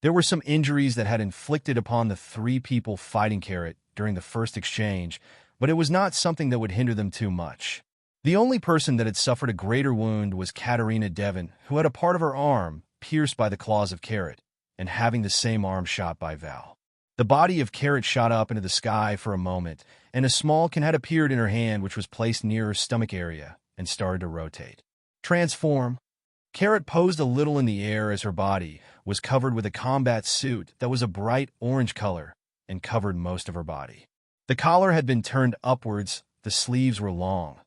There were some injuries that had inflicted upon the three people fighting Carrot during the first exchange, but it was not something that would hinder them too much. The only person that had suffered a greater wound was Katerina Devon, who had a part of her arm pierced by the claws of Carrot, and having the same arm shot by Val. The body of Carrot shot up into the sky for a moment, and a small can had appeared in her hand, which was placed near her stomach area, and started to rotate. Transform. Carrot posed a little in the air as her body was covered with a combat suit that was a bright orange color and covered most of her body. The collar had been turned upwards, the sleeves were long.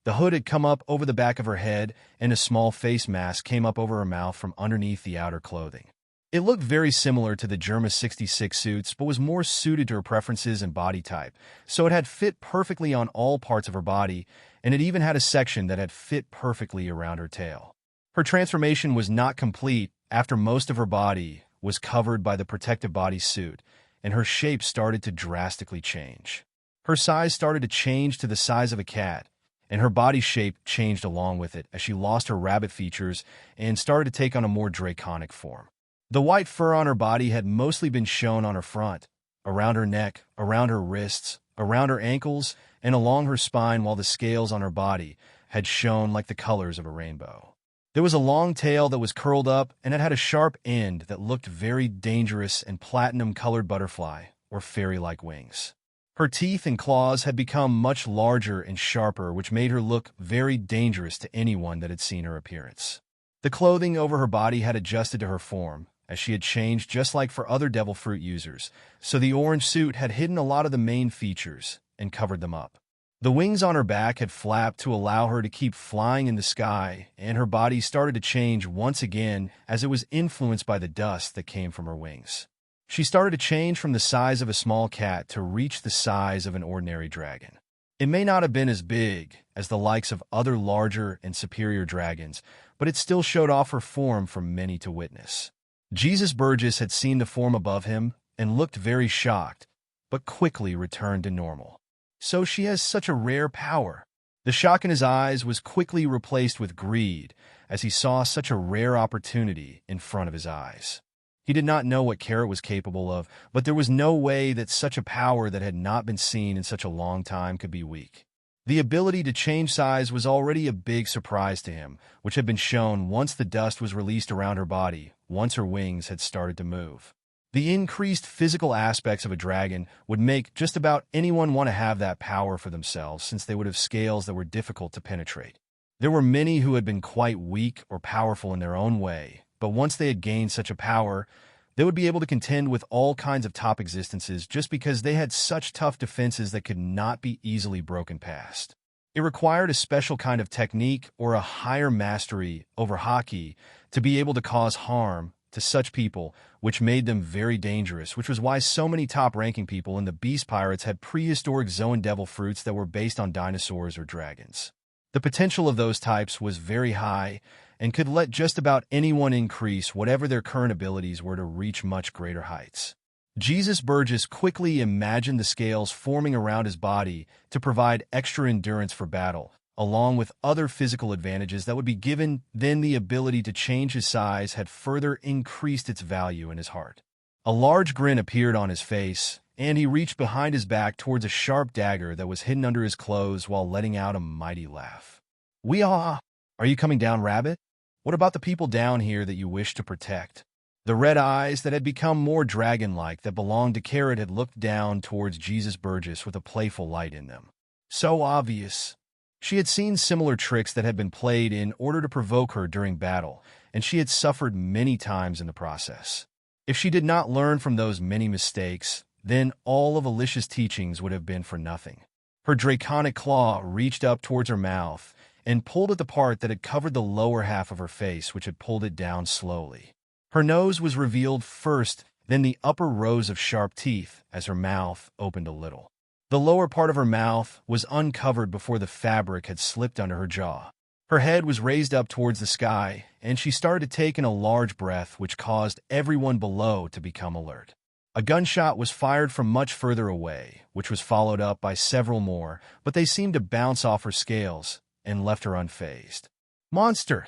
The hood had come up over the back of her head, and a small face mask came up over her mouth from underneath the outer clothing. It looked very similar to the Germa 66 suits, but was more suited to her preferences and body type, so it had fit perfectly on all parts of her body, and it even had a section that had fit perfectly around her tail. Her transformation was not complete after most of her body was covered by the protective body suit, and her shape started to drastically change. Her size started to change to the size of a cat, and her body shape changed along with it as she lost her rabbit features and started to take on a more draconic form. The white fur on her body had mostly been shown on her front, around her neck, around her wrists, around her ankles, and along her spine, while the scales on her body had shone like the colors of a rainbow. There was a long tail that was curled up, and it had a sharp end that looked very dangerous and platinum-colored butterfly or fairy-like wings. Her teeth and claws had become much larger and sharper, which made her look very dangerous to anyone that had seen her appearance. The clothing over her body had adjusted to her form, as she had changed just like for other devil fruit users, so the orange suit had hidden a lot of the main features and covered them up. The wings on her back had flapped to allow her to keep flying in the sky, and her body started to change once again as it was influenced by the dust that came from her wings. She started to change from the size of a small cat to reach the size of an ordinary dragon. It may not have been as big as the likes of other larger and superior dragons, but it still showed off her form for many to witness. Jesus Burgess had seen the form above him and looked very shocked, but quickly returned to normal. So she has such a rare power. The shock in his eyes was quickly replaced with greed as he saw such a rare opportunity in front of his eyes. He did not know what Carrot was capable of, but there was no way that such a power that had not been seen in such a long time could be weak. The ability to change size was already a big surprise to him, which had been shown once the dust was released around her body, once her wings had started to move. The increased physical aspects of a dragon would make just about anyone want to have that power for themselves, since they would have scales that were difficult to penetrate. There were many who had been quite weak or powerful in their own way, but once they had gained such a power, they would be able to contend with all kinds of top existences just because they had such tough defenses that could not be easily broken past. It required a special kind of technique or a higher mastery over hockey to be able to cause harm to such people, which made them very dangerous, which was why so many top-ranking people in the Beast Pirates had prehistoric Zoan devil fruits that were based on dinosaurs or dragons. The potential of those types was very high and could let just about anyone increase whatever their current abilities were to reach much greater heights. Jesus Burgess quickly imagined the scales forming around his body to provide extra endurance for battle, along with other physical advantages that would be given. Then the ability to change his size had further increased its value in his heart. A large grin appeared on his face, and he reached behind his back towards a sharp dagger that was hidden under his clothes while letting out a mighty laugh. "Wee-haw! Are you coming down, Rabbit? What about the people down here that you wish to protect?" The red eyes that had become more dragon-like that belonged to Carrot had looked down towards Jesus Burgess with a playful light in them. So obvious. She had seen similar tricks that had been played in order to provoke her during battle, and she had suffered many times in the process. If she did not learn from those many mistakes, then all of Alyssia's teachings would have been for nothing. Her draconic claw reached up towards her mouth and pulled at the part that had covered the lower half of her face, which had pulled it down slowly. Her nose was revealed first, then the upper rows of sharp teeth as her mouth opened a little. The lower part of her mouth was uncovered before the fabric had slipped under her jaw. Her head was raised up towards the sky, and she started to take in a large breath, which caused everyone below to become alert. A gunshot was fired from much further away, which was followed up by several more, but they seemed to bounce off her scales and left her unfazed. "Monster!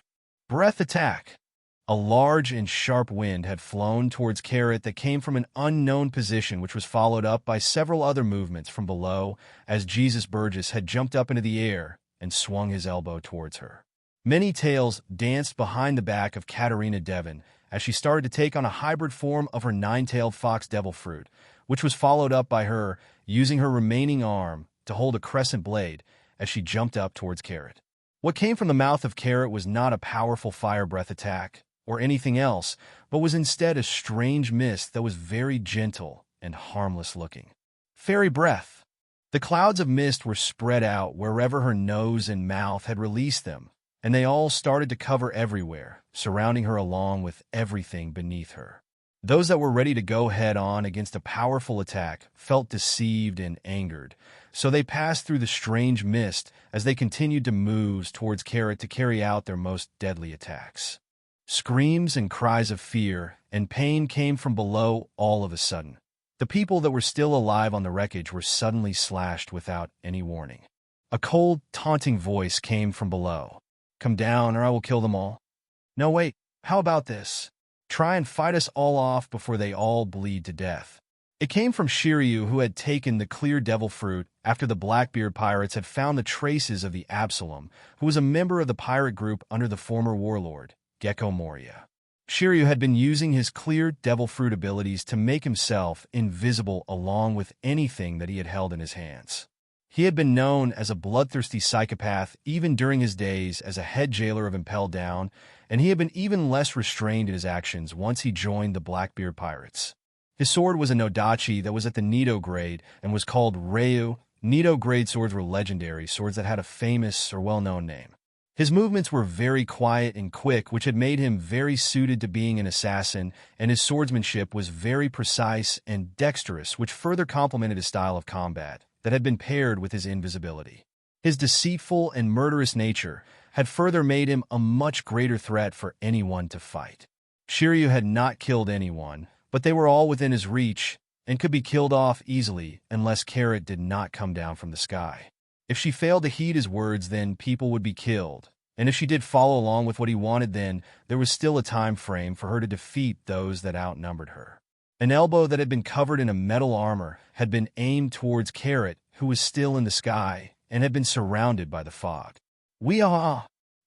Breath attack!" A large and sharp wind had flown towards Carrot that came from an unknown position, which was followed up by several other movements from below as Jesus Burgess had jumped up into the air and swung his elbow towards her. Many tails danced behind the back of Katerina Devon as she started to take on a hybrid form of her nine-tailed fox devil fruit, which was followed up by her using her remaining arm to hold a crescent blade as she jumped up towards Carrot. What came from the mouth of Carrot was not a powerful fire breath attack or anything else, but was instead a strange mist that was very gentle and harmless looking. Fairy breath. The clouds of mist were spread out wherever her nose and mouth had released them, and they all started to cover everywhere, surrounding her along with everything beneath her. Those that were ready to go head-on against a powerful attack felt deceived and angered, so they passed through the strange mist as they continued to move towards Carrot to carry out their most deadly attacks. Screams and cries of fear and pain came from below all of a sudden. The people that were still alive on the wreckage were suddenly slashed without any warning. A cold, taunting voice came from below. "Come down, or I will kill them all." "No, wait, how about this? Try and fight us all off before they all bleed to death." It came from Shiryu, who had taken the clear devil fruit after the Blackbeard pirates had found the traces of the Absalom, who was a member of the pirate group under the former warlord, Gecko Moria. Shiryu had been using his clear devil fruit abilities to make himself invisible along with anything that he had held in his hands. He had been known as a bloodthirsty psychopath even during his days as a head jailer of Impel Down, and he had been even less restrained in his actions once he joined the Blackbeard pirates. His sword was a Nodachi that was at the Nito grade and was called Ryu. Nito grade swords were legendary swords that had a famous or well-known name. His movements were very quiet and quick, which had made him very suited to being an assassin, and his swordsmanship was very precise and dexterous, which further complemented his style of combat that had been paired with his invisibility. His deceitful and murderous nature had further made him a much greater threat for anyone to fight. Shiryu had not killed anyone, but they were all within his reach and could be killed off easily unless Carrot did not come down from the sky. If she failed to heed his words, then people would be killed, and if she did follow along with what he wanted, then there was still a time frame for her to defeat those that outnumbered her. An elbow that had been covered in a metal armor had been aimed towards Carrot, who was still in the sky and had been surrounded by the fog.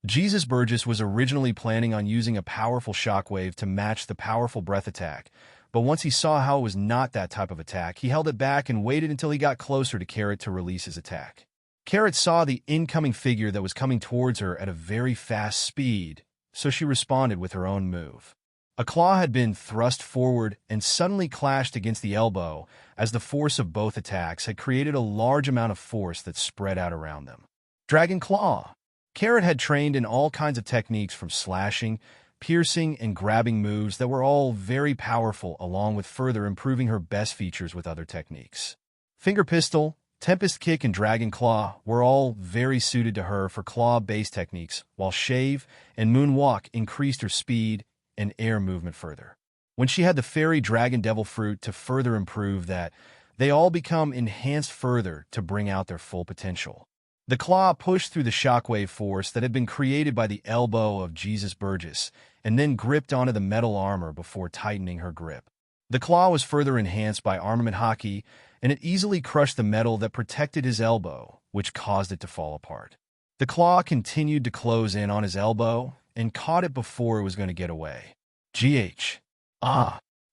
Jesus Burgess was originally planning on using a powerful shockwave to match the powerful breath attack, but once he saw how it was not that type of attack, he held it back and waited until he got closer to Carrot to release his attack. Carrot saw the incoming figure that was coming towards her at a very fast speed, so she responded with her own move. A claw had been thrust forward and suddenly clashed against the elbow as the force of both attacks had created a large amount of force that spread out around them. Dragon Claw. Carrot had trained in all kinds of techniques from slashing, piercing, and grabbing moves that were all very powerful, along with further improving her best features with other techniques. Finger Pistol, Tempest Kick, and Dragon Claw were all very suited to her for claw-based techniques, while Shave and Moonwalk increased her speed and air movement further. When she had the Fairy Dragon Devil Fruit to further improve that, they all become enhanced further to bring out their full potential. The claw pushed through the shockwave force that had been created by the elbow of Jesus Burgess and then gripped onto the metal armor before tightening her grip. The claw was further enhanced by armament hockey, and it easily crushed the metal that protected his elbow, which caused it to fall apart. The claw continued to close in on his elbow and caught it before it was going to get away.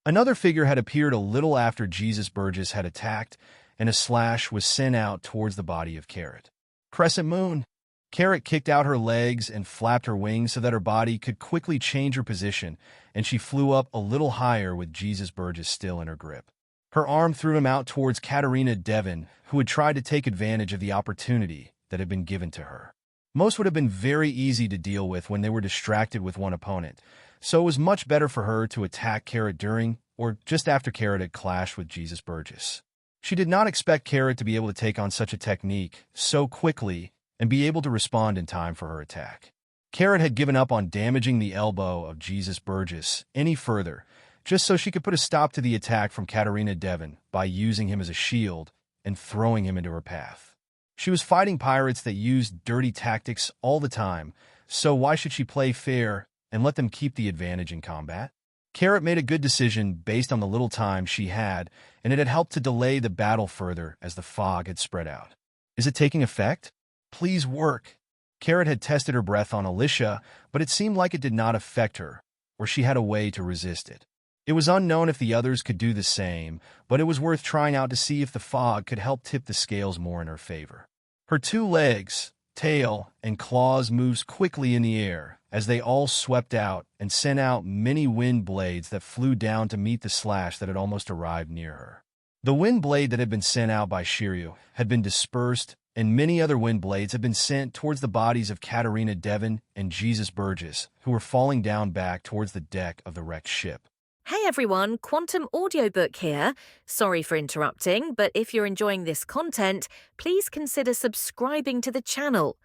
Another figure had appeared a little after Jesus Burgess had attacked, and a slash was sent out towards the body of Carrot. Crescent Moon. Carrot kicked out her legs and flapped her wings so that her body could quickly change her position, and she flew up a little higher with Jesus Burgess still in her grip. Her arm threw him out towards Katerina Devon, who had tried to take advantage of the opportunity that had been given to her. Most would have been very easy to deal with when they were distracted with one opponent, so it was much better for her to attack Carrot during or just after Carrot had clashed with Jesus Burgess. She did not expect Carrot to be able to take on such a technique so quickly and be able to respond in time for her attack. Carrot had given up on damaging the elbow of Jesus Burgess any further, just so she could put a stop to the attack from Katerina Devon by using him as a shield and throwing him into her path. She was fighting pirates that used dirty tactics all the time, so why should she play fair and let them keep the advantage in combat? Carrot made a good decision based on the little time she had, and it had helped to delay the battle further as the fog had spread out. Is it taking effect? Please work. Carrot had tested her breath on Alyssia, but it seemed like it did not affect her, or she had a way to resist it. It was unknown if the others could do the same, but it was worth trying out to see if the fog could help tip the scales more in her favor. Her 2 legs, tail, and claws moved quickly in the air as they all swept out and sent out many wind blades that flew down to meet the slash that had almost arrived near her. The wind blade that had been sent out by Shiryu had been dispersed, and many other wind blades had been sent towards the bodies of Katarina Devon and Jesus Burgess, who were falling down back towards the deck of the wrecked ship. Hey everyone, Quantum Audiobook here. Sorry for interrupting, but if you're enjoying this content, please consider subscribing to the channel.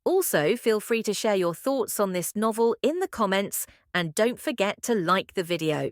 Also, feel free to share your thoughts on this novel in the comments, and don't forget to like the video.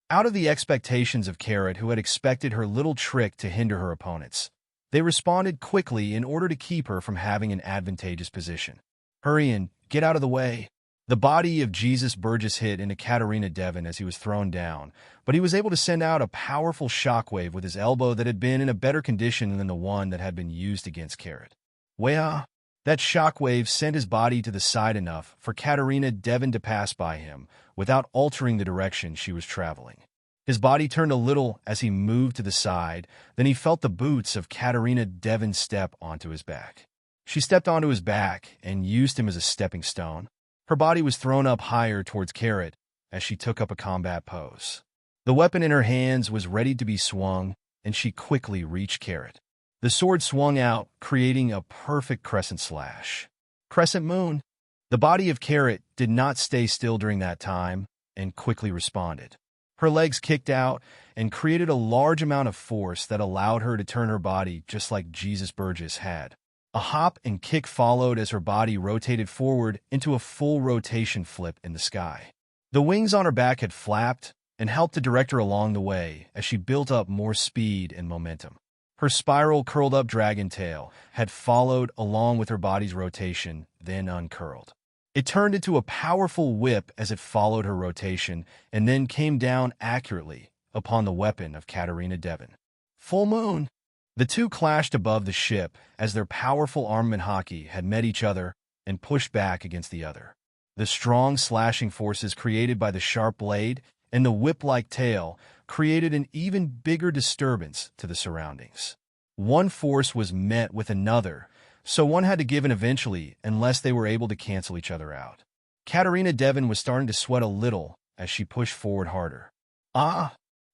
Out of the expectations of Carrot, who had expected her little trick to hinder her opponents, they responded quickly in order to keep her from having an advantageous position. Hurry and get out of the way. The body of Jesus Burgess hit into Katarina Devon as he was thrown down, but he was able to send out a powerful shockwave with his elbow that had been in a better condition than the one that had been used against Carrot. Well, that shockwave sent his body to the side enough for Katarina Devon to pass by him without altering the direction she was traveling. His body turned a little as he moved to the side, then he felt the boots of Katarina Devon step onto his back. She stepped onto his back and used him as a stepping stone. Her body was thrown up higher towards Carrot as she took up a combat pose. The weapon in her hands was ready to be swung, and she quickly reached Carrot. The sword swung out, creating a perfect crescent slash. Crescent moon. The body of Carrot did not stay still during that time and quickly responded. Her legs kicked out and created a large amount of force that allowed her to turn her body just like Jesus Burgess had. A hop and kick followed as her body rotated forward into a full rotation flip in the sky. The wings on her back had flapped and helped to direct her along the way as she built up more speed and momentum. Her spiral curled-up dragon tail had followed along with her body's rotation, then uncurled. It turned into a powerful whip as it followed her rotation and then came down accurately upon the weapon of Katarina Devon. Full moon. The two clashed above the ship as their powerful armament hockey had met each other and pushed back against the other. The strong slashing forces created by the sharp blade and the whip-like tail created an even bigger disturbance to the surroundings. One force was met with another, so one had to give in eventually unless they were able to cancel each other out. Katarina Devon was starting to sweat a little as she pushed forward harder.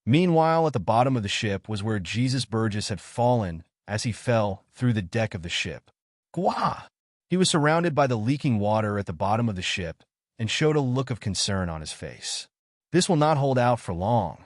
Meanwhile, at the bottom of the ship was where Jesus Burgess had fallen as he fell through the deck of the ship. Gwah! He was surrounded by the leaking water at the bottom of the ship and showed a look of concern on his face. This will not hold out for long.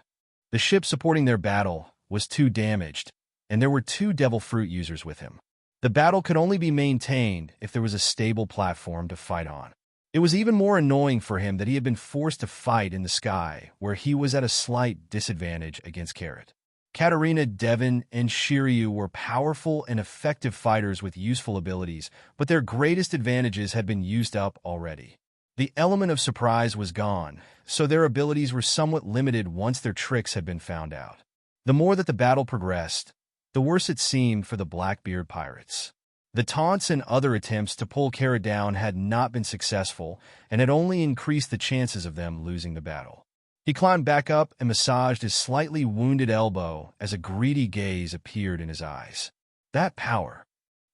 The ship supporting their battle was too damaged, and there were 2 devil fruit users with him. The battle could only be maintained if there was a stable platform to fight on. It was even more annoying for him that he had been forced to fight in the sky, where he was at a slight disadvantage against Carrot. Katarina Devon and Shiryu were powerful and effective fighters with useful abilities, but their greatest advantages had been used up already. The element of surprise was gone, so their abilities were somewhat limited once their tricks had been found out. The more that the battle progressed, the worse it seemed for the Blackbeard pirates. The taunts and other attempts to pull Carrot down had not been successful and had only increased the chances of them losing the battle. He climbed back up and massaged his slightly wounded elbow as a greedy gaze appeared in his eyes. That power.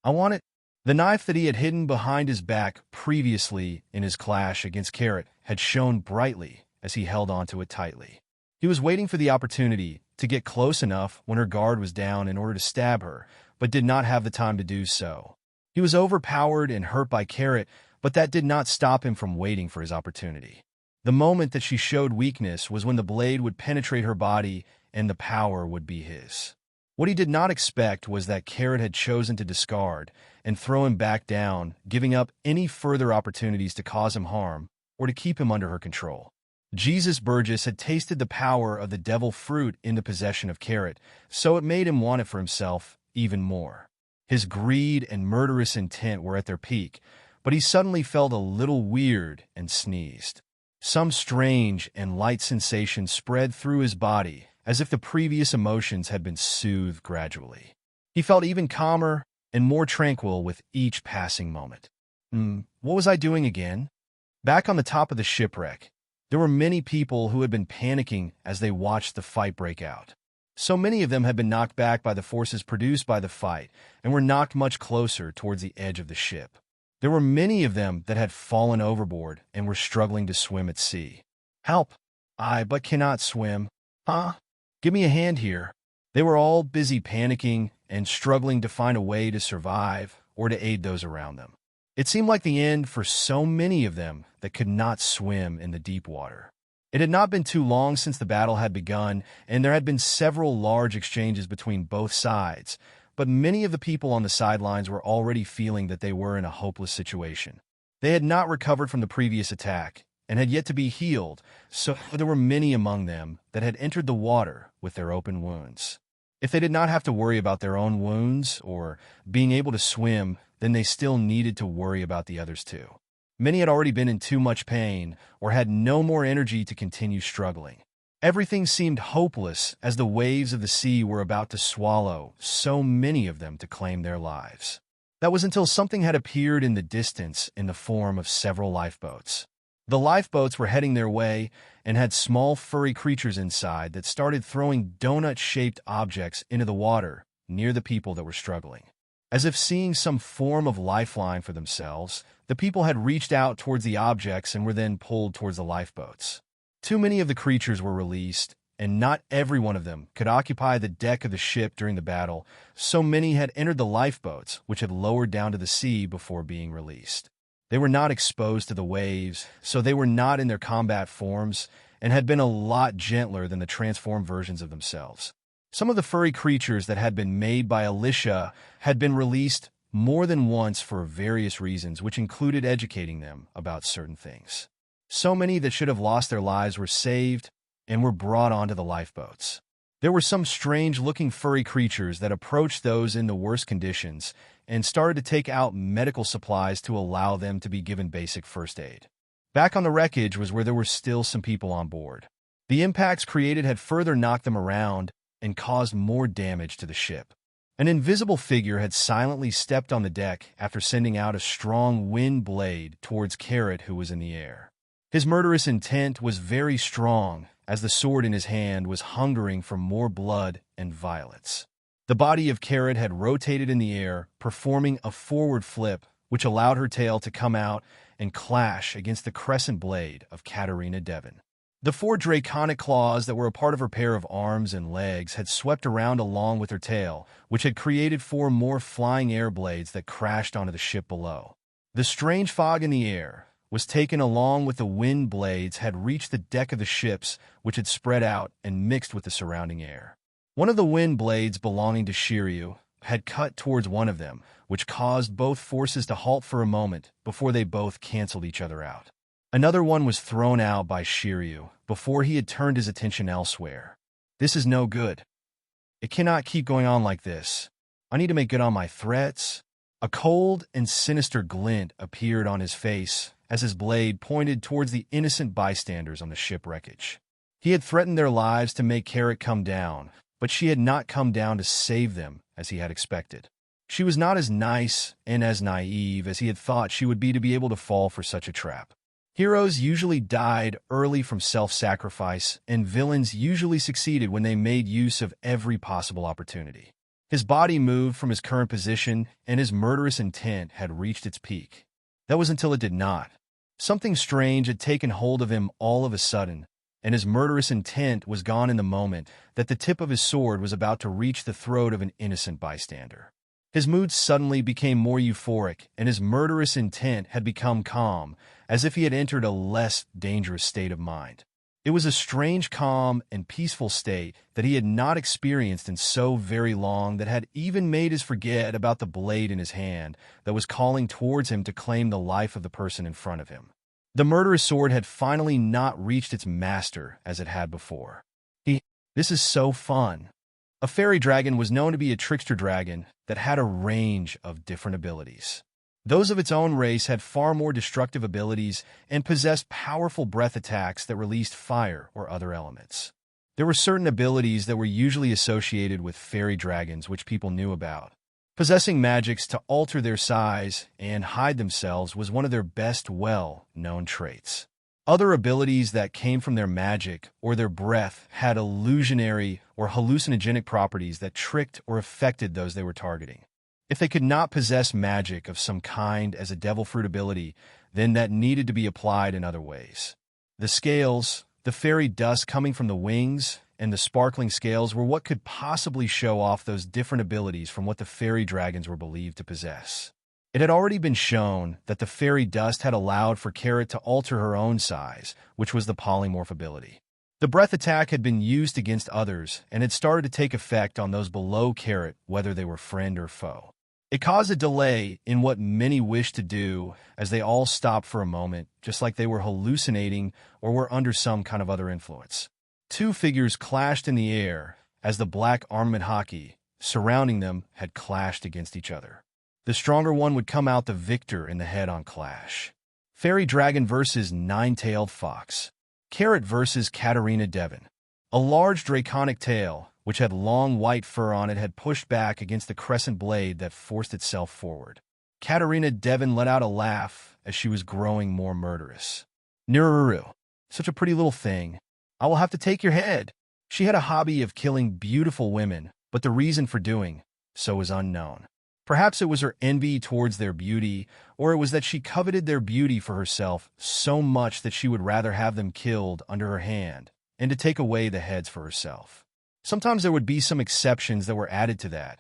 I want it. The knife that he had hidden behind his back previously in his clash against Carrot had shone brightly as he held onto it tightly. He was waiting for the opportunity to get close enough when her guard was down in order to stab her, but did not have the time to do so. He was overpowered and hurt by Carrot, but that did not stop him from waiting for his opportunity. The moment that she showed weakness was when the blade would penetrate her body and the power would be his. What he did not expect was that Carrot had chosen to discard and throw him back down, giving up any further opportunities to cause him harm or to keep him under her control. Jesus Burgess had tasted the power of the devil fruit in the possession of Carrot, so it made him want it for himself even more. His greed and murderous intent were at their peak, but he suddenly felt a little weird and sneezed. Some strange and light sensation spread through his body, as if the previous emotions had been soothed gradually. He felt even calmer and more tranquil with each passing moment. What was I doing again? Back on the top of the shipwreck, there were many people who had been panicking as they watched the fight break out. So many of them had been knocked back by the forces produced by the fight and were knocked much closer towards the edge of the ship. There were many of them that had fallen overboard and were struggling to swim at sea. "Help! I but cannot swim. Huh? Give me a hand here." They were all busy panicking and struggling to find a way to survive or to aid those around them. It seemed like the end for so many of them that could not swim in the deep water. It had not been too long since the battle had begun, and there had been several large exchanges between both sides, but many of the people on the sidelines were already feeling that they were in a hopeless situation. They had not recovered from the previous attack and had yet to be healed, so there were many among them that had entered the water with their open wounds. If they did not have to worry about their own wounds or being able to swim, then they still needed to worry about the others too. Many had already been in too much pain or had no more energy to continue struggling. Everything seemed hopeless as the waves of the sea were about to swallow so many of them to claim their lives. That was until something had appeared in the distance in the form of several lifeboats. The lifeboats were heading their way and had small furry creatures inside that started throwing donut-shaped objects into the water near the people that were struggling. As if seeing some form of lifeline for themselves, the people had reached out towards the objects and were then pulled towards the lifeboats. Too many of the creatures were released, and not every one of them could occupy the deck of the ship during the battle, so many had entered the lifeboats, which had lowered down to the sea before being released. They were not exposed to the waves, so they were not in their combat forms, and had been a lot gentler than the transformed versions of themselves. Some of the furry creatures that had been made by Alyssia had been released more than once for various reasons, which included educating them about certain things. So many that should have lost their lives were saved and were brought onto the lifeboats. There were some strange-looking furry creatures that approached those in the worst conditions and started to take out medical supplies to allow them to be given basic first aid. Back on the wreckage was where there were still some people on board. The impacts created had further knocked them around and caused more damage to the ship. An invisible figure had silently stepped on the deck after sending out a strong wind blade towards Carrot, who was in the air. His murderous intent was very strong, as the sword in his hand was hungering for more blood and violence. The body of Carrot had rotated in the air, performing a forward flip, which allowed her tail to come out and clash against the crescent blade of Katarina Devon. The 4 draconic claws that were a part of her pair of arms and legs had swept around along with her tail, which had created 4 more flying air blades that crashed onto the ship below. The strange fog in the air was taken along with the wind blades had reached the deck of the ships, which had spread out and mixed with the surrounding air. One of the wind blades belonging to Shiryu had cut towards one of them, which caused both forces to halt for a moment before they both canceled each other out. Another one was thrown out by Shiryu before he had turned his attention elsewhere. This is no good. It cannot keep going on like this. I need to make good on my threats. A cold and sinister glint appeared on his face as his blade pointed towards the innocent bystanders on the ship wreckage. He had threatened their lives to make Carrot come down, but she had not come down to save them as he had expected. She was not as nice and as naive as he had thought she would be to be able to fall for such a trap. Heroes usually died early from self-sacrifice, and villains usually succeeded when they made use of every possible opportunity. His body moved from his current position, and his murderous intent had reached its peak. That was until it did not. Something strange had taken hold of him all of a sudden, and his murderous intent was gone in the moment that the tip of his sword was about to reach the throat of an innocent bystander. His mood suddenly became more euphoric, and his murderous intent had become calm, as if he had entered a less dangerous state of mind. It was a strange, calm, and peaceful state that he had not experienced in so very long that had even made us forget about the blade in his hand that was calling towards him to claim the life of the person in front of him. The murderous sword had finally not reached its master as it had before. This is so fun. A fairy dragon was known to be a trickster dragon that had a range of different abilities. Those of its own race had far more destructive abilities and possessed powerful breath attacks that released fire or other elements. There were certain abilities that were usually associated with fairy dragons which people knew about. Possessing magics to alter their size and hide themselves was one of their best well-known traits. Other abilities that came from their magic or their breath had illusionary or hallucinogenic properties that tricked or affected those they were targeting. If they could not possess magic of some kind as a devil fruit ability, then that needed to be applied in other ways. The scales, the fairy dust coming from the wings, and the sparkling scales were what could possibly show off those different abilities from what the fairy dragons were believed to possess. It had already been shown that the fairy dust had allowed for Carrot to alter her own size, which was the polymorph ability. The breath attack had been used against others and had started to take effect on those below Carrot, whether they were friend or foe. It caused a delay in what many wished to do as they all stopped for a moment, just like they were hallucinating or were under some kind of other influence. Two figures clashed in the air as the black armament hockey surrounding them had clashed against each other. The stronger one would come out the victor in the head-on clash. Fairy Dragon versus Nine-Tailed Fox. Carrot versus Katarina Devon. A large draconic tail, which had long white fur on it, had pushed back against the crescent blade that forced itself forward. Katarina Devon let out a laugh as she was growing more murderous. Nururu, such a pretty little thing. I will have to take your head. She had a hobby of killing beautiful women, but the reason for doing so was unknown. Perhaps it was her envy towards their beauty, or it was that she coveted their beauty for herself so much that she would rather have them killed under her hand and to take away the heads for herself. Sometimes there would be some exceptions that were added to that.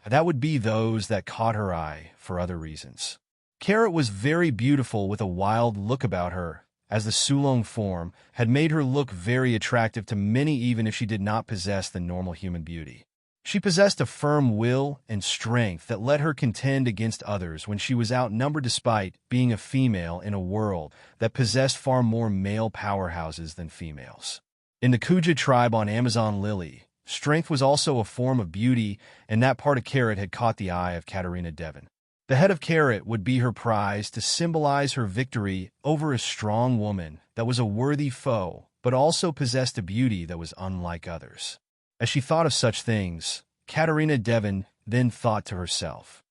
That would be those that caught her eye for other reasons. Carrot was very beautiful with a wild look about her, as the Sulong form had made her look very attractive to many even if she did not possess the normal human beauty. She possessed a firm will and strength that let her contend against others when she was outnumbered despite being a female in a world that possessed far more male powerhouses than females. In the Kuja tribe on Amazon Lily, strength was also a form of beauty, and that part of Carrot had caught the eye of Katarina Devon. The head of Carrot would be her prize to symbolize her victory over a strong woman that was a worthy foe, but also possessed a beauty that was unlike others. As she thought of such things, Katarina Devon then thought to herself,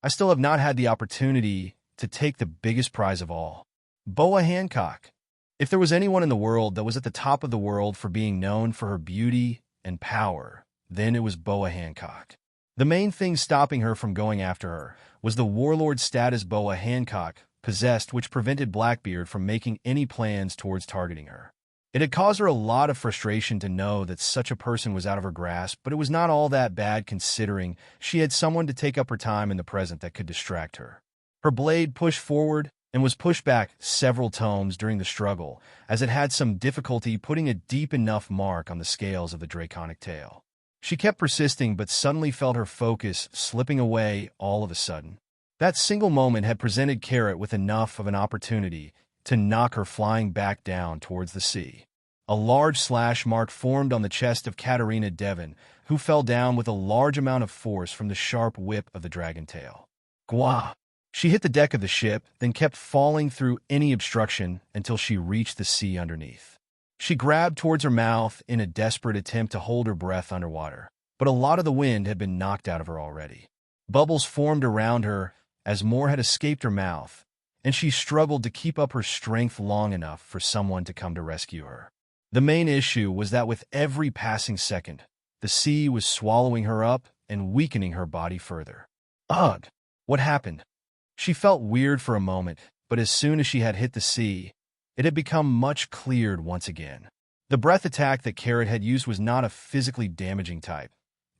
I still have not had the opportunity to take the biggest prize of all, Boa Hancock. If there was anyone in the world that was at the top of the world for being known for her beauty and power, then it was Boa Hancock. The main thing stopping her from going after her was the warlord status Boa Hancock possessed, which prevented Blackbeard from making any plans towards targeting her. It had caused her a lot of frustration to know that such a person was out of her grasp, but it was not all that bad considering she had someone to take up her time in the present that could distract her. Her blade pushed forward and was pushed back several tomes during the struggle, as it had some difficulty putting a deep enough mark on the scales of the draconic tail. She kept persisting but suddenly felt her focus slipping away all of a sudden. That single moment had presented Carrot with enough of an opportunity to knock her flying back down towards the sea. A large slash mark formed on the chest of Katarina Devon, who fell down with a large amount of force from the sharp whip of the dragon tail. Gwa! She hit the deck of the ship, then kept falling through any obstruction until she reached the sea underneath. She grabbed towards her mouth in a desperate attempt to hold her breath underwater, but a lot of the wind had been knocked out of her already. Bubbles formed around her as more had escaped her mouth, and she struggled to keep up her strength long enough for someone to come to rescue her. The main issue was that with every passing second, the sea was swallowing her up and weakening her body further. Ugh! What happened? She felt weird for a moment, but as soon as she had hit the sea, it had become much cleared once again. The breath attack that Carrot had used was not a physically damaging type,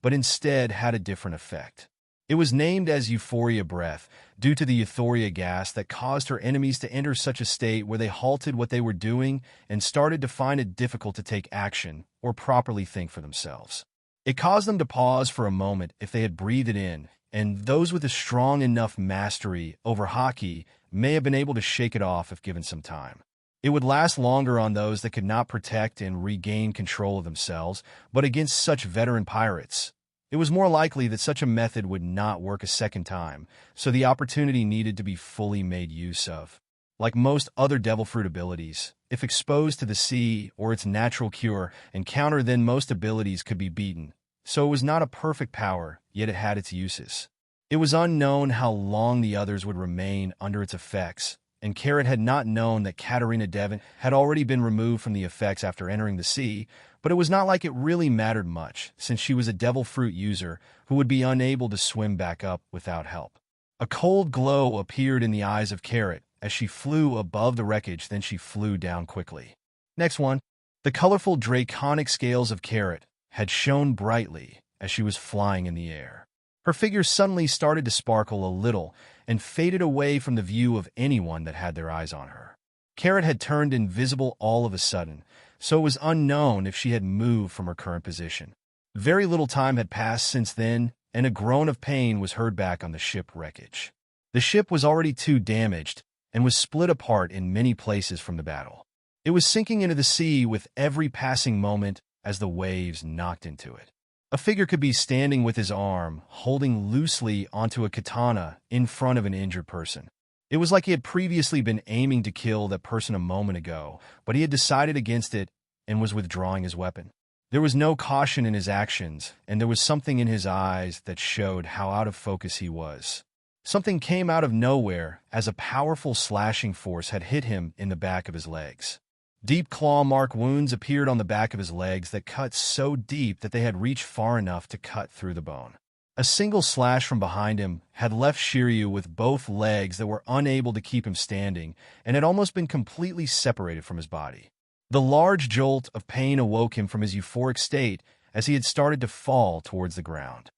but instead had a different effect. It was named as Euphoria Breath due to the euphoria gas that caused her enemies to enter such a state where they halted what they were doing and started to find it difficult to take action or properly think for themselves. It caused them to pause for a moment if they had breathed it in, and those with a strong enough mastery over hockey may have been able to shake it off if given some time. It would last longer on those that could not protect and regain control of themselves, but against such veteran pirates, It was more likely that such a method would not work a second time, so the opportunity needed to be fully made use of. Like most other devil fruit abilities, if exposed to the sea or its natural cure encounter, then most abilities could be beaten. So it was not a perfect power, yet it had its uses. It was unknown how long the others would remain under its effects, and Carrot had not known that Katarina Devon had already been removed from the effects after entering the sea, but it was not like it really mattered much, since she was a devil fruit user who would be unable to swim back up without help. A cold glow appeared in the eyes of Carrot as she flew above the wreckage, then she flew down quickly. Next one. The colorful draconic scales of Carrot had shone brightly as she was flying in the air. Her figure suddenly started to sparkle a little and faded away from the view of anyone that had their eyes on her. Carrot had turned invisible all of a sudden, so it was unknown if she had moved from her current position. Very little time had passed since then, and a groan of pain was heard back on the ship wreckage. The ship was already too damaged and was split apart in many places from the battle. It was sinking into the sea with every passing moment as the waves knocked into it. A figure could be standing with his arm holding loosely onto a katana in front of an injured person. It was like he had previously been aiming to kill that person a moment ago, but he had decided against it and was withdrawing his weapon. There was no caution in his actions, and there was something in his eyes that showed how out of focus he was. Something came out of nowhere as a powerful slashing force had hit him in the back of his legs. Deep claw-mark wounds appeared on the back of his legs that cut so deep that they had reached far enough to cut through the bone. A single slash from behind him had left Shiryu with both legs that were unable to keep him standing and had almost been completely separated from his body. The large jolt of pain awoke him from his euphoric state as he had started to fall towards the ground.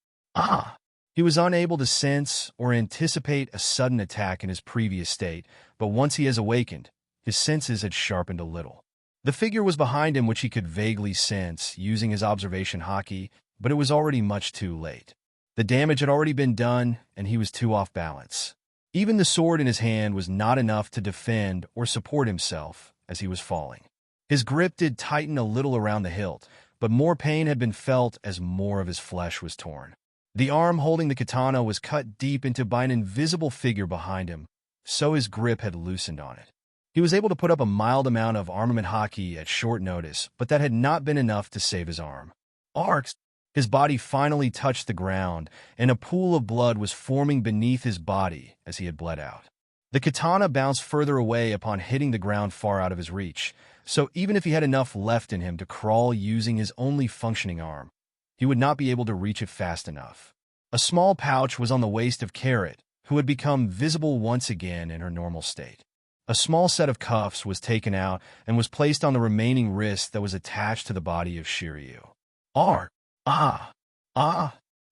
He was unable to sense or anticipate a sudden attack in his previous state, but once he has awakened, his senses had sharpened a little. The figure was behind him, which he could vaguely sense using his observation haki, but it was already much too late. The damage had already been done, and he was too off balance. Even the sword in his hand was not enough to defend or support himself as he was falling. His grip did tighten a little around the hilt, but more pain had been felt as more of his flesh was torn. The arm holding the katana was cut deep into by an invisible figure behind him, so his grip had loosened on it. He was able to put up a mild amount of armament haki at short notice, but that had not been enough to save his arm. Arcs! His body finally touched the ground, and a pool of blood was forming beneath his body as he had bled out. The katana bounced further away upon hitting the ground far out of his reach, so even if he had enough left in him to crawl using his only functioning arm, he would not be able to reach it fast enough. A small pouch was on the waist of Carrot, who had become visible once again in her normal state. A small set of cuffs was taken out and was placed on the remaining wrist that was attached to the body of Shiryu.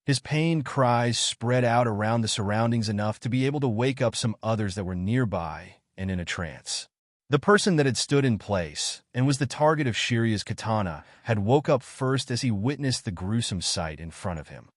His pained cries spread out around the surroundings enough to be able to wake up some others that were nearby and in a trance. The person that had stood in place and was the target of Shiryu's katana had woke up first as he witnessed the gruesome sight in front of him.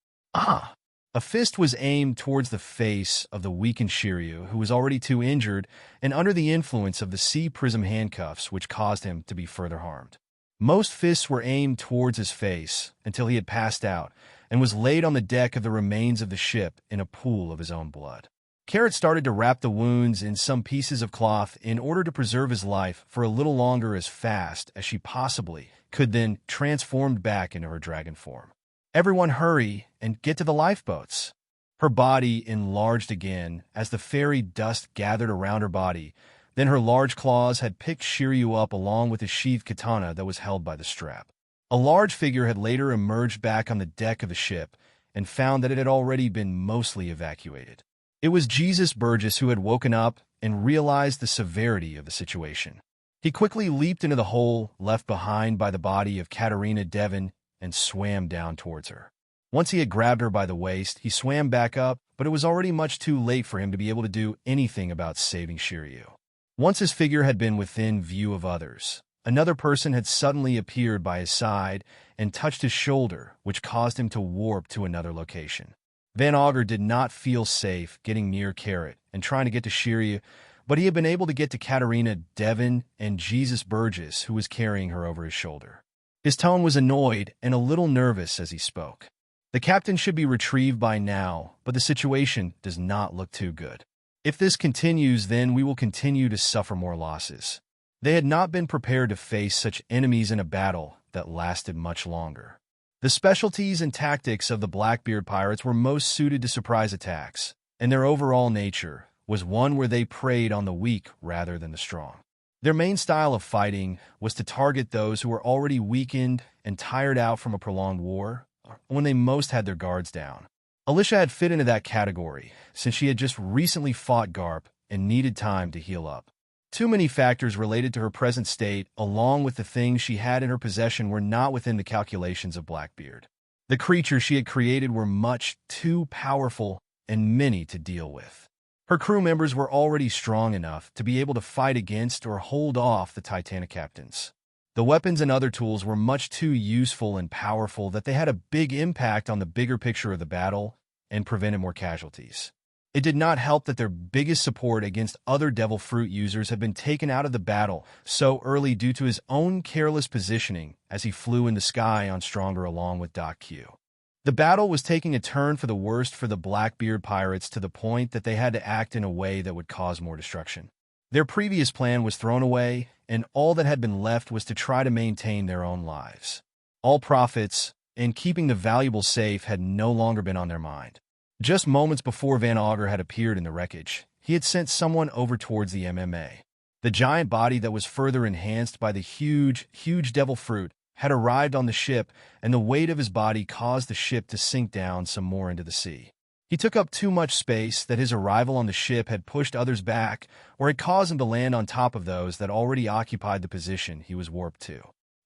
A fist was aimed towards the face of the weakened Shiryu, who was already too injured and under the influence of the sea prism handcuffs, which caused him to be further harmed. Most fists were aimed towards his face until he had passed out and was laid on the deck of the remains of the ship in a pool of his own blood. Carrot started to wrap the wounds in some pieces of cloth in order to preserve his life for a little longer as fast as she possibly could, then transformed back into her dragon form. Everyone hurry and get to the lifeboats. Her body enlarged again as the fairy dust gathered around her body. Then her large claws had picked Shiryu up along with his sheathed katana that was held by the strap. A large figure had later emerged back on the deck of the ship and found that it had already been mostly evacuated. It was Jesus Burgess who had woken up and realized the severity of the situation. He quickly leaped into the hole left behind by the body of Katarina Devon and swam down towards her. Once he had grabbed her by the waist, he swam back up, but it was already much too late for him to be able to do anything about saving Shiryu. Once his figure had been within view of others, another person had suddenly appeared by his side and touched his shoulder, which caused him to warp to another location. Van Augur did not feel safe getting near Carrot and trying to get to Shiryu, but he had been able to get to Katarina Devon and Jesus Burgess, who was carrying her over his shoulder. His tone was annoyed and a little nervous as he spoke. The captain should be retrieved by now, but the situation does not look too good. If this continues, then we will continue to suffer more losses. They had not been prepared to face such enemies in a battle that lasted much longer. The specialties and tactics of the Blackbeard pirates were most suited to surprise attacks, and their overall nature was one where they preyed on the weak rather than the strong. Their main style of fighting was to target those who were already weakened and tired out from a prolonged war, when they most had their guards down. Alyssia had fit into that category, since she had just recently fought Garp and needed time to heal up. Too many factors related to her present state, along with the things she had in her possession, were not within the calculations of Blackbeard. The creatures she had created were much too powerful and many to deal with. Her crew members were already strong enough to be able to fight against or hold off the Titanic captains. The weapons and other tools were much too useful and powerful that they had a big impact on the bigger picture of the battle and prevented more casualties. It did not help that their biggest support against other Devil Fruit users had been taken out of the battle so early due to his own careless positioning as he flew in the sky on Stronger along with Q. The battle was taking a turn for the worst for the Blackbeard pirates to the point that they had to act in a way that would cause more destruction. Their previous plan was thrown away, and all that had been left was to try to maintain their own lives. All profits and keeping the valuables safe had no longer been on their mind. Just moments before Van Augur had appeared in the wreckage, he had sent someone over towards the MMA. The giant body that was further enhanced by the huge devil fruit had arrived on the ship, and the weight of his body caused the ship to sink down some more into the sea. He took up too much space that his arrival on the ship had pushed others back, or had caused him to land on top of those that already occupied the position he was warped to.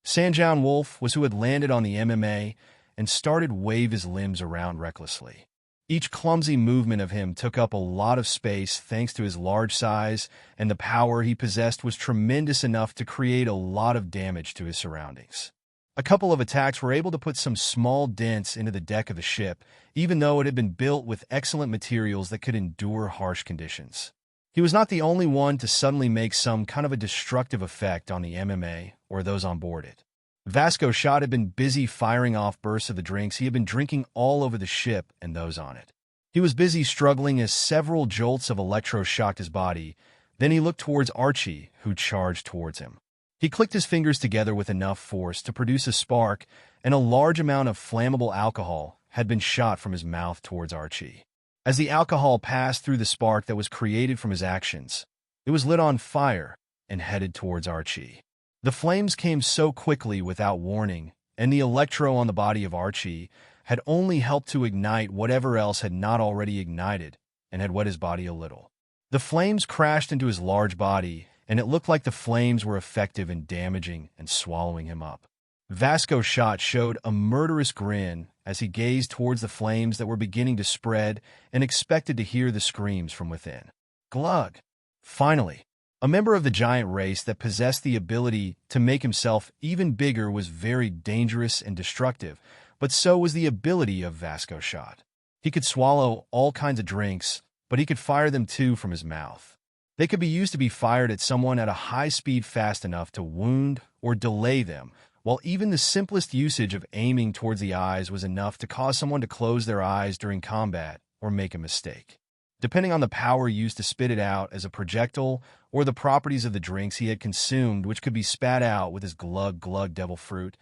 Sanjian Wolf was who had landed on the MMA and started wave his limbs around recklessly. Each clumsy movement of him took up a lot of space thanks to his large size, and the power he possessed was tremendous enough to create a lot of damage to his surroundings. A couple of attacks were able to put some small dents into the deck of the ship, even though it had been built with excellent materials that could endure harsh conditions. He was not the only one to suddenly make some kind of a destructive effect on the MMA or those on board it. Vasco Shot had been busy firing off bursts of the drinks he had been drinking all over the ship and those on it. He was busy struggling as several jolts of electro shocked his body. Then he looked towards Archie, who charged towards him. He clicked his fingers together with enough force to produce a spark, and a large amount of flammable alcohol had been shot from his mouth towards Archie. As the alcohol passed through the spark that was created from his actions, it was lit on fire and headed towards Archie. The flames came so quickly without warning, and the electro on the body of Archie had only helped to ignite whatever else had not already ignited and had wet his body a little. The flames crashed into his large body, and it looked like the flames were effective in damaging and swallowing him up. Vasco Shot showed a murderous grin as he gazed towards the flames that were beginning to spread and expected to hear the screams from within. Glug! Finally, a member of the giant race that possessed the ability to make himself even bigger was very dangerous and destructive, but so was the ability of Vasco Shot. He could swallow all kinds of drinks, but he could fire them too from his mouth. They could be used to be fired at someone at a high speed fast enough to wound or delay them, while even the simplest usage of aiming towards the eyes was enough to cause someone to close their eyes during combat or make a mistake. Depending on the power used to spit it out as a projectile or the properties of the drinks he had consumed, which could be spat out with his glug devil fruit,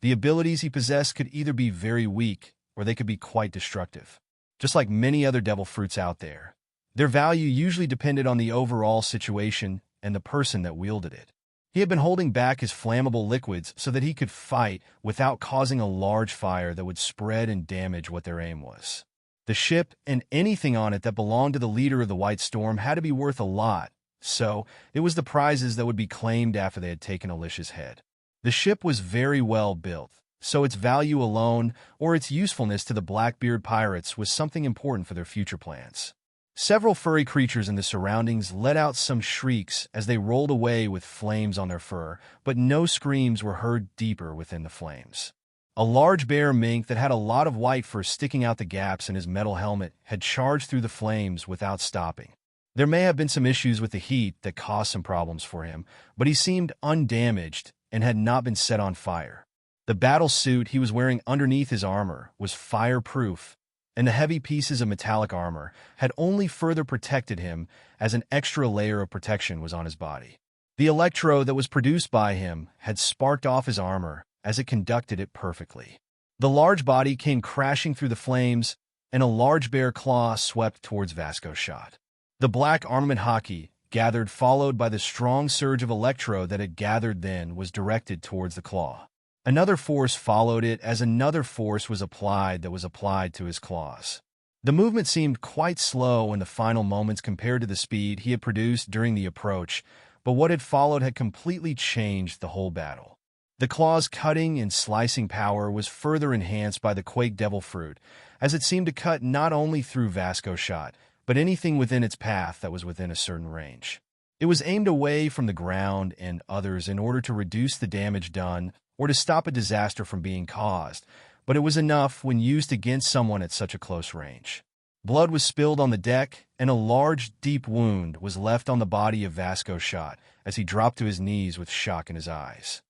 the abilities he possessed could either be very weak or they could be quite destructive. Just like many other devil fruits out there, their value usually depended on the overall situation and the person that wielded it. He had been holding back his flammable liquids so that he could fight without causing a large fire that would spread and damage what their aim was. The ship and anything on it that belonged to the leader of the White Storm had to be worth a lot, so it was the prizes that would be claimed after they had taken Alyssia's head. The ship was very well built, so its value alone or its usefulness to the Blackbeard pirates was something important for their future plans. Several furry creatures in the surroundings let out some shrieks as they rolled away with flames on their fur, but no screams were heard deeper within the flames. A large bear mink that had a lot of white fur sticking out the gaps in his metal helmet had charged through the flames without stopping. There may have been some issues with the heat that caused some problems for him, but he seemed undamaged and had not been set on fire. The battle suit he was wearing underneath his armor was fireproof, and the heavy pieces of metallic armor had only further protected him as an extra layer of protection was on his body. The electro that was produced by him had sparked off his armor as it conducted it perfectly. The large body came crashing through the flames, and a large bare claw swept towards Vasco's shot. The black armament hockey gathered, followed by the strong surge of electro that had gathered then was directed towards the claw. Another force followed it as another force was applied to his claws. The movement seemed quite slow in the final moments compared to the speed he had produced during the approach, but what had followed had completely changed the whole battle. The claw's cutting and slicing power was further enhanced by the Quake Devil Fruit, as it seemed to cut not only through Vasco's shot, but anything within its path that was within a certain range. It was aimed away from the ground and others in order to reduce the damage done or to stop a disaster from being caused, but it was enough when used against someone at such a close range. Blood was spilled on the deck, and a large, deep wound was left on the body of Vasco's shot as he dropped to his knees with shock in his eyes.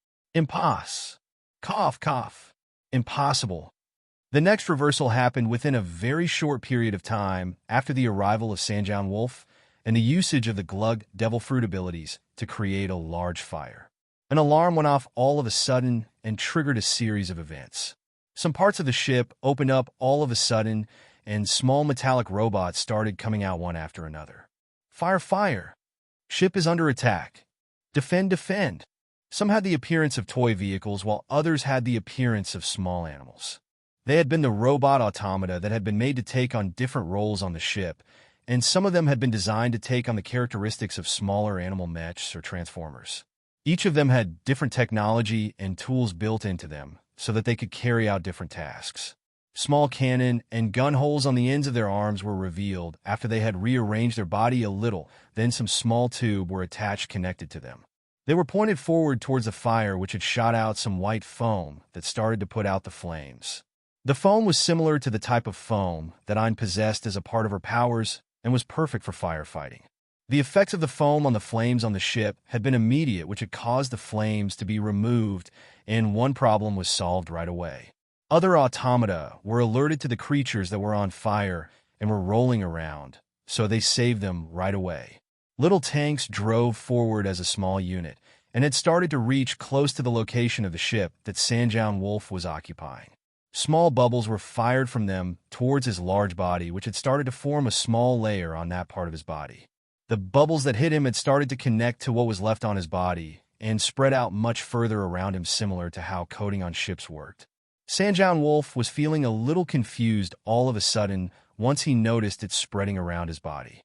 Cough. Impossible. The next reversal happened within a very short period of time after the arrival of Sanjian Wolf and the usage of the Glug Devil Fruit abilities to create a large fire. An alarm went off all of a sudden and triggered a series of events. Some parts of the ship opened up all of a sudden, and small metallic robots started coming out one after another. Fire! Ship is under attack. Defend! Some had the appearance of toy vehicles, while others had the appearance of small animals. They had been the robot automata that had been made to take on different roles on the ship, and some of them had been designed to take on the characteristics of smaller animal mechs or transformers. Each of them had different technology and tools built into them so that they could carry out different tasks. Small cannon and gun holes on the ends of their arms were revealed after they had rearranged their body a little, then some small tube were attached connected to them. They were pointed forward towards the fire, which had shot out some white foam that started to put out the flames. The foam was similar to the type of foam that Ayn possessed as a part of her powers and was perfect for firefighting. The effects of the foam on the flames on the ship had been immediate, which had caused the flames to be removed, and one problem was solved right away. Other automata were alerted to the creatures that were on fire and were rolling around, so they saved them right away. Little tanks drove forward as a small unit and had started to reach close to the location of the ship that Sanjian Wolf was occupying. Small bubbles were fired from them towards his large body, which had started to form a small layer on that part of his body. The bubbles that hit him had started to connect to what was left on his body and spread out much further around him, similar to how coating on ships worked. Sanjian Wolf was feeling a little confused all of a sudden once he noticed it spreading around his body.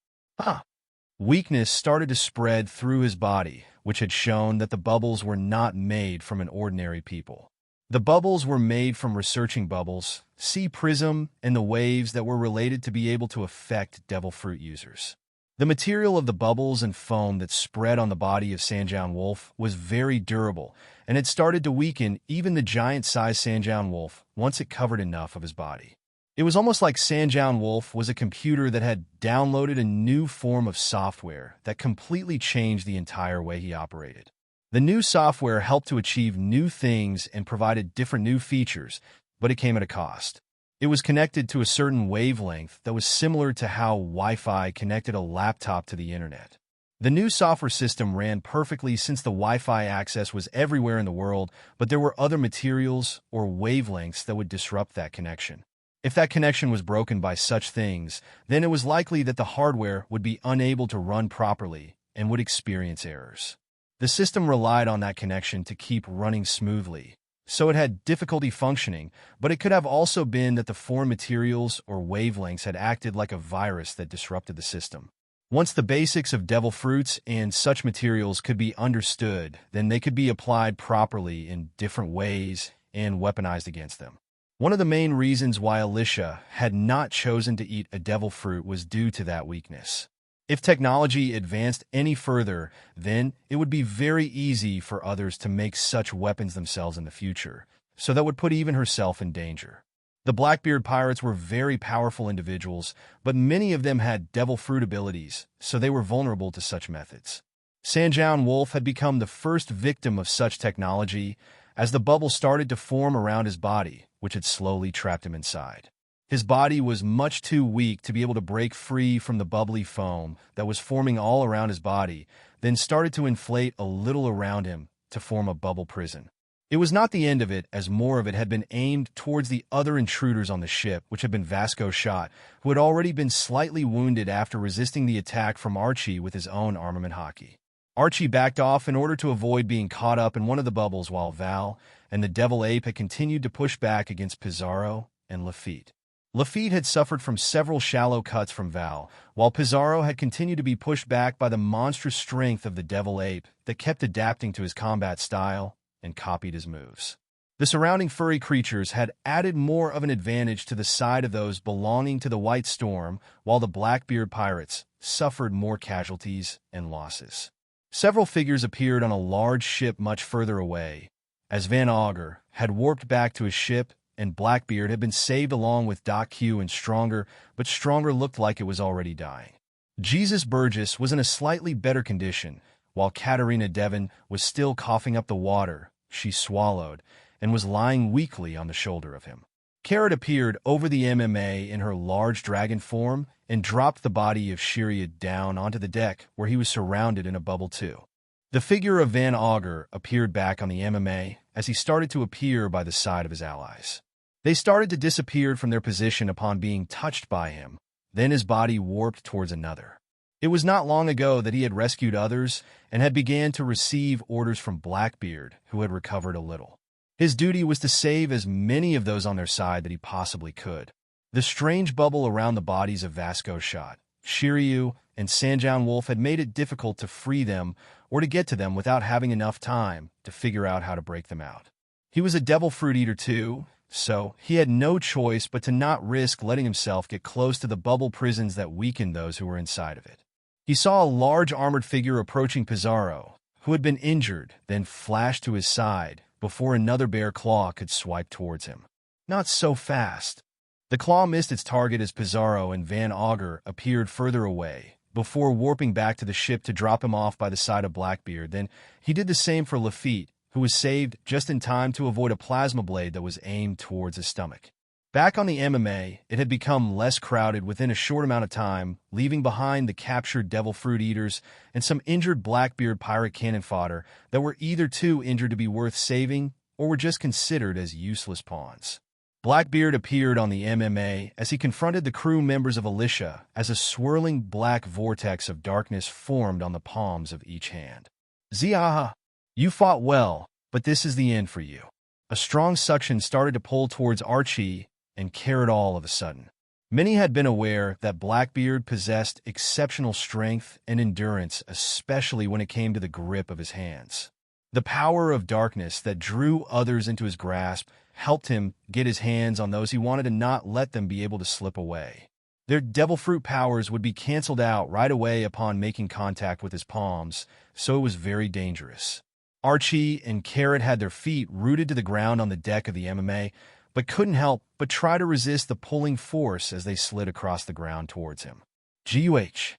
Weakness started to spread through his body, which had shown that the bubbles were not made from an ordinary people. The bubbles were made from researching bubbles, sea prism, and the waves that were related to be able to affect Devil Fruit users. The material of the bubbles and foam that spread on the body of Sanjian Wolf was very durable, and it started to weaken even the giant-sized Sanjian Wolf once it covered enough of his body. It was almost like Sanjian Wolf was a computer that had downloaded a new form of software that completely changed the entire way he operated. The new software helped to achieve new things and provided different new features, but it came at a cost. It was connected to a certain wavelength that was similar to how Wi-Fi connected a laptop to the internet. The new software system ran perfectly since the Wi-Fi access was everywhere in the world, but there were other materials or wavelengths that would disrupt that connection. If that connection was broken by such things, then it was likely that the hardware would be unable to run properly and would experience errors. The system relied on that connection to keep running smoothly, so it had difficulty functioning, but it could have also been that the foreign materials or wavelengths had acted like a virus that disrupted the system. Once the basics of devil fruits and such materials could be understood, then they could be applied properly in different ways and weaponized against them. One of the main reasons why Alyssia had not chosen to eat a devil fruit was due to that weakness. If technology advanced any further, then it would be very easy for others to make such weapons themselves in the future, so that would put even herself in danger. The Blackbeard pirates were very powerful individuals, but many of them had devil fruit abilities, so they were vulnerable to such methods. Sanjian Wolf had become the first victim of such technology, as the bubble started to form around his body, which had slowly trapped him inside. His body was much too weak to be able to break free from the bubbly foam that was forming all around his body, then started to inflate a little around him to form a bubble prison. It was not the end of it, as more of it had been aimed towards the other intruders on the ship, which had been Vasco shot, who had already been slightly wounded after resisting the attack from Archie with his own armament hockey. Archie backed off in order to avoid being caught up in one of the bubbles, while Val and the Devil Ape had continued to push back against Pizarro and Lafitte. Lafitte had suffered from several shallow cuts from Val, while Pizarro had continued to be pushed back by the monstrous strength of the Devil Ape that kept adapting to his combat style and copied his moves. The surrounding furry creatures had added more of an advantage to the side of those belonging to the White Storm, while the Blackbeard pirates suffered more casualties and losses. Several figures appeared on a large ship much further away, as Van Augur had warped back to his ship, and Blackbeard had been saved along with Doc Q, and Stronger, but Stronger looked like it was already dying. Jesus Burgess was in a slightly better condition, while Katerina Devon was still coughing up the water she swallowed and was lying weakly on the shoulder of him. Carrot appeared over the MMA in her large dragon form and dropped the body of Shiriad down onto the deck, where he was surrounded in a bubble too. The figure of Van Augur appeared back on the MMA as he started to appear by the side of his allies. They started to disappear from their position upon being touched by him, then his body warped towards another. It was not long ago that he had rescued others and had began to receive orders from Blackbeard, who had recovered a little. His duty was to save as many of those on their side that he possibly could. The strange bubble around the bodies of Vasco shot, Shiryu, and Sanjian Wolf had made it difficult to free them or to get to them without having enough time to figure out how to break them out. He was a devil fruit eater too, so he had no choice but to not risk letting himself get close to the bubble prisons that weakened those who were inside of it. He saw a large armored figure approaching Pizarro, who had been injured, then flashed to his side before another bear claw could swipe towards him. Not so fast. The claw missed its target as Pizarro and Van Augur appeared further away, before warping back to the ship to drop him off by the side of Blackbeard. Then he did the same for Lafitte, who was saved just in time to avoid a plasma blade that was aimed towards his stomach. Back on the MMA, it had become less crowded within a short amount of time, leaving behind the captured devil fruit eaters and some injured Blackbeard pirate cannon fodder that were either too injured to be worth saving or were just considered as useless pawns. Blackbeard appeared on the MMA as he confronted the crew members of Alyssia as a swirling black vortex of darkness formed on the palms of each hand. Ziaha, you fought well, but this is the end for you. A strong suction started to pull towards Archie and Carrot all of a sudden. Many had been aware that Blackbeard possessed exceptional strength and endurance, especially when it came to the grip of his hands. The power of darkness that drew others into his grasp helped him get his hands on those he wanted and not let them be able to slip away. Their devil fruit powers would be canceled out right away upon making contact with his palms, so it was very dangerous. Archie and Carrot had their feet rooted to the ground on the deck of the MMA, but couldn't help but try to resist the pulling force as they slid across the ground towards him. GUH.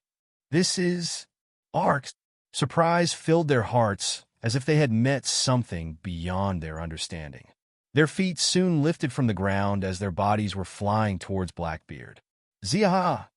This is Arc. Surprise filled their hearts as if they had met something beyond their understanding. Their feet soon lifted from the ground as their bodies were flying towards Blackbeard. Ziaha!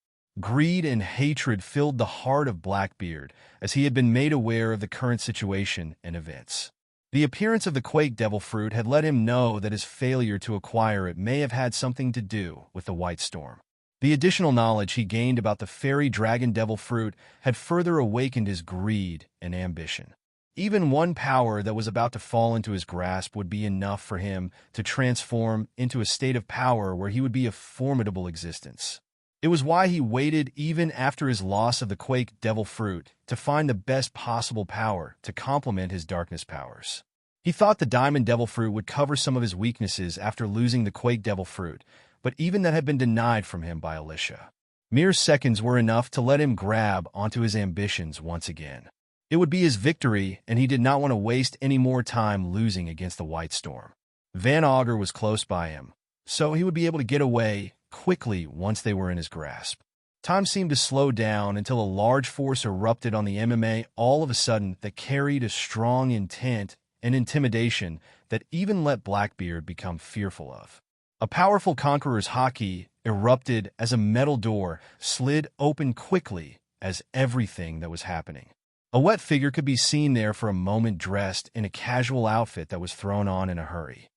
Greed and hatred filled the heart of Blackbeard as he had been made aware of the current situation and events. The appearance of the Quake Devil Fruit had let him know that his failure to acquire it may have had something to do with the White Storm. The additional knowledge he gained about the Fairy Dragon Devil Fruit had further awakened his greed and ambition. Even one power that was about to fall into his grasp would be enough for him to transform into a state of power where he would be a formidable existence. It was why he waited even after his loss of the Quake Devil Fruit to find the best possible power to complement his darkness powers. He thought the Diamond Devil Fruit would cover some of his weaknesses after losing the Quake Devil Fruit, but even that had been denied from him by Alyssia. Mere seconds were enough to let him grab onto his ambitions once again. It would be his victory, and he did not want to waste any more time losing against the White Storm. Van Augur was close by him, so he would be able to get away quickly once they were in his grasp. Time seemed to slow down until a large force erupted on the MMA all of a sudden that carried a strong intent and intimidation that even let Blackbeard become fearful of. A powerful conqueror's haki erupted as a metal door slid open quickly as everything that was happening. A wet figure could be seen there for a moment dressed in a casual outfit that was thrown on in a hurry.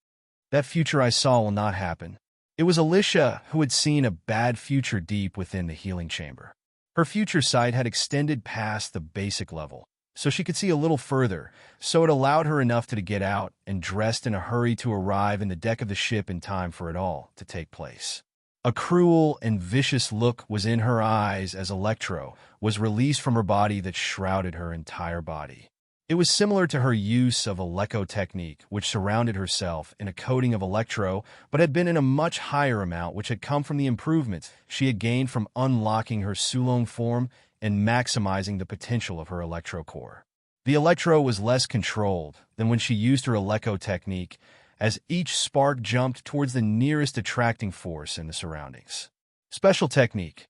That future I saw will not happen. It was Alyssia who had seen a bad future deep within the healing chamber. Her future sight had extended past the basic level, so she could see a little further, so it allowed her enough to get out and dressed in a hurry to arrive in the deck of the ship in time for it all to take place. A cruel and vicious look was in her eyes as Electro was released from her body that shrouded her entire body. It was similar to her use of Electro technique, which surrounded herself in a coating of Electro, but had been in a much higher amount, which had come from the improvements she had gained from unlocking her Sulong form and maximizing the potential of her Electro core. The Electro was less controlled than when she used her Electro technique, as each spark jumped towards the nearest attracting force in the surroundings. Special technique.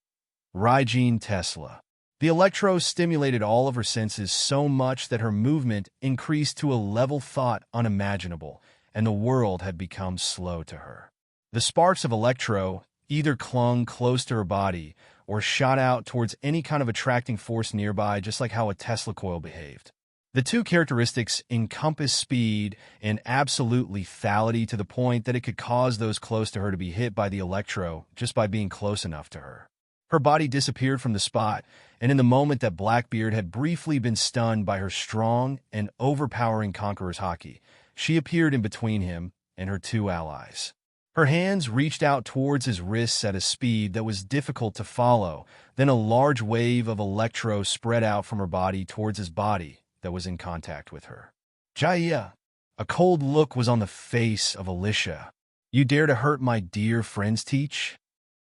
Raijin Tesla. The Electro stimulated all of her senses so much that her movement increased to a level thought unimaginable, and the world had become slow to her. The sparks of Electro either clung close to her body or shot out towards any kind of attracting force nearby, just like how a Tesla coil behaved. The two characteristics encompass speed and absolute lethality to the point that it could cause those close to her to be hit by the Electro just by being close enough to her. Her body disappeared from the spot, and in the moment that Blackbeard had briefly been stunned by her strong and overpowering conqueror's haki, she appeared in between him and her two allies. Her hands reached out towards his wrists at a speed that was difficult to follow, then a large wave of Electro spread out from her body towards his body that was in contact with her. Jaya! A cold look was on the face of Alyssia. You dare to hurt my dear friend's teach?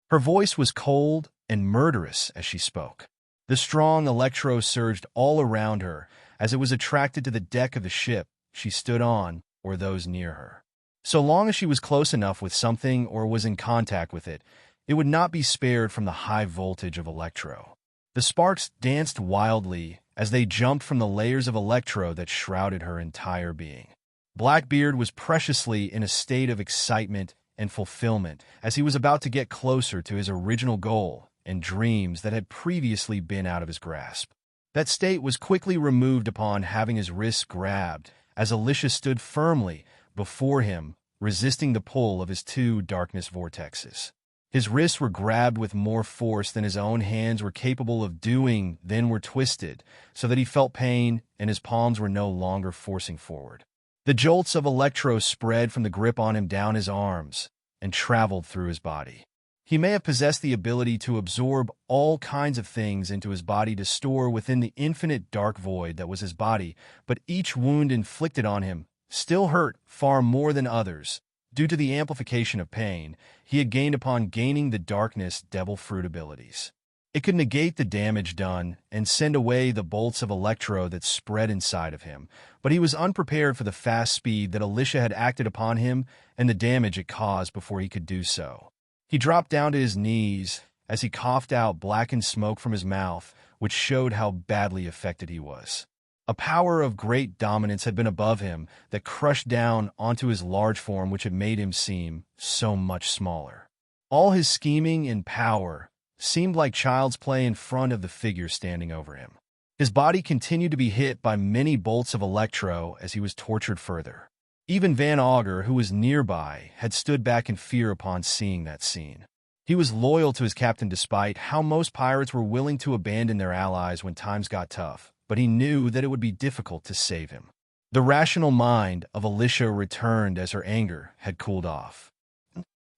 Her voice was cold and murderous as she spoke. The strong Electro surged all around her as it was attracted to the deck of the ship she stood on or those near her. So long as she was close enough with something or was in contact with it, it would not be spared from the high voltage of Electro. The sparks danced wildly as they jumped from the layers of Electro that shrouded her entire being. Blackbeard was preciously in a state of excitement and fulfillment as he was about to get closer to his original goal and dreams that had previously been out of his grasp. That state was quickly removed upon having his wrists grabbed as Alyssia stood firmly before him, resisting the pull of his two darkness vortexes. His wrists were grabbed with more force than his own hands were capable of doing, then were twisted, so that he felt pain and his palms were no longer forcing forward. The jolts of Electro spread from the grip on him down his arms and traveled through his body. He may have possessed the ability to absorb all kinds of things into his body to store within the infinite dark void that was his body, but each wound inflicted on him still hurt far more than others, due to the amplification of pain he had gained upon gaining the darkness devil fruit abilities. It could negate the damage done and send away the bolts of Electro that spread inside of him, but he was unprepared for the fast speed that Alyssia had acted upon him and the damage it caused before he could do so. He dropped down to his knees as he coughed out blackened smoke from his mouth, which showed how badly affected he was. A power of great dominance had been above him that crushed down onto his large form, which had made him seem so much smaller. All his scheming and power seemed like child's play in front of the figure standing over him. His body continued to be hit by many bolts of Electro as he was tortured further. Even Van Augur, who was nearby, had stood back in fear upon seeing that scene. He was loyal to his captain despite how most pirates were willing to abandon their allies when times got tough, but he knew that it would be difficult to save him. The rational mind of Alyssia returned as her anger had cooled off.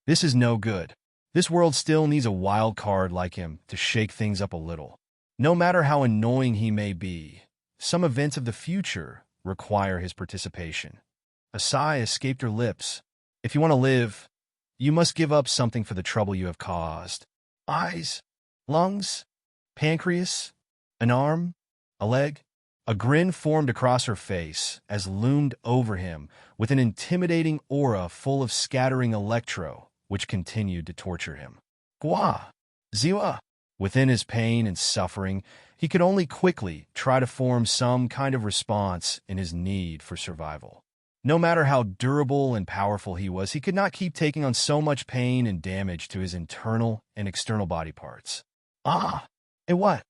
This is no good. This world still needs a wild card like him to shake things up a little. No matter how annoying he may be, some events of the future require his participation. A sigh escaped her lips. If you want to live, you must give up something for the trouble you have caused. Eyes, lungs, pancreas, an arm, a leg. A grin formed across her face as loomed over him with an intimidating aura full of scattering Electro, which continued to torture him. Gua! Ziwa! Within his pain and suffering, he could only quickly try to form some kind of response in his need for survival. No matter how durable and powerful he was, he could not keep taking on so much pain and damage to his internal and external body parts. Ah! Eh what?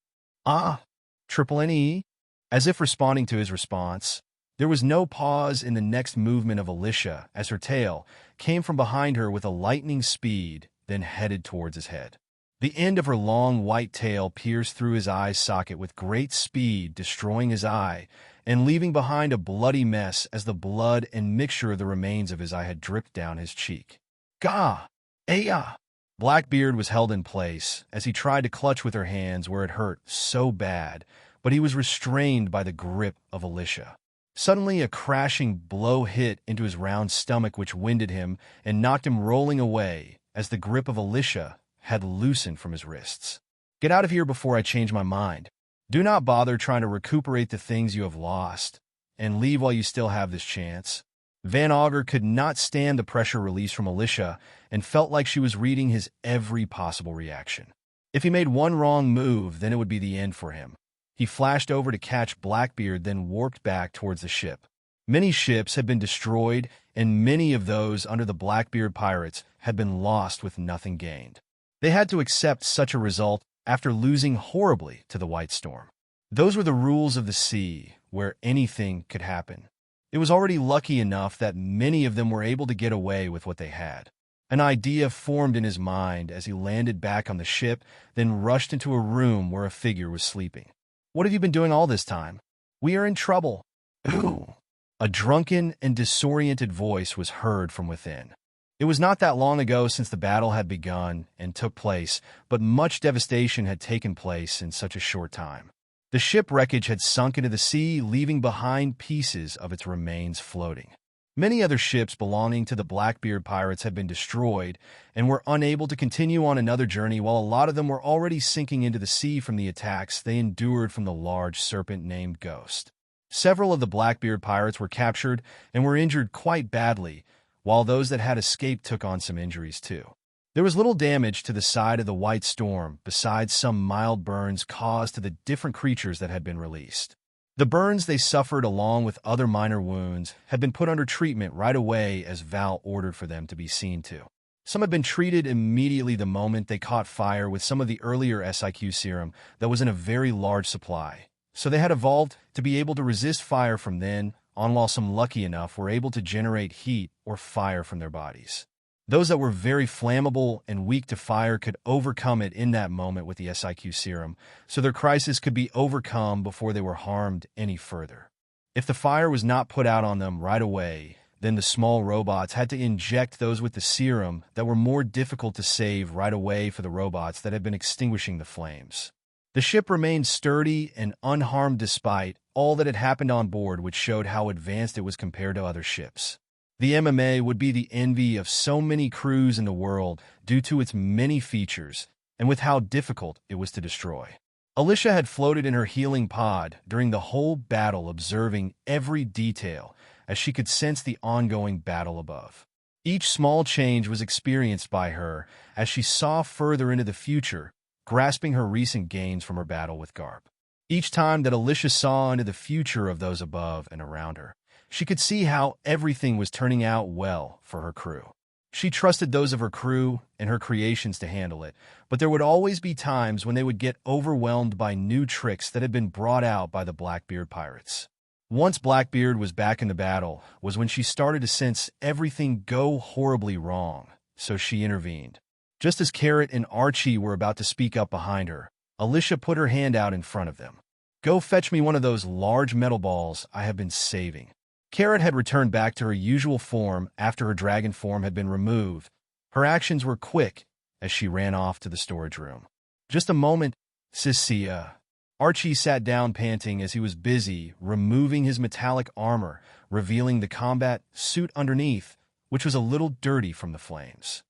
Ah! Triple N-E? As if responding to his response, there was no pause in the next movement of Alyssia as her tail came from behind her with a lightning speed, then headed towards his head. The end of her long white tail pierced through his eye's socket with great speed, destroying his eye and leaving behind a bloody mess as the blood and mixture of the remains of his eye had dripped down his cheek. Gah! Aya! Blackbeard was held in place as he tried to clutch with her hands where it hurt so bad, but he was restrained by the grip of Alyssia. Suddenly, a crashing blow hit into his round stomach which winded him and knocked him rolling away as the grip of Alyssia had loosened from his wrists. Get out of here before I change my mind. Do not bother trying to recuperate the things you have lost, and leave while you still have this chance. Van Augur could not stand the pressure released from Alyssia and felt like she was reading his every possible reaction. If he made one wrong move, then it would be the end for him. He flashed over to catch Blackbeard, then warped back towards the ship. Many ships had been destroyed, and many of those under the Blackbeard pirates had been lost with nothing gained. They had to accept such a result after losing horribly to the White Storm. Those were the rules of the sea, where anything could happen. It was already lucky enough that many of them were able to get away with what they had. An idea formed in his mind as he landed back on the ship, then rushed into a room where a figure was sleeping. What have you been doing all this time? We are in trouble. Ooh. A drunken and disoriented voice was heard from within. It was not that long ago since the battle had begun and took place, but much devastation had taken place in such a short time. The ship wreckage had sunk into the sea, leaving behind pieces of its remains floating. Many other ships belonging to the Blackbeard pirates had been destroyed and were unable to continue on another journey, while a lot of them were already sinking into the sea from the attacks they endured from the large serpent named Ghost. Several of the Blackbeard pirates were captured and were injured quite badly, while those that had escaped took on some injuries too. There was little damage to the side of the White Storm, besides some mild burns caused to the different creatures that had been released. The burns they suffered, along with other minor wounds, had been put under treatment right away as Val ordered for them to be seen to. Some had been treated immediately the moment they caught fire with some of the earlier SIQ serum that was in a very large supply, so they had evolved to be able to resist fire from then on, while some lucky enough were able to generate heat or fire from their bodies. Those that were very flammable and weak to fire could overcome it in that moment with the SIQ serum, so their crisis could be overcome before they were harmed any further. If the fire was not put out on them right away, then the small robots had to inject those with the serum that were more difficult to save right away for the robots that had been extinguishing the flames. The ship remained sturdy and unharmed despite all that had happened on board, which showed how advanced it was compared to other ships. The MMA would be the envy of so many crews in the world due to its many features and with how difficult it was to destroy. Alyssia had floated in her healing pod during the whole battle, observing every detail as she could sense the ongoing battle above. Each small change was experienced by her as she saw further into the future, grasping her recent gains from her battle with Garp. Each time that Alyssia saw into the future of those above and around her, she could see how everything was turning out well for her crew. She trusted those of her crew and her creations to handle it, but there would always be times when they would get overwhelmed by new tricks that had been brought out by the Blackbeard pirates. Once Blackbeard was back in the battle was when she started to sense everything go horribly wrong, so she intervened. Just as Carrot and Archie were about to speak up behind her, Alyssia put her hand out in front of them. Go fetch me one of those large metal balls I have been saving. Carrot had returned back to her usual form after her dragon form had been removed. Her actions were quick as she ran off to the storage room. Just a moment, Sissia. Archie sat down panting as he was busy removing his metallic armor, revealing the combat suit underneath, which was a little dirty from the flames.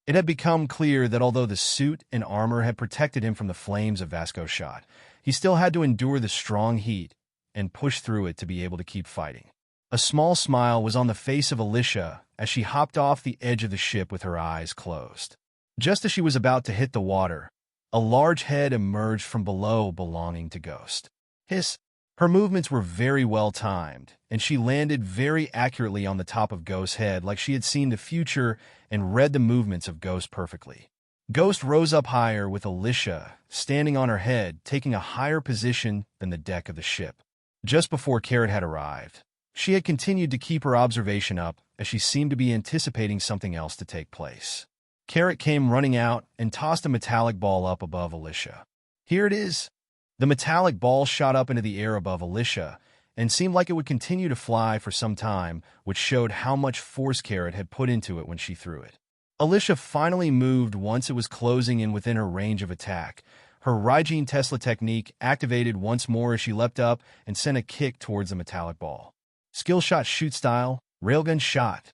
It had become clear that although the suit and armor had protected him from the flames of Vasco's shot, he still had to endure the strong heat and push through it to be able to keep fighting. A small smile was on the face of Alyssia as she hopped off the edge of the ship with her eyes closed. Just as she was about to hit the water, a large head emerged from below belonging to Ghost. Hiss! Her movements were very well timed, and she landed very accurately on the top of Ghost's head like she had seen the future and read the movements of Ghost perfectly. Ghost rose up higher with Alyssia standing on her head, taking a higher position than the deck of the ship. Just before Carrot had arrived, she had continued to keep her observation up as she seemed to be anticipating something else to take place. Carrot came running out and tossed a metallic ball up above Alyssia. "Here it is." The metallic ball shot up into the air above Alyssia and seemed like it would continue to fly for some time, which showed how much force Carrot had put into it when she threw it. Alyssia finally moved once it was closing in within her range of attack. Her Raijin Tesla technique activated once more as she leapt up and sent a kick towards the metallic ball. Skill shot shoot style, railgun shot.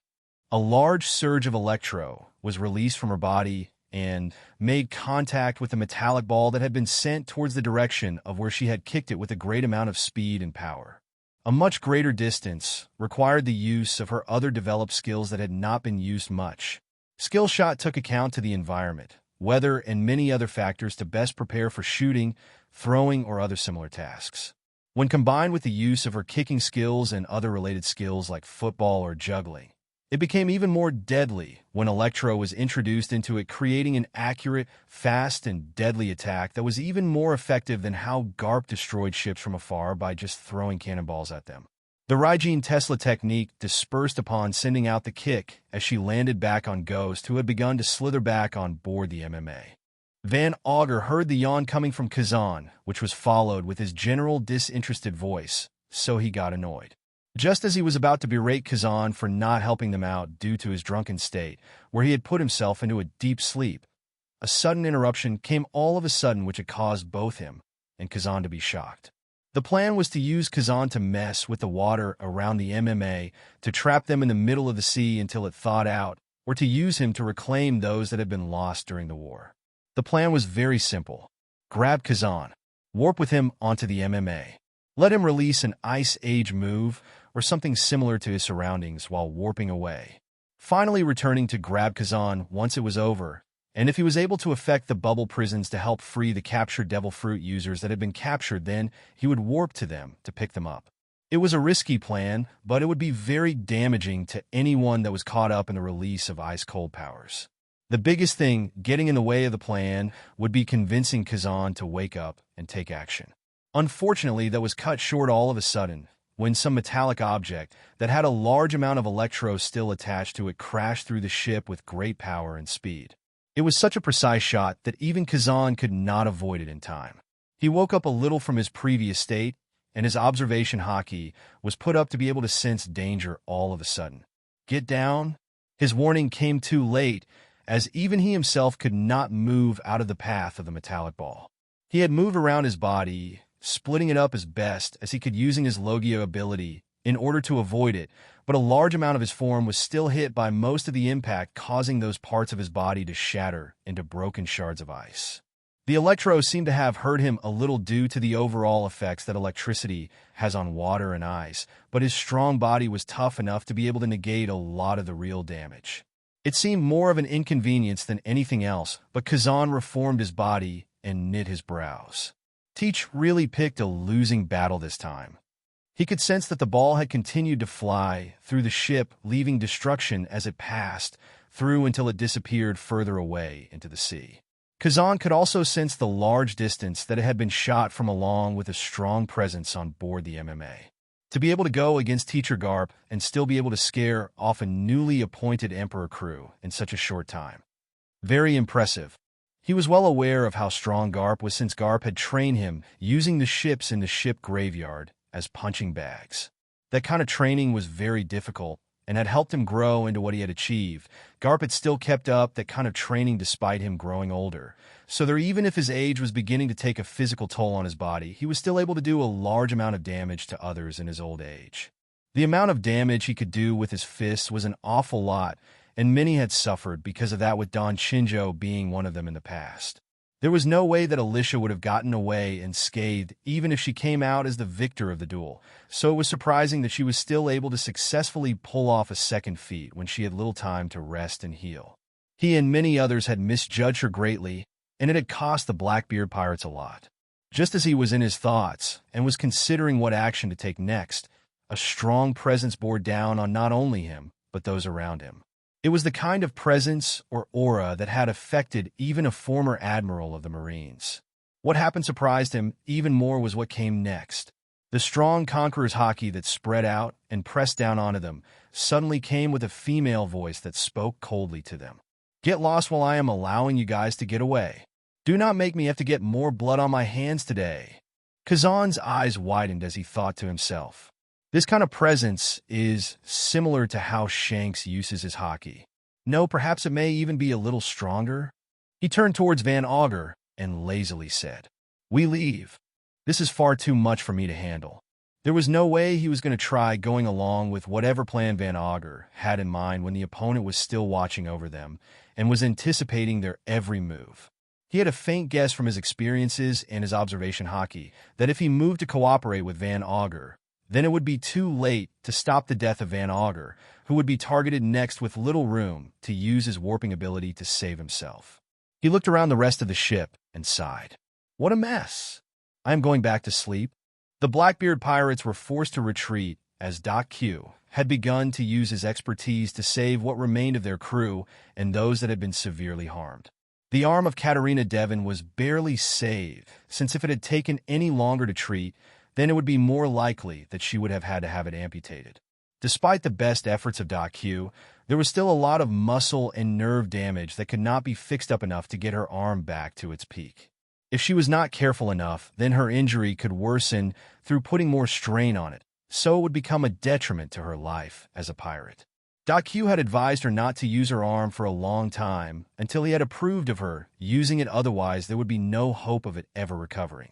A large surge of electro was released from her body and made contact with the metallic ball that had been sent towards the direction of where she had kicked it with a great amount of speed and power. A much greater distance required the use of her other developed skills that had not been used much. Skill shot took account to the environment, weather, and many other factors to best prepare for shooting, throwing, or other similar tasks. When combined with the use of her kicking skills and other related skills like football or juggling, it became even more deadly when Electro was introduced into it, creating an accurate, fast, and deadly attack that was even more effective than how Garp destroyed ships from afar by just throwing cannonballs at them. The Raijin Tesla technique dispersed upon sending out the kick as she landed back on Ghost, who had begun to slither back on board the MMA. Van Augur heard the yawn coming from Kazan, which was followed with his general disinterested voice, so he got annoyed. Just as he was about to berate Kazan for not helping them out due to his drunken state, where he had put himself into a deep sleep, a sudden interruption came all of a sudden which had caused both him and Kazan to be shocked. The plan was to use Kazan to mess with the water around the MMA, to trap them in the middle of the sea until it thawed out, or to use him to reclaim those that had been lost during the war. The plan was very simple. Grab Kazan, warp with him onto the MMA. Let him release an Ice Age move or something similar to his surroundings while warping away. Finally returning to grab Kazan once it was over, and if he was able to effect the bubble prisons to help free the captured Devil Fruit users that had been captured, then he would warp to them to pick them up. It was a risky plan, but it would be very damaging to anyone that was caught up in the release of ice-cold powers. The biggest thing getting in the way of the plan would be convincing Kazan to wake up and take action. Unfortunately, that was cut short all of a sudden, when some metallic object that had a large amount of electro still attached to it crashed through the ship with great power and speed. It was such a precise shot that even Kazan could not avoid it in time. He woke up a little from his previous state, and his observation hotkey was put up to be able to sense danger all of a sudden. Get down? His warning came too late, as even he himself could not move out of the path of the metallic ball. He had moved around his body, splitting it up as best as he could using his Logia ability in order to avoid it, but a large amount of his form was still hit by most of the impact, causing those parts of his body to shatter into broken shards of ice. The electro seemed to have hurt him a little due to the overall effects that electricity has on water and ice, but his strong body was tough enough to be able to negate a lot of the real damage. It seemed more of an inconvenience than anything else, but Kazan reformed his body and knit his brows. Teach really picked a losing battle this time. He could sense that the ball had continued to fly through the ship, leaving destruction as it passed through until it disappeared further away into the sea. Kazan could also sense the large distance that it had been shot from, along with a strong presence on board the MMA. To be able to go against Teacher Garp and still be able to scare off a newly appointed Emperor crew in such a short time. Very impressive. He was well aware of how strong Garp was, since Garp had trained him using the ships in the ship graveyard as punching bags. That kind of training was very difficult and had helped him grow into what he had achieved. Garp had still kept up that kind of training despite him growing older, so that even if his age was beginning to take a physical toll on his body, he was still able to do a large amount of damage to others in his old age. The amount of damage he could do with his fists was an awful lot, and many had suffered because of that, with Don Shinjo being one of them in the past. There was no way that Alyssia would have gotten away unscathed even if she came out as the victor of the duel, so it was surprising that she was still able to successfully pull off a second feat when she had little time to rest and heal. He and many others had misjudged her greatly, and it had cost the Blackbeard pirates a lot. Just as he was in his thoughts and was considering what action to take next, a strong presence bore down on not only him, but those around him. It was the kind of presence or aura that had affected even a former admiral of the Marines. What happened surprised him even more was what came next. The strong conqueror's haki that spread out and pressed down onto them suddenly came with a female voice that spoke coldly to them. "Get lost while I am allowing you guys to get away. Do not make me have to get more blood on my hands today." Kazan's eyes widened as he thought to himself. This kind of presence is similar to how Shanks uses his haki. No, perhaps it may even be a little stronger. He turned towards Van Augur and lazily said, "We leave. This is far too much for me to handle." There was no way he was going to try going along with whatever plan Van Augur had in mind when the opponent was still watching over them and was anticipating their every move. He had a faint guess from his experiences and his observation haki that if he moved to cooperate with Van Augur, then it would be too late to stop the death of Van Augur, who would be targeted next with little room to use his warping ability to save himself. He looked around the rest of the ship and sighed. What a mess. I am going back to sleep. The Blackbeard pirates were forced to retreat as garchu'd had begun to use his expertise to save what remained of their crew and those that had been severely harmed. The arm of Katerina Devon was barely saved, since if it had taken any longer to treat, then it would be more likely that she would have had to have it amputated. Despite the best efforts of garchu'd, there was still a lot of muscle and nerve damage that could not be fixed up enough to get her arm back to its peak. If she was not careful enough, then her injury could worsen through putting more strain on it, so it would become a detriment to her life as a pirate. garchu'd had advised her not to use her arm for a long time until he had approved of her using it, otherwise there would be no hope of it ever recovering.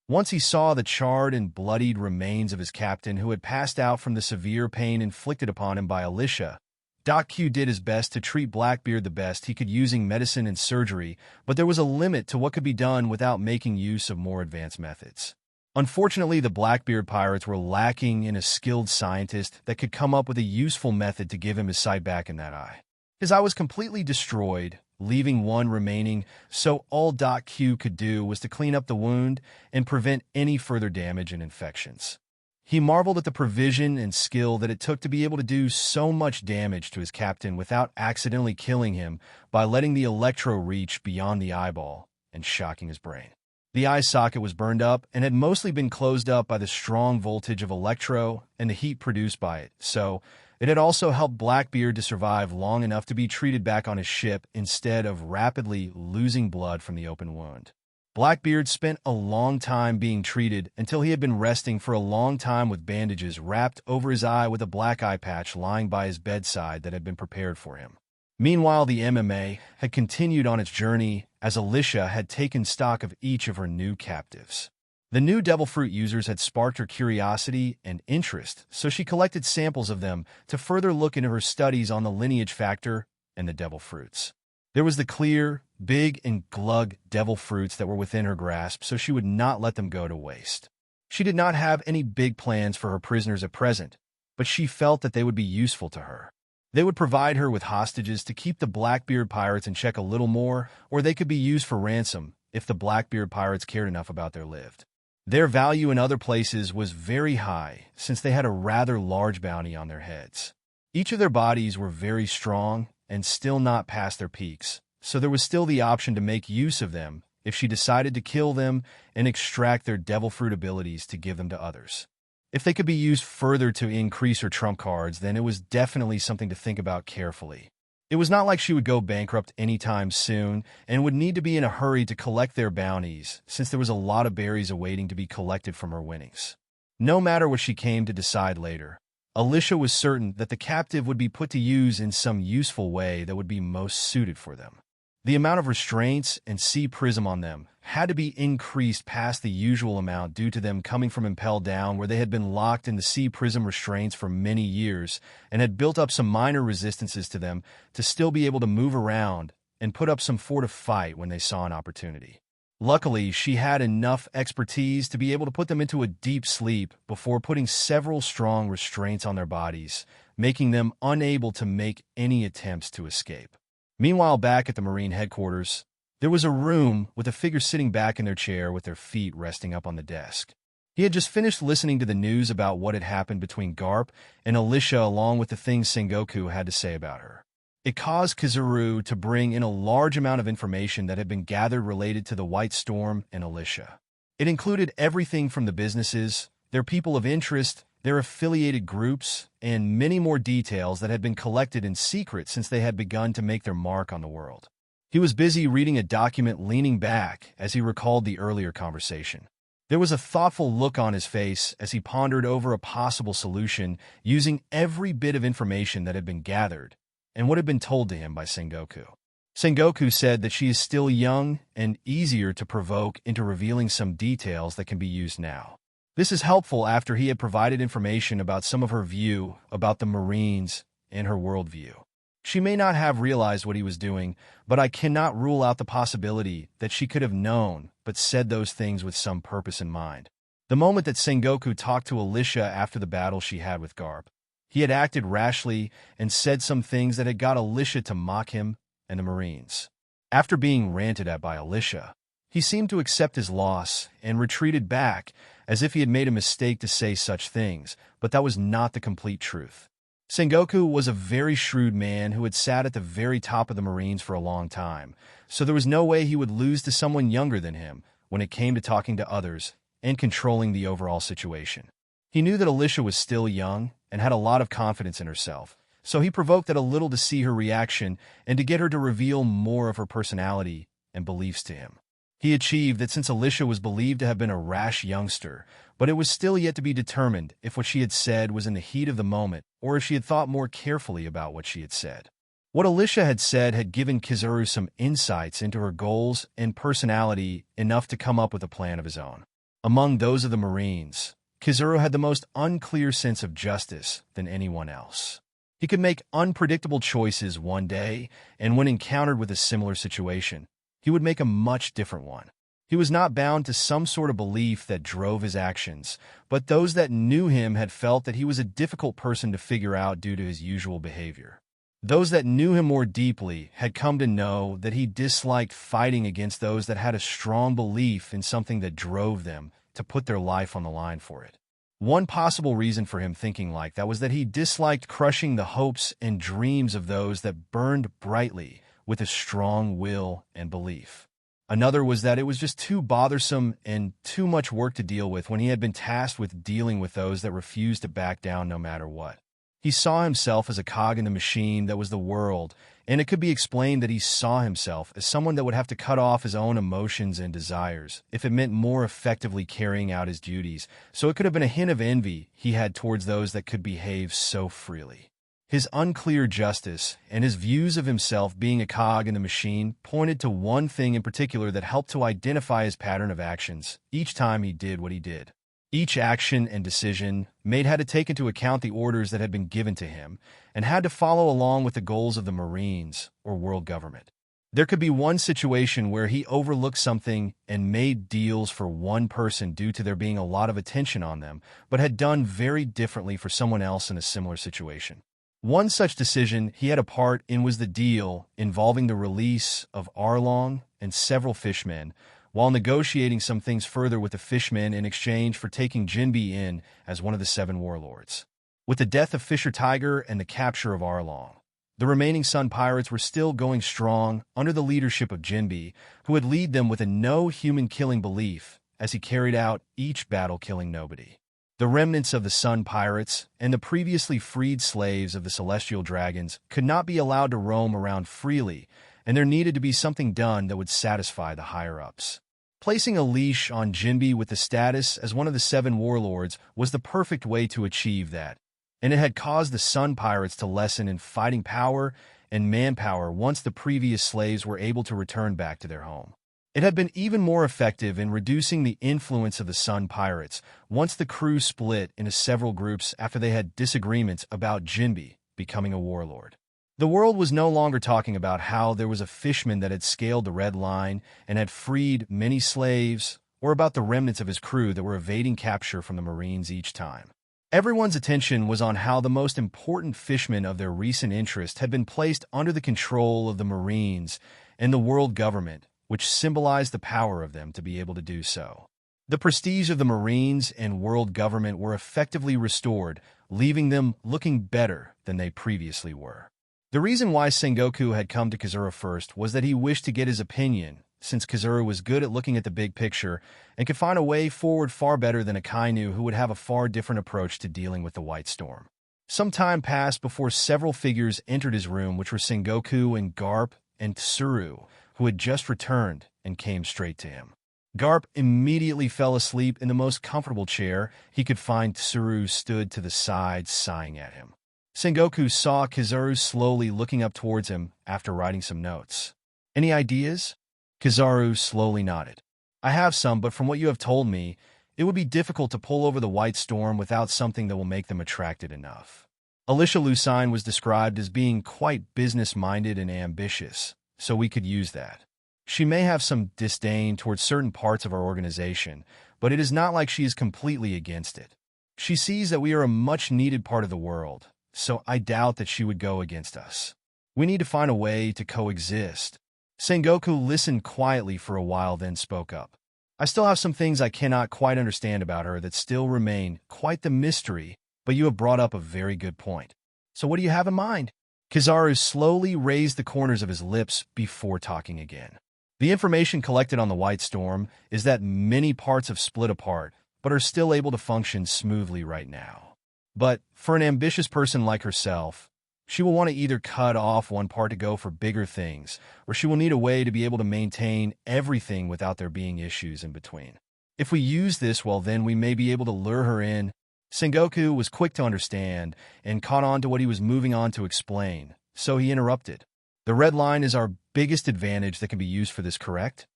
Once he saw the charred and bloodied remains of his captain who had passed out from the severe pain inflicted upon him by Alyssia, garchu'd did his best to treat Blackbeard the best he could using medicine and surgery, but there was a limit to what could be done without making use of more advanced methods. Unfortunately, the Blackbeard pirates were lacking in a skilled scientist that could come up with a useful method to give him his sight back in that eye. His eye was completely destroyed, leaving one remaining, so all garchu'd could do was to clean up the wound and prevent any further damage and infections. He marveled at the provision and skill that it took to be able to do so much damage to his captain without accidentally killing him by letting the electro reach beyond the eyeball and shocking his brain. The eye socket was burned up and had mostly been closed up by the strong voltage of electro and the heat produced by it, so it had also helped Blackbeard to survive long enough to be treated back on his ship instead of rapidly losing blood from the open wound. Blackbeard spent a long time being treated until he had been resting for a long time with bandages wrapped over his eye with a black eye patch lying by his bedside that had been prepared for him. Meanwhile, the MMA had continued on its journey as Alyssia had taken stock of each of her new captives. The new devil fruit users had sparked her curiosity and interest, so she collected samples of them to further look into her studies on the lineage factor and the devil fruits. There was the clear, big, and glug devil fruits that were within her grasp, so she would not let them go to waste. She did not have any big plans for her prisoners at present, but she felt that they would be useful to her. They would provide her with hostages to keep the Blackbeard pirates in check a little more, or they could be used for ransom if the Blackbeard pirates cared enough about their lived. Their value in other places was very high, since they had a rather large bounty on their heads. Each of their bodies were very strong and still not past their peaks, so there was still the option to make use of them if she decided to kill them and extract their devil fruit abilities to give them to others. If they could be used further to increase her trump cards, then it was definitely something to think about carefully. It was not like she would go bankrupt anytime soon and would need to be in a hurry to collect their bounties, since there was a lot of berries awaiting to be collected from her winnings. No matter what she came to decide later, Alyssia was certain that the captive would be put to use in some useful way that would be most suited for them. The amount of restraints and sea prism on them had to be increased past the usual amount due to them coming from Impel Down, where they had been locked in the sea prism restraints for many years and had built up some minor resistances to them to still be able to move around and put up some fort to fight when they saw an opportunity. Luckily, she had enough expertise to be able to put them into a deep sleep before putting several strong restraints on their bodies, making them unable to make any attempts to escape. Meanwhile, back at the Marine headquarters, There was a room with a figure sitting back in their chair with their feet resting up on the desk. He had just finished listening to the news about what had happened between Garp and Alyssia along with the things Sengoku had to say about her. It caused Kizaru to bring in a large amount of information that had been gathered related to the White Storm and Alyssia. It included everything from the businesses, their people of interest, their affiliated groups, and many more details that had been collected in secret since they had begun to make their mark on the world. He was busy reading a document leaning back as he recalled the earlier conversation. There was a thoughtful look on his face as he pondered over a possible solution using every bit of information that had been gathered and what had been told to him by Sengoku. Sengoku said that she is still young and easier to provoke into revealing some details that can be used now. This is helpful after he had provided information about some of her view about the Marines and her worldview. She may not have realized what he was doing, but I cannot rule out the possibility that she could have known but said those things with some purpose in mind. The moment that Sengoku talked to Alyssia after the battle she had with Garp, he had acted rashly and said some things that had got Alyssia to mock him and the Marines. After being ranted at by Alyssia, he seemed to accept his loss and retreated back as if he had made a mistake to say such things, but that was not the complete truth. Sengoku was a very shrewd man who had sat at the very top of the Marines for a long time, so there was no way he would lose to someone younger than him when it came to talking to others and controlling the overall situation. He knew that Alyssia was still young and had a lot of confidence in herself, so he provoked it a little to see her reaction and to get her to reveal more of her personality and beliefs to him. He achieved that since Alyssia was believed to have been a rash youngster, but it was still yet to be determined if what she had said was in the heat of the moment or if she had thought more carefully about what she had said. What Alyssia had said had given Kizaru some insights into her goals and personality enough to come up with a plan of his own. Among those of the Marines, Kizaru had the most unclear sense of justice than anyone else. He could make unpredictable choices one day, and when encountered with a similar situation, he would make a much different one. He was not bound to some sort of belief that drove his actions, but those that knew him had felt that he was a difficult person to figure out due to his usual behavior. Those that knew him more deeply had come to know that he disliked fighting against those that had a strong belief in something that drove them to put their life on the line for it. One possible reason for him thinking like that was that he disliked crushing the hopes and dreams of those that burned brightly with a strong will and belief. Another was that it was just too bothersome and too much work to deal with when he had been tasked with dealing with those that refused to back down no matter what. He saw himself as a cog in the machine that was the world, and it could be explained that he saw himself as someone that would have to cut off his own emotions and desires if it meant more effectively carrying out his duties, so it could have been a hint of envy he had towards those that could behave so freely. His unclear justice and his views of himself being a cog in the machine pointed to one thing in particular that helped to identify his pattern of actions each time he did what he did. Each action and decision made had to take into account the orders that had been given to him and had to follow along with the goals of the Marines or world government. There could be one situation where he overlooked something and made deals for one person due to there being a lot of attention on them, but had done very differently for someone else in a similar situation. One such decision he had a part in was the deal involving the release of Arlong and several fishmen, while negotiating some things further with the fishmen in exchange for taking Jinbe in as one of the 7 warlords. With the death of Fisher Tiger and the capture of Arlong, the remaining Sun Pirates were still going strong under the leadership of Jinbe, who would lead them with a no-human-killing belief as he carried out each battle killing nobody. The remnants of the Sun Pirates and the previously freed slaves of the Celestial Dragons could not be allowed to roam around freely, and there needed to be something done that would satisfy the higher-ups. Placing a leash on Jinbe with the status as one of the 7 warlords was the perfect way to achieve that, and it had caused the Sun Pirates to lessen in fighting power and manpower once the previous slaves were able to return back to their home. It had been even more effective in reducing the influence of the Sun Pirates once the crew split into several groups after they had disagreements about Jinbe becoming a warlord. The world was no longer talking about how there was a fishman that had scaled the Red Line and had freed many slaves, or about the remnants of his crew that were evading capture from the Marines each time. Everyone's attention was on how the most important fishmen of their recent interest had been placed under the control of the Marines and the world government, which symbolized the power of them to be able to do so. The prestige of the Marines and world government were effectively restored, leaving them looking better than they previously were. The reason why Sengoku had come to Kazura first was that he wished to get his opinion, since Kazura was good at looking at the big picture and could find a way forward far better than a Kainu who would have a far different approach to dealing with the White Storm. Some time passed before several figures entered his room, which were Sengoku and Garp and Tsuru, who had just returned and came straight to him. Garp immediately fell asleep in the most comfortable chair he could find. Tsuru stood to the side, sighing at him. Sengoku saw Kizaru slowly looking up towards him after writing some notes. "Any ideas?" Kizaru slowly nodded. "I have some, but from what you have told me, it would be difficult to pull over the White Storm without something that will make them attracted enough." Alyssia Lucine was described as being quite business-minded and ambitious, so we could use that. She may have some disdain towards certain parts of our organization, but it is not like she is completely against it. She sees that we are a much-needed part of the world, so I doubt that she would go against us. We need to find a way to coexist. Sengoku listened quietly for a while, then spoke up. "I still have some things I cannot quite understand about her that still remain quite the mystery, but you have brought up a very good point. So what do you have in mind?" Kizaru slowly raised the corners of his lips before talking again. "The information collected on the White Storm is that many parts have split apart, but are still able to function smoothly right now. But for an ambitious person like herself, she will want to either cut off one part to go for bigger things, or she will need a way to be able to maintain everything without there being issues in between. If we use this, well, then we may be able to lure her in." Sengoku was quick to understand and caught on to what he was moving on to explain, so he interrupted. "The red line is our biggest advantage that can be used for this, correct?"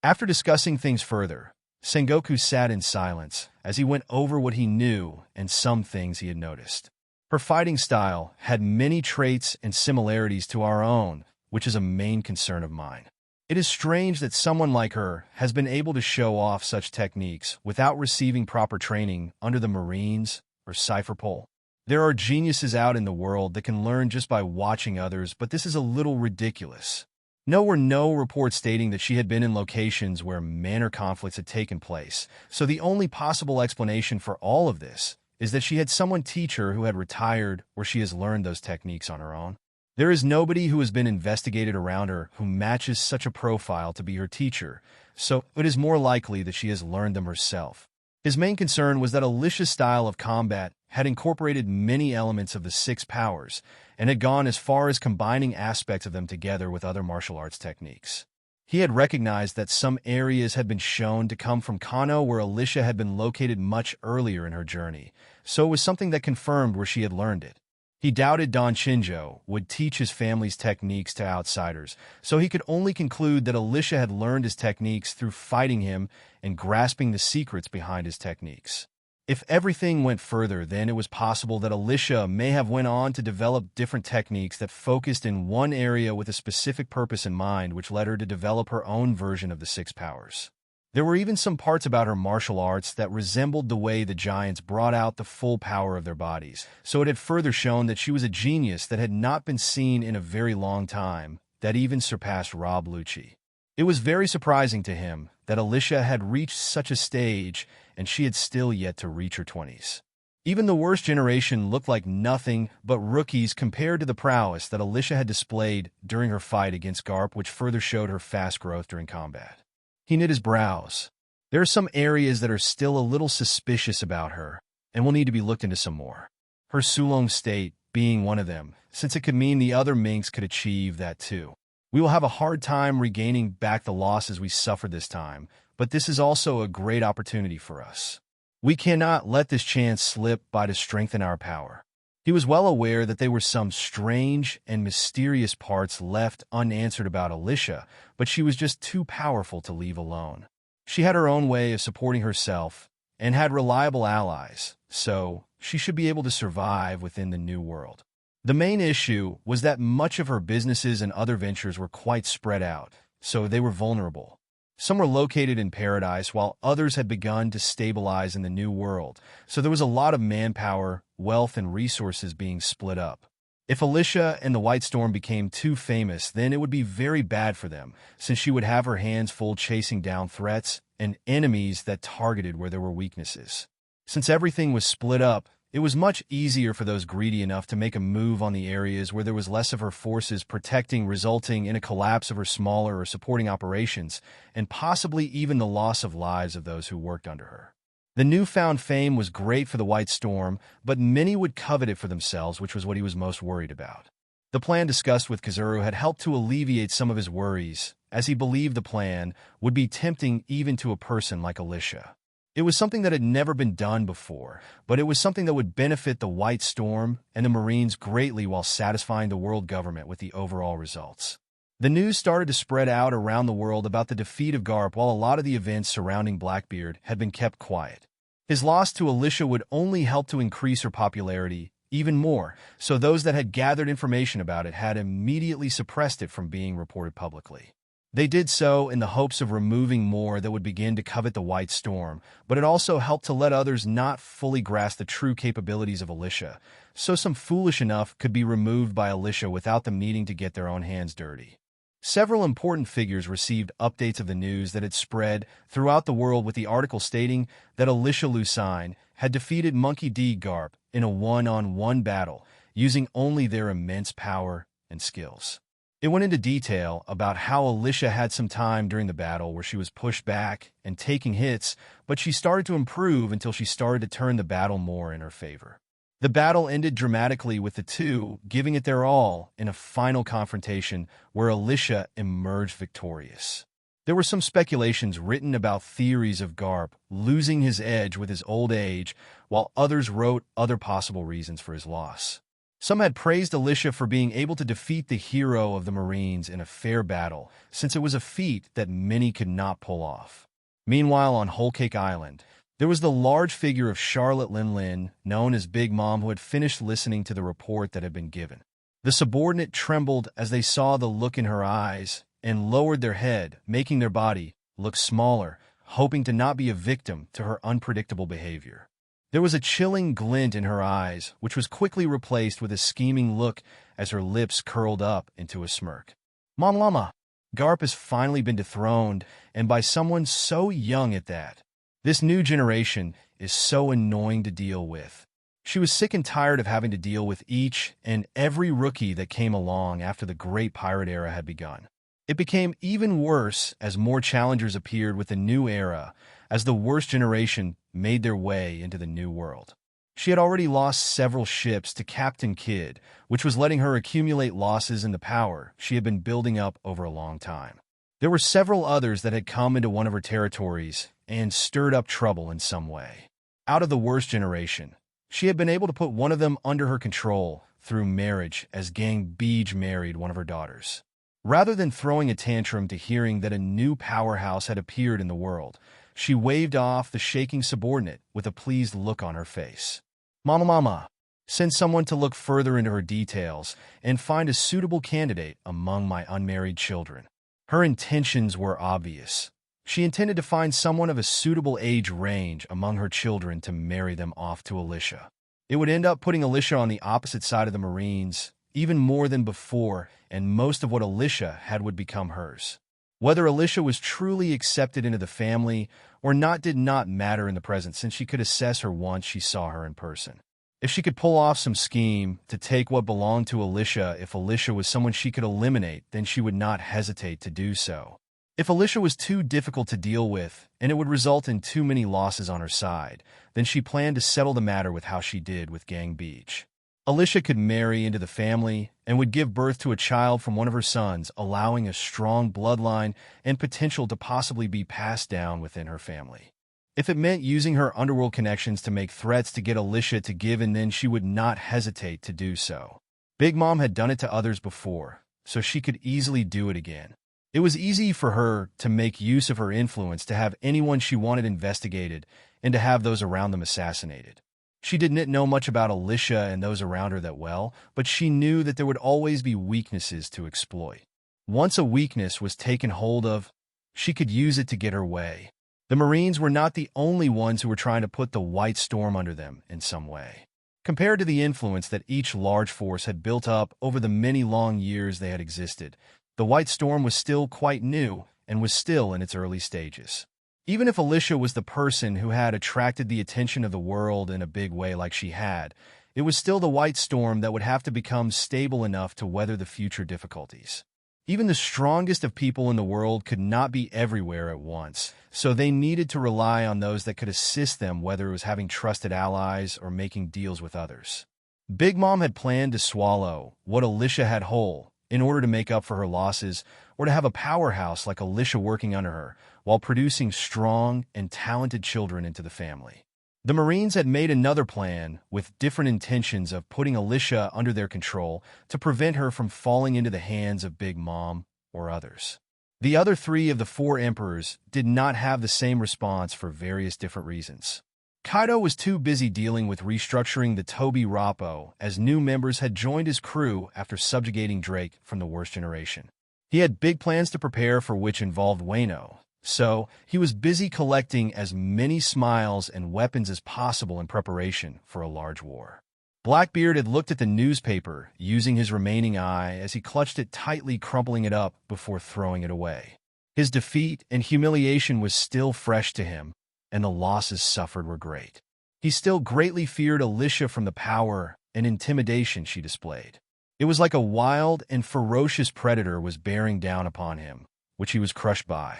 After discussing things further, Sengoku sat in silence as he went over what he knew and some things he had noticed. Her fighting style had many traits and similarities to our own, which is a main concern of mine. It is strange that someone like her has been able to show off such techniques without receiving proper training under the Marines or Cypherpole. There are geniuses out in the world that can learn just by watching others, but this is a little ridiculous. There were no reports stating that she had been in locations where manner conflicts had taken place, so the only possible explanation for all of this is that she had someone teach her who had retired, or she has learned those techniques on her own. There is nobody who has been investigated around her who matches such a profile to be her teacher, so it is more likely that she has learned them herself. His main concern was that Alyssia's style of combat had incorporated many elements of the 6 powers and had gone as far as combining aspects of them together with other martial arts techniques. He had recognized that some areas had been shown to come from Kano, where Alyssia had been located much earlier in her journey, so it was something that confirmed where she had learned it. He doubted Don Shinjo would teach his family's techniques to outsiders, so he could only conclude that Alyssia had learned his techniques through fighting him and grasping the secrets behind his techniques. If everything went further, then it was possible that Alyssia may have went on to develop different techniques that focused in one area with a specific purpose in mind, which led her to develop her own version of the 6 powers. There were even some parts about her martial arts that resembled the way the giants brought out the full power of their bodies, so it had further shown that she was a genius that had not been seen in a very long time, that even surpassed Rob Lucci. It was very surprising to him that Alyssia had reached such a stage and she had still yet to reach her 20s. Even the worst generation looked like nothing but rookies compared to the prowess that Alyssia had displayed during her fight against Garp, which further showed her fast growth during combat. He knit his brows. There are some areas that are still a little suspicious about her, and will need to be looked into some more. Her Sulong state being one of them, since it could mean the other minks could achieve that too. We will have a hard time regaining back the losses we suffered this time, but this is also a great opportunity for us. We cannot let this chance slip by to strengthen our power. He was well aware that there were some strange and mysterious parts left unanswered about Alyssia, but she was just too powerful to leave alone. She had her own way of supporting herself and had reliable allies, so she should be able to survive within the new world. The main issue was that much of her businesses and other ventures were quite spread out, so they were vulnerable. Some were located in Paradise, while others had begun to stabilize in the New World, so there was a lot of manpower, wealth, and resources being split up. If Alyssia and the White Storm became too famous, then it would be very bad for them, since she would have her hands full chasing down threats and enemies that targeted where there were weaknesses. Since everything was split up, it was much easier for those greedy enough to make a move on the areas where there was less of her forces protecting, resulting in a collapse of her smaller or supporting operations, and possibly even the loss of lives of those who worked under her. The newfound fame was great for the White Storm, but many would covet it for themselves, which was what he was most worried about. The plan discussed with Kazuru had helped to alleviate some of his worries, as he believed the plan would be tempting even to a person like Alyssia. It was something that had never been done before, but it was something that would benefit the White Storm and the Marines greatly while satisfying the world government with the overall results. The news started to spread out around the world about the defeat of Garp, while a lot of the events surrounding Blackbeard had been kept quiet. His loss to Alyssia would only help to increase her popularity even more, so those that had gathered information about it had immediately suppressed it from being reported publicly. They did so in the hopes of removing more that would begin to covet the White Storm, but it also helped to let others not fully grasp the true capabilities of Alyssia, so some foolish enough could be removed by Alyssia without them needing to get their own hands dirty. Several important figures received updates of the news that had spread throughout the world, with the article stating that Alyssia Lucine had defeated Monkey D. Garp in a one-on-one battle, using only their immense power and skills. It went into detail about how Alyssia had some time during the battle where she was pushed back and taking hits, but she started to improve until she started to turn the battle more in her favor. The battle ended dramatically with the two giving it their all in a final confrontation where Alyssia emerged victorious. There were some speculations written about theories of Garp losing his edge with his old age, while others wrote other possible reasons for his loss. Some had praised Alyssia for being able to defeat the hero of the Marines in a fair battle, since it was a feat that many could not pull off. Meanwhile, on Whole Cake Island, there was the large figure of Charlotte Lin, known as Big Mom, who had finished listening to the report that had been given. The subordinate trembled as they saw the look in her eyes and lowered their head, making their body look smaller, hoping to not be a victim to her unpredictable behavior. There was a chilling glint in her eyes, which was quickly replaced with a scheming look as her lips curled up into a smirk. Mom Lama, Garp has finally been dethroned, and by someone so young at that. This new generation is so annoying to deal with. She was sick and tired of having to deal with each and every rookie that came along after the Great Pirate Era had begun. It became even worse as more challengers appeared with the new era, as the worst generation made their way into the new world. She had already lost several ships to Captain Kidd, which was letting her accumulate losses in the power she had been building up over a long time. There were several others that had come into one of her territories and stirred up trouble in some way. Out of the worst generation, she had been able to put one of them under her control through marriage, as Gang Beej married one of her daughters. Rather than throwing a tantrum to hearing that a new powerhouse had appeared in the world, she waved off the shaking subordinate with a pleased look on her face. Mama, send someone to look further into her details and find a suitable candidate among my unmarried children. Her intentions were obvious. She intended to find someone of a suitable age range among her children to marry them off to Alyssia. It would end up putting Alyssia on the opposite side of the Marines, even more than before, and most of what Alyssia had would become hers. Whether Alyssia was truly accepted into the family or not did not matter in the present, since she could assess her once she saw her in person. If she could pull off some scheme to take what belonged to Alyssia, if Alyssia was someone she could eliminate, then she would not hesitate to do so. If Alyssia was too difficult to deal with, and it would result in too many losses on her side, then she planned to settle the matter with how she did with Gang Beej. Alyssia could marry into the family and would give birth to a child from one of her sons, allowing a strong bloodline and potential to possibly be passed down within her family. If it meant using her underworld connections to make threats to get Alyssia to give in, then she would not hesitate to do so. Big Mom had done it to others before, so she could easily do it again. It was easy for her to make use of her influence to have anyone she wanted investigated and to have those around them assassinated. She didn't know much about Alyssia and those around her that well, but she knew that there would always be weaknesses to exploit. Once a weakness was taken hold of, she could use it to get her way. The Marines were not the only ones who were trying to put the White Storm under them in some way. Compared to the influence that each large force had built up over the many long years they had existed, the White Storm was still quite new and was still in its early stages. Even if Alyssia was the person who had attracted the attention of the world in a big way like she had, it was still the White Storm that would have to become stable enough to weather the future difficulties. Even the strongest of people in the world could not be everywhere at once, so they needed to rely on those that could assist them, whether it was having trusted allies or making deals with others. Big Mom had planned to swallow what Alyssia had whole in order to make up for her losses, or to have a powerhouse like Alyssia working under her, while producing strong and talented children into the family. The Marines had made another plan with different intentions of putting Alyssia under their control to prevent her from falling into the hands of Big Mom or others. The other three of the four emperors did not have the same response for various different reasons. Kaido was too busy dealing with restructuring the Toby Rappo as new members had joined his crew after subjugating Drake from the Worst Generation. He had big plans to prepare for which involved Wano, so he was busy collecting as many smiles and weapons as possible in preparation for a large war. Blackbeard had looked at the newspaper using his remaining eye as he clutched it tightly, crumpling it up before throwing it away. His defeat and humiliation was still fresh to him, and the losses suffered were great. He still greatly feared Alyssia from the power and intimidation she displayed. It was like a wild and ferocious predator was bearing down upon him, which he was crushed by.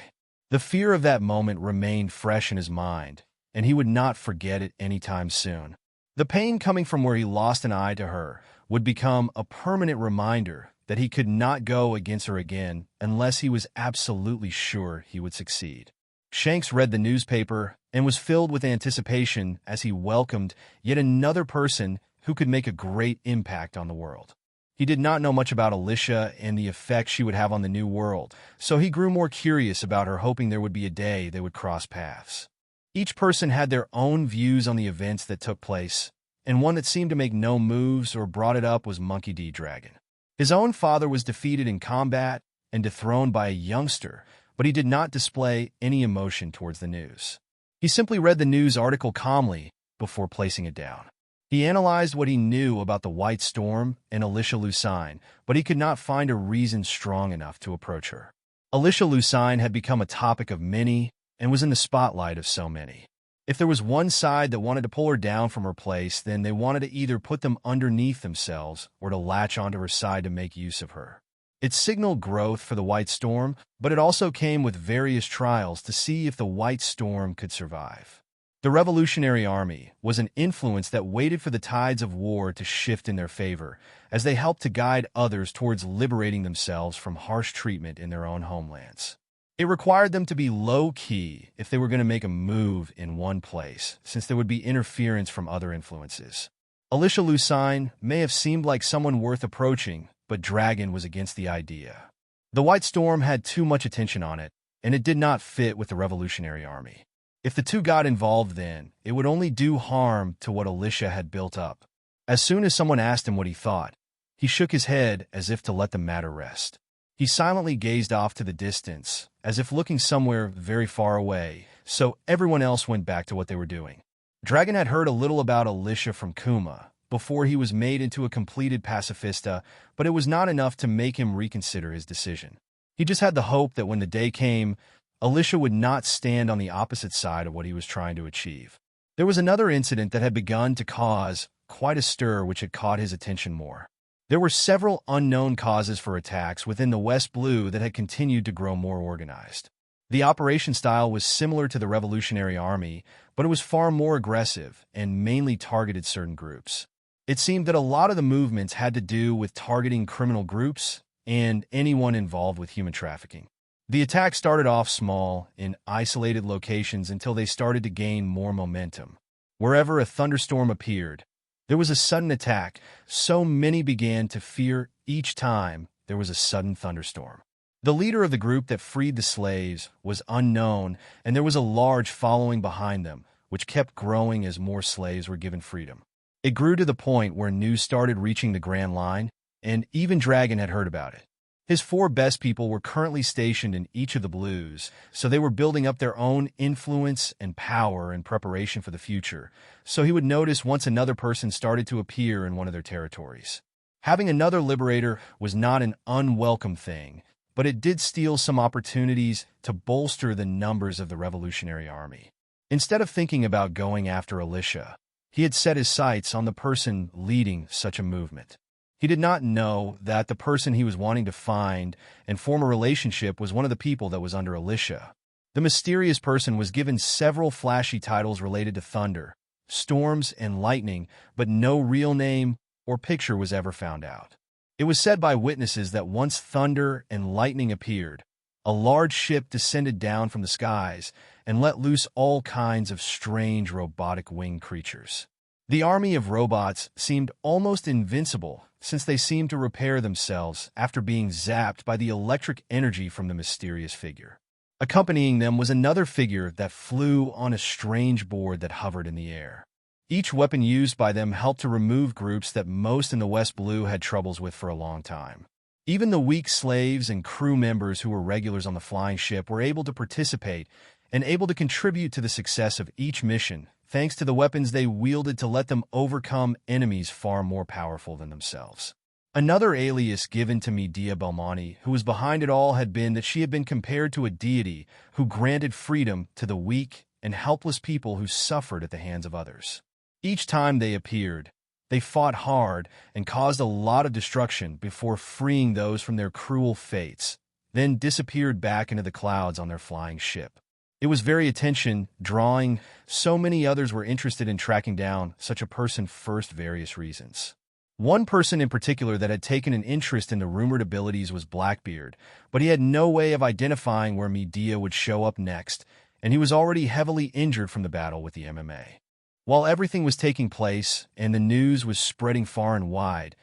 The fear of that moment remained fresh in his mind, and he would not forget it anytime soon. The pain coming from where he lost an eye to her would become a permanent reminder that he could not go against her again unless he was absolutely sure he would succeed. Shanks read the newspaper and was filled with anticipation as he welcomed yet another person who could make a great impact on the world. He did not know much about Alyssia and the effect she would have on the new world, so he grew more curious about her, hoping there would be a day they would cross paths. Each person had their own views on the events that took place, and one that seemed to make no moves or brought it up was Monkey D. Dragon. His own father was defeated in combat and dethroned by a youngster, but he did not display any emotion towards the news. He simply read the news article calmly before placing it down. He analyzed what he knew about the White Storm and Alyssia Lucine, but he could not find a reason strong enough to approach her. Alyssia Lucine had become a topic of many and was in the spotlight of so many. If there was one side that wanted to pull her down from her place, then they wanted to either put them underneath themselves or to latch onto her side to make use of her. It signaled growth for the White Storm, but it also came with various trials to see if the White Storm could survive. The Revolutionary Army was an influence that waited for the tides of war to shift in their favor, as they helped to guide others towards liberating themselves from harsh treatment in their own homelands. It required them to be low-key if they were going to make a move in one place, since there would be interference from other influences. Alyssia Lucine may have seemed like someone worth approaching, but Dragon was against the idea. The White Storm had too much attention on it, and it did not fit with the Revolutionary Army. If the two got involved then, it would only do harm to what Alyssia had built up. As soon as someone asked him what he thought, he shook his head as if to let the matter rest. He silently gazed off to the distance, as if looking somewhere very far away, so everyone else went back to what they were doing. Dragon had heard a little about Alyssia from Kuma before he was made into a completed pacifista, but it was not enough to make him reconsider his decision. He just had the hope that when the day came, Alyssia would not stand on the opposite side of what he was trying to achieve. There was another incident that had begun to cause quite a stir which had caught his attention more. There were several unknown causes for attacks within the West Blue that had continued to grow more organized. The operation style was similar to the Revolutionary Army, but it was far more aggressive and mainly targeted certain groups. It seemed that a lot of the movements had to do with targeting criminal groups and anyone involved with human trafficking. The attack started off small, in isolated locations until they started to gain more momentum. Wherever a thunderstorm appeared, there was a sudden attack, so many began to fear each time there was a sudden thunderstorm. The leader of the group that freed the slaves was unknown, and there was a large following behind them, which kept growing as more slaves were given freedom. It grew to the point where news started reaching the Grand Line, and even Dragon had heard about it. His 4 best people were currently stationed in each of the blues, so they were building up their own influence and power in preparation for the future, so he would notice once another person started to appear in one of their territories. Having another liberator was not an unwelcome thing, but it did steal some opportunities to bolster the numbers of the Revolutionary Army. Instead of thinking about going after Alyssia, he had set his sights on the person leading such a movement. He did not know that the person he was wanting to find and form a relationship was one of the people that was under Alyssia. The mysterious person was given several flashy titles related to thunder, storms, and lightning, but no real name or picture was ever found out. It was said by witnesses that once thunder and lightning appeared, a large ship descended down from the skies and let loose all kinds of strange robotic winged creatures. The army of robots seemed almost invincible since they seemed to repair themselves after being zapped by the electric energy from the mysterious figure. Accompanying them was another figure that flew on a strange board that hovered in the air. Each weapon used by them helped to remove groups that most in the West Blue had troubles with for a long time. Even the weak slaves and crew members who were regulars on the flying ship were able to participate and able to contribute to the success of each mission, thanks to the weapons they wielded to let them overcome enemies far more powerful than themselves. Another alias given to Medea Belmonte, who was behind it all, had been that she had been compared to a deity who granted freedom to the weak and helpless people who suffered at the hands of others. Each time they appeared, they fought hard and caused a lot of destruction before freeing those from their cruel fates, then disappeared back into the clouds on their flying ship. It was very attention-drawing. So many others were interested in tracking down such a person for various reasons. One person in particular that had taken an interest in the rumored abilities was Blackbeard, but he had no way of identifying where Medea would show up next, and he was already heavily injured from the battle with the MMA. While everything was taking place and the news was spreading far and wide,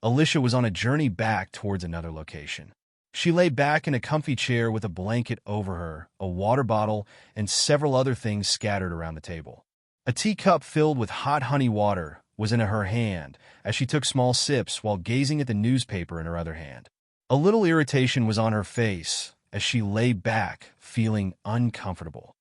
Alyssia was on a journey back towards another location. She lay back in a comfy chair with a blanket over her, a water bottle, and several other things scattered around the table. A teacup filled with hot honey water was in her hand as she took small sips while gazing at the newspaper in her other hand. A little irritation was on her face as she lay back, feeling uncomfortable.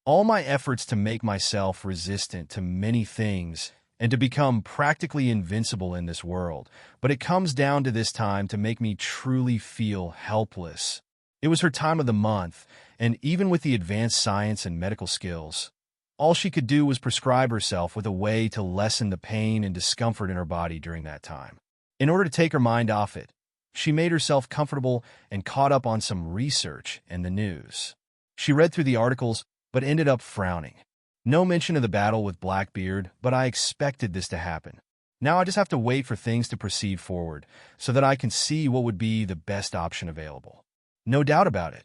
All my efforts to make myself resistant to many things and to become practically invincible in this world, but it comes down to this time to make me truly feel helpless. It was her time of the month, and even with the advanced science and medical skills, all she could do was prescribe herself with a way to lessen the pain and discomfort in her body during that time. In order to take her mind off it, she made herself comfortable and caught up on some research and the news. She read through the articles, but ended up frowning. No mention of the battle with Blackbeard, but I expected this to happen. Now I just have to wait for things to proceed forward so that I can see what would be the best option available. No doubt about it.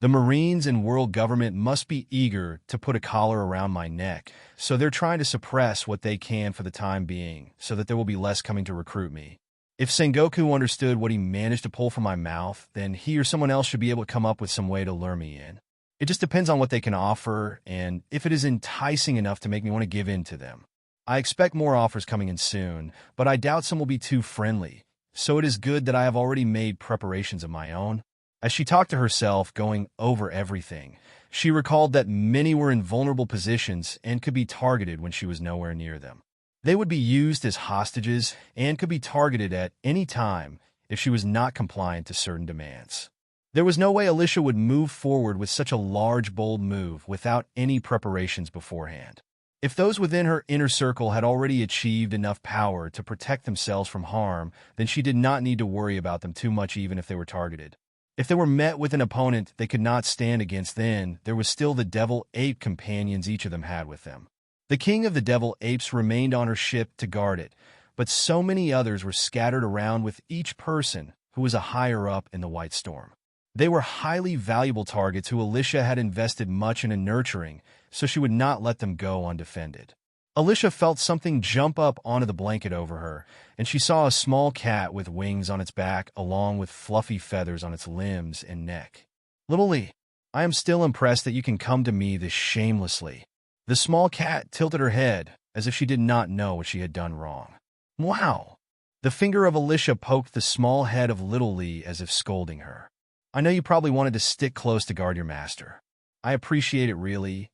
The Marines and world government must be eager to put a collar around my neck, so they're trying to suppress what they can for the time being so that there will be less coming to recruit me. If Sengoku understood what he managed to pull from my mouth, then he or someone else should be able to come up with some way to lure me in. It just depends on what they can offer and if it is enticing enough to make me want to give in to them. I expect more offers coming in soon, but I doubt some will be too friendly, so it is good that I have already made preparations of my own. As she talked to herself, going over everything, she recalled that many were in vulnerable positions and could be targeted when she was nowhere near them. They would be used as hostages and could be targeted at any time if she was not compliant to certain demands. There was no way Alyssia would move forward with such a large, bold move without any preparations beforehand. If those within her inner circle had already achieved enough power to protect themselves from harm, then she did not need to worry about them too much even if they were targeted. If they were met with an opponent they could not stand against, then there was still the devil-ape companions each of them had with them. The king of the devil apes remained on her ship to guard it, but so many others were scattered around with each person who was a higher up in the White Storm. They were highly valuable targets who Alyssia had invested much in nurturing, so she would not let them go undefended. Alyssia felt something jump up onto the blanket over her, and she saw a small cat with wings on its back along with fluffy feathers on its limbs and neck. "Little Lee, I am still impressed that you can come to me this shamelessly." The small cat tilted her head as if she did not know what she had done wrong. "Wow, The finger of Alyssia poked the small head of little Lee as if scolding her. I know you probably wanted to stick close to guard your master. I appreciate it really,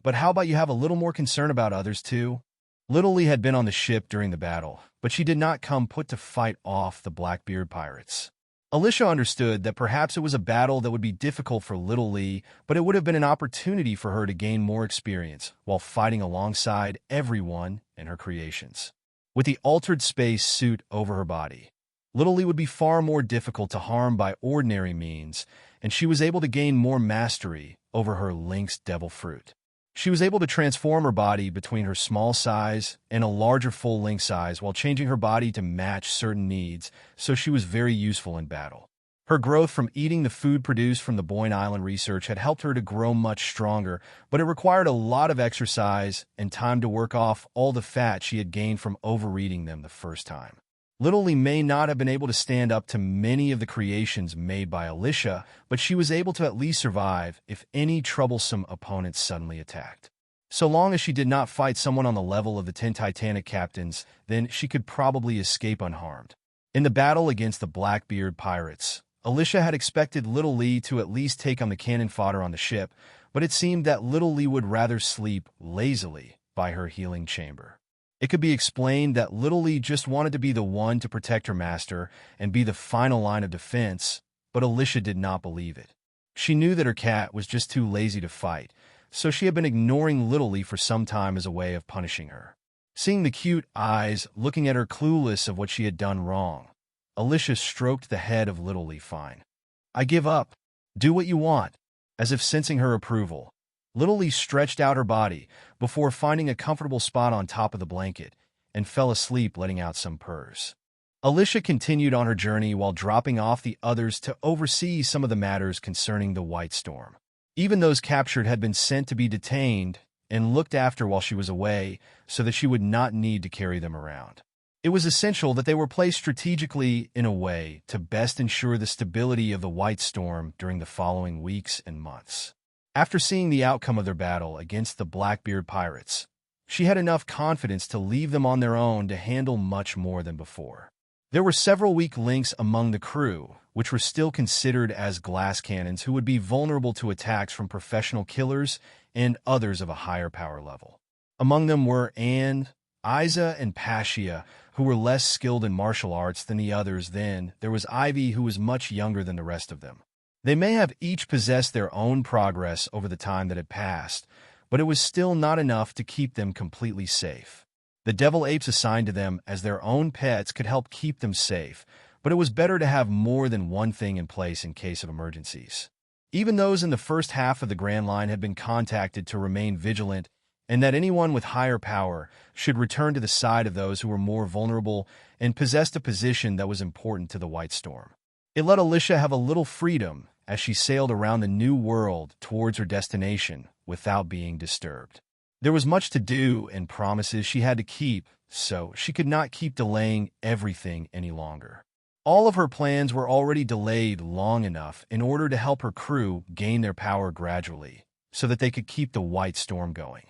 but how about you have a little more concern about others too? Little Lee had been on the ship during the battle, but she did not come put to fight off the Blackbeard pirates. Alyssia understood that perhaps it was a battle that would be difficult for Little Lee, but it would have been an opportunity for her to gain more experience while fighting alongside everyone in her creations. With the altered space suit over her body, Little Lee would be far more difficult to harm by ordinary means, and she was able to gain more mastery over her lynx devil fruit. She was able to transform her body between her small size and a larger full length size while changing her body to match certain needs, so she was very useful in battle. Her growth from eating the food produced from the Boyne Island research had helped her to grow much stronger, but it required a lot of exercise and time to work off all the fat she had gained from overeating them the first time. Little Lee may not have been able to stand up to many of the creations made by Alyssia, but she was able to at least survive if any troublesome opponents suddenly attacked. So long as she did not fight someone on the level of the 10 Titanic captains, then she could probably escape unharmed. In the battle against the Blackbeard pirates, Alyssia had expected Little Lee to at least take on the cannon fodder on the ship, but it seemed that Little Lee would rather sleep lazily by her healing chamber. It could be explained that Little Lee just wanted to be the one to protect her master and be the final line of defense, but Alyssia did not believe it. She knew that her cat was just too lazy to fight, so she had been ignoring Little Lee for some time as a way of punishing her. Seeing the cute eyes looking at her clueless of what she had done wrong, Alyssia stroked the head of Little Lee fine. I give up. Do what you want. As if sensing her approval, Little Lee stretched out her body before finding a comfortable spot on top of the blanket and fell asleep, letting out some purrs. Alyssia continued on her journey while dropping off the others to oversee some of the matters concerning the White Storm. Even those captured had been sent to be detained and looked after while she was away so that she would not need to carry them around. It was essential that they were placed strategically in a way to best ensure the stability of the White Storm during the following weeks and months. After seeing the outcome of their battle against the Blackbeard pirates, she had enough confidence to leave them on their own to handle much more than before. There were several weak links among the crew, which were still considered as glass cannons who would be vulnerable to attacks from professional killers and others of a higher power level. Among them were Anne, Isa, and Passia, who were less skilled in martial arts than the others. Then there was Ivy, who was much younger than the rest of them. They may have each possessed their own progress over the time that had passed, but it was still not enough to keep them completely safe. The devil apes assigned to them as their own pets could help keep them safe, but it was better to have more than one thing in place in case of emergencies. Even those in the first half of the Grand Line had been contacted to remain vigilant and that anyone with higher power should return to the side of those who were more vulnerable and possessed a position that was important to the White Storm. It let Alyssia have a little freedom as she sailed around the new world towards her destination without being disturbed. There was much to do and promises she had to keep, so she could not keep delaying everything any longer. All of her plans were already delayed long enough in order to help her crew gain their power gradually, so that they could keep the White Storm going.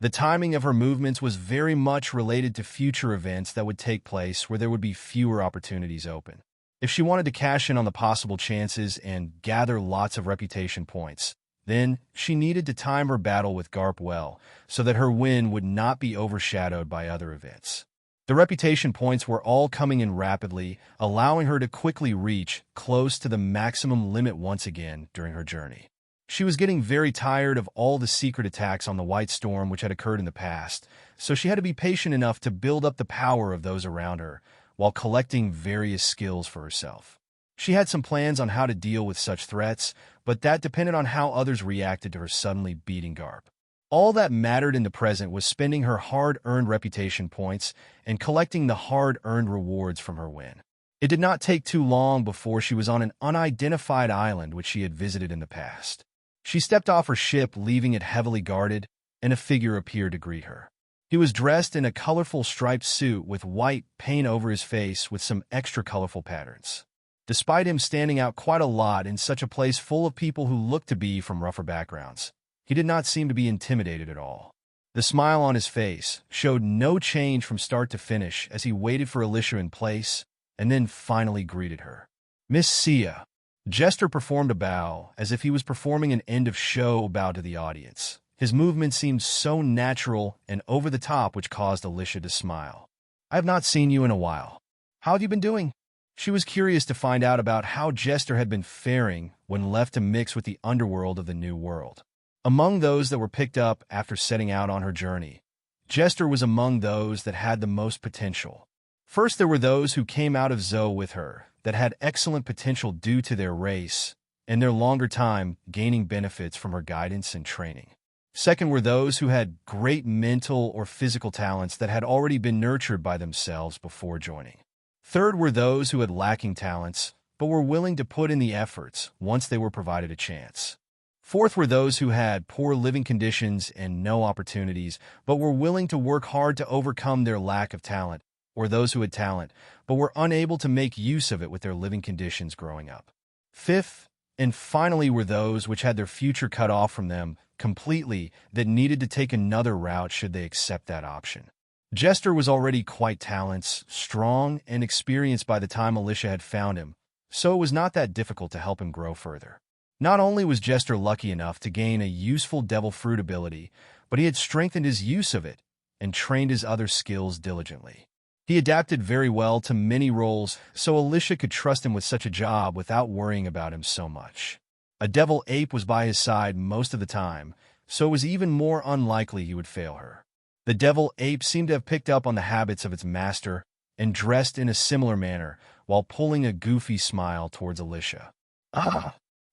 The timing of her movements was very much related to future events that would take place where there would be fewer opportunities open. If she wanted to cash in on the possible chances and gather lots of reputation points, then she needed to time her battle with Garp well so that her win would not be overshadowed by other events. The reputation points were all coming in rapidly, allowing her to quickly reach close to the maximum limit once again during her journey. She was getting very tired of all the secret attacks on the White Storm which had occurred in the past, so she had to be patient enough to build up the power of those around her, while collecting various skills for herself. She had some plans on how to deal with such threats, but that depended on how others reacted to her suddenly beating Garp. All that mattered in the present was spending her hard-earned reputation points and collecting the hard-earned rewards from her win. It did not take too long before she was on an unidentified island which she had visited in the past. She stepped off her ship, leaving it heavily guarded, and a figure appeared to greet her. He was dressed in a colorful striped suit with white paint over his face with some extra colorful patterns. Despite him standing out quite a lot in such a place full of people who looked to be from rougher backgrounds, he did not seem to be intimidated at all. The smile on his face showed no change from start to finish as he waited for Alyssia in place and then finally greeted her. "Miss Sia." Jester performed a bow as if he was performing an end-of-show bow to the audience. His movement seemed so natural and over the top, which caused Alyssia to smile. "I have not seen you in a while. How have you been doing?" She was curious to find out about how Jester had been faring when left to mix with the underworld of the New World. Among those that were picked up after setting out on her journey, Jester was among those that had the most potential. First, there were those who came out of Zoe with her that had excellent potential due to their race and their longer time gaining benefits from her guidance and training. Second were those who had great mental or physical talents that had already been nurtured by themselves before joining. Third were those who had lacking talents but were willing to put in the efforts once they were provided a chance. Fourth were those who had poor living conditions and no opportunities but were willing to work hard to overcome their lack of talent, or those who had talent but were unable to make use of it with their living conditions growing up. Fifth, and finally, were those which had their future cut off from them completely that needed to take another route should they accept that option. Jester was already quite talented, strong, and experienced by the time Alyssia had found him, so it was not that difficult to help him grow further. Not only was Jester lucky enough to gain a useful devil fruit ability, but he had strengthened his use of it and trained his other skills diligently. He adapted very well to many roles, so Alyssia could trust him with such a job without worrying about him so much. A devil ape was by his side most of the time, so it was even more unlikely he would fail her. The devil ape seemed to have picked up on the habits of its master and dressed in a similar manner while pulling a goofy smile towards Alyssia.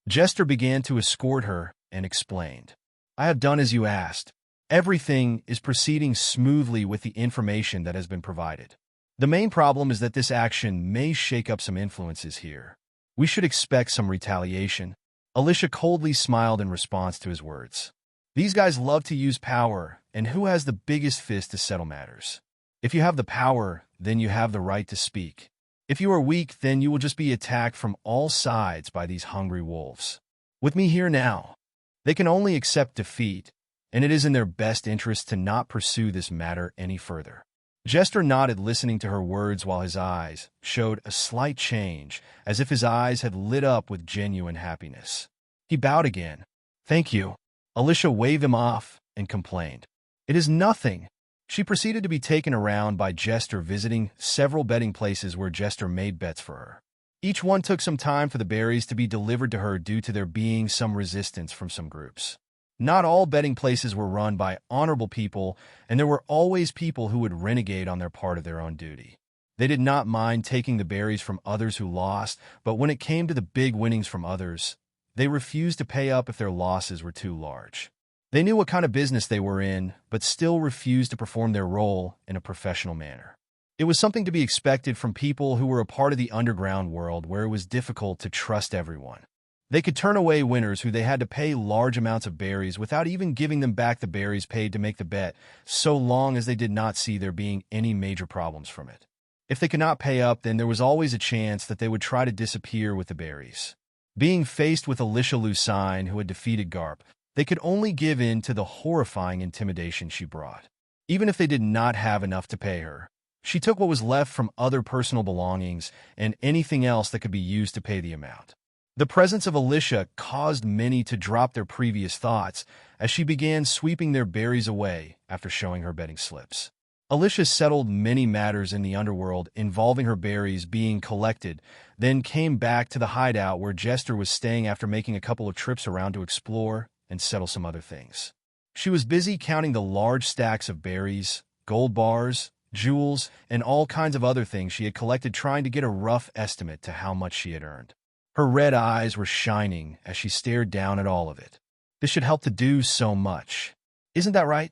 Jester began to escort her and explained, "I have done as you asked. Everything is proceeding smoothly with the information that has been provided. The main problem is that this action may shake up some influences here. We should expect some retaliation." Alyssia coldly smiled in response to his words. These guys love to use power, and who has the biggest fist to settle matters? If you have the power, then you have the right to speak. If you are weak, then you will just be attacked from all sides by these hungry wolves. With me here now, they can only accept defeat, and it is in their best interest to not pursue this matter any further. Jester nodded, listening to her words while his eyes showed a slight change, as if his eyes had lit up with genuine happiness. He bowed again. "Thank you." Alyssia waved him off and complained, "It is nothing." She proceeded to be taken around by Jester, visiting several betting places where Jester made bets for her. Each one took some time for the berries to be delivered to her due to there being some resistance from some groups. Not all betting places were run by honorable people, and there were always people who would renegade on their part of their own duty. They did not mind taking the berries from others who lost, but when it came to the big winnings from others, they refused to pay up if their losses were too large. They knew what kind of business they were in, but still refused to perform their role in a professional manner. It was something to be expected from people who were a part of the underground world where it was difficult to trust everyone. They could turn away winners who they had to pay large amounts of berries without even giving them back the berries paid to make the bet, so long as they did not see there being any major problems from it. If they could not pay up, then there was always a chance that they would try to disappear with the berries. Being faced with Alyssia Lucine, who had defeated Garp, they could only give in to the horrifying intimidation she brought. Even if they did not have enough to pay her, she took what was left from other personal belongings and anything else that could be used to pay the amount. The presence of Alyssia caused many to drop their previous thoughts as she began sweeping their berries away after showing her betting slips. Alyssia settled many matters in the underworld involving her berries being collected, then came back to the hideout where Jester was staying after making a couple of trips around to explore and settle some other things. She was busy counting the large stacks of berries, gold bars, jewels, and all kinds of other things she had collected, trying to get a rough estimate to how much she had earned. Her red eyes were shining as she stared down at all of it. This should help to do so much. Isn't that right?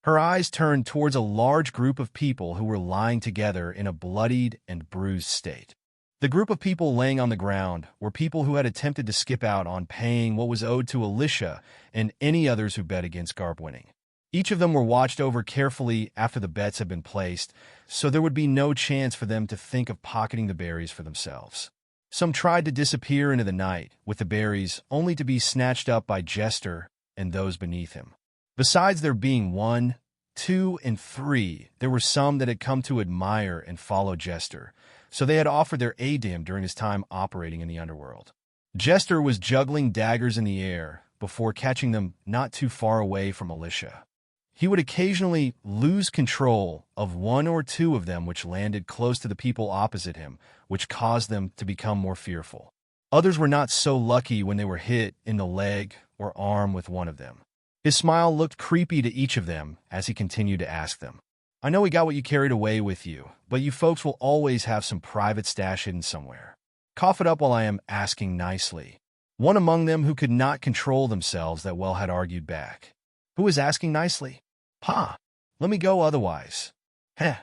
Her eyes turned towards a large group of people who were lying together in a bloodied and bruised state. The group of people laying on the ground were people who had attempted to skip out on paying what was owed to Alyssia and any others who bet against Garp winning. Each of them were watched over carefully after the bets had been placed, so there would be no chance for them to think of pocketing the berries for themselves. Some tried to disappear into the night with the berries, only to be snatched up by Jester and those beneath him. Besides there being one, 2, and 3, there were some that had come to admire and follow Jester, so they had offered their aid to him during his time operating in the underworld. Jester was juggling daggers in the air before catching them not too far away from Alyssia. He would occasionally lose control of one or two of them, which landed close to the people opposite him, which caused them to become more fearful. Others were not so lucky when they were hit in the leg or arm with one of them. His smile looked creepy to each of them as he continued to ask them, "I know we got what you carried away with you, but you folks will always have some private stash hidden somewhere. Cough it up while I am asking nicely." One among them who could not control themselves that well had argued back, "Who is asking nicely? Pa, let me go otherwise." Heh,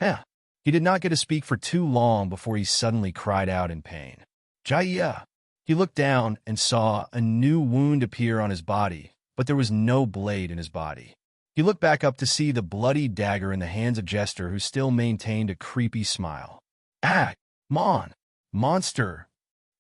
heh. He did not get to speak for too long before he suddenly cried out in pain. Jaya! He looked down and saw a new wound appear on his body, but there was no blade in his body. He looked back up to see the bloody dagger in the hands of Jester, who still maintained a creepy smile. "Ah, monster!"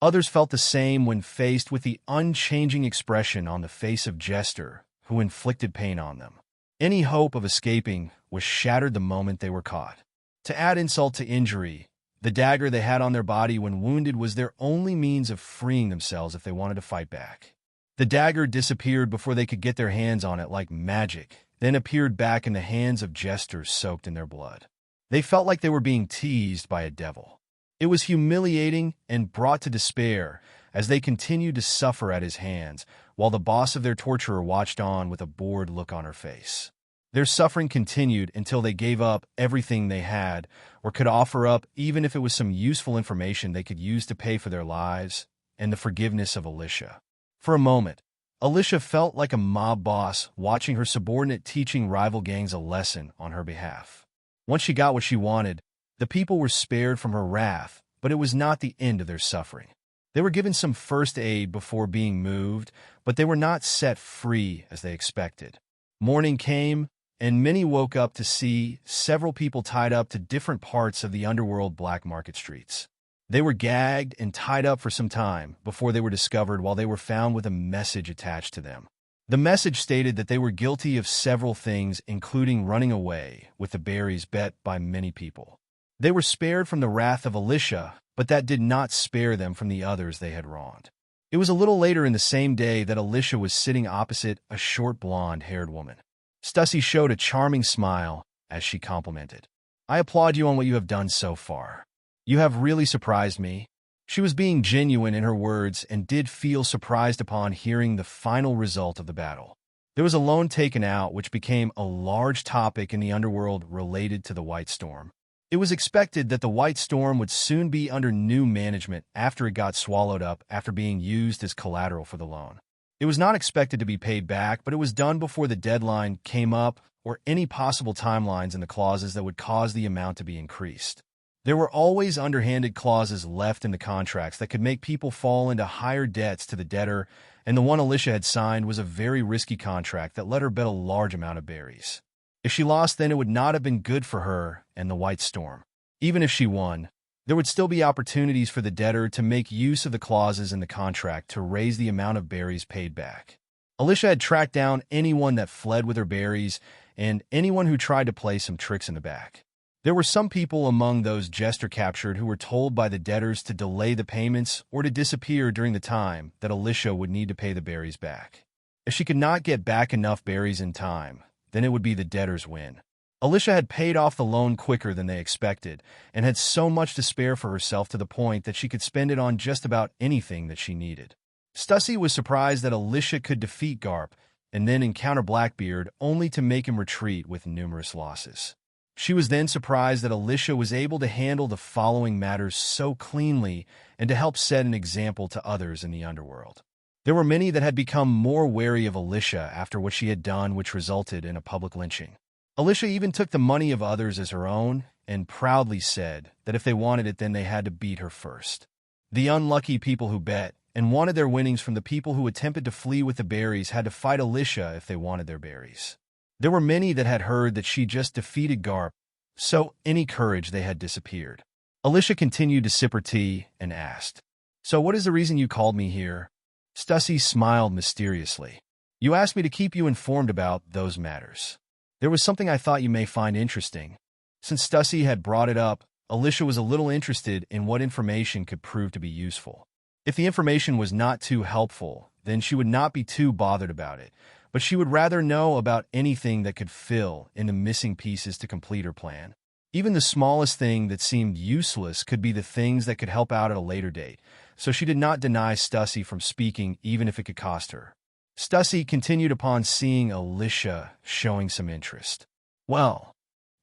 Others felt the same when faced with the unchanging expression on the face of Jester, who inflicted pain on them. Any hope of escaping was shattered the moment they were caught. To add insult to injury, the dagger they had on their body when wounded was their only means of freeing themselves if they wanted to fight back. The dagger disappeared before they could get their hands on it like magic, then appeared back in the hands of Jester soaked in their blood. They felt like they were being teased by a devil. It was humiliating and brought to despair as they continued to suffer at his hands, while the boss of their torturer watched on with a bored look on her face. Their suffering continued until they gave up everything they had, or could offer up even if it was some useful information they could use to pay for their lives and the forgiveness of Alyssia. For a moment, Alyssia felt like a mob boss watching her subordinate teaching rival gangs a lesson on her behalf. Once she got what she wanted, the people were spared from her wrath, but it was not the end of their suffering. They were given some first aid before being moved, but they were not set free as they expected. Morning came, and many woke up to see several people tied up to different parts of the underworld black market streets. They were gagged and tied up for some time before they were discovered, while they were found with a message attached to them. The message stated that they were guilty of several things, including running away with the berries bet by many people. They were spared from the wrath of Alyssia, but that did not spare them from the others they had wronged. It was a little later in the same day that Alyssia was sitting opposite a short blonde-haired woman. Stussy showed a charming smile as she complimented. "I applaud you on what you have done so far. You have really surprised me." She was being genuine in her words and did feel surprised upon hearing the final result of the battle. There was a loan taken out, which became a large topic in the underworld related to the White Storm. It was expected that the White Storm would soon be under new management after it got swallowed up after being used as collateral for the loan. It was not expected to be paid back, but it was done before the deadline came up or any possible timelines in the clauses that would cause the amount to be increased. There were always underhanded clauses left in the contracts that could make people fall into higher debts to the debtor, and the one Alyssia had signed was a very risky contract that let her bet a large amount of berries. If she lost, then it would not have been good for her and the White Storm. Even if she won, there would still be opportunities for the debtor to make use of the clauses in the contract to raise the amount of berries paid back. Alyssia had tracked down anyone that fled with her berries and anyone who tried to play some tricks in the back. There were some people among those Jester captured who were told by the debtors to delay the payments or to disappear during the time that Alyssia would need to pay the berries back. If she could not get back enough berries in time, then it would be the debtor's win. Alyssia had paid off the loan quicker than they expected and had so much to spare for herself to the point that she could spend it on just about anything that she needed. Stussy was surprised that Alyssia could defeat Garp and then encounter Blackbeard only to make him retreat with numerous losses. She was then surprised that Alyssia was able to handle the following matters so cleanly and to help set an example to others in the underworld. There were many that had become more wary of Alyssia after what she had done, which resulted in a public lynching. Alyssia even took the money of others as her own and proudly said that if they wanted it, then they had to beat her first. The unlucky people who bet and wanted their winnings from the people who attempted to flee with the berries had to fight Alyssia if they wanted their berries. There were many that had heard that she just defeated Garp, so any courage they had disappeared. Alyssia continued to sip her tea and asked, "So what is the reason you called me here?" Stussy smiled mysteriously. "You asked me to keep you informed about those matters." There was something I thought you may find interesting. Since Stussy had brought it up, Alyssia was a little interested in what information could prove to be useful. If the information was not too helpful, then she would not be too bothered about it, but she would rather know about anything that could fill in the missing pieces to complete her plan. Even the smallest thing that seemed useless could be the things that could help out at a later date, so she did not deny Stussy from speaking even if it could cost her. Stussy continued upon seeing Alyssia showing some interest. Well,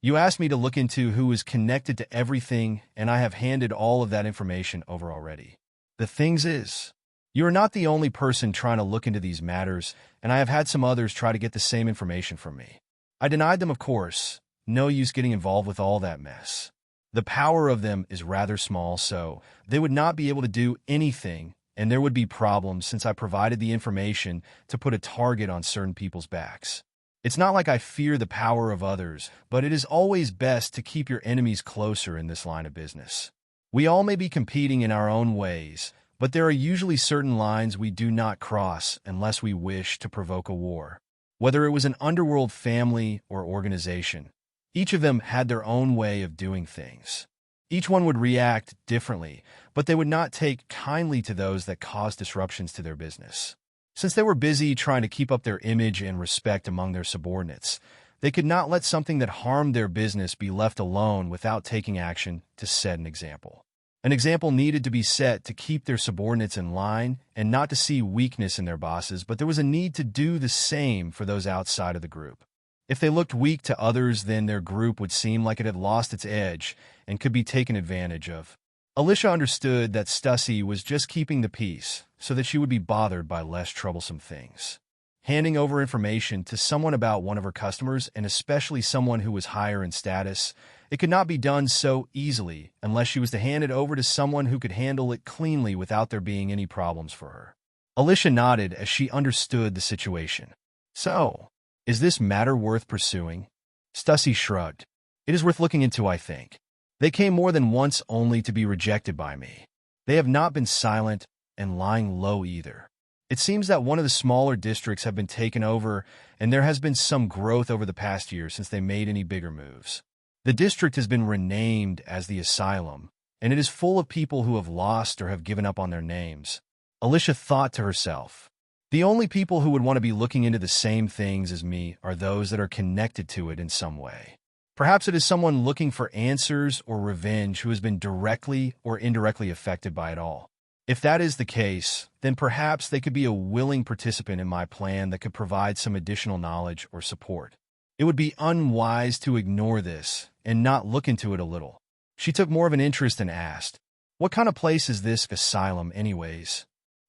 you asked me to look into who is connected to everything, and I have handed all of that information over already. The thing is, you are not the only person trying to look into these matters, and I have had some others try to get the same information from me. I denied them, of course. No use getting involved with all that mess. The power of them is rather small, so they would not be able to do anything, and there would be problems since I provided the information to put a target on certain people's backs. It's not like I fear the power of others, but it is always best to keep your enemies closer in this line of business. We all may be competing in our own ways, but there are usually certain lines we do not cross unless we wish to provoke a war. Whether it was an underworld family or organization, each of them had their own way of doing things. Each one would react differently, but they would not take kindly to those that caused disruptions to their business. Since they were busy trying to keep up their image and respect among their subordinates, they could not let something that harmed their business be left alone without taking action to set an example. An example needed to be set to keep their subordinates in line and not to see weakness in their bosses, but there was a need to do the same for those outside of the group. If they looked weak to others, then their group would seem like it had lost its edge and could be taken advantage of. Alyssia understood that Stussy was just keeping the peace so that she would be bothered by less troublesome things. Handing over information to someone about one of her customers, and especially someone who was higher in status, it could not be done so easily unless she was to hand it over to someone who could handle it cleanly without there being any problems for her. Alyssia nodded as she understood the situation. So, is this matter worth pursuing? Stussy shrugged. It is worth looking into, I think. They came more than once only to be rejected by me. They have not been silent and lying low either. It seems that one of the smaller districts have been taken over, and there has been some growth over the past year since they made any bigger moves. The district has been renamed as the Asylum, and it is full of people who have lost or have given up on their names. Alyssia thought to herself, the only people who would want to be looking into the same things as me are those that are connected to it in some way. Perhaps it is someone looking for answers or revenge who has been directly or indirectly affected by it all. If that is the case, then perhaps they could be a willing participant in my plan that could provide some additional knowledge or support. It would be unwise to ignore this and not look into it a little. She took more of an interest and asked, "What kind of place is this asylum anyways?"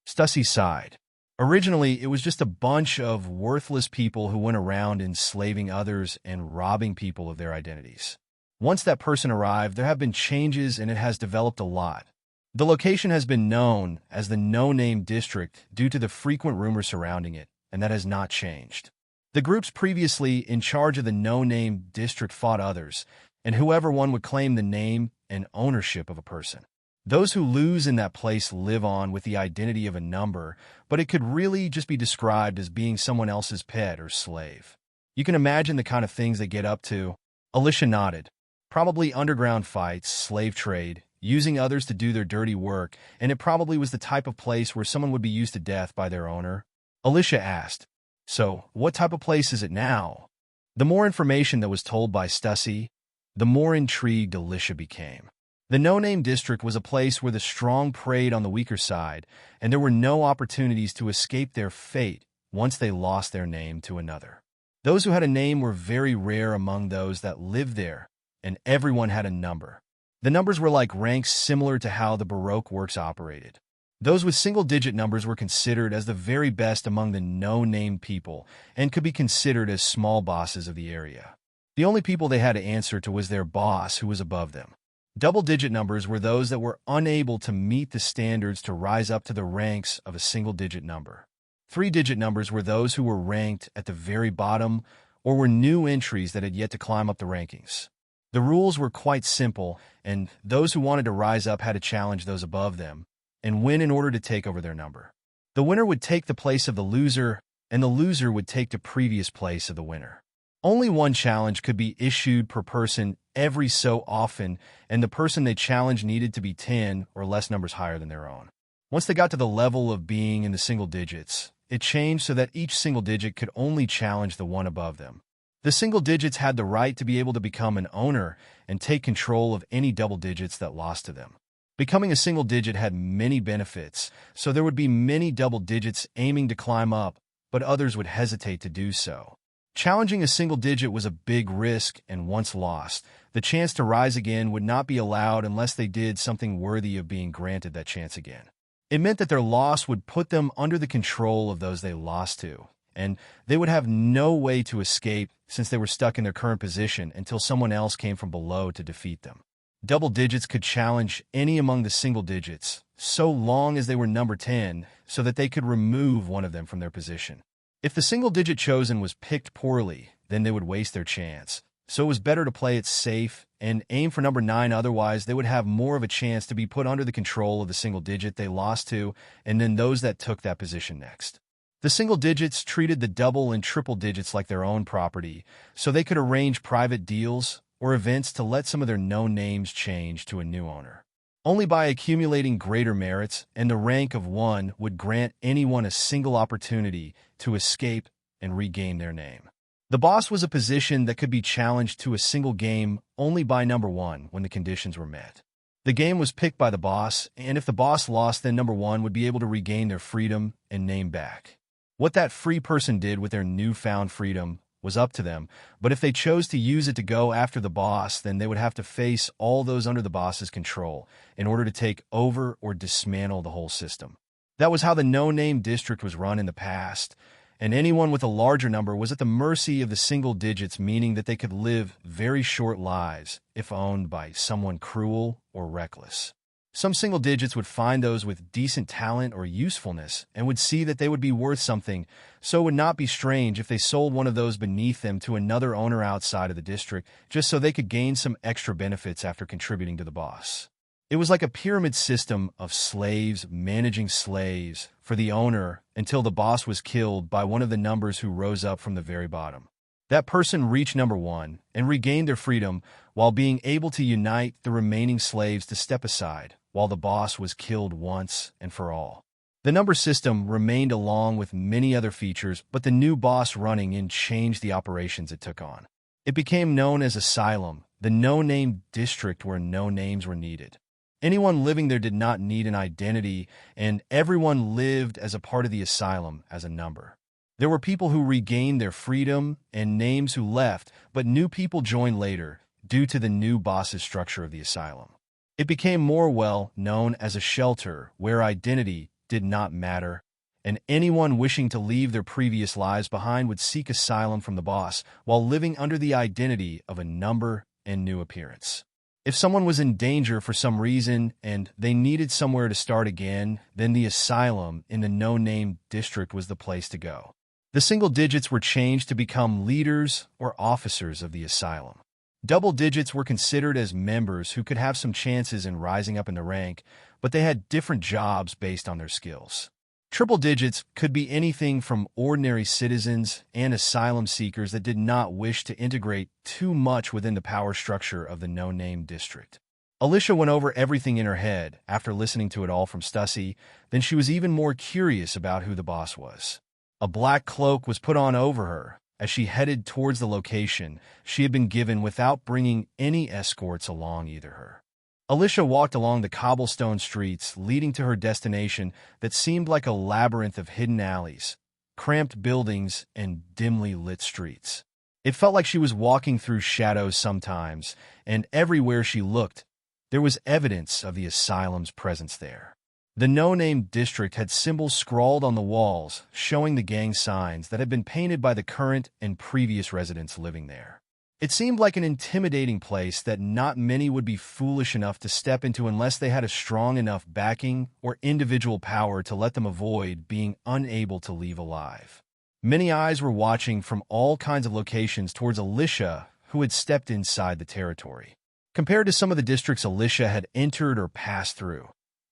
Stussy sighed. Originally, it was just a bunch of worthless people who went around enslaving others and robbing people of their identities. Once that person arrived, there have been changes and it has developed a lot. The location has been known as the No-Name District due to the frequent rumors surrounding it, and that has not changed. The groups previously in charge of the No-Name District fought others, and whoever won would claim the name and ownership of a person. Those who lose in that place live on with the identity of a number, but it could really just be described as being someone else's pet or slave. You can imagine the kind of things they get up to. Alyssia nodded. Probably underground fights, slave trade, using others to do their dirty work, and it probably was the type of place where someone would be used to death by their owner. Alyssia asked, "So, what type of place is it now?" The more information that was told by Stussy, the more intrigued Alyssia became. The No-Name District was a place where the strong preyed on the weaker side, and there were no opportunities to escape their fate once they lost their name to another. Those who had a name were very rare among those that lived there, and everyone had a number. The numbers were like ranks similar to how the Baroque works operated. Those with single-digit numbers were considered as the very best among the no-name people and could be considered as small bosses of the area. The only people they had to answer to was their boss, who was above them. Double-digit numbers were those that were unable to meet the standards to rise up to the ranks of a single-digit number. Three-digit numbers were those who were ranked at the very bottom or were new entries that had yet to climb up the rankings. The rules were quite simple, and those who wanted to rise up had to challenge those above them and win in order to take over their number. The winner would take the place of the loser, and the loser would take the previous place of the winner. Only one challenge could be issued per person every so often, and the person they challenged needed to be 10 or less numbers higher than their own. Once they got to the level of being in the single digits, it changed so that each single digit could only challenge the one above them. The single digits had the right to be able to become an owner and take control of any double digits that lost to them. Becoming a single digit had many benefits, so there would be many double digits aiming to climb up, but others would hesitate to do so. Challenging a single digit was a big risk, and once lost, the chance to rise again would not be allowed unless they did something worthy of being granted that chance again. It meant that their loss would put them under the control of those they lost to, and they would have no way to escape since they were stuck in their current position until someone else came from below to defeat them. Double digits could challenge any among the single digits, so long as they were number 10, so that they could remove one of them from their position. If the single digit chosen was picked poorly, then they would waste their chance. So it was better to play it safe and aim for number 9, otherwise they would have more of a chance to be put under the control of the single digit they lost to, and then those that took that position next. The single digits treated the double and triple digits like their own property, so they could arrange private deals or events to let some of their known names change to a new owner. Only by accumulating greater merits and the rank of 1 would grant anyone a single opportunity to escape and regain their name. The boss was a position that could be challenged to a single game only by number 1 when the conditions were met. The game was picked by the boss, and if the boss lost, then number 1 would be able to regain their freedom and name back. What that free person did with their newfound freedom was up to them, but if they chose to use it to go after the boss, then they would have to face all those under the boss's control in order to take over or dismantle the whole system. That was how the no-name district was run in the past, and anyone with a larger number was at the mercy of the single digits, meaning that they could live very short lives if owned by someone cruel or reckless. Some single digits would find those with decent talent or usefulness and would see that they would be worth something, so it would not be strange if they sold one of those beneath them to another owner outside of the district just so they could gain some extra benefits after contributing to the boss. It was like a pyramid system of slaves managing slaves for the owner until the boss was killed by one of the numbers who rose up from the very bottom. That person reached number 1 and regained their freedom while being able to unite the remaining slaves to step aside, while the boss was killed once and for all. The number system remained along with many other features, but the new boss running in changed the operations it took on. It became known as Asylum, the no-name district where no names were needed. Anyone living there did not need an identity, and everyone lived as a part of the asylum as a number. There were people who regained their freedom and names who left, but new people joined later due to the new boss's structure of the asylum. It became more known as a shelter where identity did not matter, and anyone wishing to leave their previous lives behind would seek asylum from the boss while living under the identity of a number and new appearance. If someone was in danger for some reason and they needed somewhere to start again, then the asylum in the no-name district was the place to go. The single digits were changed to become leaders or officers of the asylum. Double digits were considered as members who could have some chances in rising up in the rank, but they had different jobs based on their skills. Triple digits could be anything from ordinary citizens and asylum seekers that did not wish to integrate too much within the power structure of the no-name district. Alyssia went over everything in her head after listening to it all from Stussy. Then she was even more curious about who the boss was. A black cloak was put on over her as she headed towards the location she had been given without bringing any escorts along either. Alyssia walked along the cobblestone streets leading to her destination that seemed like a labyrinth of hidden alleys, cramped buildings, and dimly lit streets. It felt like she was walking through shadows sometimes, and everywhere she looked, there was evidence of the asylum's presence there. The no-name district had symbols scrawled on the walls, showing the gang signs that had been painted by the current and previous residents living there. It seemed like an intimidating place that not many would be foolish enough to step into unless they had a strong enough backing or individual power to let them avoid being unable to leave alive. Many eyes were watching from all kinds of locations towards Alyssia, who had stepped inside the territory. Compared to some of the districts Alyssia had entered or passed through,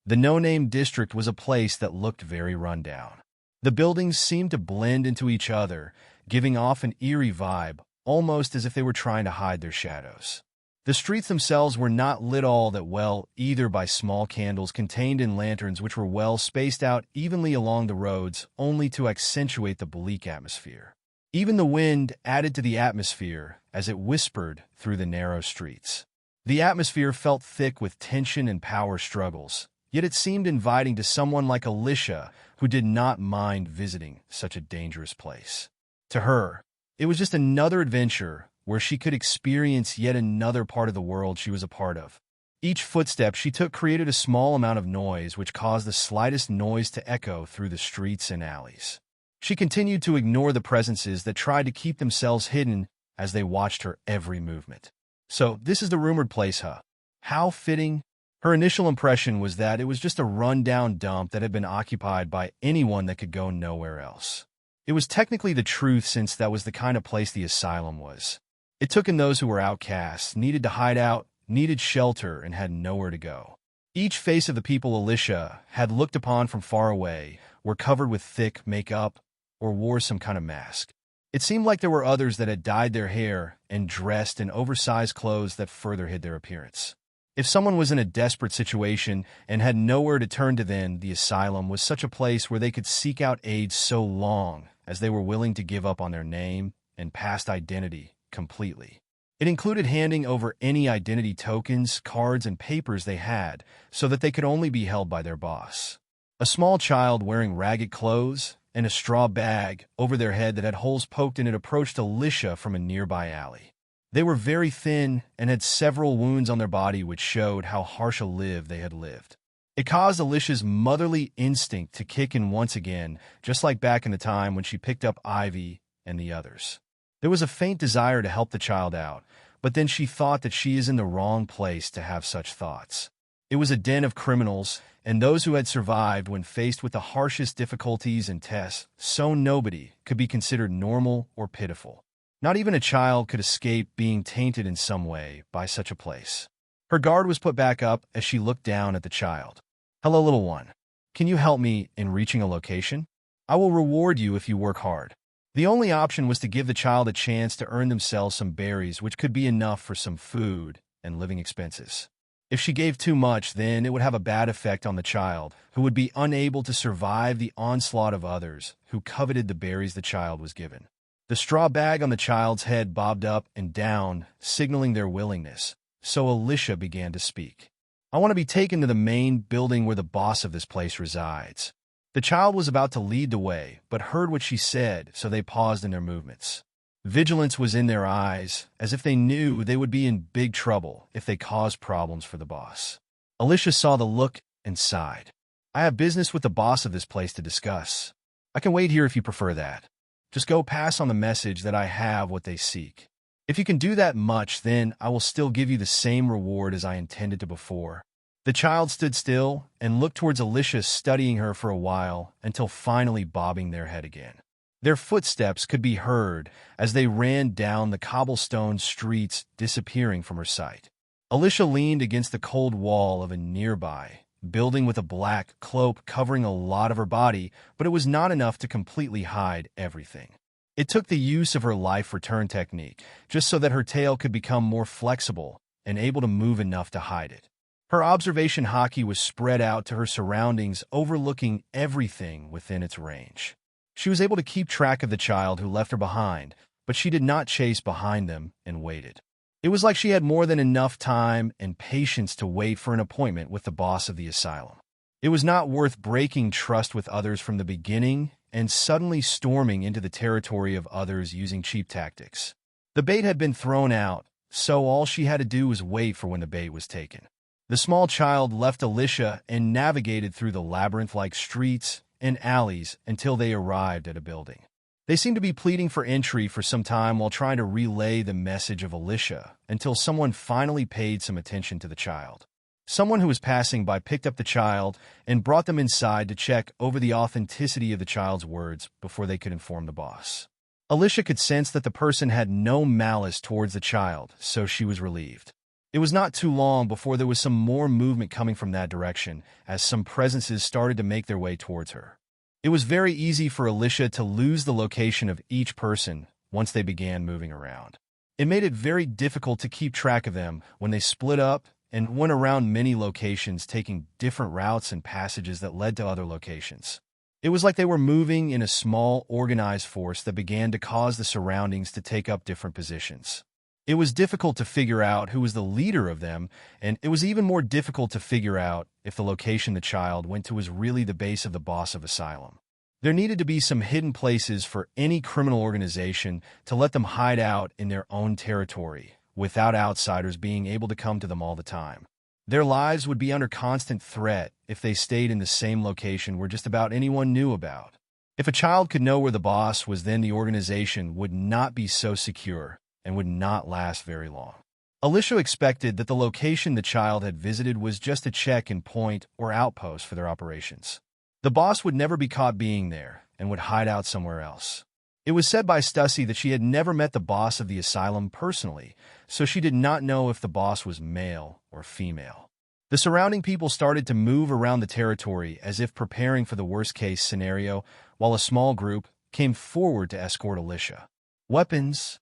the no-name district was a place that looked very rundown. The buildings seemed to blend into each other, giving off an eerie vibe, almost as if they were trying to hide their shadows. The streets themselves were not lit all that well either by small candles contained in lanterns which were well spaced out evenly along the roads only to accentuate the bleak atmosphere. Even the wind added to the atmosphere as it whispered through the narrow streets. The atmosphere felt thick with tension and power struggles, yet it seemed inviting to someone like Alyssia who did not mind visiting such a dangerous place. To her, it was just another adventure where she could experience yet another part of the world she was a part of. Each footstep she took created a small amount of noise which caused the slightest noise to echo through the streets and alleys. She continued to ignore the presences that tried to keep themselves hidden as they watched her every movement. So, this is the rumored place, huh? How fitting. Her initial impression was that it was just a run-down dump that had been occupied by anyone that could go nowhere else. It was technically the truth since that was the kind of place the asylum was. It took in those who were outcasts, needed to hide out, needed shelter, and had nowhere to go. Each face of the people Alyssia had looked upon from far away were covered with thick makeup or wore some kind of mask. It seemed like there were others that had dyed their hair and dressed in oversized clothes that further hid their appearance. If someone was in a desperate situation and had nowhere to turn to, then the asylum was such a place where they could seek out aid so long as they were willing to give up on their name and past identity completely. It included handing over any identity tokens, cards, and papers they had so that they could only be held by their boss. A small child wearing ragged clothes and a straw bag over their head that had holes poked in it approached Alyssia from a nearby alley. They were very thin and had several wounds on their body which showed how harsh a life they had lived. It caused Alyssia's motherly instinct to kick in once again, just like back in the time when she picked up Ivy and the others. There was a faint desire to help the child out, but then she thought that she is in the wrong place to have such thoughts. It was a den of criminals, and those who had survived when faced with the harshest difficulties and tests, so nobody could be considered normal or pitiful. Not even a child could escape being tainted in some way by such a place. Her guard was put back up as she looked down at the child. "Hello, little one. Can you help me in reaching a location? I will reward you if you work hard." The only option was to give the child a chance to earn themselves some berries, which could be enough for some food and living expenses. If she gave too much, then it would have a bad effect on the child, who would be unable to survive the onslaught of others who coveted the berries the child was given. The straw bag on the child's head bobbed up and down, signaling their willingness, so Alyssia began to speak. "I want to be taken to the main building where the boss of this place resides." The child was about to lead the way, but heard what she said, so they paused in their movements. Vigilance was in their eyes, as if they knew they would be in big trouble if they caused problems for the boss. Alyssia saw the look and sighed. "I have business with the boss of this place to discuss. I can wait here if you prefer that. Just go pass on the message that I have what they seek. If you can do that much, then I will still give you the same reward as I intended to before." The child stood still and looked towards Alyssia, studying her for a while until finally bobbing their head again. Their footsteps could be heard as they ran down the cobblestone streets, disappearing from her sight. Alyssia leaned against the cold wall of a nearby building with a black cloak covering a lot of her body, but it was not enough to completely hide everything. It took the use of her life return technique, just so that her tail could become more flexible and able to move enough to hide it. Her observation hockey was spread out to her surroundings, overlooking everything within its range. She was able to keep track of the child who left her behind, but she did not chase behind them and waited. It was like she had more than enough time and patience to wait for an appointment with the boss of the asylum. It was not worth breaking trust with others from the beginning and suddenly storming into the territory of others using cheap tactics. The bait had been thrown out, so all she had to do was wait for when the bait was taken. The small child left Alyssia and navigated through the labyrinth-like streets and alleys until they arrived at a building. They seemed to be pleading for entry for some time while trying to relay the message of Alyssia until someone finally paid some attention to the child. Someone who was passing by picked up the child and brought them inside to check over the authenticity of the child's words before they could inform the boss. Alyssia could sense that the person had no malice towards the child, so she was relieved. It was not too long before there was some more movement coming from that direction as some presences started to make their way towards her. It was very easy for Alyssia to lose the location of each person once they began moving around. It made it very difficult to keep track of them when they split up and went around many locations, taking different routes and passages that led to other locations. It was like they were moving in a small, organized force that began to cause the surroundings to take up different positions. It was difficult to figure out who was the leader of them, and it was even more difficult to figure out if the location the child went to was really the base of the boss of Asylum. There needed to be some hidden places for any criminal organization to let them hide out in their own territory, without outsiders being able to come to them all the time. Their lives would be under constant threat if they stayed in the same location where just about anyone knew about. If a child could know where the boss was, then the organization would not be so secure and would not last very long. Alyssia expected that the location the child had visited was just a check-in point or outpost for their operations. The boss would never be caught being there and would hide out somewhere else. It was said by Stussy that she had never met the boss of the asylum personally, so she did not know if the boss was male or female. The surrounding people started to move around the territory as if preparing for the worst-case scenario, while a small group came forward to escort Alyssia. Weapons.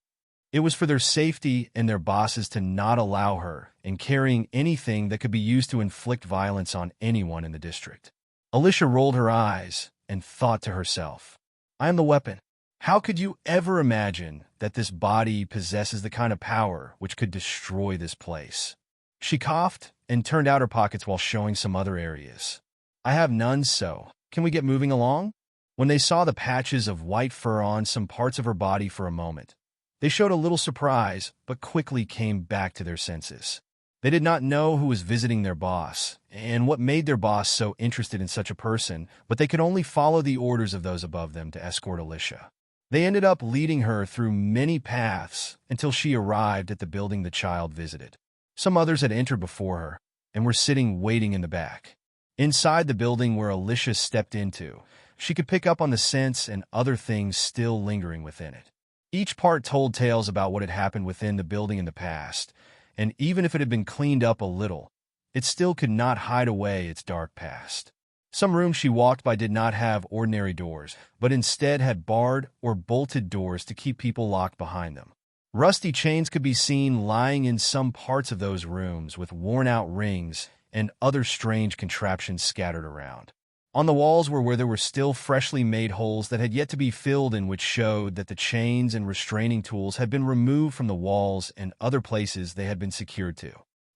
It was for their safety and their bosses to not allow her in carrying anything that could be used to inflict violence on anyone in the district. Alyssia rolled her eyes and thought to herself, "I am the weapon. How could you ever imagine that this body possesses the kind of power which could destroy this place?" She coughed and turned out her pockets while showing some other areas. "I have none, so can we get moving along?" When they saw the patches of white fur on some parts of her body for a moment, they showed a little surprise, but quickly came back to their senses. They did not know who was visiting their boss, and what made their boss so interested in such a person, but they could only follow the orders of those above them to escort Alyssia. They ended up leading her through many paths until she arrived at the building the child visited. Some others had entered before her and were sitting waiting in the back. Inside the building where Alyssia stepped into, she could pick up on the scents and other things still lingering within it. Each part told tales about what had happened within the building in the past, and even if it had been cleaned up a little, it still could not hide away its dark past. Some rooms she walked by did not have ordinary doors, but instead had barred or bolted doors to keep people locked behind them. Rusty chains could be seen lying in some parts of those rooms, with worn-out rings and other strange contraptions scattered around. On the walls were where there were still freshly made holes that had yet to be filled in, which showed that the chains and restraining tools had been removed from the walls and other places they had been secured to.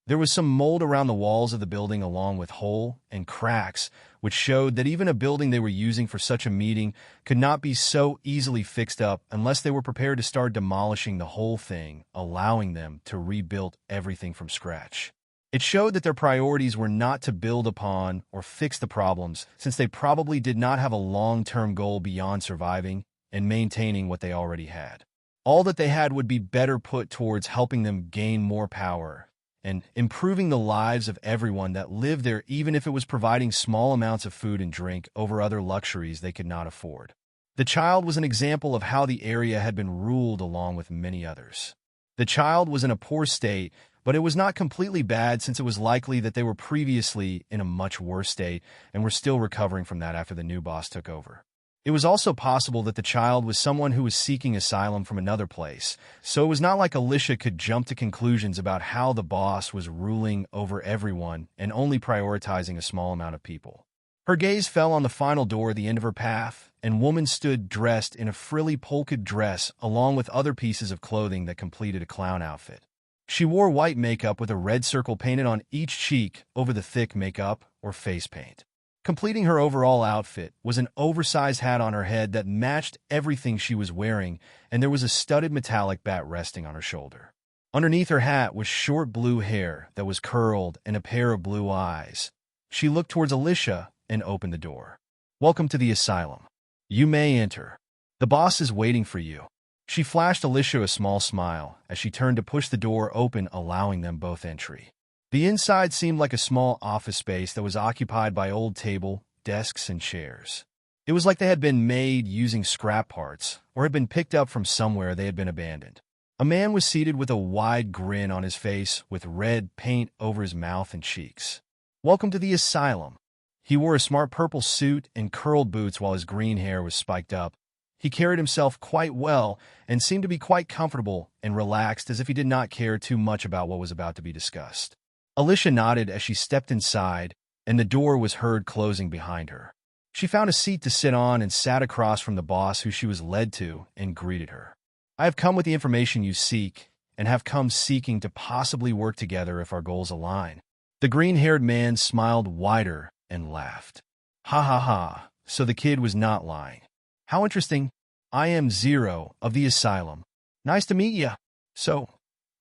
There was some mold around the walls of the building along with hole and cracks, which showed that even a building they were using for such a meeting could not be so easily fixed up unless they were prepared to start demolishing the whole thing, allowing them to rebuild everything from scratch. It showed that their priorities were not to build upon or fix the problems, since they probably did not have a long-term goal beyond surviving and maintaining what they already had. All that they had would be better put towards helping them gain more power and improving the lives of everyone that lived there, even if it was providing small amounts of food and drink over other luxuries they could not afford. The child was an example of how the area had been ruled along with many others. The child was in a poor state, but it was not completely bad, since it was likely that they were previously in a much worse state and were still recovering from that after the new boss took over. It was also possible that the child was someone who was seeking asylum from another place, so it was not like Alyssia could jump to conclusions about how the boss was ruling over everyone and only prioritizing a small amount of people. Her gaze fell on the final door at the end of her path, and woman stood dressed in a frilly polka dress along with other pieces of clothing that completed a clown outfit. She wore white makeup with a red circle painted on each cheek over the thick makeup or face paint. Completing her overall outfit was an oversized hat on her head that matched everything she was wearing, and there was a studded metallic bat resting on her shoulder. Underneath her hat was short blue hair that was curled and a pair of blue eyes. She looked towards Alyssia and opened the door. "Welcome to the asylum. You may enter. The boss is waiting for you." She flashed Alyssia a small smile as she turned to push the door open, allowing them both entry. The inside seemed like a small office space that was occupied by old table, desks, and chairs. It was like they had been made using scrap parts or had been picked up from somewhere they had been abandoned. A man was seated with a wide grin on his face with red paint over his mouth and cheeks. "Welcome to the asylum." He wore a smart purple suit and curled boots while his green hair was spiked up, He carried himself quite well and seemed to be quite comfortable and relaxed, as if he did not care too much about what was about to be discussed. Alyssia nodded as she stepped inside, and the door was heard closing behind her. She found a seat to sit on and sat across from the boss, who she was led to, and greeted her. "I have come with the information you seek, and have come seeking to possibly work together if our goals align." The green-haired man smiled wider and laughed. "Ha ha ha, so the kid was not lying. How interesting. I am Zero of the Asylum. Nice to meet ya. So,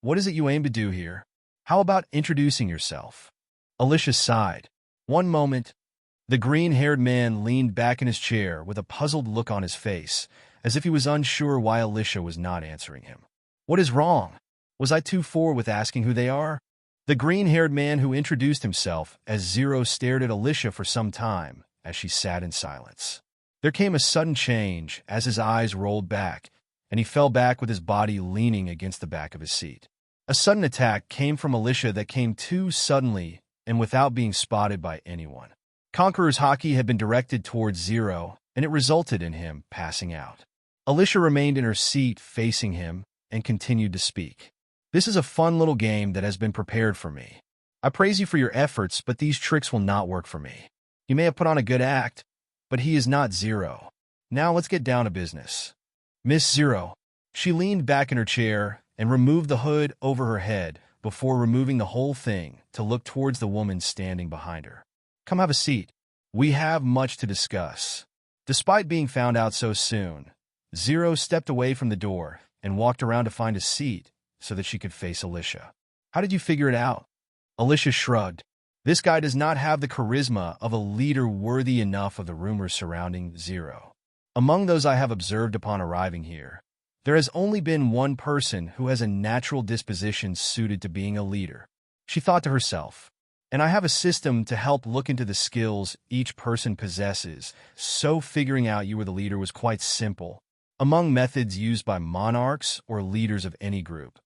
what is it you aim to do here? How about introducing yourself?" Alyssia sighed. "One moment." The green-haired man leaned back in his chair with a puzzled look on his face, as if he was unsure why Alyssia was not answering him. "What is wrong? Was I too forward with asking who they are?" The green-haired man who introduced himself as Zero stared at Alyssia for some time as she sat in silence. There came a sudden change as his eyes rolled back, and he fell back with his body leaning against the back of his seat. A sudden attack came from Alyssia that came too suddenly and without being spotted by anyone. Conqueror's hockey had been directed towards Zero, and it resulted in him passing out. Alyssia remained in her seat facing him and continued to speak. "This is a fun little game that has been prepared for me. I praise you for your efforts, but these tricks will not work for me. You may have put on a good act, but he is not Zero. Now let's get down to business. Miss Zero." She leaned back in her chair and removed the hood over her head before removing the whole thing to look towards the woman standing behind her. "Come have a seat. We have much to discuss." Despite being found out so soon, Zero stepped away from the door and walked around to find a seat so that she could face Alyssia. "How did you figure it out?" Alyssia shrugged. "This guy does not have the charisma of a leader worthy enough of the rumors surrounding Zero. Among those I have observed upon arriving here, there has only been one person who has a natural disposition suited to being a leader." She thought to herself, "And I have a system to help look into the skills each person possesses, so figuring out you were the leader was quite simple." Among methods used by monarchs or leaders of any group,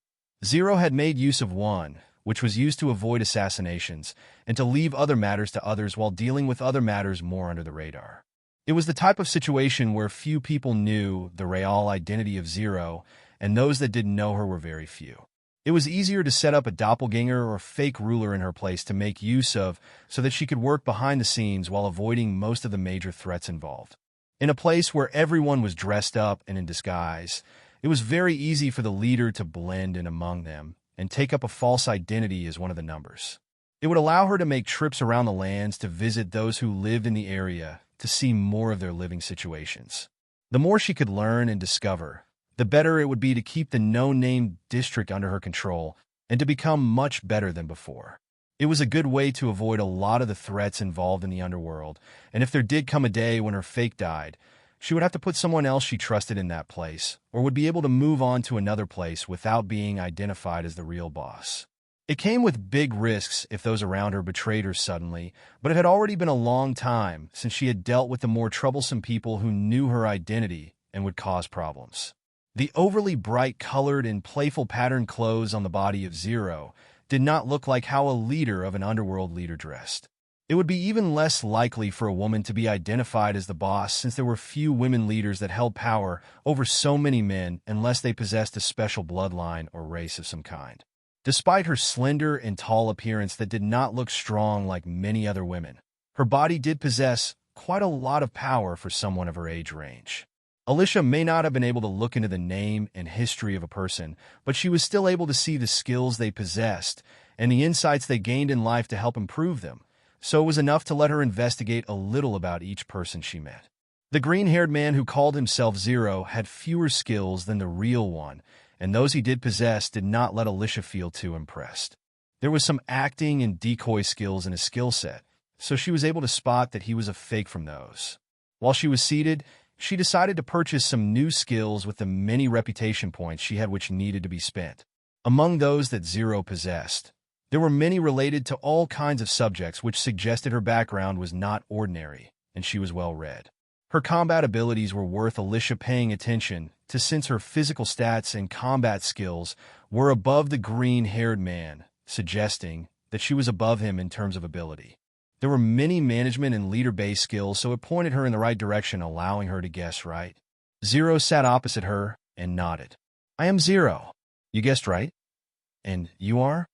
Zero had made use of one, which was used to avoid assassinations and to leave other matters to others while dealing with other matters more under the radar. It was the type of situation where few people knew the real identity of Zero, and those that didn't know her were very few. It was easier to set up a doppelganger or fake ruler in her place to make use of so that she could work behind the scenes while avoiding most of the major threats involved. In a place where everyone was dressed up and in disguise, it was very easy for the leader to blend in among them and take up a false identity as one of the numbers. It would allow her to make trips around the lands to visit those who lived in the area to see more of their living situations. The more she could learn and discover, the better it would be to keep the no-name district under her control and to become much better than before. It was a good way to avoid a lot of the threats involved in the underworld, and if there did come a day when her fake died, she would have to put someone else she trusted in that place, or would be able to move on to another place without being identified as the real boss. It came with big risks if those around her betrayed her suddenly, but it had already been a long time since she had dealt with the more troublesome people who knew her identity and would cause problems. The overly bright-colored and playful patterned clothes on the body of Zero did not look like how a leader of an underworld leader dressed. It would be even less likely for a woman to be identified as the boss, since there were few women leaders that held power over so many men unless they possessed a special bloodline or race of some kind. Despite her slender and tall appearance that did not look strong like many other women, her body did possess quite a lot of power for someone of her age range. Alyssia may not have been able to look into the name and history of a person, but she was still able to see the skills they possessed and the insights they gained in life to help improve them, so it was enough to let her investigate a little about each person she met. The green-haired man who called himself Zero had fewer skills than the real one, and those he did possess did not let Alyssia feel too impressed. There was some acting and decoy skills in his skill set, so she was able to spot that he was a fake from those. While she was seated, she decided to purchase some new skills with the many reputation points she had which needed to be spent. Among those that Zero possessed, there were many related to all kinds of subjects, which suggested her background was not ordinary, and she was well read. Her combat abilities were worth Alyssia paying attention to, since her physical stats and combat skills were above the green-haired man, suggesting that she was above him in terms of ability. There were many management and leader-based skills, so it pointed her in the right direction, allowing her to guess right. Zero sat opposite her and nodded. I am Zero. You guessed right. And you are?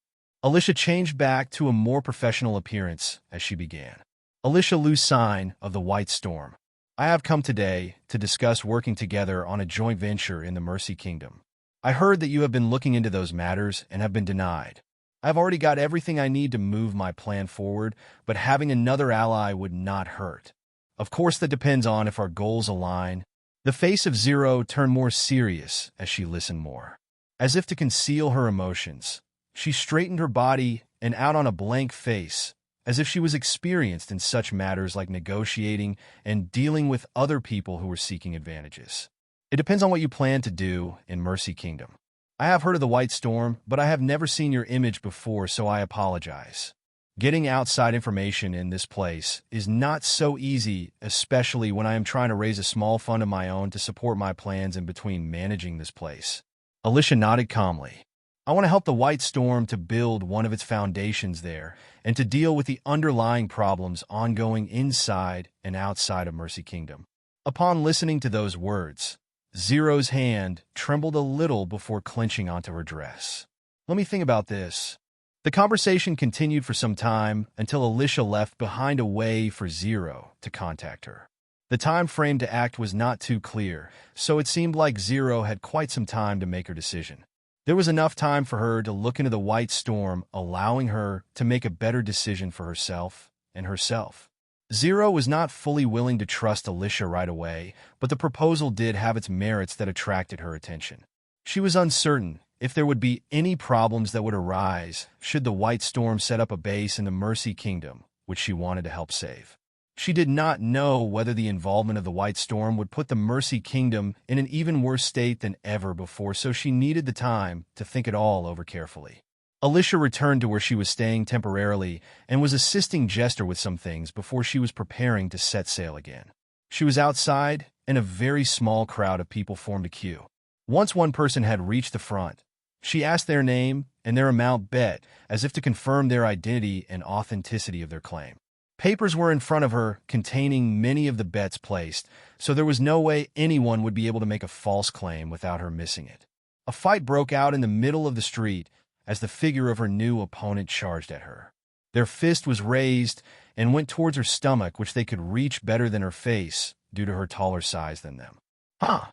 Alyssia changed back to a more professional appearance as she began. Alyssia lose sign of the White Storm. I have come today to discuss working together on a joint venture in the Mercy Kingdom. I heard that you have been looking into those matters and have been denied. I've already got everything I need to move my plan forward, but having another ally would not hurt. Of course, that depends on if our goals align. The face of Zero turned more serious as she listened more. As if to conceal her emotions, she straightened her body and out on a blank face, as if she was experienced in such matters like negotiating and dealing with other people who were seeking advantages. It depends on what you plan to do in Mercy Kingdom. I have heard of the White Storm, but I have never seen your image before, so I apologize. Getting outside information in this place is not so easy, especially when I am trying to raise a small fund of my own to support my plans in between managing this place. Alyssia nodded calmly. I want to help the White Storm to build one of its foundations there and to deal with the underlying problems ongoing inside and outside of Mercy Kingdom. Upon listening to those words, Zero's hand trembled a little before clenching onto her dress. Let me think about this. The conversation continued for some time until Alyssia left behind a way for Zero to contact her. The time frame to act was not too clear, so it seemed like Zero had quite some time to make her decision. There was enough time for her to look into the White Storm, allowing her to make a better decision for herself and herself. Zero was not fully willing to trust Alyssia right away, but the proposal did have its merits that attracted her attention. She was uncertain if there would be any problems that would arise should the White Storm set up a base in the Mercy Kingdom, which she wanted to help save. She did not know whether the involvement of the White Storm would put the Mercy Kingdom in an even worse state than ever before, so she needed the time to think it all over carefully. Alyssia returned to where she was staying temporarily and was assisting Jester with some things before she was preparing to set sail again. She was outside, and a very small crowd of people formed a queue. Once one person had reached the front, she asked their name and their amount bet, as if to confirm their identity and authenticity of their claim. Papers were in front of her containing many of the bets placed, so there was no way anyone would be able to make a false claim without her missing it. A fight broke out in the middle of the street as the figure of her new opponent charged at her. Their fist was raised and went towards her stomach, which they could reach better than her face due to her taller size than them. Huh!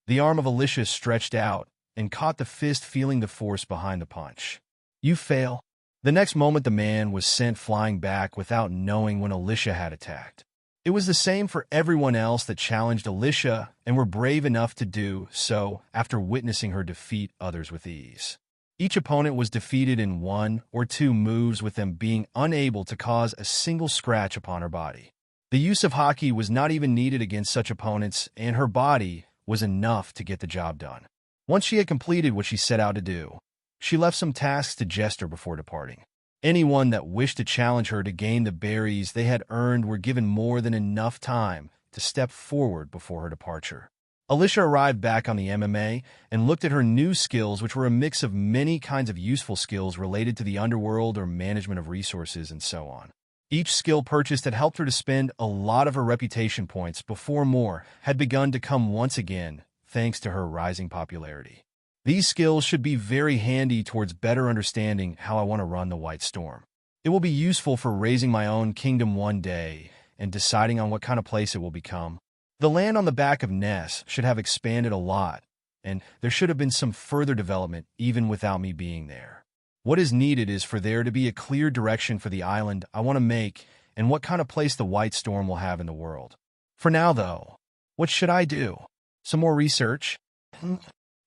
The arm of Alyssia stretched out and caught the fist, feeling the force behind the punch. You fail. The next moment the man was sent flying back without knowing when Alyssia had attacked. It was the same for everyone else that challenged Alyssia and were brave enough to do so after witnessing her defeat others with ease. Each opponent was defeated in 1 or 2 moves, with them being unable to cause a single scratch upon her body. The use of hockey was not even needed against such opponents, and her body was enough to get the job done. Once she had completed what she set out to do, she left some tasks to Jester before departing. Anyone that wished to challenge her to gain the berries they had earned were given more than enough time to step forward before her departure. Alyssia arrived back on the MMA and looked at her new skills, which were a mix of many kinds of useful skills related to the underworld or management of resources and so on. Each skill purchased had helped her to spend a lot of her reputation points before more had begun to come once again, thanks to her rising popularity. These skills should be very handy towards better understanding how I want to run the White Storm. It will be useful for raising my own kingdom one day and deciding on what kind of place it will become. The land on the back of Ness should have expanded a lot, and there should have been some further development even without me being there. What is needed is for there to be a clear direction for the island I want to make and what kind of place the White Storm will have in the world. For now, though, what should I do? Some more research?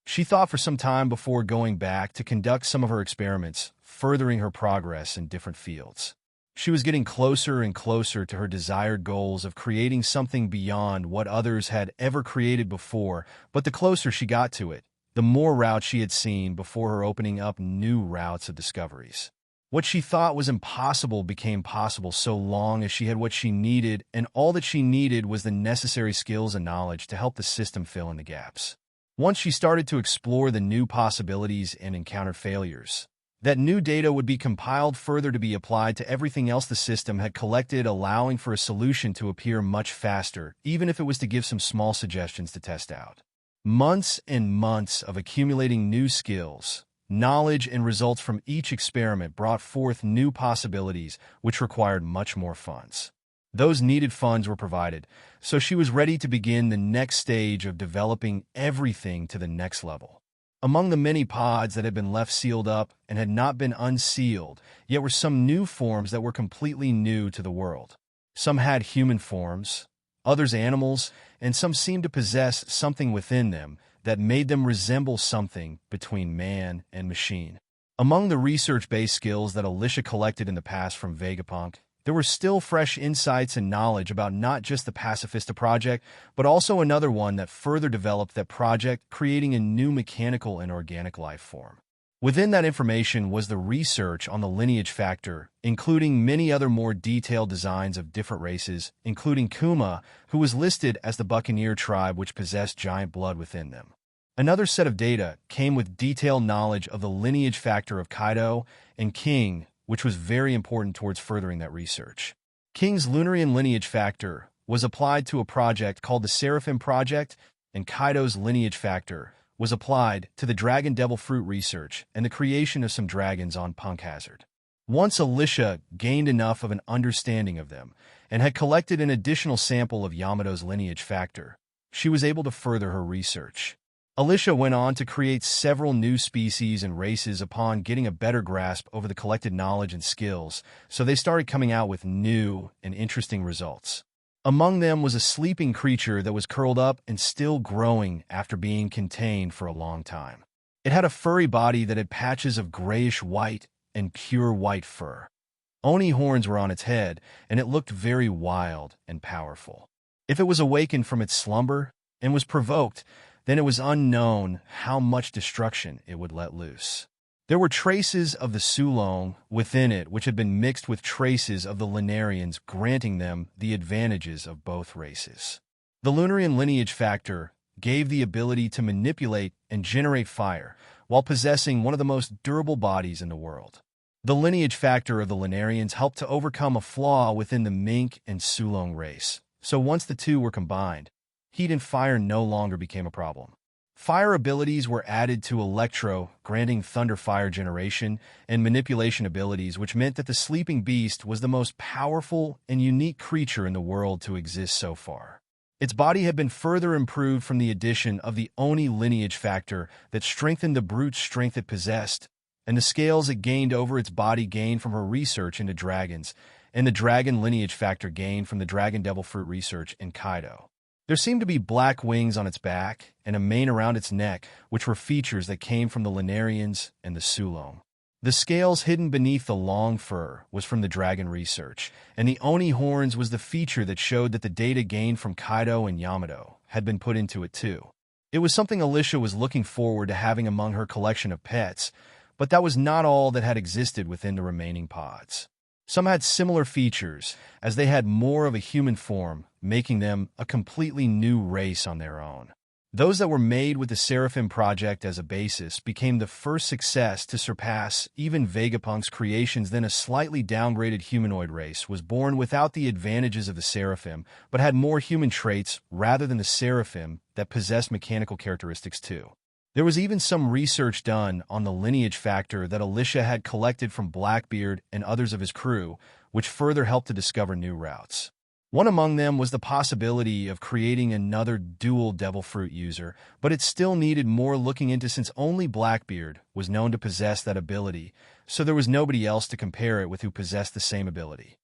She thought for some time before going back to conduct some of her experiments, furthering her progress in different fields. She was getting closer and closer to her desired goals of creating something beyond what others had ever created before, but the closer she got to it, the more routes she had seen before her, opening up new routes of discoveries. What she thought was impossible became possible so long as she had what she needed, and all that she needed was the necessary skills and knowledge to help the system fill in the gaps. Once she started to explore the new possibilities and encounter failures, That new data would be compiled further to be applied to everything else the system had collected, allowing for a solution to appear much faster, even if it was to give some small suggestions to test out. Months and months of accumulating new skills, knowledge, and results from each experiment brought forth new possibilities, which required much more funds. Those needed funds were provided, so she was ready to begin the next stage of developing everything to the next level. Among the many pods that had been left sealed up and had not been unsealed, yet were some new forms that were completely new to the world. Some had human forms, others animals, and some seemed to possess something within them that made them resemble something between man and machine. Among the research-based skills that Alyssia collected in the past from Vegapunk, there were still fresh insights and knowledge about not just the Pacifista project, but also another one that further developed that project, creating a new mechanical and organic life form. Within that information was the research on the lineage factor, including many other more detailed designs of different races, including Kuma, who was listed as the Buccaneer tribe which possessed giant blood within them. Another set of data came with detailed knowledge of the lineage factor of Kaido and King, which was very important towards furthering that research. King's Lunarian lineage factor was applied to a project called the Seraphim Project, and Kaido's lineage factor was applied to the Dragon Devil Fruit research and the creation of some dragons on Punk Hazard. Once Alyssia gained enough of an understanding of them and had collected an additional sample of Yamato's lineage factor, she was able to further her research. Alyssia went on to create several new species and races upon getting a better grasp over the collected knowledge and skills, so they started coming out with new and interesting results. Among them was a sleeping creature that was curled up and still growing after being contained for a long time. It had a furry body that had patches of grayish-white and pure white fur. Oni horns were on its head, and it looked very wild and powerful. If it was awakened from its slumber and was provoked, then it was unknown how much destruction it would let loose. There were traces of the Sulong within it, which had been mixed with traces of the Lunarians, granting them the advantages of both races. The Lunarian lineage factor gave the ability to manipulate and generate fire, while possessing one of the most durable bodies in the world. The lineage factor of the Lunarians helped to overcome a flaw within the Mink and Sulong race, so once the two were combined, heat and fire no longer became a problem. Fire abilities were added to Electro, granting thunder fire generation and manipulation abilities, which meant that the sleeping beast was the most powerful and unique creature in the world to exist so far. Its body had been further improved from the addition of the Oni lineage factor that strengthened the brute strength it possessed, and the scales it gained over its body gained from her research into dragons, and the dragon lineage factor gained from the Dragon Devil Fruit research in Kaido. There seemed to be black wings on its back and a mane around its neck, which were features that came from the Lunarians and the Sulong. The scales hidden beneath the long fur was from the dragon research, and the Oni horns was the feature that showed that the data gained from Kaido and Yamato had been put into it too. It was something Alyssia was looking forward to having among her collection of pets, but that was not all that had existed within the remaining pods. Some had similar features, as they had more of a human form, making them a completely new race on their own. Those that were made with the Seraphim Project as a basis became the first success to surpass even Vegapunk's creations. Then a slightly downgraded humanoid race was born without the advantages of the Seraphim, but had more human traits rather than the Seraphim that possessed mechanical characteristics too. There was even some research done on the lineage factor that Alyssia had collected from Blackbeard and others of his crew, which further helped to discover new routes. One among them was the possibility of creating another dual Devil Fruit user, but it still needed more looking into since only Blackbeard was known to possess that ability, so there was nobody else to compare it with who possessed the same ability.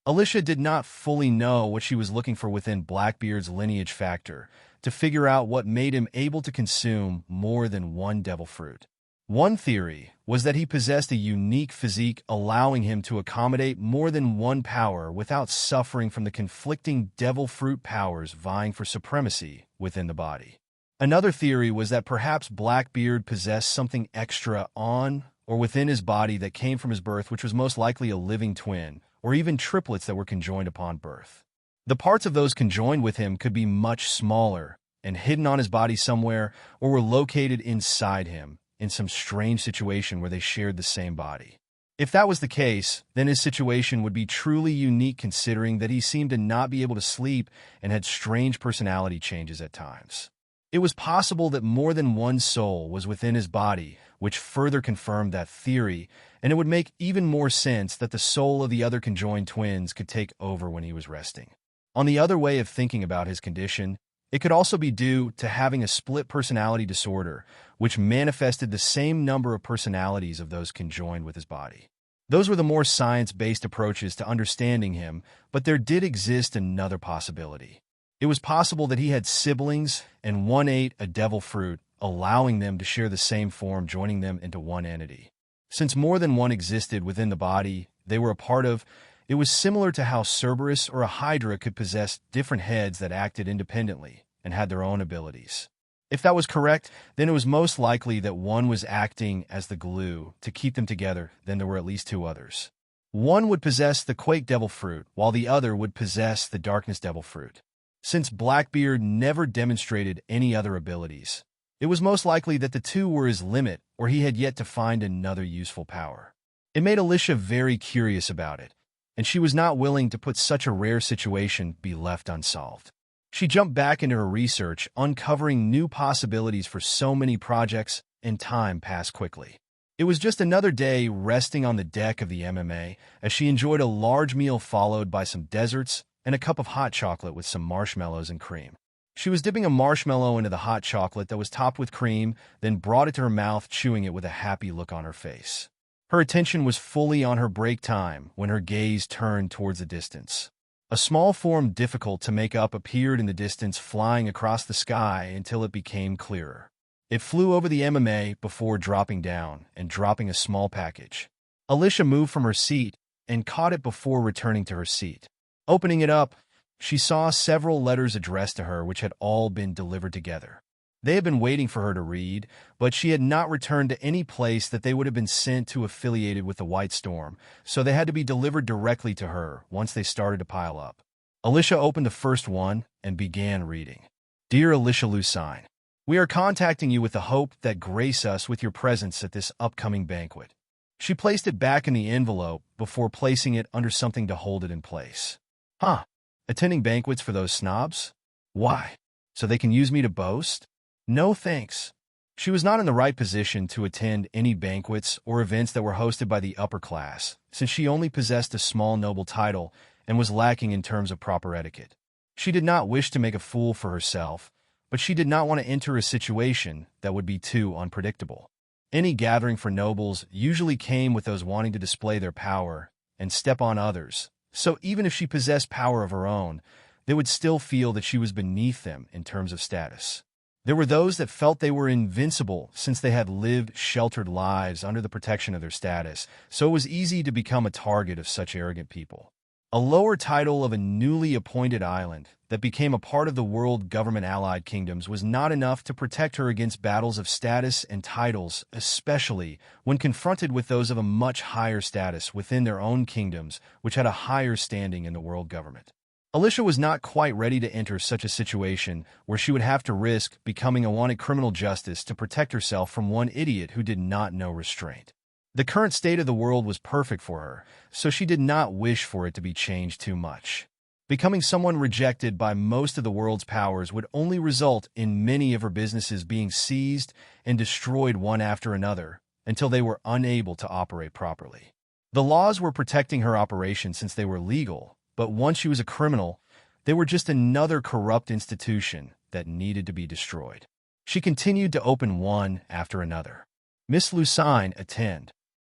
Alyssia did not fully know what she was looking for within Blackbeard's lineage factor to figure out what made him able to consume more than one Devil Fruit. One theory was that he possessed a unique physique allowing him to accommodate more than one power without suffering from the conflicting Devil Fruit powers vying for supremacy within the body. Another theory was that perhaps Blackbeard possessed something extra on or within his body that came from his birth, which was most likely a living twin, or even triplets that were conjoined upon birth. The parts of those conjoined with him could be much smaller and hidden on his body somewhere, or were located inside him, in some strange situation where they shared the same body. If that was the case, then his situation would be truly unique considering that he seemed to not be able to sleep and had strange personality changes at times. It was possible that more than one soul was within his body, which further confirmed that theory, and it would make even more sense that the soul of the other conjoined twins could take over when he was resting. On the other way of thinking about his condition, it could also be due to having a split personality disorder, which manifested the same number of personalities of those conjoined with his body. Those were the more science-based approaches to understanding him, but there did exist another possibility. It was possible that he had siblings and one ate a devil fruit, allowing them to share the same form, joining them into one entity. Since more than one existed within the body they were a part of, it was similar to how Cerberus or a Hydra could possess different heads that acted independently and had their own abilities. If that was correct, then it was most likely that one was acting as the glue to keep them together, then there were at least two others. One would possess the Quake Devil Fruit, while the other would possess the Darkness Devil Fruit. Since Blackbeard never demonstrated any other abilities, it was most likely that the two were his limit, or he had yet to find another useful power. It made Alyssia very curious about it, and she was not willing to put such a rare situation be left unsolved. She jumped back into her research, uncovering new possibilities for so many projects, and time passed quickly. It was just another day resting on the deck of the MMA as she enjoyed a large meal followed by some desserts and a cup of hot chocolate with some marshmallows and cream. She was dipping a marshmallow into the hot chocolate that was topped with cream, then brought it to her mouth, chewing it with a happy look on her face. Her attention was fully on her break time when her gaze turned towards the distance. A small form difficult to make up appeared in the distance, flying across the sky until it became clearer. It flew over the MMA before dropping down and dropping a small package. Alyssia moved from her seat and caught it before returning to her seat. Opening it up, she saw several letters addressed to her which had all been delivered together. They had been waiting for her to read, but she had not returned to any place that they would have been sent to affiliated with the White Storm, so they had to be delivered directly to her once they started to pile up. Alyssia opened the first one and began reading. Dear Alyssia Lucine, we are contacting you with the hope that grace us with your presence at this upcoming banquet. She placed it back in the envelope before placing it under something to hold it in place. Huh, attending banquets for those snobs? Why? So they can use me to boast? No thanks. She was not in the right position to attend any banquets or events that were hosted by the upper class, since she only possessed a small noble title and was lacking in terms of proper etiquette. She did not wish to make a fool for herself, but she did not want to enter a situation that would be too unpredictable. Any gathering for nobles usually came with those wanting to display their power and step on others, so even if she possessed power of her own, they would still feel that she was beneath them in terms of status. There were those that felt they were invincible since they had lived sheltered lives under the protection of their status, so it was easy to become a target of such arrogant people. A lower title of a newly appointed island that became a part of the world government allied kingdoms was not enough to protect her against battles of status and titles, especially when confronted with those of a much higher status within their own kingdoms, which had a higher standing in the world government. Alyssia was not quite ready to enter such a situation where she would have to risk becoming a wanted criminal justice to protect herself from one idiot who did not know restraint. The current state of the world was perfect for her, so she did not wish for it to be changed too much. Becoming someone rejected by most of the world's powers would only result in many of her businesses being seized and destroyed one after another until they were unable to operate properly. The laws were protecting her operation since they were legal, but once she was a criminal, they were just another corrupt institution that needed to be destroyed. She continued to open one after another. Miss Lucine, attend.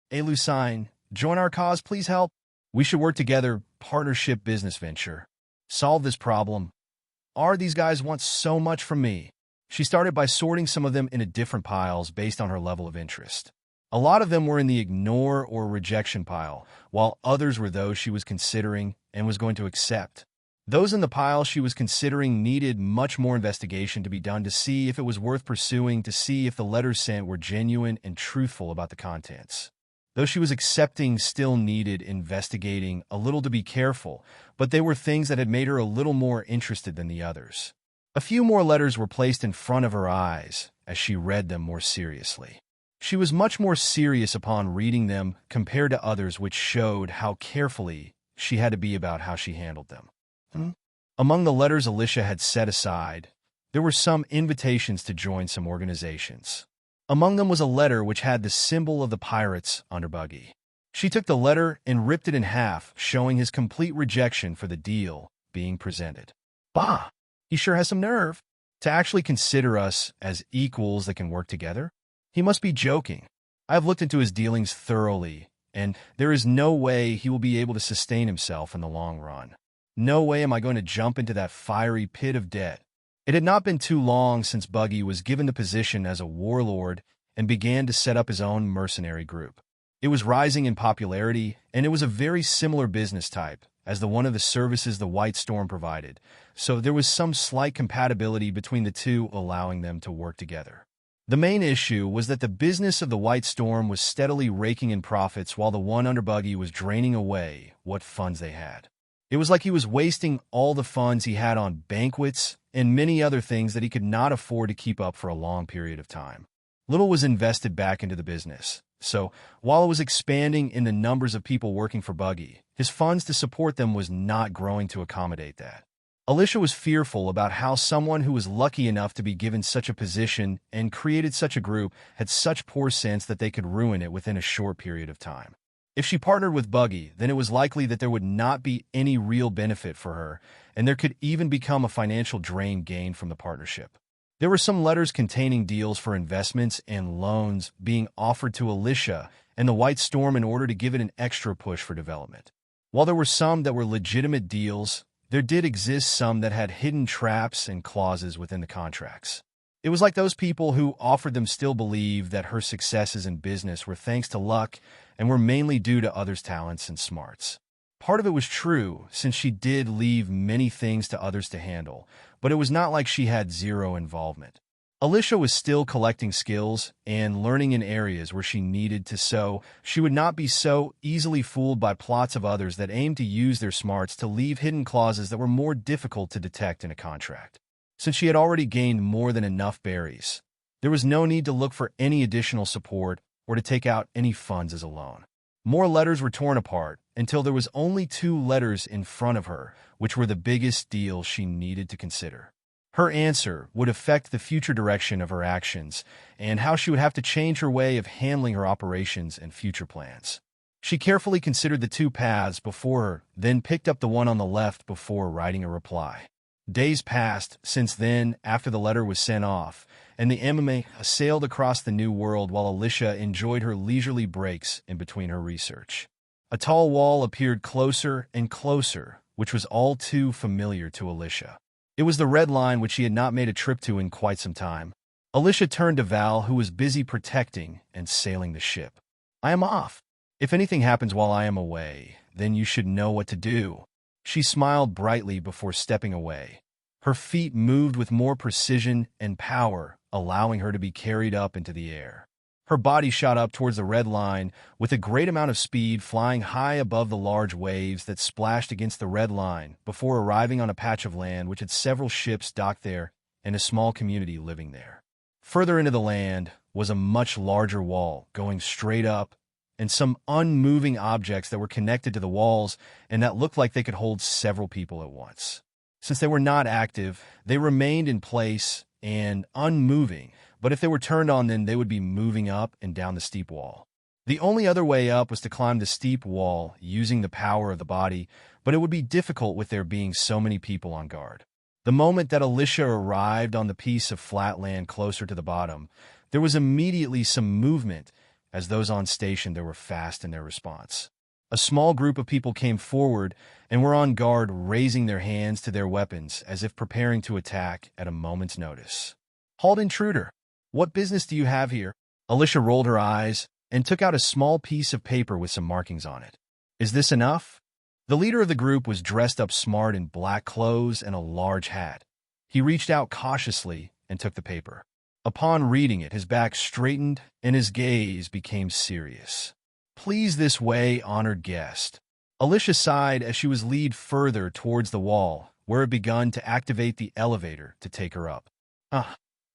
Hey Lucine, join our cause, please help. We should work together, partnership business venture. Solve this problem. These guys want so much from me. She started by sorting some of them into different piles based on her level of interest. A lot of them were in the ignore or rejection pile, while others were those she was considering and was going to accept. Those in the pile she was considering needed much more investigation to be done to see if it was worth pursuing, to see if the letters sent were genuine and truthful about the contents. Those she was accepting still needed investigating a little to be careful, but they were things that had made her a little more interested than the others. A few more letters were placed in front of her eyes as she read them more seriously. She was much more serious upon reading them compared to others, which showed how carefully she had to be about how she handled them. Among the letters Alyssia had set aside, there were some invitations to join some organizations. Among them was a letter which had the symbol of the pirates on her buggy. She took the letter and ripped it in half, showing his complete rejection for the deal being presented. Bah! He sure has some nerve to actually consider us as equals that can work together. He must be joking. I have looked into his dealings thoroughly, and there is no way he will be able to sustain himself in the long run. No way am I going to jump into that fiery pit of debt. It had not been too long since Buggy was given the position as a warlord and began to set up his own mercenary group. It was rising in popularity, and it was a very similar business type as the one of the services the White Storm provided, so there was some slight compatibility between the two, allowing them to work together. The main issue was that the business of the White Storm was steadily raking in profits while the one under Buggy was draining away what funds they had. It was like he was wasting all the funds he had on banquets and many other things that he could not afford to keep up for a long period of time. Little was invested back into the business, so while it was expanding in the numbers of people working for Buggy, his funds to support them was not growing to accommodate that. Alyssia was fearful about how someone who was lucky enough to be given such a position and created such a group had such poor sense that they could ruin it within a short period of time. If she partnered with Buggy, then it was likely that there would not be any real benefit for her, and there could even become a financial drain gained from the partnership. There were some letters containing deals for investments and loans being offered to Alyssia and the White Storm in order to give it an extra push for development. While there were some that were legitimate deals, there did exist some that had hidden traps and clauses within the contracts. It was like those people who offered them still believed that her successes in business were thanks to luck and were mainly due to others' talents and smarts. Part of it was true, since she did leave many things to others to handle, but it was not like she had zero involvement. Alyssia was still collecting skills and learning in areas where she needed to, so she would not be so easily fooled by plots of others that aimed to use their smarts to leave hidden clauses that were more difficult to detect in a contract. Since she had already gained more than enough berries, there was no need to look for any additional support or to take out any funds as a loan. More letters were torn apart until there was only 2 letters in front of her, which were the biggest deal she needed to consider. Her answer would affect the future direction of her actions and how she would have to change her way of handling her operations and future plans. She carefully considered the 2 paths before her, then picked up the one on the left before writing a reply. Days passed since then after the letter was sent off, and the MMA sailed across the new world while Alyssia enjoyed her leisurely breaks in between her research. A tall wall appeared closer and closer, which was all too familiar to Alyssia. It was the red line which she had not made a trip to in quite some time. Alyssia turned to Val, who was busy protecting and sailing the ship. "I am off. If anything happens while I am away, then you should know what to do." She smiled brightly before stepping away. Her feet moved with more precision and power, allowing her to be carried up into the air. Her body shot up towards the red line with a great amount of speed, flying high above the large waves that splashed against the red line before arriving on a patch of land which had several ships docked there and a small community living there. Further into the land was a much larger wall going straight up, and some unmoving objects that were connected to the walls and that looked like they could hold several people at once. Since they were not active, they remained in place and unmoving, but if they were turned on, then they would be moving up and down the steep wall. The only other way up was to climb the steep wall using the power of the body, but it would be difficult with there being so many people on guard. The moment that Alyssia arrived on the piece of flat land closer to the bottom, there was immediately some movement, as those on station there were fast in their response. A small group of people came forward and were on guard, raising their hands to their weapons as if preparing to attack at a moment's notice. "Halt, intruder! What business do you have here?" Alyssia rolled her eyes and took out a small piece of paper with some markings on it. "Is this enough?" The leader of the group was dressed up smart in black clothes and a large hat. He reached out cautiously and took the paper. Upon reading it, his back straightened and his gaze became serious. "Please this way, honored guest." Alyssia sighed as she was led further towards the wall, where it begun to activate the elevator to take her up.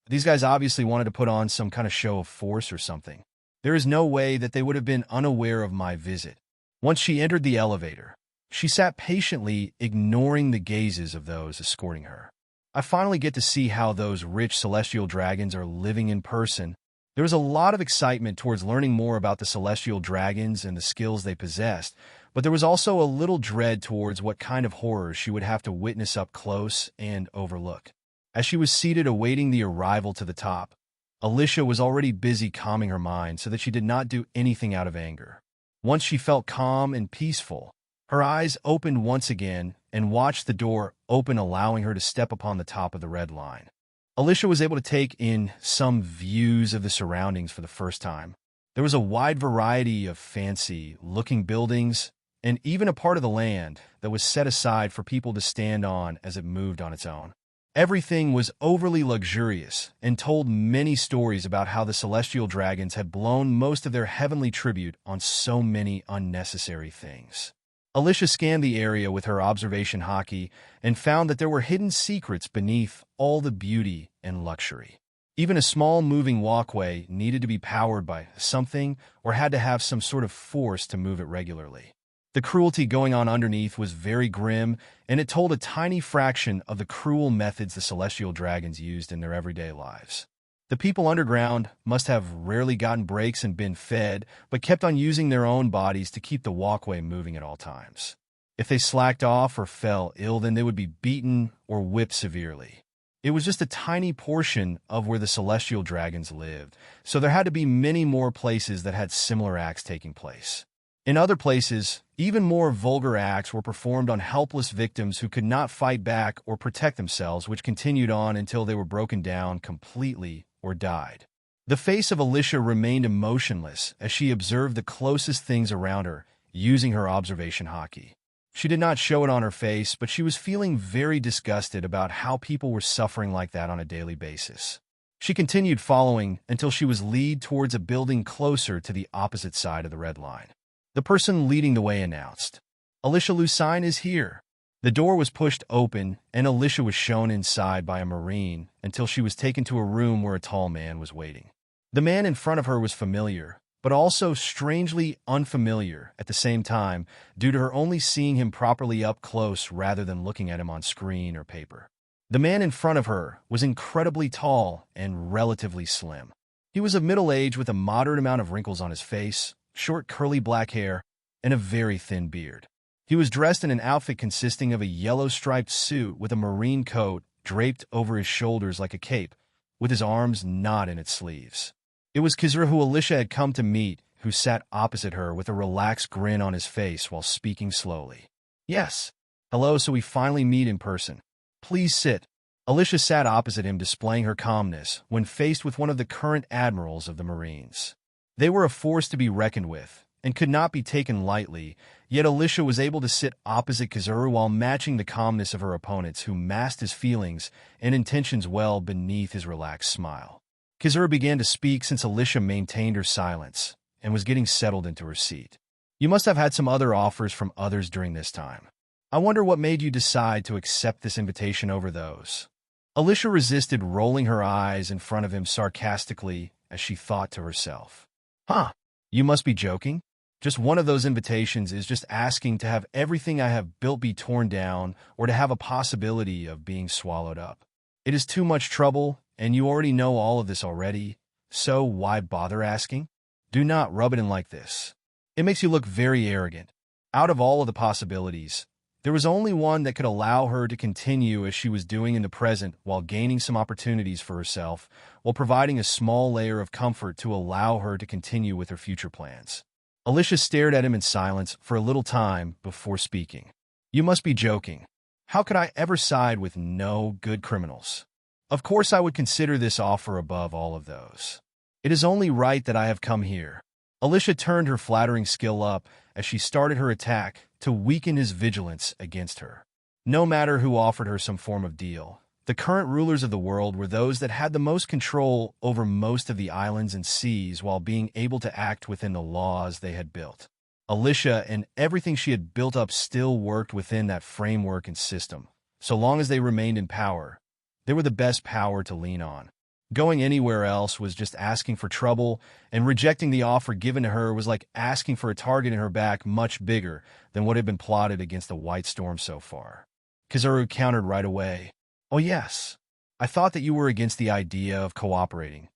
These guys obviously wanted to put on some kind of show of force or something. There is no way that they would have been unaware of my visit. Once she entered the elevator, she sat patiently, ignoring the gazes of those escorting her. I finally get to see how those rich celestial dragons are living in person. There was a lot of excitement towards learning more about the celestial dragons and the skills they possessed, but there was also a little dread towards what kind of horrors she would have to witness up close and overlook. As she was seated awaiting the arrival to the top, Alyssia was already busy calming her mind so that she did not do anything out of anger. Once she felt calm and peaceful, her eyes opened once again and watched the door open, allowing her to step upon the top of the red line. Alyssia was able to take in some views of the surroundings for the first time. There was a wide variety of fancy-looking buildings and even a part of the land that was set aside for people to stand on as it moved on its own. Everything was overly luxurious and told many stories about how the celestial dragons had blown most of their heavenly tribute on so many unnecessary things. Alyssia scanned the area with her observation hockey and found that there were hidden secrets beneath all the beauty and luxury. Even a small moving walkway needed to be powered by something or had to have some sort of force to move it regularly. The cruelty going on underneath was very grim, and it told a tiny fraction of the cruel methods the celestial dragons used in their everyday lives. The people underground must have rarely gotten breaks and been fed, but kept on using their own bodies to keep the walkway moving at all times. If they slacked off or fell ill, then they would be beaten or whipped severely. It was just a tiny portion of where the celestial dragons lived, so there had to be many more places that had similar acts taking place. In other places, even more vulgar acts were performed on helpless victims who could not fight back or protect themselves, which continued on until they were broken down completely or died. The face of Alyssia remained emotionless as she observed the closest things around her, using her observation hockey. She did not show it on her face, but she was feeling very disgusted about how people were suffering like that on a daily basis. She continued following until she was led towards a building closer to the opposite side of the red line. The person leading the way announced, "Alyssia Lucine is here." The door was pushed open, and Alyssia was shown inside by a Marine until she was taken to a room where a tall man was waiting. The man in front of her was familiar, but also strangely unfamiliar at the same time due to her only seeing him properly up close rather than looking at him on screen or paper. The man in front of her was incredibly tall and relatively slim. He was of middle age with a moderate amount of wrinkles on his face, short curly black hair, and a very thin beard. He was dressed in an outfit consisting of a yellow striped suit with a marine coat draped over his shoulders like a cape, with his arms not in its sleeves. It was Kan-Gar-Chu, who Alyssia had come to meet, who sat opposite her with a relaxed grin on his face while speaking slowly. "Yes. Hello, so we finally meet in person. Please sit." Alyssia sat opposite him, displaying her calmness when faced with one of the current admirals of the Marines. They were a force to be reckoned with, and could not be taken lightly, yet Alyssia was able to sit opposite Kan-Gar-Chu while matching the calmness of her opponents, who masked his feelings and intentions well beneath his relaxed smile. Kan-Gar-Chu began to speak since Alyssia maintained her silence and was getting settled into her seat. "You must have had some other offers from others during this time. I wonder what made you decide to accept this invitation over those." Alyssia resisted, rolling her eyes in front of him sarcastically as she thought to herself, "Huh, you must be joking. Just one of those invitations is just asking to have everything I have built be torn down or to have a possibility of being swallowed up. It is too much trouble, and you already know all of this already, so why bother asking? Do not rub it in like this. It makes you look very arrogant. Out of all of the possibilities, there was only one that could allow her to continue as she was doing in the present while gaining some opportunities for herself, while providing a small layer of comfort to allow her to continue with her future plans." Alyssia stared at him in silence for a little time before speaking. "You must be joking. How could I ever side with no good criminals? Of course I would consider this offer above all of those. It is only right that I have come here." Alyssia turned her flattering skill up as she started her attack to weaken his vigilance against her. No matter who offered her some form of deal, the current rulers of the world were those that had the most control over most of the islands and seas while being able to act within the laws they had built. Alyssia and everything she had built up still worked within that framework and system. So long as they remained in power, they were the best power to lean on. Going anywhere else was just asking for trouble, and rejecting the offer given to her was like asking for a target in her back much bigger than what had been plotted against the White Storm so far. Kan-Gar-Chu countered right away. "Oh yes, I thought that you were against the idea of cooperating."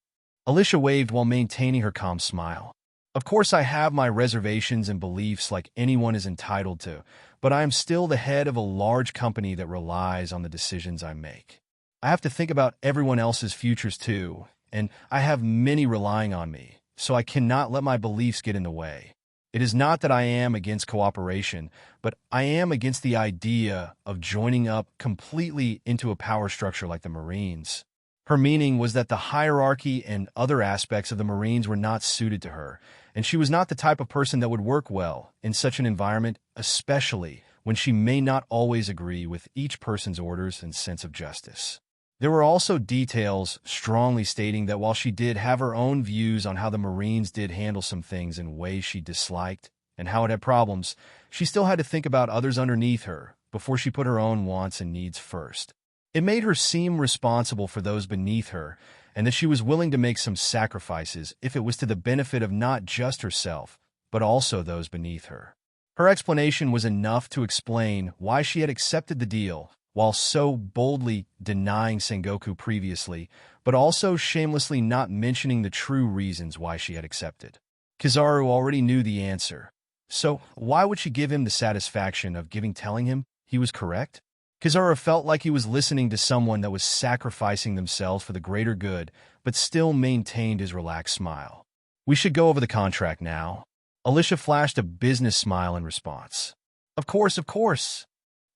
Alyssia waved while maintaining her calm smile. "Of course I have my reservations and beliefs like anyone is entitled to, but I am still the head of a large company that relies on the decisions I make. I have to think about everyone else's futures too, and I have many relying on me, so I cannot let my beliefs get in the way. It is not that I am against cooperation, but I am against the idea of joining up completely into a power structure like the Marines." Her meaning was that the hierarchy and other aspects of the Marines were not suited to her, and she was not the type of person that would work well in such an environment, especially when she may not always agree with each person's orders and sense of justice. There were also details strongly stating that while she did have her own views on how the Marines did handle some things in ways she disliked and how it had problems, she still had to think about others underneath her before she put her own wants and needs first. It made her seem responsible for those beneath her, and that she was willing to make some sacrifices if it was to the benefit of not just herself, but also those beneath her. Her explanation was enough to explain why she had accepted the deal, while so boldly denying Sengoku previously, but also shamelessly not mentioning the true reasons why she had accepted. Kizaru already knew the answer, so why would she give him the satisfaction of telling him he was correct? Kizaru felt like he was listening to someone that was sacrificing themselves for the greater good, but still maintained his relaxed smile. "We should go over the contract now." Alyssia flashed a business smile in response. Of course, of course."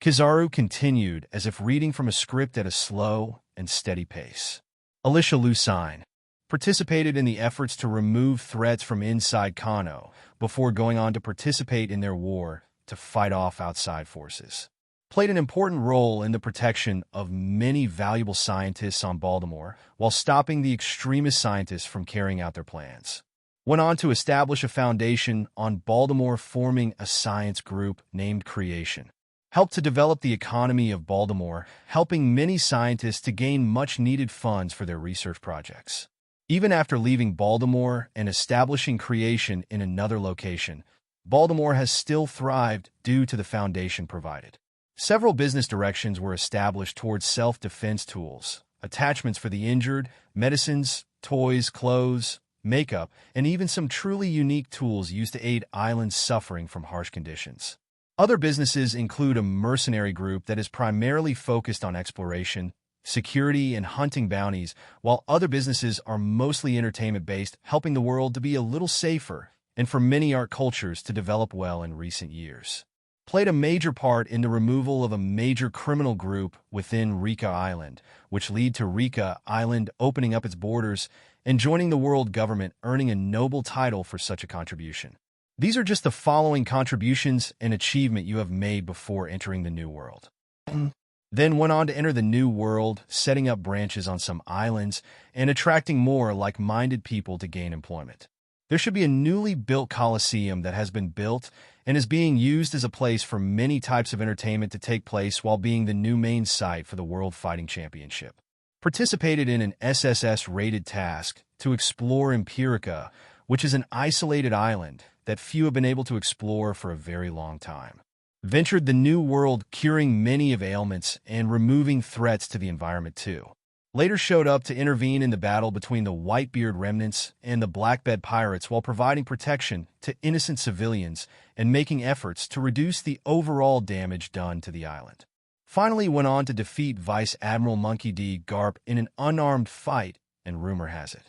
Kizaru continued as if reading from a script at a slow and steady pace. Alyssia Lucine participated in the efforts to remove threats from inside Kano before going on to participate in their war to fight off outside forces. Played an important role in the protection of many valuable scientists on Baltimore while stopping the extremist scientists from carrying out their plans. Went on to establish a foundation on Baltimore, forming a science group named Creation. Helped to develop the economy of Baltimore, helping many scientists to gain much-needed funds for their research projects. Even after leaving Baltimore and establishing Creation in another location, Baltimore has still thrived due to the foundation provided. Several business directions were established towards self-defense tools, attachments for the injured, medicines, toys, clothes, makeup, and even some truly unique tools used to aid islands suffering from harsh conditions. Other businesses include a mercenary group that is primarily focused on exploration, security, and hunting bounties, while other businesses are mostly entertainment-based, helping the world to be a little safer and for many art cultures to develop well in recent years. Played a major part in the removal of a major criminal group within Rika Island, which led to Rika Island opening up its borders and joining the world government, earning a noble title for such a contribution. These are just the following contributions and achievement you have made before entering the New World. Then went on to enter the New World, setting up branches on some islands and attracting more like-minded people to gain employment. There should be a newly built coliseum that has been built and is being used as a place for many types of entertainment to take place while being the new main site for the World Fighting Championship. Participated in an SSS-rated task to explore Empirica, which is an isolated island that few have been able to explore for a very long time. Ventured the New World, curing many of ailments and removing threats to the environment too. Later showed up to intervene in the battle between the Whitebeard remnants and the Blackbed pirates while providing protection to innocent civilians and making efforts to reduce the overall damage done to the island. Finally went on to defeat Vice Admiral Monkey D. Garp in an unarmed fight, and rumor has it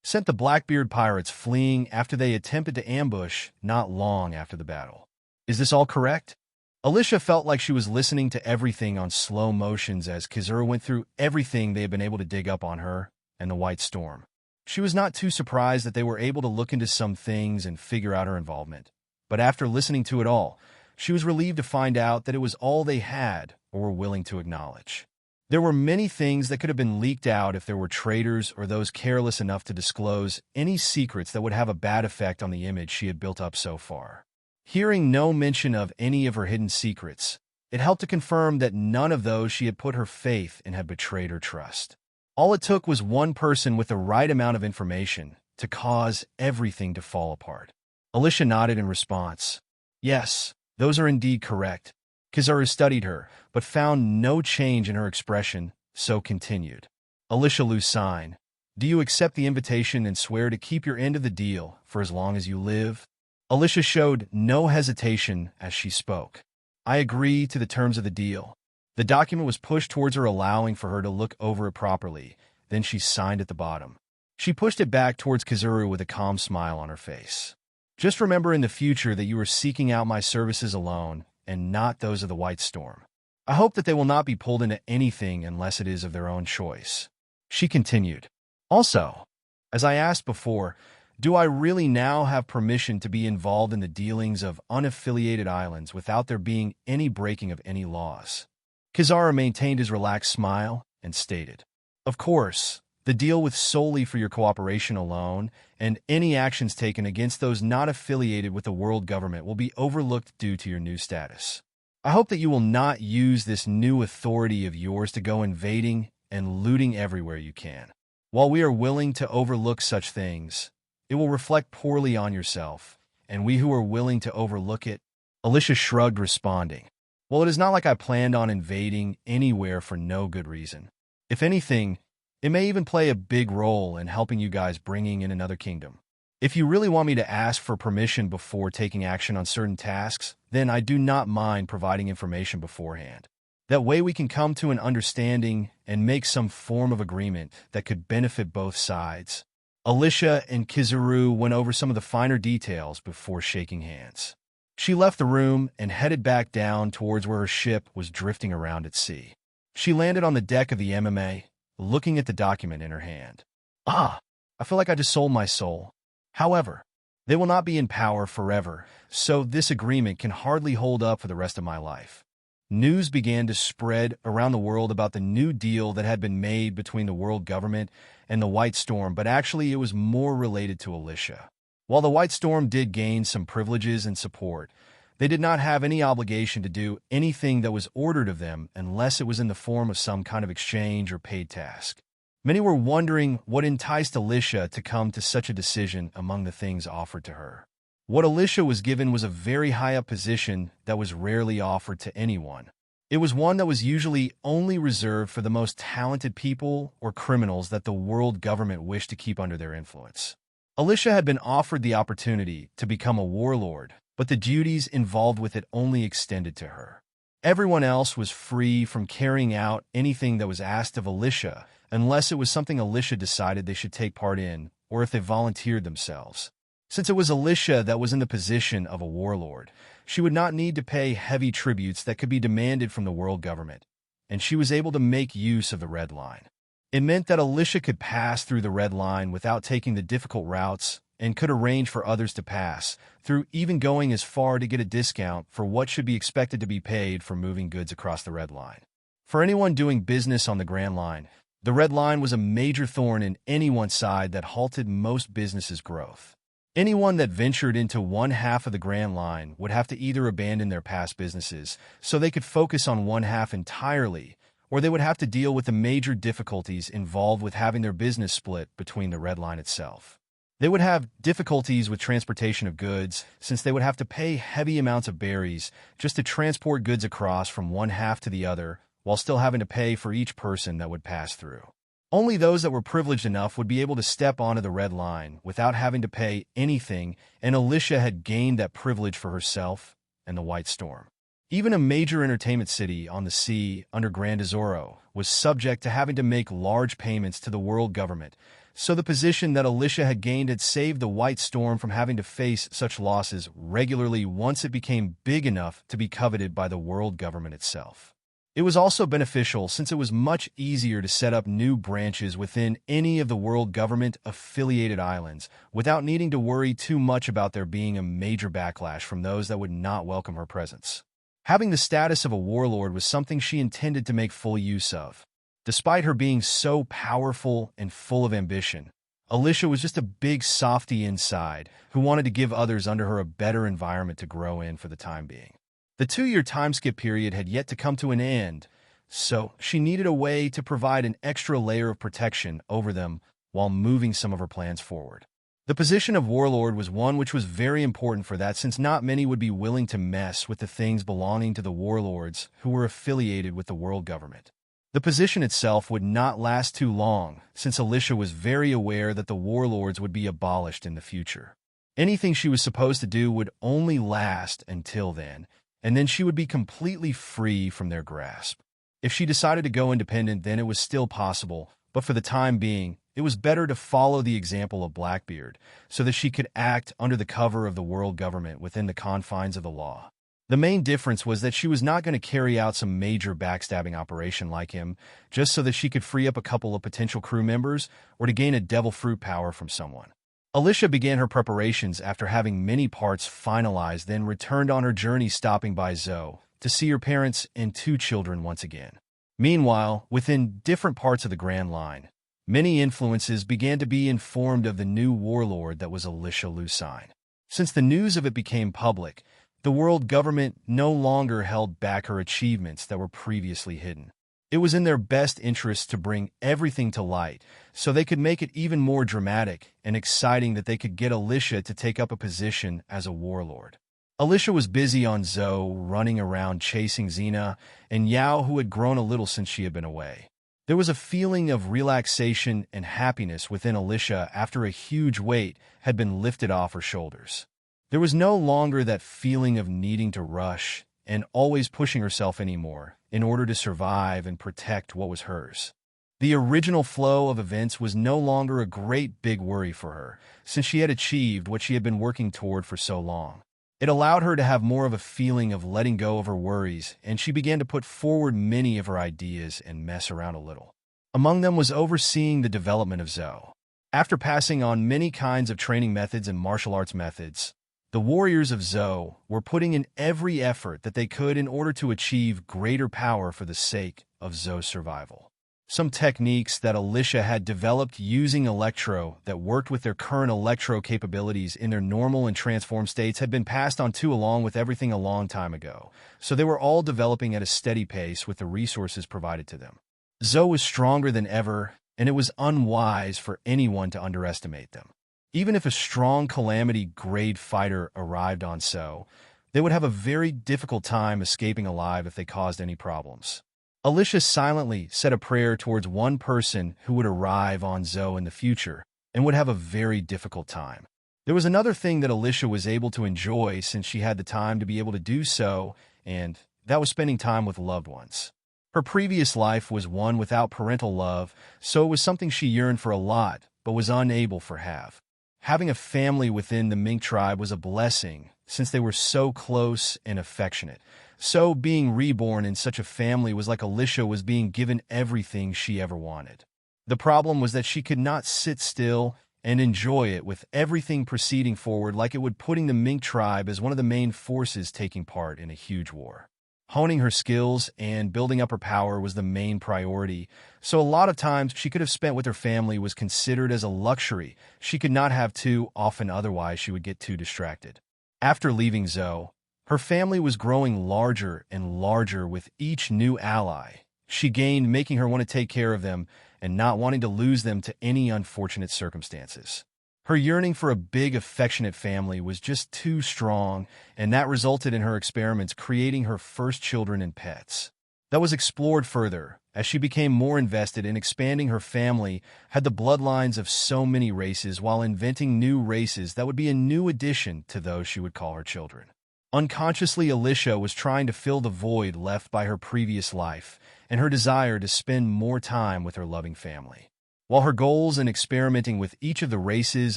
sent the Blackbeard pirates fleeing after they attempted to ambush not long after the battle. Is this all correct? Alyssia felt like she was listening to everything on slow motions as Kizaru went through everything they had been able to dig up on her and the White Storm. She was not too surprised that they were able to look into some things and figure out her involvement. But after listening to it all, she was relieved to find out that it was all they had or were willing to acknowledge. There were many things that could have been leaked out if there were traitors or those careless enough to disclose any secrets that would have a bad effect on the image she had built up so far. Hearing no mention of any of her hidden secrets, it helped to confirm that none of those she had put her faith in had betrayed her trust. All it took was one person with the right amount of information to cause everything to fall apart. Alyssia nodded in response. Yes, those are indeed correct. Kan-Gar-Chu studied her, but found no change in her expression, so continued. Alyssia sighed. Do you accept the invitation and swear to keep your end of the deal for as long as you live? Alyssia showed no hesitation as she spoke. I agree to the terms of the deal. The document was pushed towards her, allowing for her to look over it properly. Then she signed at the bottom. She pushed it back towards Kan-Gar-Chu with a calm smile on her face. Just remember in the future that you are seeking out my services alone and not those of the White Storm. I hope that they will not be pulled into anything unless it is of their own choice. She continued. Also, as I asked before, do I really now have permission to be involved in the dealings of unaffiliated islands without there being any breaking of any laws? Kan-Gar-Chu maintained his relaxed smile and stated, Of course, the deal with solely for your cooperation alone, and any actions taken against those not affiliated with the world government will be overlooked due to your new status. I hope that you will not use this new authority of yours to go invading and looting everywhere you can. While we are willing to overlook such things, it will reflect poorly on yourself, and we who are willing to overlook it. Alyssia shrugged, responding, Well, it is not like I planned on invading anywhere for no good reason. If anything, it may even play a big role in helping you guys bringing in another kingdom. If you really want me to ask for permission before taking action on certain tasks, then I do not mind providing information beforehand. That way we can come to an understanding and make some form of agreement that could benefit both sides. Alyssia and Kan-Gar-Chu went over some of the finer details before shaking hands. She left the room and headed back down towards where her ship was drifting around at sea. She landed on the deck of the MMA, looking at the document in her hand. I feel like I just sold my soul. However, they will not be in power forever, so this agreement can hardly hold up for the rest of my life. News began to spread around the world about the new deal that had been made between the world government and the White Storm, but actually it was more related to Alyssia. While the White Storm did gain some privileges and support, they did not have any obligation to do anything that was ordered of them unless it was in the form of some kind of exchange or paid task. Many were wondering what enticed Alyssia to come to such a decision among the things offered to her. What Alyssia was given was a very high-up position that was rarely offered to anyone. It was one that was usually only reserved for the most talented people or criminals that the world government wished to keep under their influence. Alyssia had been offered the opportunity to become a warlord, but the duties involved with it only extended to her. Everyone else was free from carrying out anything that was asked of Alyssia, unless it was something Alyssia decided they should take part in, or if they volunteered themselves. Since it was Alyssia that was in the position of a warlord, she would not need to pay heavy tributes that could be demanded from the world government, and she was able to make use of the Red Line. It meant that Alyssia could pass through the Red Line without taking the difficult routes and could arrange for others to pass, through even going as far to get a discount for what should be expected to be paid for moving goods across the Red Line. For anyone doing business on the Grand Line, the Red Line was a major thorn in anyone's side that halted most businesses' growth. Anyone that ventured into one half of the Grand Line would have to either abandon their past businesses so they could focus on one half entirely, or they would have to deal with the major difficulties involved with having their business split between the Red Line itself. They would have difficulties with transportation of goods, since they would have to pay heavy amounts of berries just to transport goods across from one half to the other, while still having to pay for each person that would pass through. Only those that were privileged enough would be able to step onto the Red Line without having to pay anything, and Alyssia had gained that privilege for herself and the White Storm. Even a major entertainment city on the sea under Grand Azoro was subject to having to make large payments to the world government, so the position that Alyssia had gained had saved the White Storm from having to face such losses regularly once it became big enough to be coveted by the world government itself. It was also beneficial since it was much easier to set up new branches within any of the world government-affiliated islands without needing to worry too much about there being a major backlash from those that would not welcome her presence. Having the status of a warlord was something she intended to make full use of. Despite her being so powerful and full of ambition, Alyssia was just a big softy inside who wanted to give others under her a better environment to grow in for the time being. The 2-year time skip period had yet to come to an end, so she needed a way to provide an extra layer of protection over them while moving some of her plans forward. The position of warlord was one which was very important for that, since not many would be willing to mess with the things belonging to the warlords who were affiliated with the world government. The position itself would not last too long, since Alyssia was very aware that the warlords would be abolished in the future. Anything she was supposed to do would only last until then, and then she would be completely free from their grasp. If she decided to go independent, then it was still possible, but for the time being, it was better to follow the example of Blackbeard, so that she could act under the cover of the world government within the confines of the law. The main difference was that she was not going to carry out some major backstabbing operation like him, just so that she could free up a couple of potential crew members or to gain a devil fruit power from someone. Alyssia began her preparations after having many parts finalized, then returned on her journey, stopping by Zoe to see her parents and 2 children once again. Meanwhile, within different parts of the Grand Line, many influences began to be informed of the new warlord that was Alyssia Lucine. Since the news of it became public, the world government no longer held back her achievements that were previously hidden. It was in their best interest to bring everything to light, so they could make it even more dramatic and exciting that they could get Alyssia to take up a position as a warlord. Alyssia was busy on Zoe, running around chasing Xena and Yao, who had grown a little since she had been away. There was a feeling of relaxation and happiness within Alyssia after a huge weight had been lifted off her shoulders. There was no longer that feeling of needing to rush and always pushing herself anymore in order to survive and protect what was hers. The original flow of events was no longer a great big worry for her, since she had achieved what she had been working toward for so long. It allowed her to have more of a feeling of letting go of her worries, and she began to put forward many of her ideas and mess around a little. Among them was overseeing the development of Zoe. After passing on many kinds of training methods and martial arts methods, the warriors of Zoe were putting in every effort that they could in order to achieve greater power for the sake of Zoe's survival. Some techniques that Alyssia had developed using Electro that worked with their current Electro capabilities in their normal and transformed states had been passed on to along with everything a long time ago, so they were all developing at a steady pace with the resources provided to them. Zoe was stronger than ever, and it was unwise for anyone to underestimate them. Even if a strong Calamity-grade fighter arrived on Zoe, they would have a very difficult time escaping alive if they caused any problems. Alyssia silently said a prayer towards one person who would arrive on Zoe in the future and would have a very difficult time. There was another thing that Alyssia was able to enjoy since she had the time to be able to do so, and that was spending time with loved ones. Her previous life was one without parental love, so it was something she yearned for a lot, but was unable to have. Having a family within the mink tribe was a blessing, since they were so close and affectionate. So being reborn in such a family was like Alyssia was being given everything she ever wanted. The problem was that she could not sit still and enjoy it, with everything proceeding forward like it would, putting the mink tribe as one of the main forces taking part in a huge war. Honing her skills and building up her power was the main priority, so a lot of times she could have spent with her family was considered as a luxury she could not have too often, otherwise she would get too distracted. After leaving Zoe, her family was growing larger and larger with each new ally she gained, making her want to take care of them and not wanting to lose them to any unfortunate circumstances. Her yearning for a big, affectionate family was just too strong, and that resulted in her experiments creating her first children and pets. That was explored further as she became more invested in expanding her family, had the bloodlines of so many races, while inventing new races that would be a new addition to those she would call her children. Unconsciously, Alyssia was trying to fill the void left by her previous life and her desire to spend more time with her loving family. While her goals in experimenting with each of the races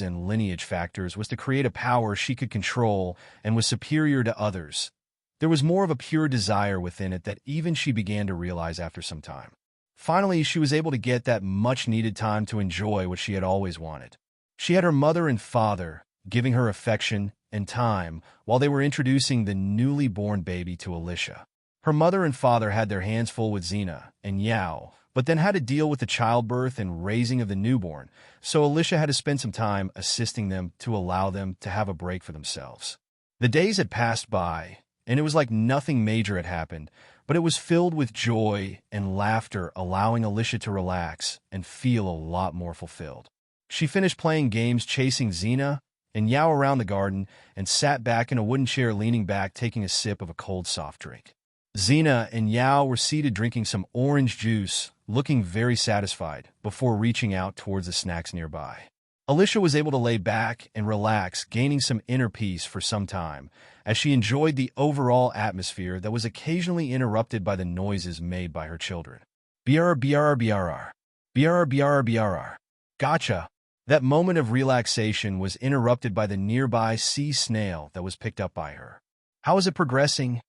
and lineage factors was to create a power she could control and was superior to others, there was more of a pure desire within it that even she began to realize after some time. Finally, she was able to get that much-needed time to enjoy what she had always wanted. She had her mother and father giving her affection and time while they were introducing the newly born baby to Alyssia. Her mother and father had their hands full with Xena and Yao, but then had to deal with the childbirth and raising of the newborn, so Alyssia had to spend some time assisting them to allow them to have a break for themselves. The days had passed by, and it was like nothing major had happened, but it was filled with joy and laughter, allowing Alyssia to relax and feel a lot more fulfilled. She finished playing games chasing Xena and Yao around the garden and sat back in a wooden chair leaning back taking a sip of a cold soft drink. Xena and Yao were seated drinking some orange juice, looking very satisfied, before reaching out towards the snacks nearby. Alyssia was able to lay back and relax, gaining some inner peace for some time, as she enjoyed the overall atmosphere that was occasionally interrupted by the noises made by her children. Brr, brr, brr. Brr, brr, brr. Gotcha. That moment of relaxation was interrupted by the nearby sea snail that was picked up by her. How is it progressing?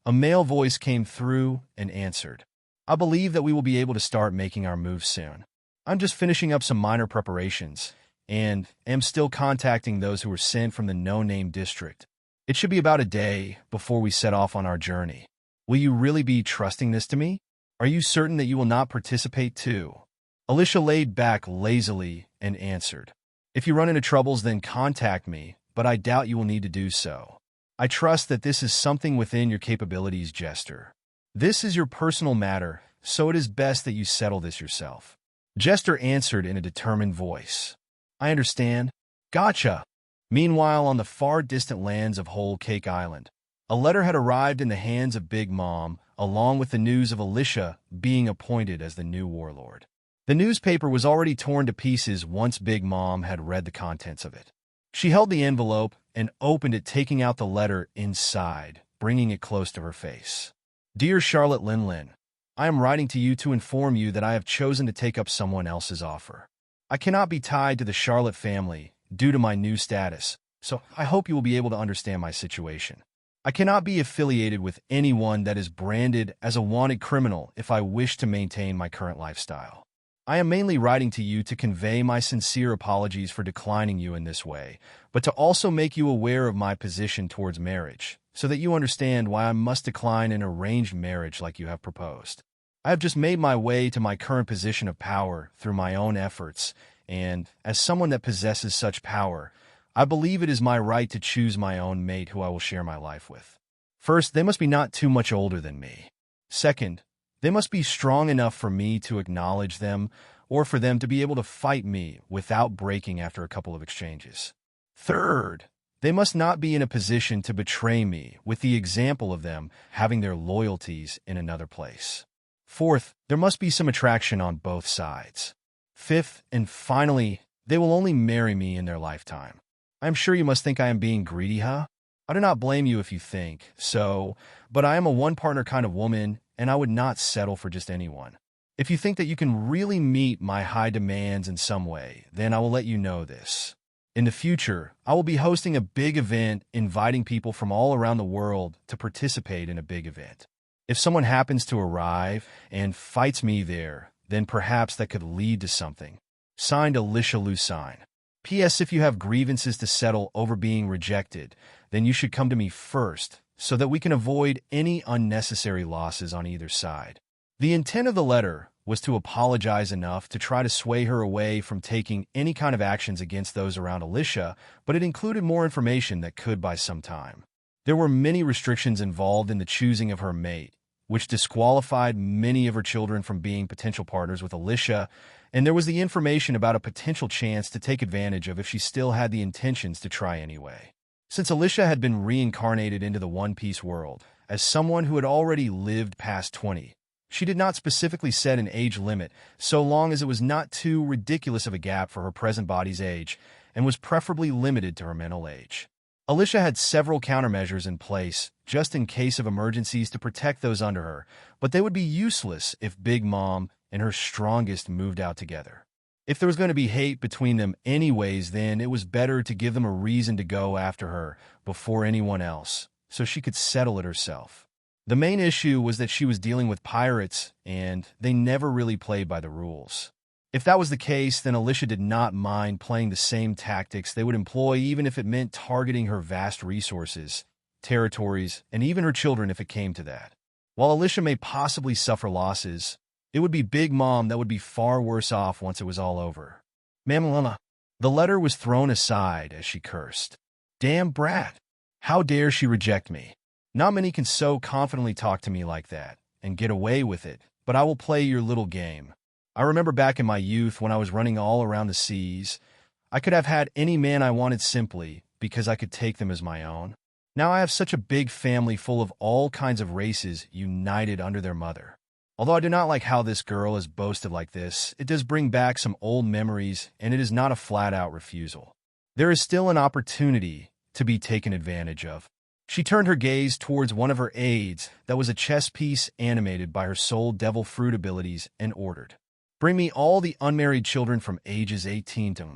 A male voice came through and answered. I believe that we will be able to start making our moves soon. I'm just finishing up some minor preparations, and am still contacting those who were sent from the no-name district. It should be about a day before we set off on our journey. Will you really be trusting this to me? Are you certain that you will not participate too? Alyssia laid back lazily and answered. If you run into troubles, then contact me, but I doubt you will need to do so. I trust that this is something within your capabilities, Jester. This is your personal matter, so it is best that you settle this yourself. Jester answered in a determined voice. I understand. Gotcha. Meanwhile, on the far distant lands of Whole Cake Island, a letter had arrived in the hands of Big Mom, along with the news of Alyssia being appointed as the new warlord. The newspaper was already torn to pieces once Big Mom had read the contents of it. She held the envelope and opened it, taking out the letter inside, bringing it close to her face. Dear Charlotte Linlin, I am writing to you to inform you that I have chosen to take up someone else's offer. I cannot be tied to the Charlotte family due to my new status, so I hope you will be able to understand my situation. I cannot be affiliated with anyone that is branded as a wanted criminal if I wish to maintain my current lifestyle. I am mainly writing to you to convey my sincere apologies for declining you in this way, but to also make you aware of my position towards marriage, so that you understand why I must decline an arranged marriage like you have proposed. I have just made my way to my current position of power through my own efforts, and, as someone that possesses such power, I believe it is my right to choose my own mate who I will share my life with. First, they must be not too much older than me. Second, they must be strong enough for me to acknowledge them, or for them to be able to fight me without breaking after a couple of exchanges. Third, they must not be in a position to betray me, with the example of them having their loyalties in another place. Fourth, there must be some attraction on both sides. Fifth, and finally, they will only marry me in their lifetime. I am sure you must think I am being greedy, huh? I do not blame you if you think so, but I am a one-partner kind of woman, and I would not settle for just anyone. If you think that you can really meet my high demands in some way, then I will let you know this. In the future, I will be hosting a big event, inviting people from all around the world to participate in a big event. If someone happens to arrive and fights me there, then perhaps that could lead to something. Signed, Alyssia Lucine. P.S. If you have grievances to settle over being rejected, then you should come to me first, so that we can avoid any unnecessary losses on either side. The intent of the letter was to apologize enough to try to sway her away from taking any kind of actions against those around Alyssia, but it included more information that could buy some time. There were many restrictions involved in the choosing of her mate, which disqualified many of her children from being potential partners with Alyssia, and there was the information about a potential chance to take advantage of if she still had the intentions to try anyway. Since Alyssia had been reincarnated into the One Piece world as someone who had already lived past 20, she did not specifically set an age limit so long as it was not too ridiculous of a gap for her present body's age and was preferably limited to her mental age. Alyssia had several countermeasures in place just in case of emergencies to protect those under her, but they would be useless if Big Mom and her strongest moved out together. If there was going to be hate between them anyways, then it was better to give them a reason to go after her before anyone else, so she could settle it herself. The main issue was that she was dealing with pirates, and they never really played by the rules. If that was the case, then Alyssia did not mind playing the same tactics they would employ, even if it meant targeting her vast resources, territories, and even her children if it came to that. While Alyssia may possibly suffer losses, it would be Big Mom that would be far worse off once it was all over. Mamma. The letter was thrown aside as she cursed. Damn brat! How dare she reject me? Not many can so confidently talk to me like that and get away with it, but I will play your little game. I remember back in my youth when I was running all around the seas, I could have had any man I wanted simply because I could take them as my own. Now I have such a big family full of all kinds of races united under their mother. Although I do not like how this girl is boasted like this, it does bring back some old memories, and it is not a flat-out refusal. There is still an opportunity to be taken advantage of. She turned her gaze towards one of her aides that was a chess piece animated by her soul devil fruit abilities and ordered, "Bring me all the unmarried children from ages 18 to,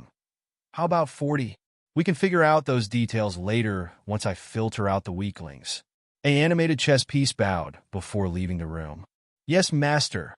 how about 40? We can figure out those details later once I filter out the weaklings." A animated chess piece bowed before leaving the room. "Yes, master."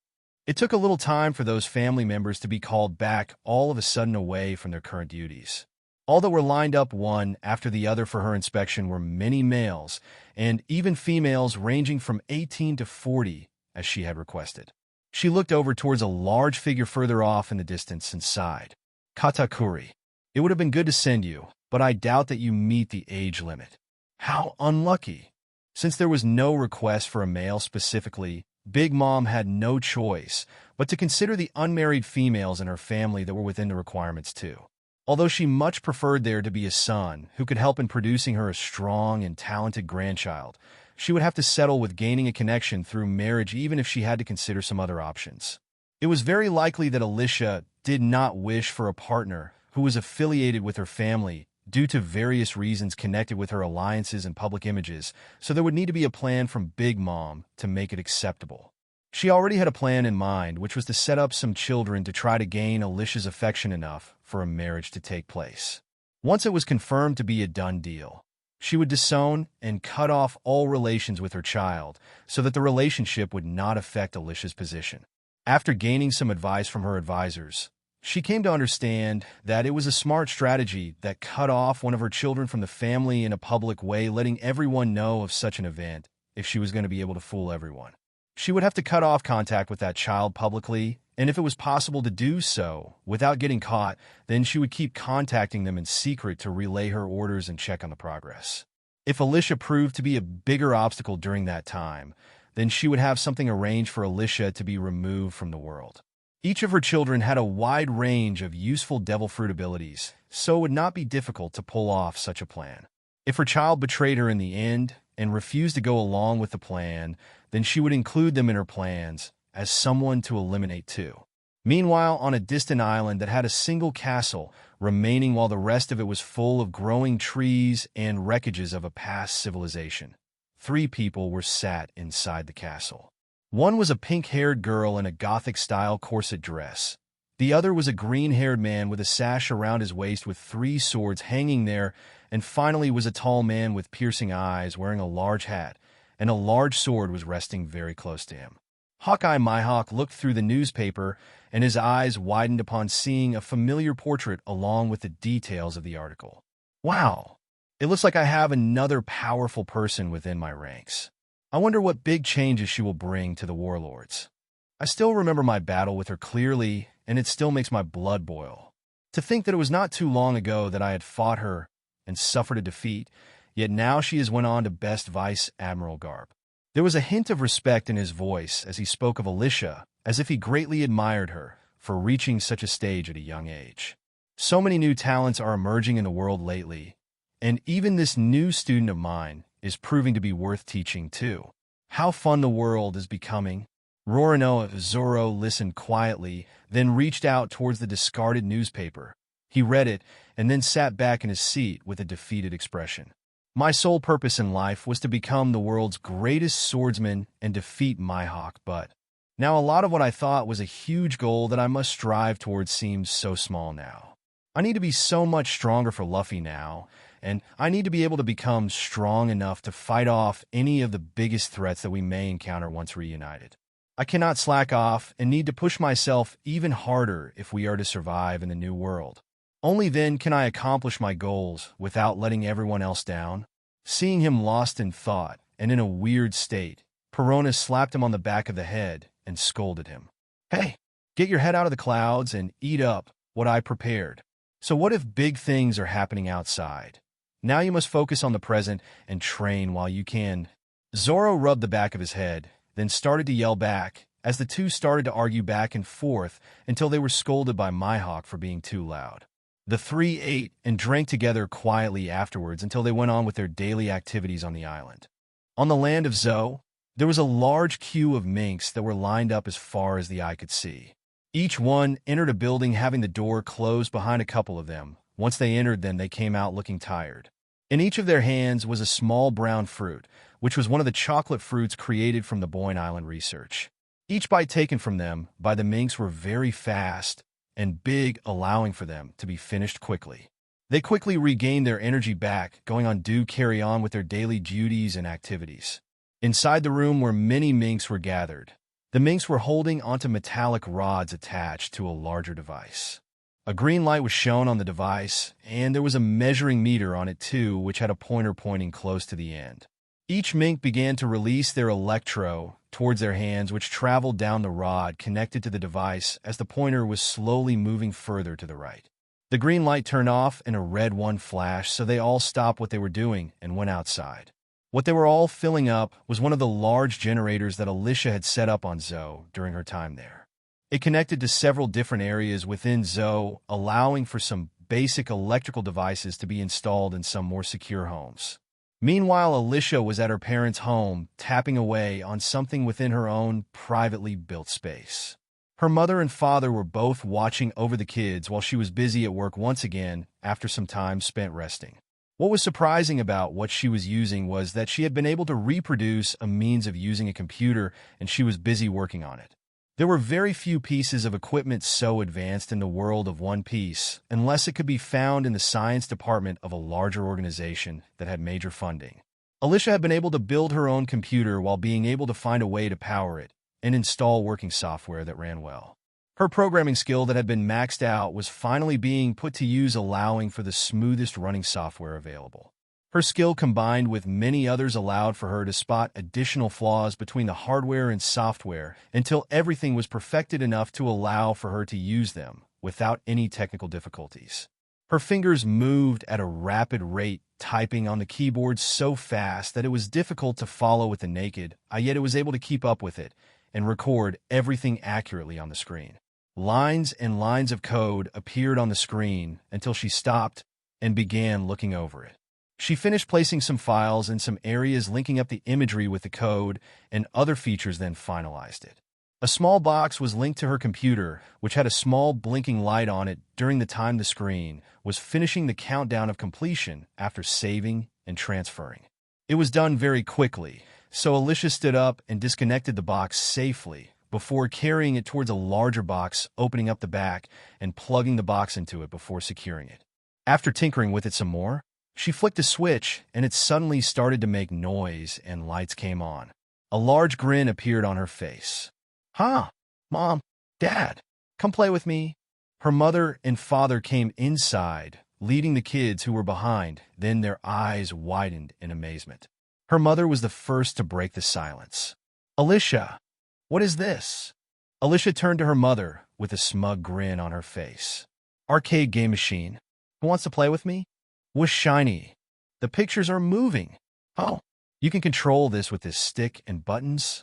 It took a little time for those family members to be called back all of a sudden away from their current duties. All that were lined up one after the other for her inspection were many males, and even females ranging from 18 to 40, as she had requested. She looked over towards a large figure further off in the distance and sighed. "Katakuri, it would have been good to send you, but I doubt that you meet the age limit." How unlucky! Since there was no request for a male specifically, Big Mom had no choice but to consider the unmarried females in her family that were within the requirements too. Although she much preferred there to be a son who could help in producing her a strong and talented grandchild, she would have to settle with gaining a connection through marriage even if she had to consider some other options. It was very likely that Alyssia did not wish for a partner who was affiliated with her family due to various reasons connected with her alliances and public images, so there would need to be a plan from Big Mom to make it acceptable. She already had a plan in mind, which was to set up some children to try to gain Alyssia's affection enough for a marriage to take place. Once it was confirmed to be a done deal, she would disown and cut off all relations with her child so that the relationship would not affect Alyssia's position. After gaining some advice from her advisors, she came to understand that it was a smart strategy that cut off one of her children from the family in a public way, letting everyone know of such an event if she was going to be able to fool everyone. She would have to cut off contact with that child publicly, and if it was possible to do so without getting caught, then she would keep contacting them in secret to relay her orders and check on the progress. If Alyssia proved to be a bigger obstacle during that time, then she would have something arranged for Alyssia to be removed from the world. Each of her children had a wide range of useful devil fruit abilities, so it would not be difficult to pull off such a plan. If her child betrayed her in the end and refused to go along with the plan, then she would include them in her plans as someone to eliminate too. Meanwhile, on a distant island that had a single castle remaining while the rest of it was full of growing trees and wreckages of a past civilization, 3 people were sat inside the castle. One was a pink-haired girl in a Gothic-style corset dress. The other was a green-haired man with a sash around his waist with 3 swords hanging there, and finally was a tall man with piercing eyes wearing a large hat, and a large sword was resting very close to him. Hawkeye Mihawk looked through the newspaper, and his eyes widened upon seeing a familiar portrait along with the details of the article. Wow! It looks like I have another powerful person within my ranks. I wonder what big changes she will bring to the warlords. I still remember my battle with her clearly, and it still makes my blood boil. To think that it was not too long ago that I had fought her and suffered a defeat, yet now she has went on to best Vice Admiral garb. There was a hint of respect in his voice as he spoke of Alyssia, as if he greatly admired her for reaching such a stage at a young age. So many new talents are emerging in the world lately, and even this new student of mine is proving to be worth teaching too. How fun the world is becoming. Roronoa Zoro listened quietly, then reached out towards the discarded newspaper. He read it, and then sat back in his seat with a defeated expression. My sole purpose in life was to become the world's greatest swordsman and defeat Mihawk, but now a lot of what I thought was a huge goal that I must strive towards seems so small now. I need to be so much stronger for Luffy now, and I need to be able to become strong enough to fight off any of the biggest threats that we may encounter once reunited. I cannot slack off and need to push myself even harder if we are to survive in the new world. Only then can I accomplish my goals without letting everyone else down. Seeing him lost in thought and in a weird state, Perona slapped him on the back of the head and scolded him. "Hey, get your head out of the clouds and eat up what I prepared. So what if big things are happening outside? Now you must focus on the present and train while you can." Zoro rubbed the back of his head, then started to yell back, as the two started to argue back and forth until they were scolded by Mihawk for being too loud. The three ate and drank together quietly afterwards until they went on with their daily activities on the island. On the land of Zo, there was a large queue of minks that were lined up as far as the eye could see. Each one entered a building having the door closed behind a couple of them. Once they entered, then they came out looking tired. In each of their hands was a small brown fruit, which was one of the chocolate fruits created from the Boyne Island research. Each bite taken from them by the minks were very fast and big, allowing for them to be finished quickly. They quickly regained their energy back, going on to carry on with their daily duties and activities. Inside the room where many minks were gathered, the minks were holding onto metallic rods attached to a larger device. A green light was shown on the device, and there was a measuring meter on it too, which had a pointer pointing close to the end. Each mink began to release their electro towards their hands, which traveled down the rod connected to the device as the pointer was slowly moving further to the right. The green light turned off and a red one flashed, so they all stopped what they were doing and went outside. What they were all filling up was one of the large generators that Alyssia had set up on Zo during her time there. It connected to several different areas within Zo, allowing for some basic electrical devices to be installed in some more secure homes. Meanwhile, Alyssia was at her parents' home, tapping away on something within her own privately built space. Her mother and father were both watching over the kids while she was busy at work once again after some time spent resting. What was surprising about what she was using was that she had been able to reproduce a means of using a computer, and she was busy working on it. There were very few pieces of equipment so advanced in the world of One Piece, unless it could be found in the science department of a larger organization that had major funding. Alyssia had been able to build her own computer while being able to find a way to power it and install working software that ran well. Her programming skill that had been maxed out was finally being put to use, allowing for the smoothest running software available. Her skill combined with many others allowed for her to spot additional flaws between the hardware and software until everything was perfected enough to allow for her to use them without any technical difficulties. Her fingers moved at a rapid rate, typing on the keyboard so fast that it was difficult to follow with the naked eye, yet it was able to keep up with it and record everything accurately on the screen. Lines and lines of code appeared on the screen until she stopped and began looking over it. She finished placing some files in some areas, linking up the imagery with the code and other features, then finalized it. A small box was linked to her computer, which had a small blinking light on it during the time the screen was finishing the countdown of completion after saving and transferring. It was done very quickly, so Alyssia stood up and disconnected the box safely before carrying it towards a larger box, opening up the back and plugging the box into it before securing it. After tinkering with it some more, she flicked a switch, and it suddenly started to make noise, and lights came on. A large grin appeared on her face. "Huh, Mom, Dad, come play with me." Her mother and father came inside, leading the kids who were behind. Then their eyes widened in amazement. Her mother was the first to break the silence. "Alyssia, what is this?" Alyssia turned to her mother with a smug grin on her face. "Arcade game machine. Who wants to play with me? Was shiny. The pictures are moving. Oh, you can control this with this stick and buttons."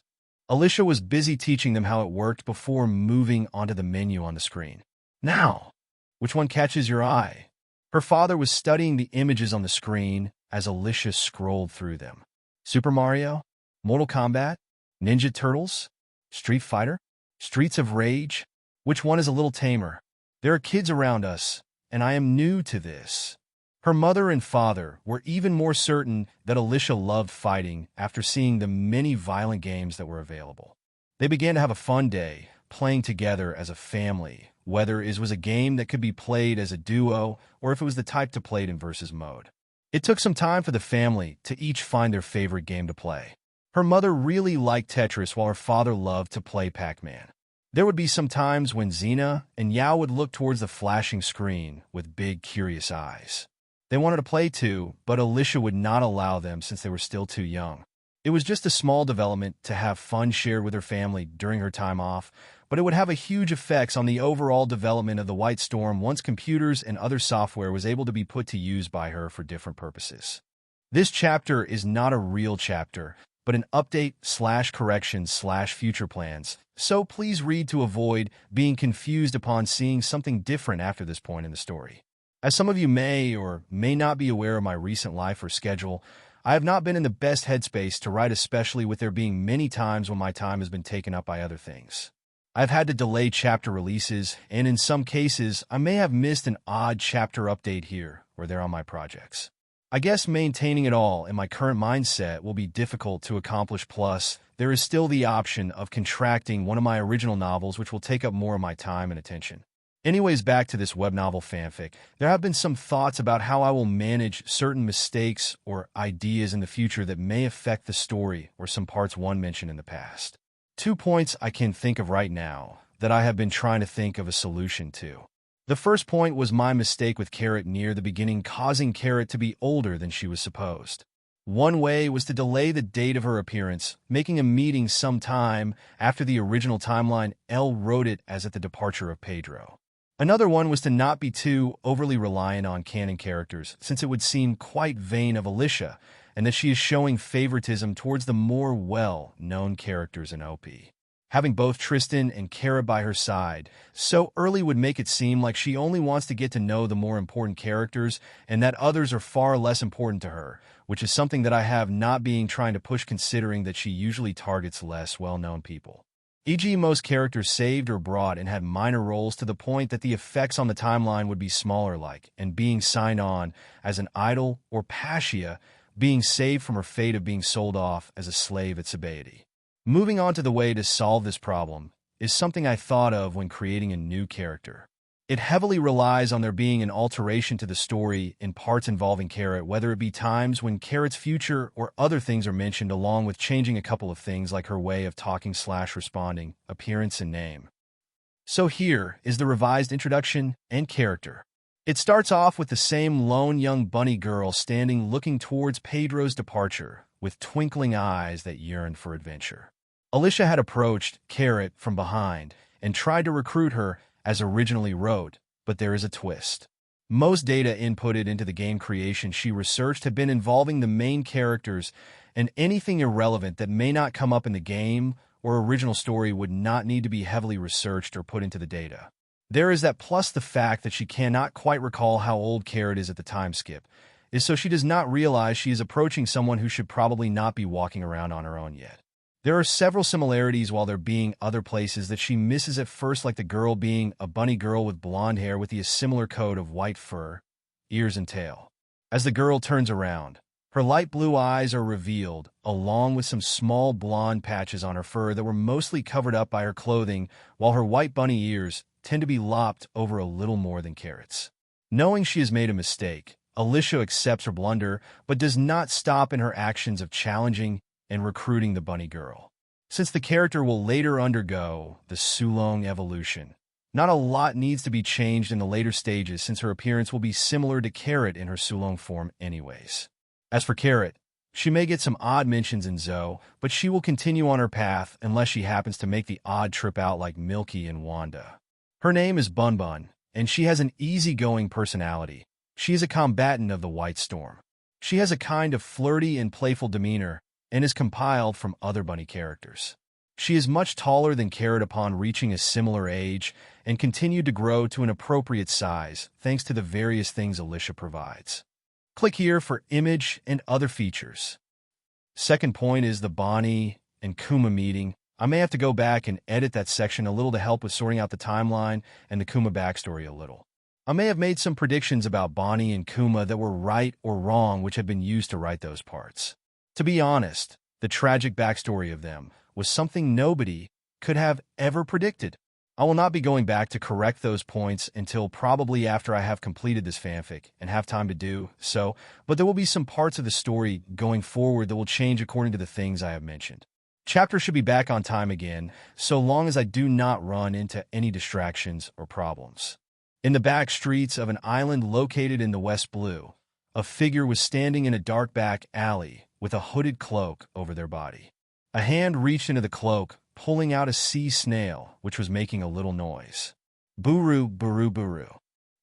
Alyssia was busy teaching them how it worked before moving onto the menu on the screen. "Now, which one catches your eye?" Her father was studying the images on the screen as Alyssia scrolled through them. Super Mario? Mortal Kombat? Ninja Turtles? Street Fighter? Streets of Rage? Which one is a little tamer? There are kids around us, and I am new to this. Her mother and father were even more certain that Alyssia loved fighting after seeing the many violent games that were available. They began to have a fun day, playing together as a family, whether it was a game that could be played as a duo or if it was the type to play it in versus mode. It took some time for the family to each find their favorite game to play. Her mother really liked Tetris while her father loved to play Pac-Man. There would be some times when Xena and Yao would look towards the flashing screen with big, curious eyes. They wanted to play too, but Alyssia would not allow them since they were still too young. It was just a small development to have fun shared with her family during her time off, but it would have a huge effects on the overall development of the White Storm once computers and other software was able to be put to use by her for different purposes. This chapter is not a real chapter, but an update/correction/future plans, so please read to avoid being confused upon seeing something different after this point in the story. As some of you may or may not be aware of my recent life or schedule, I have not been in the best headspace to write, especially with there being many times when my time has been taken up by other things. I've had to delay chapter releases, and in some cases, I may have missed an odd chapter update here or there on my projects. I guess maintaining it all in my current mindset will be difficult to accomplish, plus there is still the option of contracting one of my original novels, which will take up more of my time and attention. Anyways, back to this web novel fanfic, there have been some thoughts about how I will manage certain mistakes or ideas in the future that may affect the story or some parts one mentioned in the past. 2 points I can think of right now that I have been trying to think of a solution to. The first point was my mistake with Carrot near the beginning, causing Carrot to be older than she was supposed. One way was to delay the date of her appearance, making a meeting sometime after the original timeline Elle wrote it as at the departure of Pedro. Another one was to not be too overly reliant on canon characters, since it would seem quite vain of Alyssia, and that she is showing favoritism towards the more well-known characters in OP. Having both Tristan and Carrot by her side so early would make it seem like she only wants to get to know the more important characters and that others are far less important to her, which is something that I have not been trying to push, considering that she usually targets less well-known people. E.g., most characters saved or brought and had minor roles to the point that the effects on the timeline would be smaller, like and being signed on as an idol, or Passia being saved from her fate of being sold off as a slave at Sabaody. Moving on to the way to solve this problem is something I thought of when creating a new character. It heavily relies on there being an alteration to the story in parts involving Carrot, whether it be times when Carrot's future or other things are mentioned, along with changing a couple of things like her way of talking/responding, appearance, and name. So here is the revised introduction and character. It starts off with the same lone young bunny girl standing looking towards Pedro's departure with twinkling eyes that yearned for adventure. Alyssia had approached Carrot from behind and tried to recruit her as originally wrote, but there is a twist. Most data inputted into the game creation she researched have been involving the main characters, and anything irrelevant that may not come up in the game or original story would not need to be heavily researched or put into the data. There is that, plus the fact that she cannot quite recall how old Carrot is at the time skip, is so she does not realize she is approaching someone who should probably not be walking around on her own yet. There are several similarities, while there being other places that she misses at first, like the girl being a bunny girl with blonde hair with the similar coat of white fur, ears and tail. As the girl turns around, her light blue eyes are revealed, along with some small blonde patches on her fur that were mostly covered up by her clothing, while her white bunny ears tend to be lopped over a little more than Carrot's. Knowing she has made a mistake, Alyssia accepts her blunder, but does not stop in her actions of challenging and recruiting the bunny girl. Since the character will later undergo the Sulong evolution, not a lot needs to be changed in the later stages, since her appearance will be similar to Carrot in her Sulong form anyways. As for Carrot, she may get some odd mentions in Zoe, but she will continue on her path unless she happens to make the odd trip out like Milky and Wanda. Her name is Bun Bun, and she has an easygoing personality. She is a combatant of the White Storm. She has a kind of flirty and playful demeanor, and is compiled from other bunny characters. She is much taller than Carrot upon reaching a similar age, and continued to grow to an appropriate size thanks to the various things Alyssia provides. Click here for image and other features. Second point is the Bonnie and Kuma meeting. I may have to go back and edit that section a little to help with sorting out the timeline and the Kuma backstory a little. I may have made some predictions about Bonnie and Kuma that were right or wrong, which have been used to write those parts. To be honest, the tragic backstory of them was something nobody could have ever predicted. I will not be going back to correct those points until probably after I have completed this fanfic and have time to do so, but there will be some parts of the story going forward that will change according to the things I have mentioned. Chapter should be back on time again, so long as I do not run into any distractions or problems. In the back streets of an island located in the West Blue, a figure was standing in a dark back alley with a hooded cloak over their body. A hand reached into the cloak, pulling out a sea snail, which was making a little noise. Buru, buru, buru.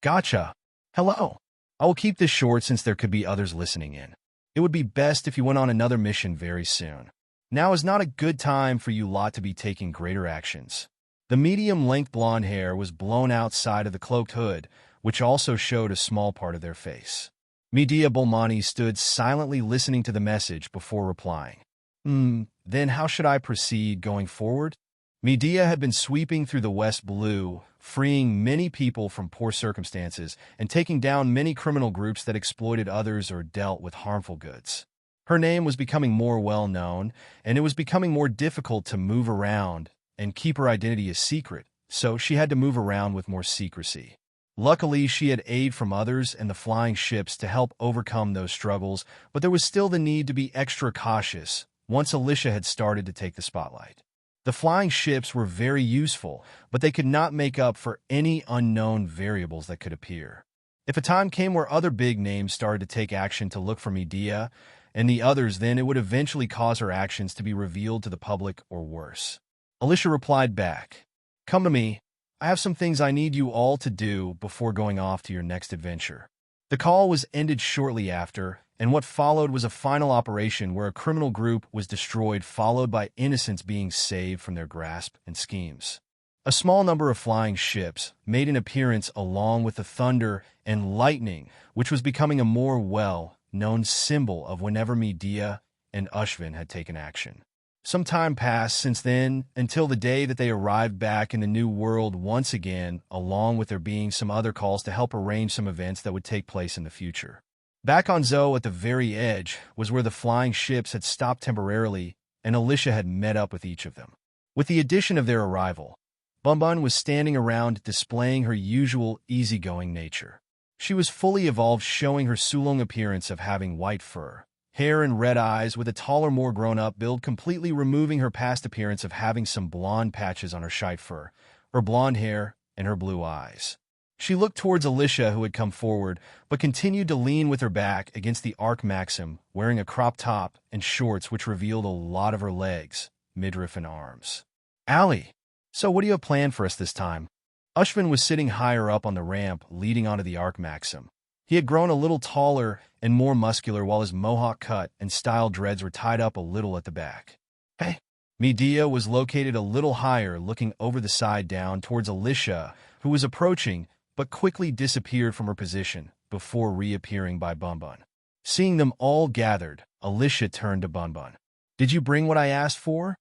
Gotcha. Hello. I will keep this short since there could be others listening in. It would be best if you went on another mission very soon. Now is not a good time for you lot to be taking greater actions. The medium-length blonde hair was blown outside of the cloaked hood, which also showed a small part of their face. Medea Bolmani stood silently listening to the message before replying. Then how should I proceed going forward? Medea had been sweeping through the West Blue, freeing many people from poor circumstances and taking down many criminal groups that exploited others or dealt with harmful goods. Her name was becoming more well-known, and it was becoming more difficult to move around and keep her identity a secret, so she had to move around with more secrecy. Luckily, she had aid from others and the flying ships to help overcome those struggles, but there was still the need to be extra cautious once Alyssia had started to take the spotlight. The flying ships were very useful, but they could not make up for any unknown variables that could appear. If a time came where other big names started to take action to look for Medea and the others, then it would eventually cause her actions to be revealed to the public or worse. Alyssia replied back, "Come to me. I have some things I need you all to do before going off to your next adventure." The call was ended shortly after, and what followed was a final operation where a criminal group was destroyed, followed by innocents being saved from their grasp and schemes. A small number of flying ships made an appearance along with the thunder and lightning, which was becoming a more well-known symbol of whenever Medea and Ashvin had taken action. Some time passed since then until the day that they arrived back in the New World once again, along with there being some other calls to help arrange some events that would take place in the future. Back on Zoe at the very edge was where the flying ships had stopped temporarily, and Alyssia had met up with each of them. With the addition of their arrival, Bunbun was standing around displaying her usual easygoing nature. She was fully evolved, showing her Sulong appearance of having white fur, hair and red eyes with a taller, more grown-up build, completely removing her past appearance of having some blonde patches on her shite fur, her blonde hair, and her blue eyes. She looked towards Alyssia, who had come forward, but continued to lean with her back against the Arc Maxim, wearing a crop top and shorts which revealed a lot of her legs, midriff, and arms. "Ali, so what do you have planned for us this time?" Ashvin was sitting higher up on the ramp leading onto the Arc Maxim. He had grown a little taller and more muscular, while his mohawk cut and style dreads were tied up a little at the back. "Hey." Medea was located a little higher, looking over the side down towards Alyssia, who was approaching, but quickly disappeared from her position before reappearing by Bunbun. Seeing them all gathered, Alyssia turned to Bunbun. "Did you bring what I asked for?"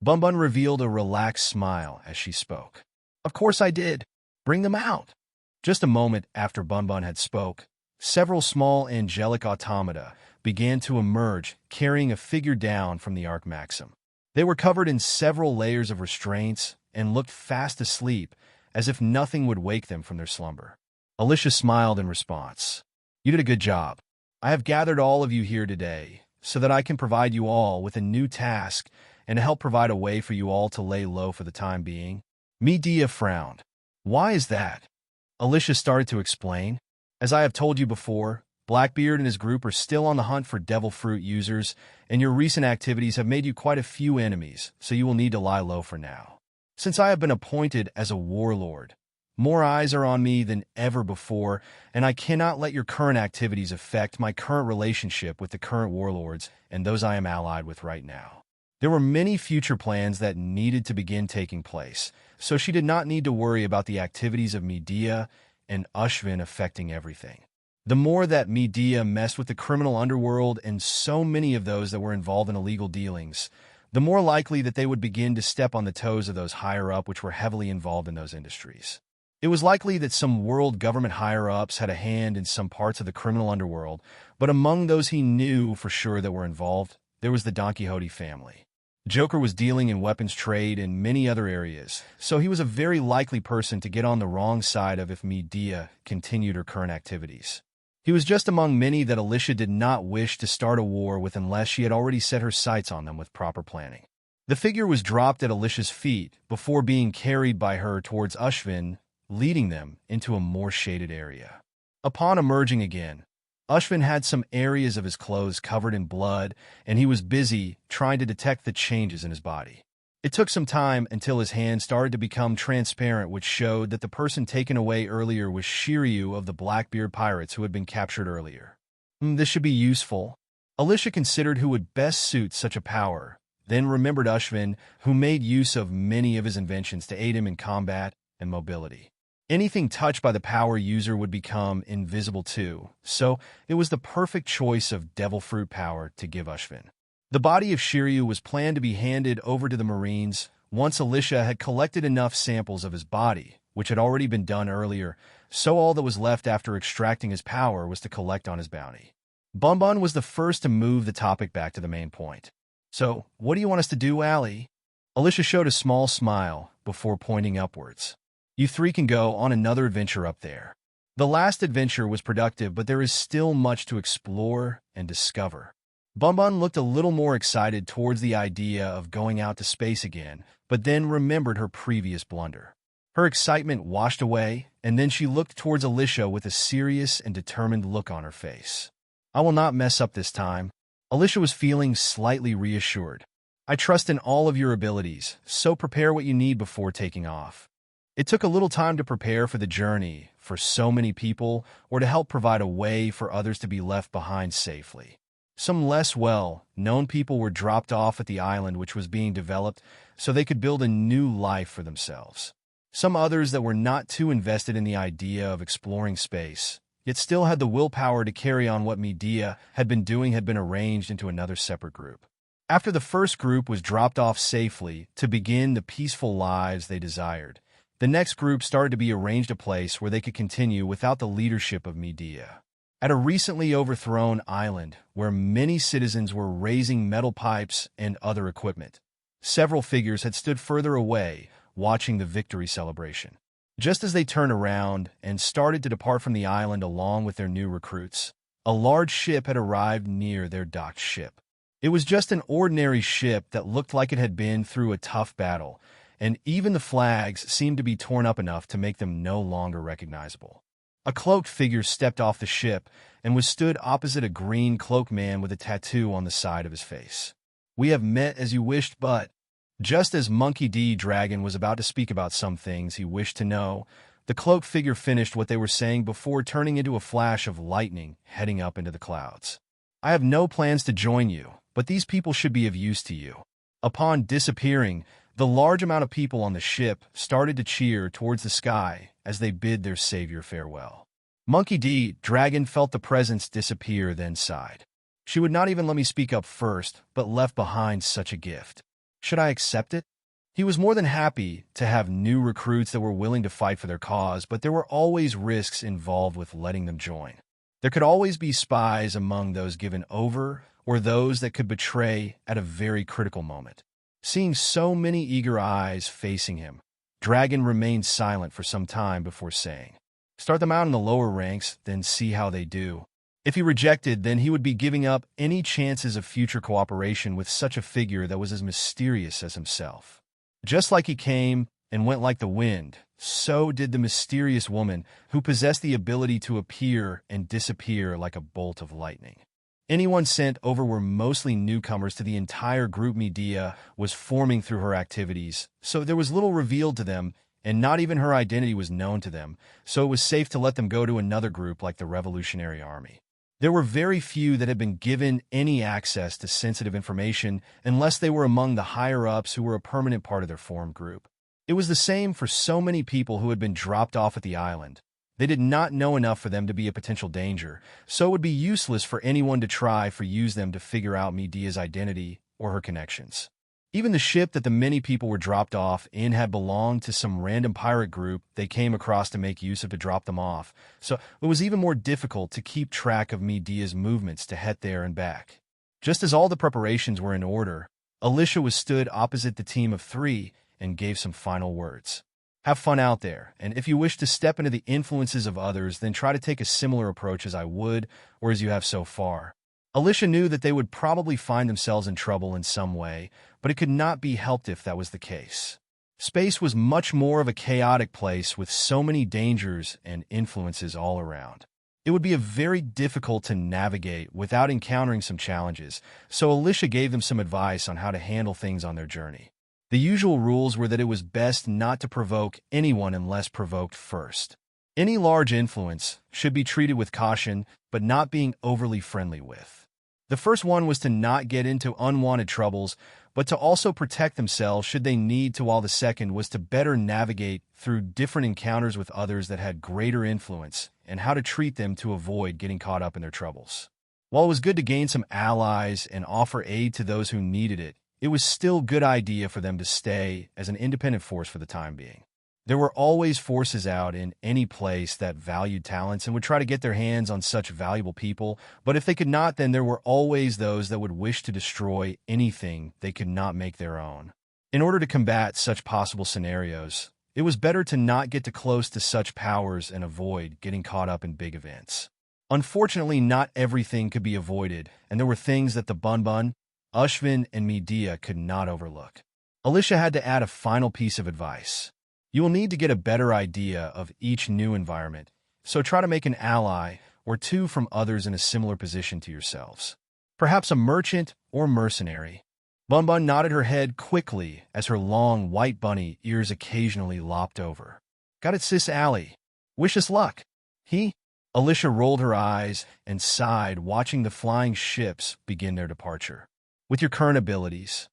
Bunbun revealed a relaxed smile as she spoke. "Of course I did. Bring them out." Just a moment after Bunbun had spoke, several small angelic automata began to emerge, carrying a figure down from the Arc Maxim. They were covered in several layers of restraints and looked fast asleep, as if nothing would wake them from their slumber. Alyssia smiled in response. "You did a good job. I have gathered all of you here today so that I can provide you all with a new task and to help provide a way for you all to lay low for the time being." Medea frowned. "Why is that?" Alyssia started to explain. "As I have told you before, Blackbeard and his group are still on the hunt for devil fruit users, and your recent activities have made you quite a few enemies, so you will need to lie low for now. Since I have been appointed as a warlord, more eyes are on me than ever before, and I cannot let your current activities affect my current relationship with the current warlords and those I am allied with right now." There were many future plans that needed to begin taking place, so she did not need to worry about the activities of Medea and Ashvin affecting everything. The more that Medea messed with the criminal underworld and so many of those that were involved in illegal dealings, the more likely that they would begin to step on the toes of those higher up which were heavily involved in those industries. It was likely that some world government higher-ups had a hand in some parts of the criminal underworld, but among those he knew for sure that were involved, there was the Don Quixote family. Joker was dealing in weapons trade and many other areas, so he was a very likely person to get on the wrong side of if Medea continued her current activities. He was just among many that Alyssia did not wish to start a war with unless she had already set her sights on them with proper planning. The figure was dropped at Alyssia's feet before being carried by her towards Ashvin, leading them into a more shaded area. Upon emerging again, Ashvin had some areas of his clothes covered in blood, and he was busy trying to detect the changes in his body. It took some time until his hand started to become transparent, which showed that the person taken away earlier was Shiryu of the Blackbeard pirates who had been captured earlier. This should be useful. Alyssia considered who would best suit such a power, then remembered Ushvin, who made use of many of his inventions to aid him in combat and mobility. Anything touched by the power user would become invisible too, so it was the perfect choice of devil fruit power to give Ushvin. The body of Shiryu was planned to be handed over to the Marines once Alyssia had collected enough samples of his body, which had already been done earlier, so all that was left after extracting his power was to collect on his bounty. Bunbun was the first to move the topic back to the main point. "So, what do you want us to do, Allie?" Alyssia showed a small smile before pointing upwards. "You three can go on another adventure up there. The last adventure was productive, but there is still much to explore and discover." Bunbun looked a little more excited towards the idea of going out to space again, but then remembered her previous blunder. Her excitement washed away, and then she looked towards Alyssia with a serious and determined look on her face. "I will not mess up this time." Alyssia was feeling slightly reassured. "I trust in all of your abilities, so prepare what you need before taking off." It took a little time to prepare for the journey for so many people, or to help provide a way for others to be left behind safely. Some less well-known people were dropped off at the island which was being developed so they could build a new life for themselves. Some others that were not too invested in the idea of exploring space, yet still had the willpower to carry on what Medea had been doing, had been arranged into another separate group. After the first group was dropped off safely to begin the peaceful lives they desired, the next group started to be arranged a place where they could continue without the leadership of Medea. At a recently overthrown island where many citizens were raising metal pipes and other equipment, several figures had stood further away watching the victory celebration. Just as they turned around and started to depart from the island along with their new recruits, a large ship had arrived near their docked ship. It was just an ordinary ship that looked like it had been through a tough battle, and even the flags seemed to be torn up enough to make them no longer recognizable. A cloaked figure stepped off the ship and was stood opposite a green cloaked man with a tattoo on the side of his face. "We have met as you wished, but..." Just as Monkey D. Dragon was about to speak about some things he wished to know, the cloaked figure finished what they were saying before turning into a flash of lightning heading up into the clouds. "I have no plans to join you, but these people should be of use to you." Upon disappearing, the large amount of people on the ship started to cheer towards the sky as they bid their savior farewell. Monkey D. Dragon felt the presence disappear, then sighed. "She would not even let me speak up first, but left behind such a gift. Should I accept it?" He was more than happy to have new recruits that were willing to fight for their cause, but there were always risks involved with letting them join. There could always be spies among those given over, or those that could betray at a very critical moment. Seeing so many eager eyes facing him, Dragon remained silent for some time before saying, "Start them out in the lower ranks, then see how they do." If he rejected, then he would be giving up any chances of future cooperation with such a figure that was as mysterious as himself. Just like he came and went like the wind, so did the mysterious woman who possessed the ability to appear and disappear like a bolt of lightning. Anyone sent over were mostly newcomers to the entire group Medea was forming through her activities, so there was little revealed to them, and not even her identity was known to them, so it was safe to let them go to another group like the Revolutionary Army. There were very few that had been given any access to sensitive information unless they were among the higher-ups who were a permanent part of their formed group. It was the same for so many people who had been dropped off at the island. They did not know enough for them to be a potential danger, so it would be useless for anyone to try to use them to figure out Medea's identity or her connections. Even the ship that the many people were dropped off in had belonged to some random pirate group they came across to make use of to drop them off, so it was even more difficult to keep track of Medea's movements to head there and back. Just as all the preparations were in order, Alyssia was stood opposite the team of three and gave some final words. "Have fun out there, and if you wish to step into the influences of others, then try to take a similar approach as I would, or as you have so far." Alyssia knew that they would probably find themselves in trouble in some way, but it could not be helped if that was the case. Space was much more of a chaotic place with so many dangers and influences all around. It would be very difficult to navigate without encountering some challenges, so Alyssia gave them some advice on how to handle things on their journey. The usual rules were that it was best not to provoke anyone unless provoked first. Any large influence should be treated with caution, but not being overly friendly with. The first one was to not get into unwanted troubles, but to also protect themselves should they need to, while the second was to better navigate through different encounters with others that had greater influence and how to treat them to avoid getting caught up in their troubles. While it was good to gain some allies and offer aid to those who needed it, it was still a good idea for them to stay as an independent force for the time being. There were always forces out in any place that valued talents and would try to get their hands on such valuable people, but if they could not, then there were always those that would wish to destroy anything they could not make their own. In order to combat such possible scenarios, it was better to not get too close to such powers and avoid getting caught up in big events. Unfortunately, not everything could be avoided, and there were things that the Bun, Ushvin, and Medea could not overlook. Alyssia had to add a final piece of advice. You will need to get a better idea of each new environment, so try to make an ally or two from others in a similar position to yourselves. Perhaps a merchant or mercenary. Bun nodded her head quickly as her long white bunny ears occasionally lopped over. Got it, sis Ally. Wish us luck. Alyssia rolled her eyes and sighed, watching the flying ships begin their departure. With your current abilities,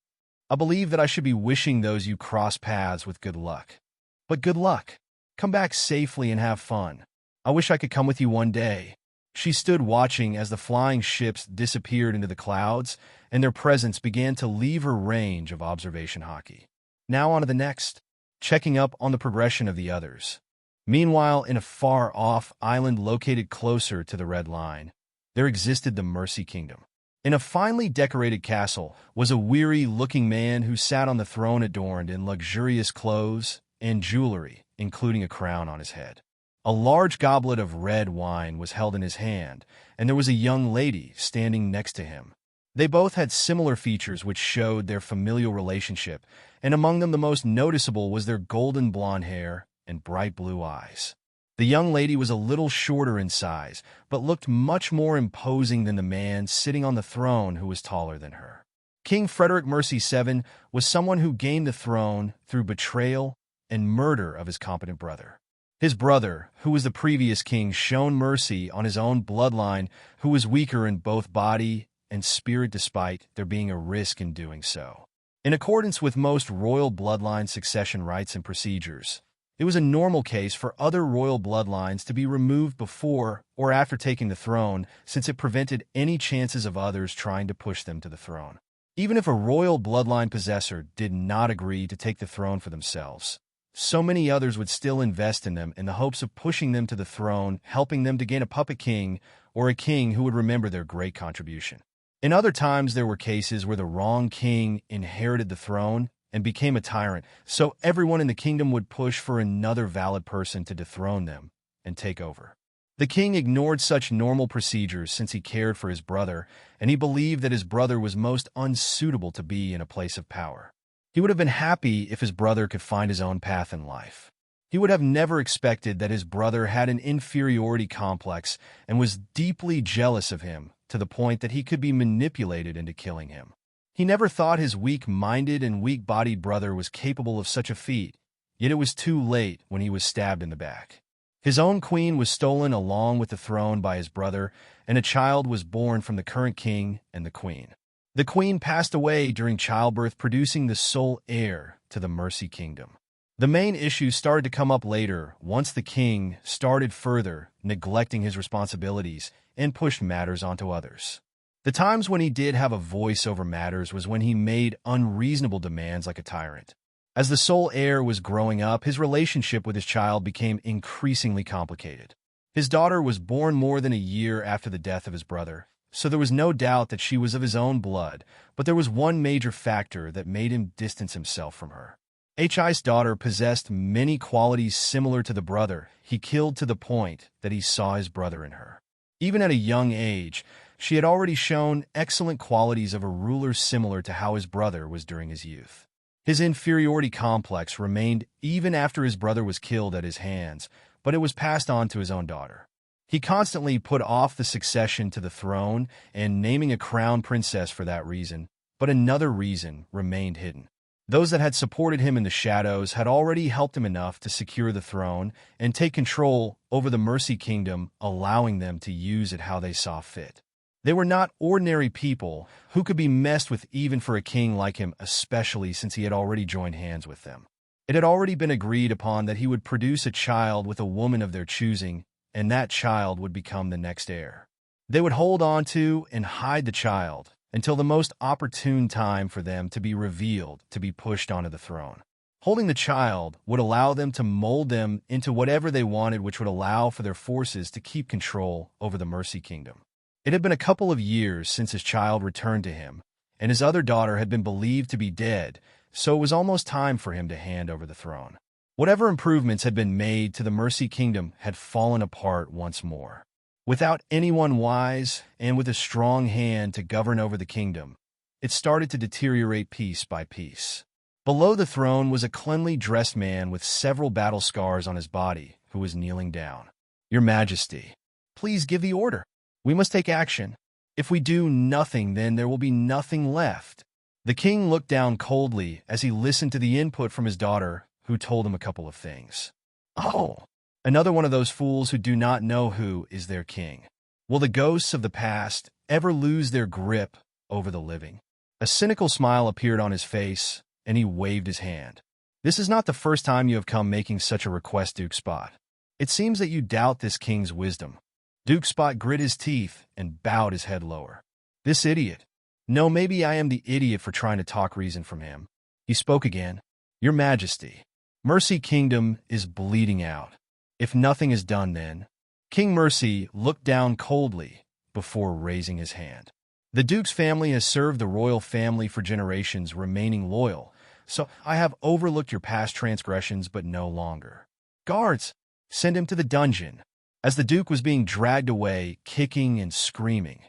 I believe that I should be wishing those you cross paths with good luck. But good luck. Come back safely and have fun. I wish I could come with you one day. She stood watching as the flying ships disappeared into the clouds, and their presence began to leave her range of observation hockey. Now on to the next, checking up on the progression of the others. Meanwhile, in a far-off island located closer to the Red Line, there existed the Mercy Kingdom. In a finely decorated castle was a weary-looking man who sat on the throne adorned in luxurious clothes and jewelry, including a crown on his head. A large goblet of red wine was held in his hand, and there was a young lady standing next to him. They both had similar features which showed their familial relationship, and among them the most noticeable was their golden blonde hair and bright blue eyes. The young lady was a little shorter in size, but looked much more imposing than the man sitting on the throne who was taller than her. King Frederick Mercy VII was someone who gained the throne through betrayal and murder of his competent brother. His brother, who was the previous king, shown mercy on his own bloodline, who was weaker in both body and spirit despite there being a risk in doing so. In accordance with most royal bloodline succession rights and procedures, it was a normal case for other royal bloodlines to be removed before or after taking the throne, since it prevented any chances of others trying to push them to the throne. Even if a royal bloodline possessor did not agree to take the throne for themselves, so many others would still invest in them in the hopes of pushing them to the throne, helping them to gain a puppet king or a king who would remember their great contribution. In other times, there were cases where the wrong king inherited the throne and became a tyrant, so everyone in the kingdom would push for another valid person to dethrone them and take over. The king ignored such normal procedures since he cared for his brother, and he believed that his brother was most unsuitable to be in a place of power. He would have been happy if his brother could find his own path in life. He would have never expected that his brother had an inferiority complex and was deeply jealous of him to the point that he could be manipulated into killing him. He never thought his weak-minded and weak-bodied brother was capable of such a feat, yet it was too late when he was stabbed in the back. His own queen was stolen along with the throne by his brother, and a child was born from the current king and the queen. The queen passed away during childbirth, producing the sole heir to the Mercy Kingdom. The main issues started to come up later once the king started further neglecting his responsibilities and pushed matters onto others. The times when he did have a voice over matters was when he made unreasonable demands like a tyrant. As the sole heir was growing up, his relationship with his child became increasingly complicated. His daughter was born more than a year after the death of his brother, so there was no doubt that she was of his own blood, but there was one major factor that made him distance himself from her. Hi's daughter possessed many qualities similar to the brother he killed, to the point that he saw his brother in her. Even at a young age, she had already shown excellent qualities of a ruler similar to how his brother was during his youth. His inferiority complex remained even after his brother was killed at his hands, but it was passed on to his own daughter. He constantly put off the succession to the throne and naming a crown princess for that reason, but another reason remained hidden. Those that had supported him in the shadows had already helped him enough to secure the throne and take control over the Mercy Kingdom, allowing them to use it how they saw fit. They were not ordinary people who could be messed with even for a king like him, especially since he had already joined hands with them. It had already been agreed upon that he would produce a child with a woman of their choosing, and that child would become the next heir. They would hold on to and hide the child until the most opportune time for them to be revealed, to be pushed onto the throne. Holding the child would allow them to mold them into whatever they wanted, which would allow for their forces to keep control over the Mercy Kingdom. It had been a couple of years since his child returned to him, and his other daughter had been believed to be dead, so it was almost time for him to hand over the throne. Whatever improvements had been made to the Mercy Kingdom had fallen apart once more. Without anyone wise and with a strong hand to govern over the kingdom, it started to deteriorate piece by piece. Below the throne was a cleanly dressed man with several battle scars on his body who was kneeling down. "Your Majesty, please give the order. We must take action. If we do nothing, then there will be nothing left." The king looked down coldly as he listened to the input from his daughter, who told him a couple of things. "Oh, another one of those fools who do not know who is their king. Will the ghosts of the past ever lose their grip over the living?" A cynical smile appeared on his face, and he waved his hand. "This is not the first time you have come making such a request, Duke Spot. It seems that you doubt this king's wisdom." Duke Spot grit his teeth and bowed his head lower. "This idiot. No, maybe I am the idiot for trying to talk reason from him." He spoke again. "Your Majesty, Mercy Kingdom is bleeding out. If nothing is done, then..." King Mercy looked down coldly before raising his hand. "The Duke's family has served the royal family for generations, remaining loyal, so I have overlooked your past transgressions, but no longer. Guards, send him to the dungeon." As the Duke was being dragged away, kicking and screaming,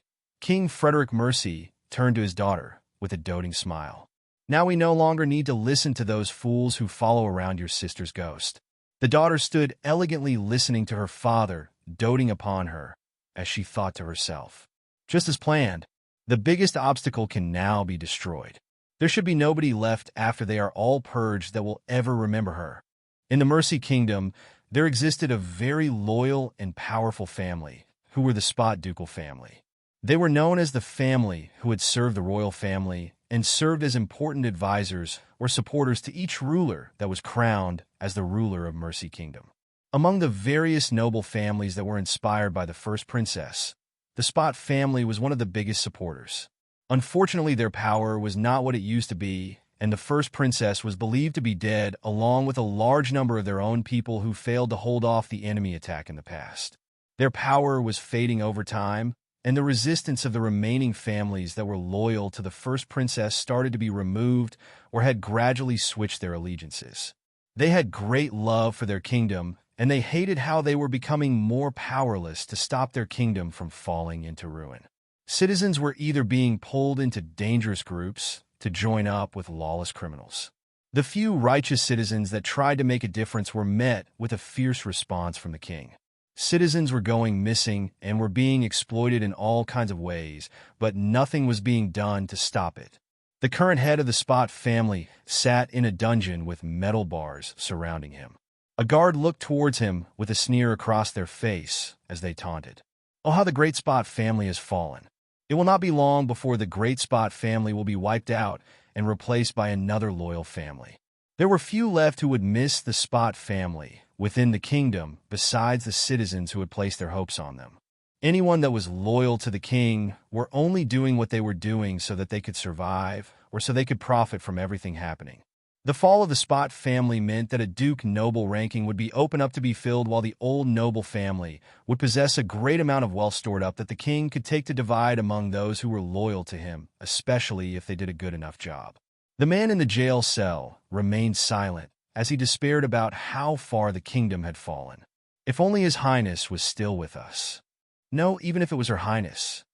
King Frederick Mercy turned to his daughter with a doting smile. "Now we no longer need to listen to those fools who follow around your sister's ghost." The daughter stood elegantly listening to her father, doting upon her, as she thought to herself, "Just as planned, the biggest obstacle can now be destroyed. There should be nobody left after they are all purged that will ever remember her." In the Mercy Kingdom, there existed a very loyal and powerful family, who were the Spot ducal family. They were known as the family who had served the royal family and served as important advisors or supporters to each ruler that was crowned as the ruler of Mercy Kingdom. Among the various noble families that were inspired by the first princess, the Spot family was one of the biggest supporters. Unfortunately, their power was not what it used to be, and the first princess was believed to be dead, along with a large number of their own people who failed to hold off the enemy attack in the past. Their power was fading over time, and the resistance of the remaining families that were loyal to the first princess started to be removed or had gradually switched their allegiances. They had great love for their kingdom, and they hated how they were becoming more powerless to stop their kingdom from falling into ruin. Citizens were either being pulled into dangerous groups to join up with lawless criminals. The few righteous citizens that tried to make a difference were met with a fierce response from the king. Citizens were going missing and were being exploited in all kinds of ways, but nothing was being done to stop it. The current head of the Spot family sat in a dungeon with metal bars surrounding him. A guard looked towards him with a sneer across their face as they taunted. "Oh, how the great Spot family has fallen. It will not be long before the great Spot family will be wiped out and replaced by another loyal family." There were few left who would miss the Spot family within the kingdom besides the citizens who had placed their hopes on them. Anyone that was loyal to the king were only doing what they were doing so that they could survive or so they could profit from everything happening. The fall of the Spot family meant that a Duke noble ranking would be open up to be filled, while the old noble family would possess a great amount of wealth stored up that the king could take to divide among those who were loyal to him, especially if they did a good enough job. The man in the jail cell remained silent as he despaired about how far the kingdom had fallen. If only His Highness was still with us. No, even if it was Her Highness.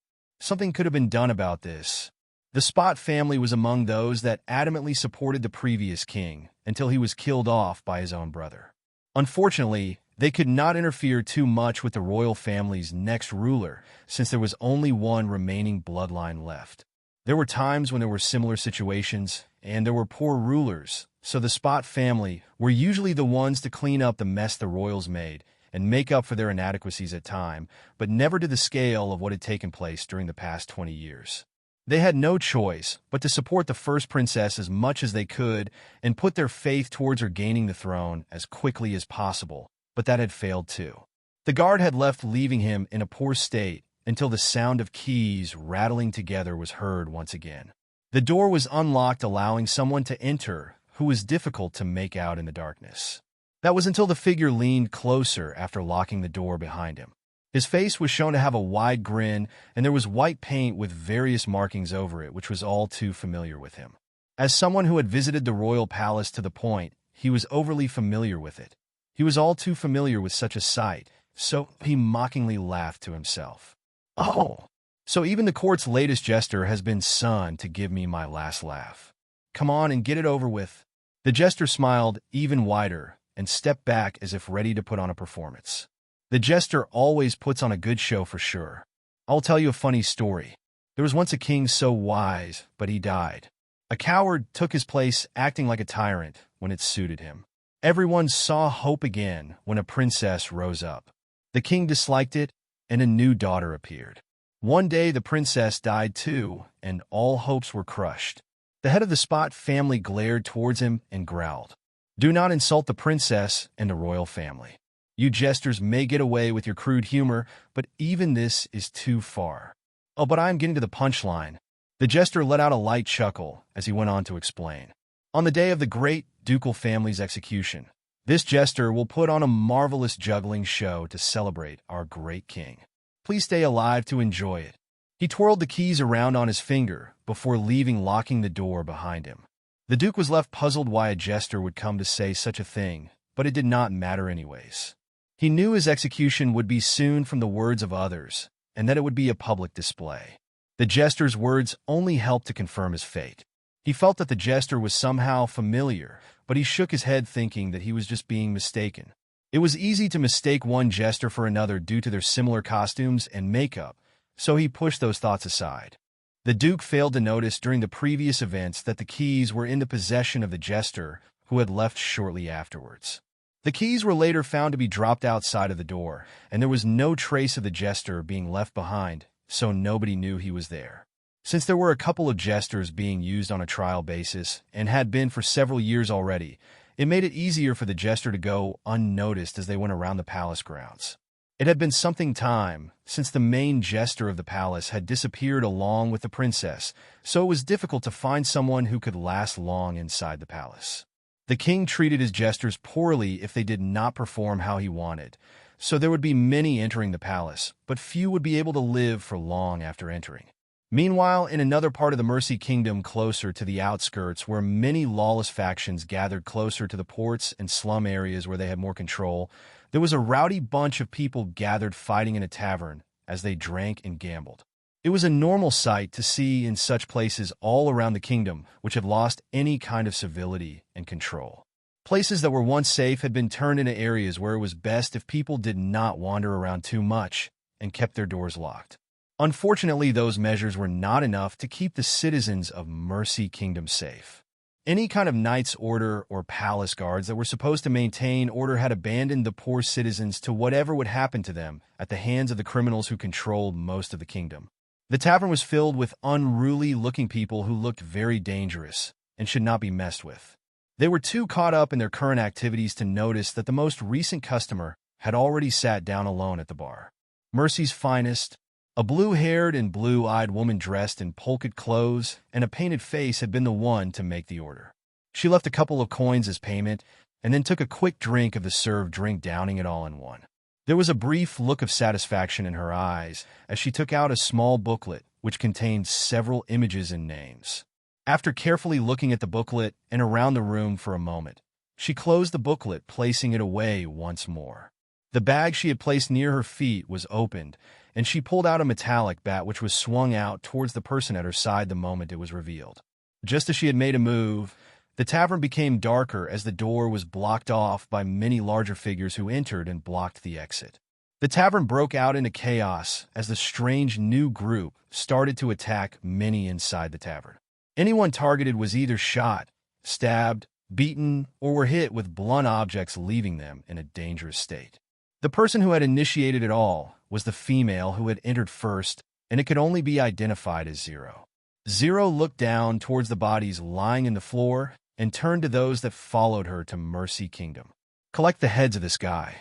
Something could have been done about this. The Spot family was among those that adamantly supported the previous king until he was killed off by his own brother. Unfortunately, they could not interfere too much with the royal family's next ruler, since there was only one remaining bloodline left. There were times when there were similar situations, and there were poor rulers, so the Spot family were usually the ones to clean up the mess the royals made, and make up for their inadequacies at time, but never to the scale of what had taken place during the past 20 years. They had no choice but to support the first princess as much as they could and put their faith towards her gaining the throne as quickly as possible, but that had failed too. The guard had left, leaving him in a poor state until the sound of keys rattling together was heard once again. The door was unlocked, allowing someone to enter who was difficult to make out in the darkness. That was until the figure leaned closer after locking the door behind him. His face was shown to have a wide grin, and there was white paint with various markings over it, which was all too familiar with him. As someone who had visited the royal palace to the point, he was overly familiar with it. He was all too familiar with such a sight, so he mockingly laughed to himself. Oh, so even the court's latest jester has been summoned to give me my last laugh. Come on and get it over with. The jester smiled even wider and stepped back as if ready to put on a performance. The jester always puts on a good show for sure. I'll tell you a funny story. There was once a king so wise, but he died. A coward took his place, acting like a tyrant when it suited him. Everyone saw hope again when a princess rose up. The king disliked it, and a new daughter appeared. One day the princess died too, and all hopes were crushed. The head of the Spot family glared towards him and growled, "Do not insult the princess and the royal family. You jesters may get away with your crude humor, but even this is too far." Oh, but I am getting to the punchline. The jester let out a light chuckle as he went on to explain. On the day of the great ducal family's execution, this jester will put on a marvelous juggling show to celebrate our great king. Please stay alive to enjoy it. He twirled the keys around on his finger before leaving, locking the door behind him. The duke was left puzzled why a jester would come to say such a thing, but it did not matter anyways. He knew his execution would be soon from the words of others, and that it would be a public display. The jester's words only helped to confirm his fate. He felt that the jester was somehow familiar, but he shook his head thinking that he was just being mistaken. It was easy to mistake one jester for another due to their similar costumes and makeup, so he pushed those thoughts aside. The duke failed to notice during the previous events that the keys were in the possession of the jester, who had left shortly afterwards. The keys were later found to be dropped outside of the door, and there was no trace of the jester being left behind, so nobody knew he was there. Since there were a couple of jesters being used on a trial basis, and had been for several years already, it made it easier for the jester to go unnoticed as they went around the palace grounds. It had been something time since the main jester of the palace had disappeared along with the princess, so it was difficult to find someone who could last long inside the palace. The king treated his jesters poorly if they did not perform how he wanted, so there would be many entering the palace, but few would be able to live for long after entering. Meanwhile, in another part of the Mercy Kingdom closer to the outskirts, where many lawless factions gathered closer to the ports and slum areas where they had more control, there was a rowdy bunch of people gathered fighting in a tavern as they drank and gambled. It was a normal sight to see in such places all around the kingdom, which had lost any kind of civility and control. Places that were once safe had been turned into areas where it was best if people did not wander around too much and kept their doors locked. Unfortunately, those measures were not enough to keep the citizens of Mercy Kingdom safe. Any kind of knight's order or palace guards that were supposed to maintain order had abandoned the poor citizens to whatever would happen to them at the hands of the criminals who controlled most of the kingdom. The tavern was filled with unruly-looking people who looked very dangerous and should not be messed with. They were too caught up in their current activities to notice that the most recent customer had already sat down alone at the bar. Mercy's finest, a blue-haired and blue-eyed woman dressed in polka clothes and a painted face, had been the one to make the order. She left a couple of coins as payment and then took a quick drink of the served drink, downing it all in one. There was a brief look of satisfaction in her eyes as she took out a small booklet which contained several images and names. After carefully looking at the booklet and around the room for a moment, she closed the booklet, placing it away once more. The bag she had placed near her feet was opened, and she pulled out a metallic bat which was swung out towards the person at her side the moment it was revealed. Just as she had made a move, the tavern became darker as the door was blocked off by many larger figures who entered and blocked the exit. The tavern broke out into chaos as the strange new group started to attack many inside the tavern. Anyone targeted was either shot, stabbed, beaten, or were hit with blunt objects, leaving them in a dangerous state. The person who had initiated it all was the female who had entered first, and it could only be identified as Zero. Zero looked down towards the bodies lying in the floor and turned to those that followed her to Mercy Kingdom. Collect the heads of this guy.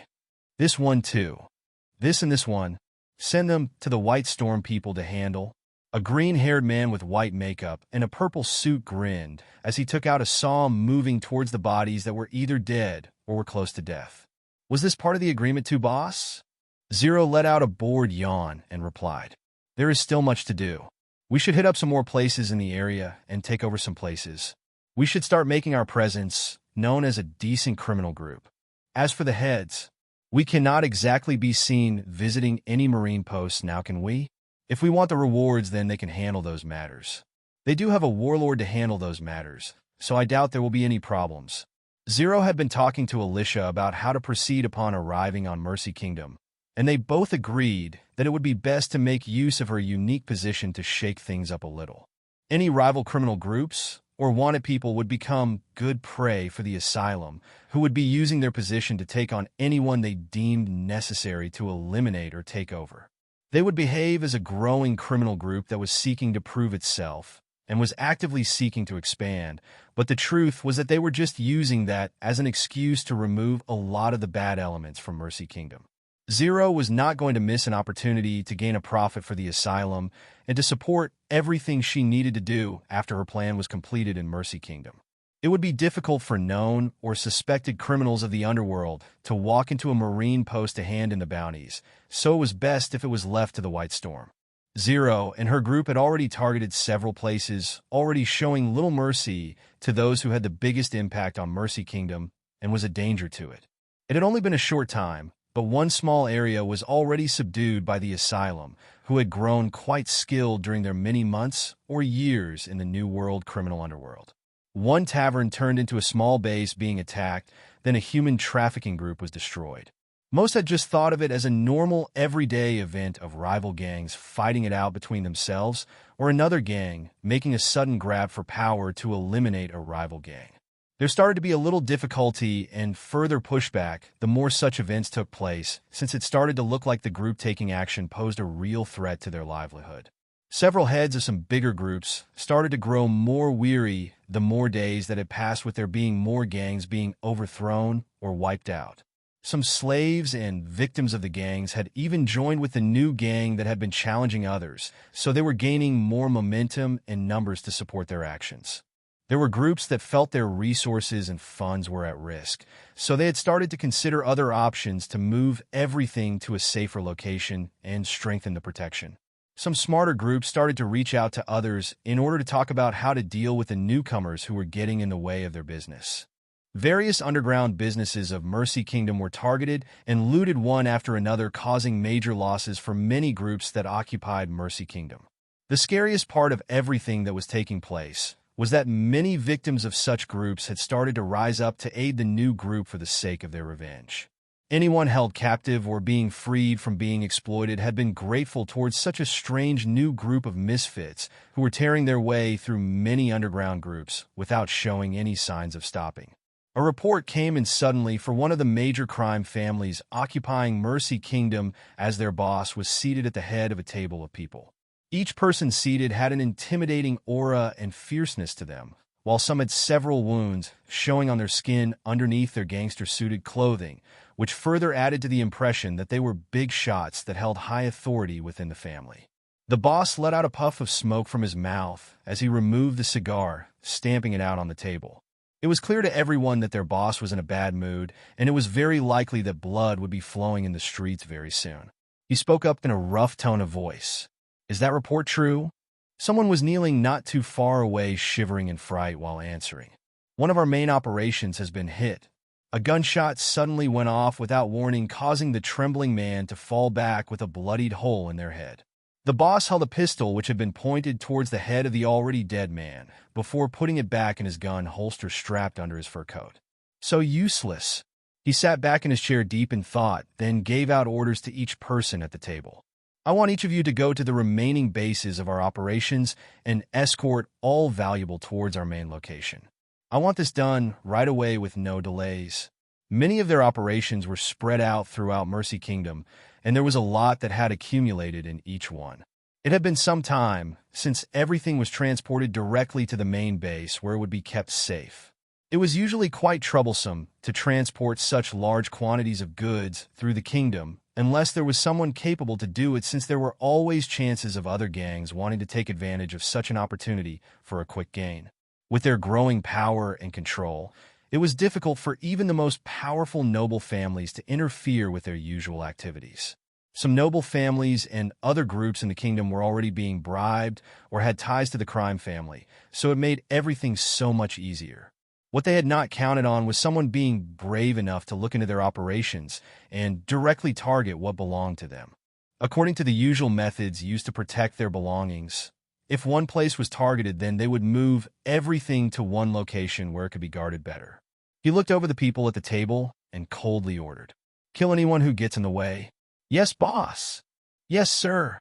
This one too. This and this one. Send them to the White Storm people to handle. A green-haired man with white makeup and a purple suit grinned as he took out a saw, moving towards the bodies that were either dead or were close to death. Was this part of the agreement too, boss? Zero let out a bored yawn and replied, there is still much to do. We should hit up some more places in the area and take over some places. We should start making our presence known as a decent criminal group. As for the heads, we cannot exactly be seen visiting any marine posts now, can we? If we want the rewards, then they can handle those matters. They do have a warlord to handle those matters, so I doubt there will be any problems. Zero had been talking to Alyssia about how to proceed upon arriving on Mercy Kingdom, and they both agreed that it would be best to make use of her unique position to shake things up a little. Any rival criminal groups or wanted people would become good prey for the asylum, who would be using their position to take on anyone they deemed necessary to eliminate or take over. They would behave as a growing criminal group that was seeking to prove itself and was actively seeking to expand, but the truth was that they were just using that as an excuse to remove a lot of the bad elements from Mercy Kingdom. Zero was not going to miss an opportunity to gain a profit for the asylum and to support everything she needed to do after her plan was completed in Mercy Kingdom. It would be difficult for known or suspected criminals of the underworld to walk into a marine post to hand in the bounties, so it was best if it was left to the White Storm. Zero and her group had already targeted several places, already showing little mercy to those who had the biggest impact on Mercy Kingdom and was a danger to it. It had only been a short time, but one small area was already subdued by the asylum, who had grown quite skilled during their many months or years in the New World criminal underworld. One tavern turned into a small base being attacked, then a human trafficking group was destroyed. Most had just thought of it as a normal, everyday event of rival gangs fighting it out between themselves or another gang making a sudden grab for power to eliminate a rival gang. There started to be a little difficulty and further pushback the more such events took place, since it started to look like the group taking action posed a real threat to their livelihood. Several heads of some bigger groups started to grow more weary the more days that had passed, with there being more gangs being overthrown or wiped out. Some slaves and victims of the gangs had even joined with the new gang that had been challenging others, so they were gaining more momentum and numbers to support their actions. There were groups that felt their resources and funds were at risk, so they had started to consider other options to move everything to a safer location and strengthen the protection. Some smarter groups started to reach out to others in order to talk about how to deal with the newcomers who were getting in the way of their business. Various underground businesses of Mercy Kingdom were targeted and looted one after another, causing major losses for many groups that occupied Mercy Kingdom. The scariest part of everything that was taking place was that many victims of such groups had started to rise up to aid the new group for the sake of their revenge. Anyone held captive or being freed from being exploited had been grateful towards such a strange new group of misfits who were tearing their way through many underground groups without showing any signs of stopping. A report came in suddenly for one of the major crime families occupying Mercy Kingdom, as their boss was seated at the head of a table of people. Each person seated had an intimidating aura and fierceness to them, while some had several wounds showing on their skin underneath their gangster-suited clothing, which further added to the impression that they were big shots that held high authority within the family. The boss let out a puff of smoke from his mouth as he removed the cigar, stamping it out on the table. It was clear to everyone that their boss was in a bad mood, and it was very likely that blood would be flowing in the streets very soon. He spoke up in a rough tone of voice. "Is that report true?" Someone was kneeling not too far away, shivering in fright while answering. "One of our main operations has been hit." A gunshot suddenly went off without warning, causing the trembling man to fall back with a bloodied hole in their head. The boss held a pistol which had been pointed towards the head of the already dead man, before putting it back in his gun holster strapped under his fur coat. So useless. He sat back in his chair deep in thought, then gave out orders to each person at the table. "I want each of you to go to the remaining bases of our operations and escort all valuable towards our main location. I want this done right away with no delays." Many of their operations were spread out throughout Mercy Kingdom, and there was a lot that had accumulated in each one. It had been some time since everything was transported directly to the main base where it would be kept safe. It was usually quite troublesome to transport such large quantities of goods through the kingdom unless there was someone capable to do it, since there were always chances of other gangs wanting to take advantage of such an opportunity for a quick gain. With their growing power and control, it was difficult for even the most powerful noble families to interfere with their usual activities. Some noble families and other groups in the kingdom were already being bribed or had ties to the crime family, so it made everything so much easier. What they had not counted on was someone being brave enough to look into their operations and directly target what belonged to them. According to the usual methods used to protect their belongings, if one place was targeted, then they would move everything to one location where it could be guarded better. He looked over the people at the table and coldly ordered, "Kill anyone who gets in the way." "Yes, boss." "Yes, sir."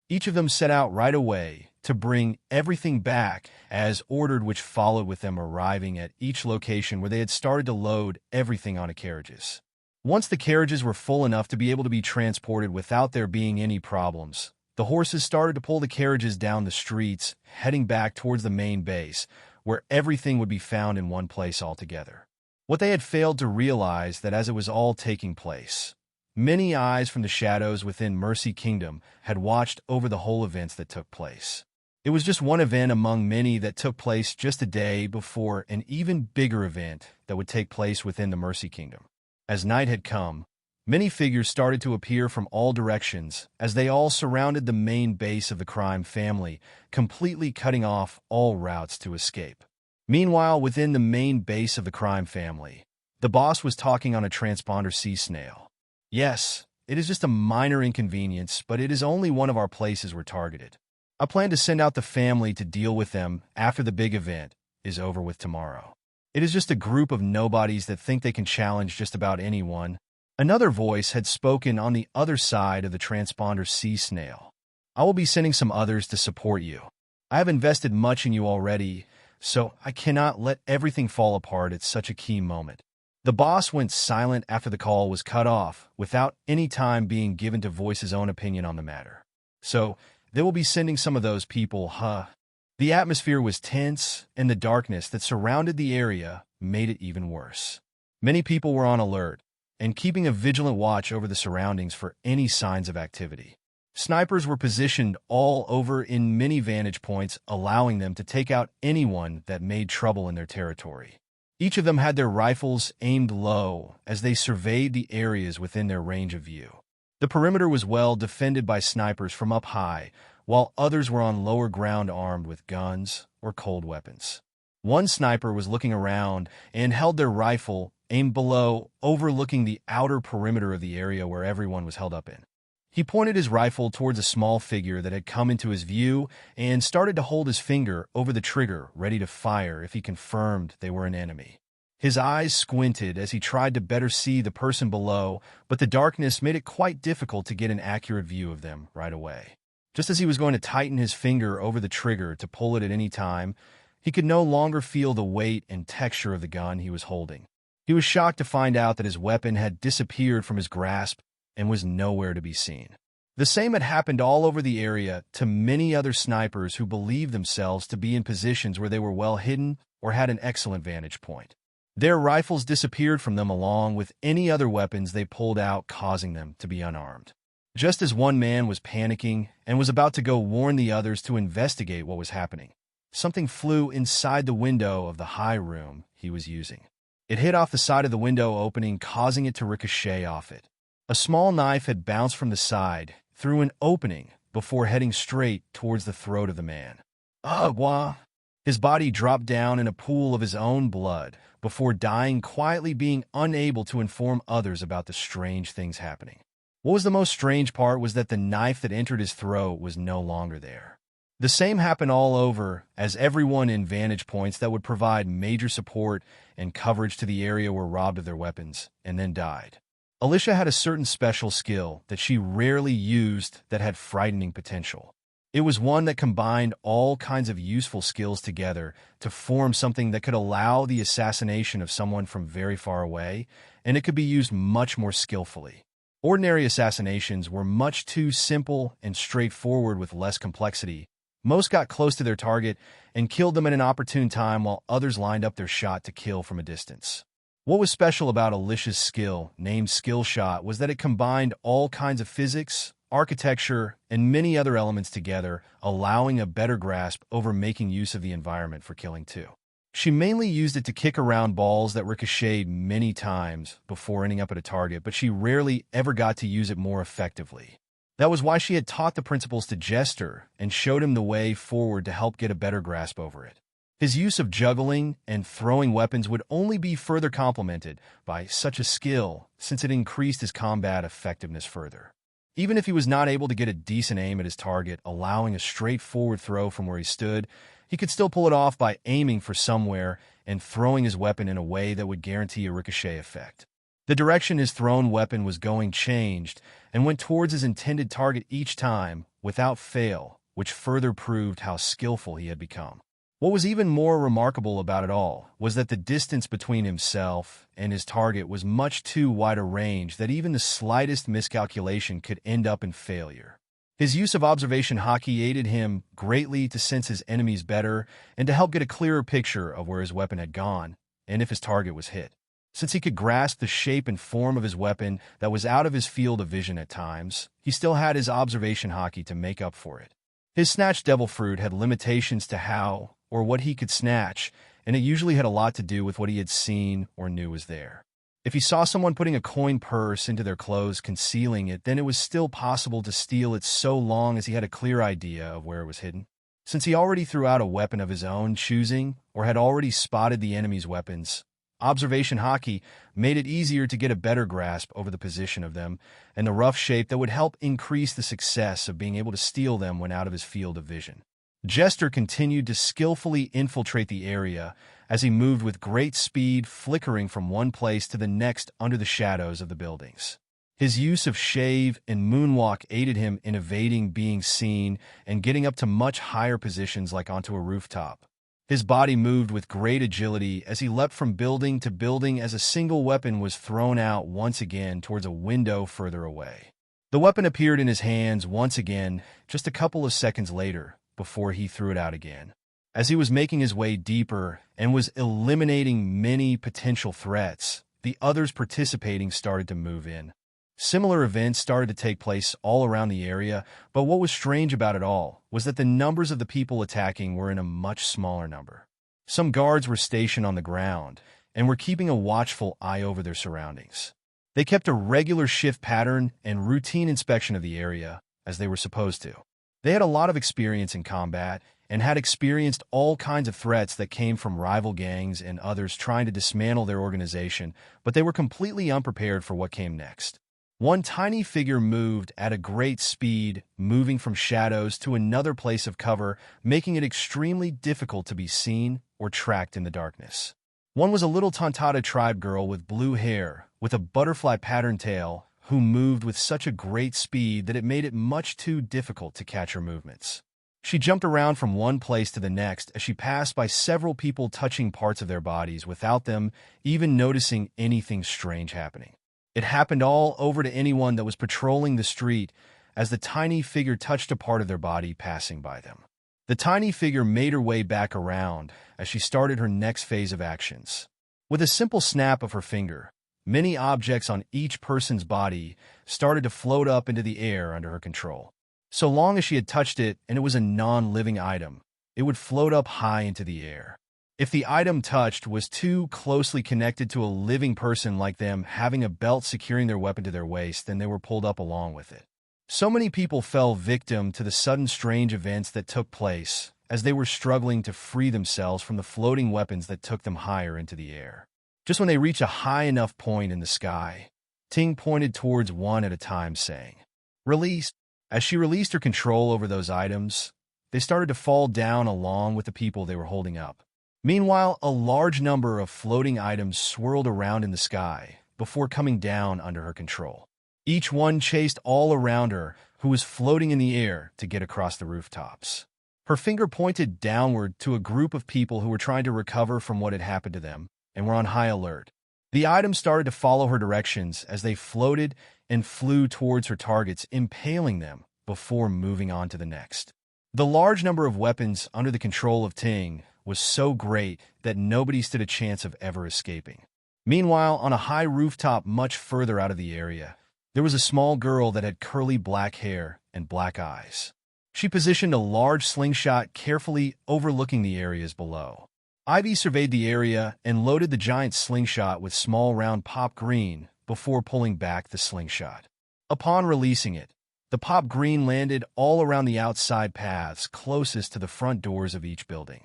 Each of them set out right away to bring everything back as ordered, which followed with them arriving at each location where they had started to load everything onto carriages. Once the carriages were full enough to be able to be transported without there being any problems, the horses started to pull the carriages down the streets, heading back towards the main base, where everything would be found in one place altogether. What they had failed to realize that as it was all taking place, many eyes from the shadows within Mercy Kingdom had watched over the whole events that took place. It was just one event among many that took place just a day before an even bigger event that would take place within the Mercy Kingdom. As night had come, many figures started to appear from all directions as they all surrounded the main base of the crime family, completely cutting off all routes to escape. Meanwhile, within the main base of the crime family, the boss was talking on a transponder sea snail. "Yes, it is just a minor inconvenience, but it is only one of our places we're targeted. I plan to send out the family to deal with them after the big event is over with tomorrow. It is just a group of nobodies that think they can challenge just about anyone." Another voice had spoken on the other side of the transponder sea snail. "I will be sending some others to support you. I have invested much in you already, so I cannot let everything fall apart at such a key moment." The boss went silent after the call was cut off, without any time being given to voice his own opinion on the matter. "So, they will be sending some of those people, huh?" The atmosphere was tense, and the darkness that surrounded the area made it even worse. Many people were on alert and keeping a vigilant watch over the surroundings for any signs of activity. Snipers were positioned all over in many vantage points, allowing them to take out anyone that made trouble in their territory. Each of them had their rifles aimed low as they surveyed the areas within their range of view. The perimeter was well defended by snipers from up high, while others were on lower ground armed with guns or cold weapons. One sniper was looking around and held their rifle aimed below, overlooking the outer perimeter of the area where everyone was held up in. He pointed his rifle towards a small figure that had come into his view and started to hold his finger over the trigger, ready to fire if he confirmed they were an enemy. His eyes squinted as he tried to better see the person below, but the darkness made it quite difficult to get an accurate view of them right away. Just as he was going to tighten his finger over the trigger to pull it at any time, he could no longer feel the weight and texture of the gun he was holding. He was shocked to find out that his weapon had disappeared from his grasp and was nowhere to be seen. The same had happened all over the area to many other snipers who believed themselves to be in positions where they were well hidden or had an excellent vantage point. Their rifles disappeared from them along with any other weapons they pulled out, causing them to be unarmed. Just as one man was panicking and was about to go warn the others to investigate what was happening, something flew inside the window of the high room he was using. It hit off the side of the window opening, causing it to ricochet off it. A small knife had bounced from the side through an opening before heading straight towards the throat of the man. Wah! His body dropped down in a pool of his own blood before dying quietly, being unable to inform others about the strange things happening. What was the most strange part was that the knife that entered his throat was no longer there. The same happened all over, as everyone in vantage points that would provide major support and coverage to the area were robbed of their weapons and then died. Alyssia had a certain special skill that she rarely used that had frightening potential. It was one that combined all kinds of useful skills together to form something that could allow the assassination of someone from very far away, and it could be used much more skillfully. Ordinary assassinations were much too simple and straightforward with less complexity. Most got close to their target and killed them at an opportune time while others lined up their shot to kill from a distance. What was special about Alyssia's skill, named Skill Shot, was that it combined all kinds of physics, architecture, and many other elements together, allowing a better grasp over making use of the environment for killing too. She mainly used it to kick around balls that ricocheted many times before ending up at a target, but she rarely ever got to use it more effectively. That was why she had taught the principles to Jester and showed him the way forward to help get a better grasp over it. His use of juggling and throwing weapons would only be further complemented by such a skill, since it increased his combat effectiveness further. Even if he was not able to get a decent aim at his target, allowing a straightforward throw from where he stood, he could still pull it off by aiming for somewhere and throwing his weapon in a way that would guarantee a ricochet effect. The direction his thrown weapon was going changed and went towards his intended target each time, without fail, which further proved how skillful he had become. What was even more remarkable about it all was that the distance between himself and his target was much too wide a range that even the slightest miscalculation could end up in failure. His use of observation hockey aided him greatly to sense his enemies better and to help get a clearer picture of where his weapon had gone and if his target was hit. Since he could grasp the shape and form of his weapon that was out of his field of vision at times, he still had his observation hockey to make up for it. His snatched devil fruit had limitations to how or what he could snatch, and it usually had a lot to do with what he had seen or knew was there. If he saw someone putting a coin purse into their clothes, concealing it, then it was still possible to steal it so long as he had a clear idea of where it was hidden. Since he already threw out a weapon of his own choosing or had already spotted the enemy's weapons, observation hockey made it easier to get a better grasp over the position of them and the rough shape that would help increase the success of being able to steal them when out of his field of vision. Jester continued to skillfully infiltrate the area as he moved with great speed, flickering from one place to the next under the shadows of the buildings. His use of shave and moonwalk aided him in evading being seen and getting up to much higher positions like onto a rooftop. His body moved with great agility as he leapt from building to building as a single weapon was thrown out once again towards a window further away. The weapon appeared in his hands once again just a couple of seconds later before he threw it out again. As he was making his way deeper and was eliminating many potential threats, the others participating started to move in. Similar events started to take place all around the area, but what was strange about it all was that the numbers of the people attacking were in a much smaller number. Some guards were stationed on the ground and were keeping a watchful eye over their surroundings. They kept a regular shift pattern and routine inspection of the area, as they were supposed to. They had a lot of experience in combat and had experienced all kinds of threats that came from rival gangs and others trying to dismantle their organization, but they were completely unprepared for what came next. One tiny figure moved at a great speed, moving from shadows to another place of cover, making it extremely difficult to be seen or tracked in the darkness. One was a little Tontada tribe girl with blue hair, with a butterfly pattern tail, who moved with such a great speed that it made it much too difficult to catch her movements. She jumped around from one place to the next as she passed by several people touching parts of their bodies without them even noticing anything strange happening. It happened all over to anyone that was patrolling the street as the tiny figure touched a part of their body passing by them. The tiny figure made her way back around as she started her next phase of actions. With a simple snap of her finger, many objects on each person's body started to float up into the air under her control. So long as she had touched it and it was a non-living item, it would float up high into the air. If the item touched was too closely connected to a living person like them having a belt securing their weapon to their waist, then they were pulled up along with it. So many people fell victim to the sudden strange events that took place as they were struggling to free themselves from the floating weapons that took them higher into the air. Just when they reached a high enough point in the sky, Ting pointed towards one at a time, saying, "Release." As she released her control over those items, they started to fall down along with the people they were holding up. Meanwhile, a large number of floating items swirled around in the sky before coming down under her control. Each one chased all around her, who was floating in the air to get across the rooftops. Her finger pointed downward to a group of people who were trying to recover from what had happened to them and were on high alert. The item started to follow her directions as they floated and flew towards her targets, impaling them before moving on to the next. The large number of weapons under the control of Ting was so great that nobody stood a chance of ever escaping. Meanwhile, on a high rooftop much further out of the area, there was a small girl that had curly black hair and black eyes. She positioned a large slingshot carefully overlooking the areas below. Ivy surveyed the area and loaded the giant slingshot with small round pop green before pulling back the slingshot. Upon releasing it, the pop green landed all around the outside paths closest to the front doors of each building.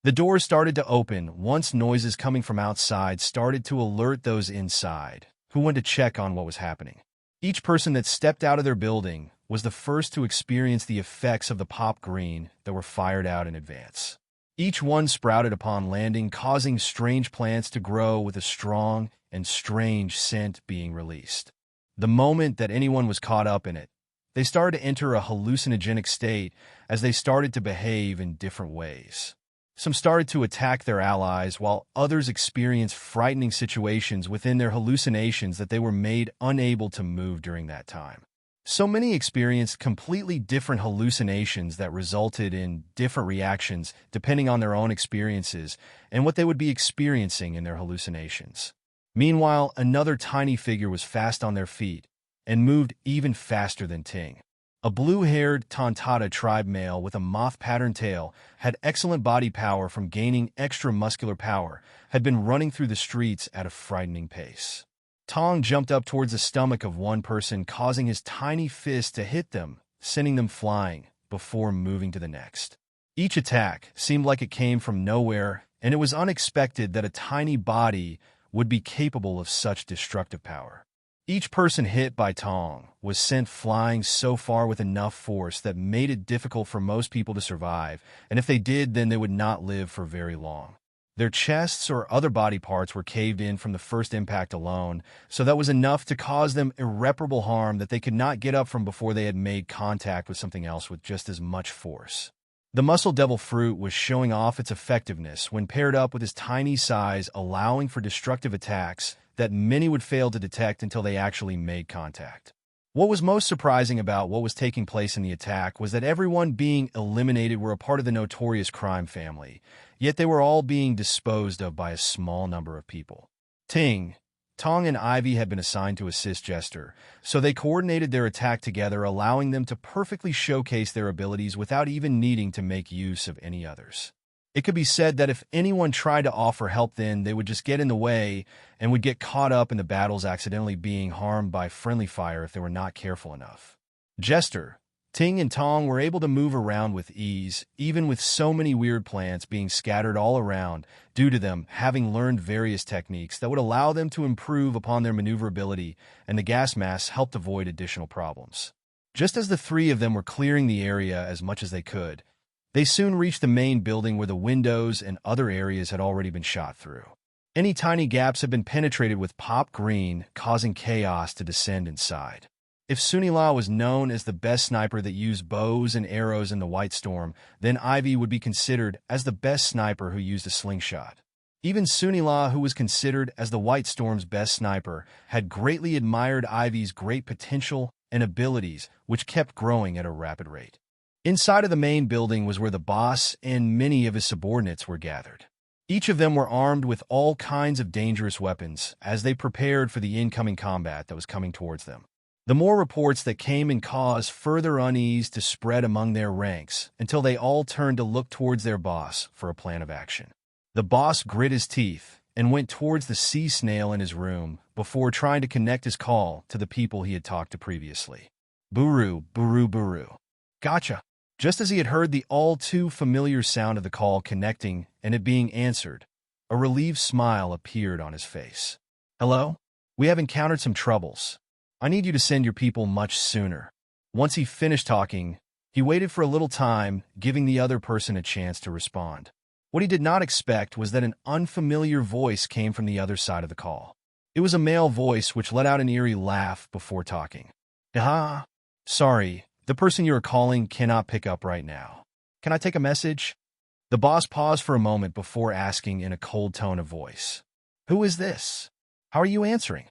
The doors started to open once noises coming from outside started to alert those inside, who went to check on what was happening. Each person that stepped out of their building was the first to experience the effects of the pop green that were fired out in advance. Each one sprouted upon landing, causing strange plants to grow with a strong and strange scent being released. The moment that anyone was caught up in it, they started to enter a hallucinogenic state as they started to behave in different ways. Some started to attack their allies, while others experienced frightening situations within their hallucinations that they were made unable to move during that time. So many experienced completely different hallucinations that resulted in different reactions depending on their own experiences and what they would be experiencing in their hallucinations. Meanwhile, another tiny figure was fast on their feet and moved even faster than Ting. A blue-haired Tontata tribe male with a moth-patterned tail had excellent body power from gaining extra muscular power, had been running through the streets at a frightening pace. Tong jumped up towards the stomach of one person, causing his tiny fist to hit them, sending them flying, before moving to the next. Each attack seemed like it came from nowhere, and it was unexpected that a tiny body would be capable of such destructive power. Each person hit by Tong was sent flying so far with enough force that made it difficult for most people to survive, and if they did, then they would not live for very long. Their chests or other body parts were caved in from the first impact alone, so that was enough to cause them irreparable harm that they could not get up from before they had made contact with something else with just as much force. The Muscle Devil fruit was showing off its effectiveness when paired up with its tiny size, allowing for destructive attacks that many would fail to detect until they actually made contact. What was most surprising about what was taking place in the attack was that everyone being eliminated were a part of the notorious crime family, yet they were all being disposed of by a small number of people. Ting, Tong, and Ivy had been assigned to assist Jester, so they coordinated their attack together, allowing them to perfectly showcase their abilities without even needing to make use of any others. It could be said that if anyone tried to offer help, then they would just get in the way and would get caught up in the battles, accidentally being harmed by friendly fire if they were not careful enough. Jester, Ting, and Tong were able to move around with ease, even with so many weird plants being scattered all around, due to them having learned various techniques that would allow them to improve upon their maneuverability, and the gas masks helped avoid additional problems. Just as the three of them were clearing the area as much as they could, they soon reached the main building where the windows and other areas had already been shot through. Any tiny gaps had been penetrated with pop green, causing chaos to descend inside. If Sunila was known as the best sniper that used bows and arrows in the White Storm, then Ivy would be considered as the best sniper who used a slingshot. Even Sunila, who was considered as the White Storm's best sniper, had greatly admired Ivy's great potential and abilities, which kept growing at a rapid rate. Inside of the main building was where the boss and many of his subordinates were gathered. Each of them were armed with all kinds of dangerous weapons as they prepared for the incoming combat that was coming towards them. The more reports that came and caused further unease to spread among their ranks until they all turned to look towards their boss for a plan of action. The boss grit his teeth and went towards the sea snail in his room before trying to connect his call to the people he had talked to previously. Buru, buru, buru. Gotcha. Just as he had heard the all-too-familiar sound of the call connecting and it being answered, a relieved smile appeared on his face. Hello? We have encountered some troubles. I need you to send your people much sooner. Once he finished talking, he waited for a little time, giving the other person a chance to respond. What he did not expect was that an unfamiliar voice came from the other side of the call. It was a male voice which let out an eerie laugh before talking. Sorry, The person you are calling cannot pick up right now. Can I take a message? The boss paused for a moment before asking in a cold tone of voice. Who is this? How are you answering?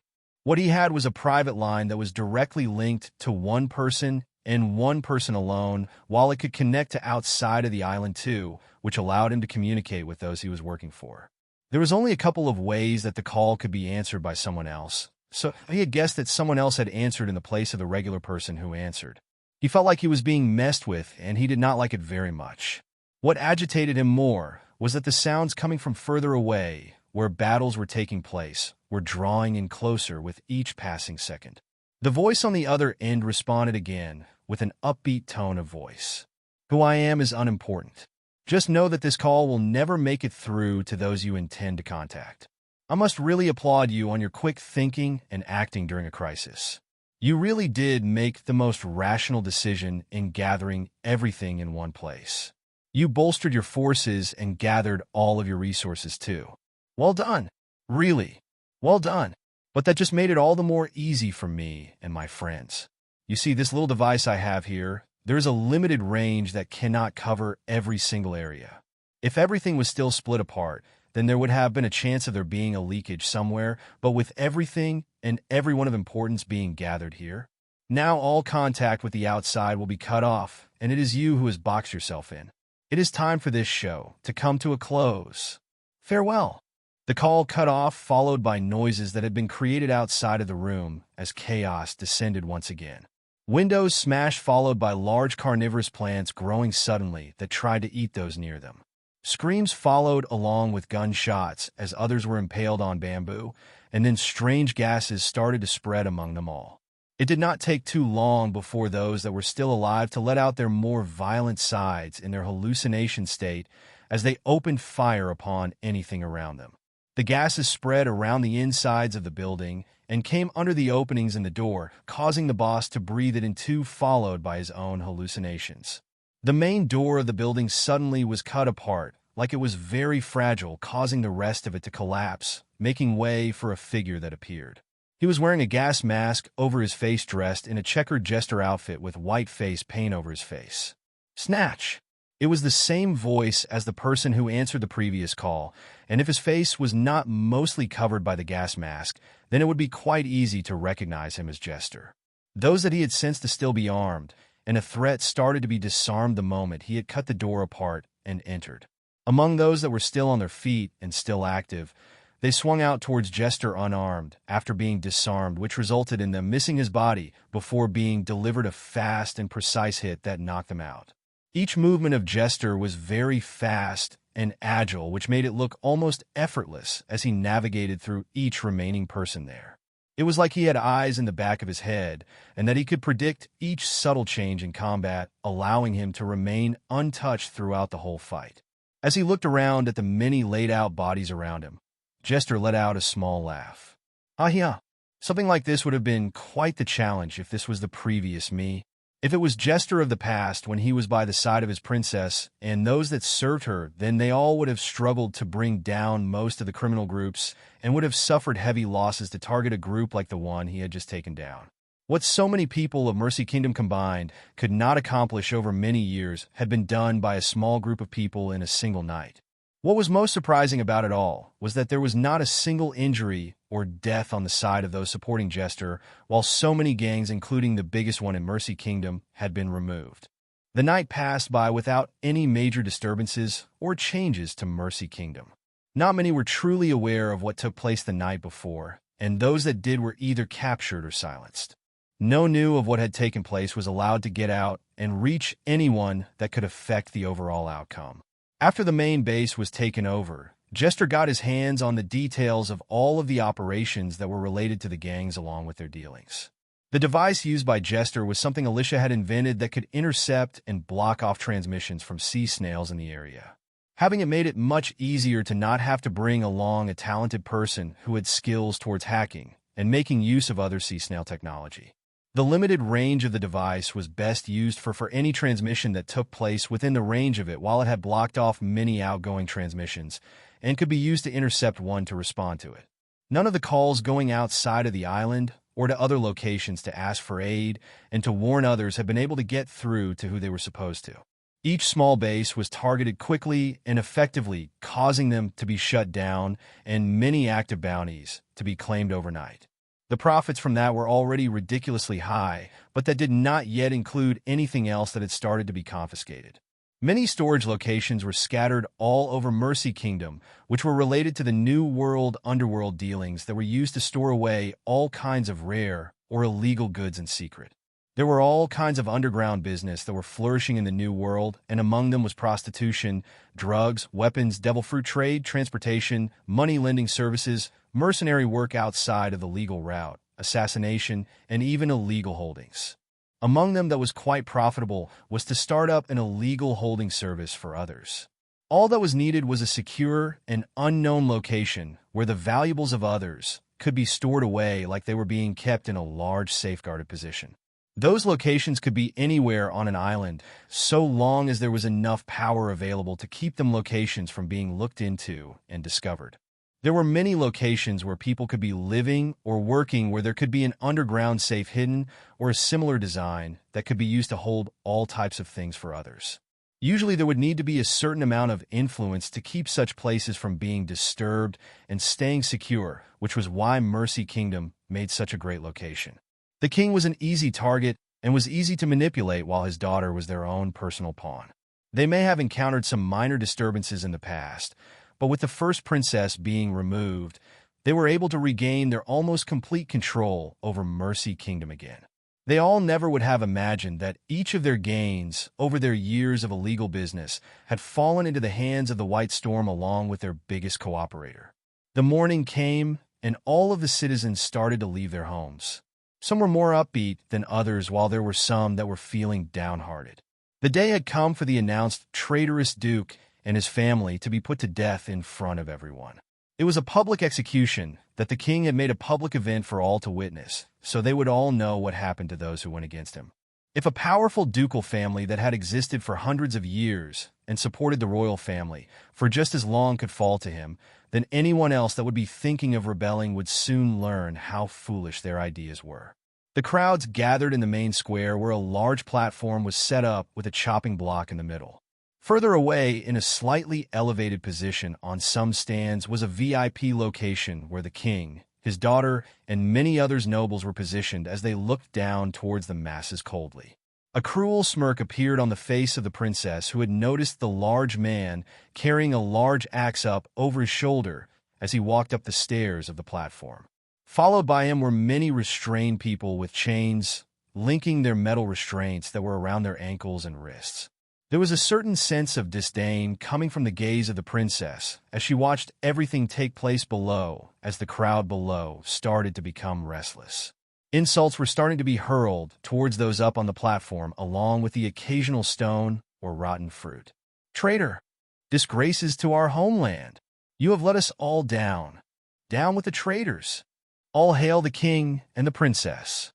What he had was a private line that was directly linked to one person and one person alone, while it could connect to outside of the island too, which allowed him to communicate with those he was working for. There was only a couple of ways that the call could be answered by someone else, so he had guessed that someone else had answered in the place of the regular person who answered. He felt like he was being messed with, and he did not like it very much. What agitated him more was that the sounds coming from further away, where battles were taking place, were drawing in closer with each passing second. The voice on the other end responded again with an upbeat tone of voice. Who I am is unimportant. Just know that this call will never make it through to those you intend to contact. I must really applaud you on your quick thinking and acting during a crisis. You really did make the most rational decision in gathering everything in one place. You bolstered your forces and gathered all of your resources too. Well done. Really. Well done. But that just made it all the more easy for me and my friends. You see, this little device I have here, there is a limited range that cannot cover every single area. If everything was still split apart, then there would have been a chance of there being a leakage somewhere, but with everything and everyone of importance being gathered here, now all contact with the outside will be cut off, and it is you who has boxed yourself in. It is time for this show to come to a close. Farewell. The call cut off, followed by noises that had been created outside of the room as chaos descended once again. Windows smashed, followed by large carnivorous plants growing suddenly that tried to eat those near them. Screams followed along with gunshots as others were impaled on bamboo, and then strange gases started to spread among them all. It did not take too long before those that were still alive to let out their more violent sides in their hallucination state as they opened fire upon anything around them. The gases spread around the insides of the building and came under the openings in the door, causing the boss to breathe it in too, followed by his own hallucinations. The main door of the building suddenly was cut apart, like it was very fragile, causing the rest of it to collapse, making way for a figure that appeared. He was wearing a gas mask over his face, dressed in a checkered jester outfit with white face paint over his face. Snatch! It was the same voice as the person who answered the previous call, and if his face was not mostly covered by the gas mask, then it would be quite easy to recognize him as Jester. Those that he had sensed to still be armed, and a threat started to be disarmed the moment he had cut the door apart and entered. Among those that were still on their feet and still active, they swung out towards Jester unarmed after being disarmed, which resulted in them missing his body before being delivered a fast and precise hit that knocked him out. Each movement of Jester was very fast and agile, which made it look almost effortless as he navigated through each remaining person there. It was like he had eyes in the back of his head, and that he could predict each subtle change in combat, allowing him to remain untouched throughout the whole fight. As he looked around at the many laid-out bodies around him, Jester let out a small laugh. Ah yeah, something like this would have been quite the challenge if this was the previous me. If it was Jester of the past when he was by the side of his princess and those that served her, then they all would have struggled to bring down most of the criminal groups and would have suffered heavy losses to target a group like the one he had just taken down. What so many people of Mercy Kingdom combined could not accomplish over many years had been done by a small group of people in a single night. What was most surprising about it all was that there was not a single injury or death on the side of those supporting Jester, while so many gangs, including the biggest one in Mercy Kingdom, had been removed. The night passed by without any major disturbances or changes to Mercy Kingdom. Not many were truly aware of what took place the night before, and those that did were either captured or silenced. No news of what had taken place was allowed to get out and reach anyone that could affect the overall outcome. After the main base was taken over, Jester got his hands on the details of all of the operations that were related to the gangs along with their dealings. The device used by Jester was something Alyssia had invented that could intercept and block off transmissions from sea snails in the area. Having it made it much easier to not have to bring along a talented person who had skills towards hacking and making use of other sea snail technology. The limited range of the device was best used for any transmission that took place within the range of it, while it had blocked off many outgoing transmissions and could be used to intercept one to respond to it. None of the calls going outside of the island or to other locations to ask for aid and to warn others had been able to get through to who they were supposed to. Each small base was targeted quickly and effectively, causing them to be shut down and many active bounties to be claimed overnight. The profits from that were already ridiculously high, but that did not yet include anything else that had started to be confiscated. Many storage locations were scattered all over Mercy Kingdom, which were related to the New World underworld dealings that were used to store away all kinds of rare or illegal goods in secret. There were all kinds of underground business that were flourishing in the New World, and among them was prostitution, drugs, weapons, devil fruit trade, transportation, money-lending services, mercenary work outside of the legal route, assassination, and even illegal holdings. Among them that was quite profitable was to start up an illegal holding service for others. All that was needed was a secure and unknown location where the valuables of others could be stored away like they were being kept in a large safeguarded position. Those locations could be anywhere on an island, so long as there was enough power available to keep them locations from being looked into and discovered. There were many locations where people could be living or working where there could be an underground safe hidden or a similar design that could be used to hold all types of things for others. Usually there would need to be a certain amount of influence to keep such places from being disturbed and staying secure, which was why Mercy Kingdom made such a great location. The king was an easy target and was easy to manipulate while his daughter was their own personal pawn. They may have encountered some minor disturbances in the past, but with the first princess being removed, they were able to regain their almost complete control over Mercy Kingdom again. They all never would have imagined that each of their gains over their years of illegal business had fallen into the hands of the White Storm along with their biggest cooperator. The morning came, and all of the citizens started to leave their homes. Some were more upbeat than others, while there were some that were feeling downhearted. The day had come for the announced traitorous Duke and his family to be put to death in front of everyone. It was a public execution that the king had made a public event for all to witness, so they would all know what happened to those who went against him. If a powerful ducal family that had existed for hundreds of years and supported the royal family for just as long could fall to him, then anyone else that would be thinking of rebelling would soon learn how foolish their ideas were. The crowds gathered in the main square where a large platform was set up with a chopping block in the middle. Further away, in a slightly elevated position on some stands, was a VIP location where the king, his daughter, and many others nobles were positioned as they looked down towards the masses coldly. A cruel smirk appeared on the face of the princess, who had noticed the large man carrying a large axe up over his shoulder as he walked up the stairs of the platform. Followed by him were many restrained people with chains linking their metal restraints that were around their ankles and wrists. There was a certain sense of disdain coming from the gaze of the princess as she watched everything take place below as the crowd below started to become restless. Insults were starting to be hurled towards those up on the platform, along with the occasional stone or rotten fruit. "Traitor! Disgraces to our homeland! You have let us all down. Down with the traitors! All hail the king and the princess!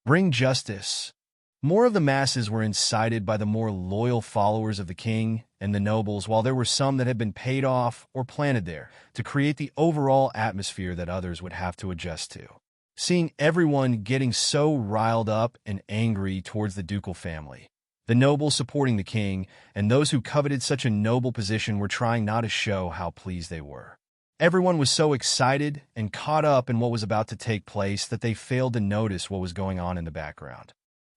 Bring justice!" More of the masses were incited by the more loyal followers of the king and the nobles, while there were some that had been paid off or planted there to create the overall atmosphere that others would have to adjust to. Seeing everyone getting so riled up and angry towards the ducal family, the nobles supporting the king, and those who coveted such a noble position were trying not to show how pleased they were. Everyone was so excited and caught up in what was about to take place that they failed to notice what was going on in the background.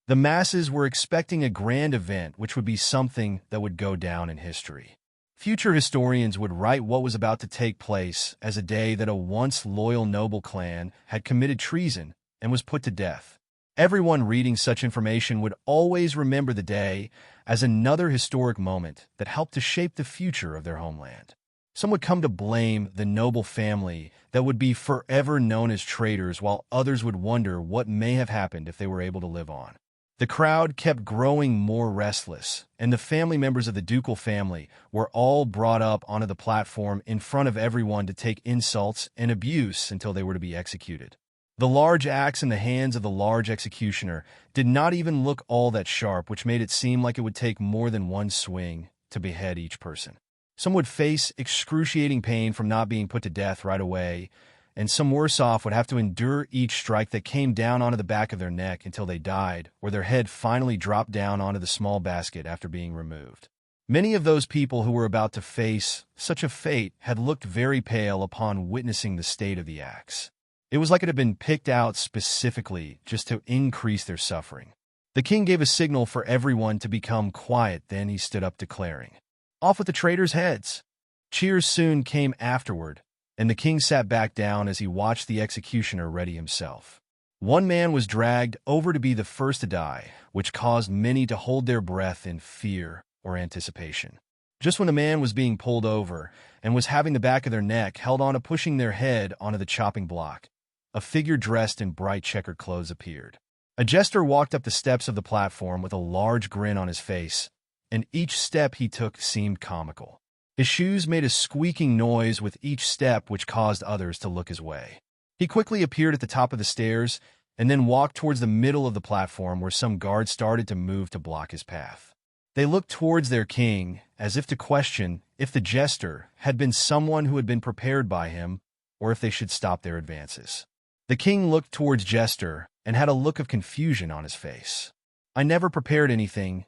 The masses were expecting a grand event which would be something that would go down in history. Future historians would write what was about to take place as a day that a once loyal noble clan had committed treason and was put to death. Everyone reading such information would always remember the day as another historic moment that helped to shape the future of their homeland. Some would come to blame the noble family that would be forever known as traitors, while others would wonder what may have happened if they were able to live on. The crowd kept growing more restless, and the family members of the ducal family were all brought up onto the platform in front of everyone to take insults and abuse until they were to be executed. The large axe in the hands of the large executioner did not even look all that sharp, which made it seem like it would take more than one swing to behead each person. Some would face excruciating pain from not being put to death right away, and some worse off would have to endure each strike that came down onto the back of their neck until they died, or their head finally dropped down onto the small basket after being removed. Many of those people who were about to face such a fate had looked very pale upon witnessing the state of the axe. It was like it had been picked out specifically just to increase their suffering. The king gave a signal for everyone to become quiet, then he stood up declaring, "Off with the traitors' heads!" Cheers soon came afterward, and the king sat back down as he watched the executioner ready himself. One man was dragged over to be the first to die, which caused many to hold their breath in fear or anticipation. Just when the man was being pulled over and was having the back of their neck held on to pushing their head onto the chopping block, a figure dressed in bright checkered clothes appeared. A jester walked up the steps of the platform with a large grin on his face, and each step he took seemed comical. His shoes made a squeaking noise with each step, which caused others to look his way. He quickly appeared at the top of the stairs and then walked towards the middle of the platform where some guards started to move to block his path. They looked towards their king as if to question if the jester had been someone who had been prepared by him or if they should stop their advances. The king looked towards Jester and had a look of confusion on his face. "I never prepared anything.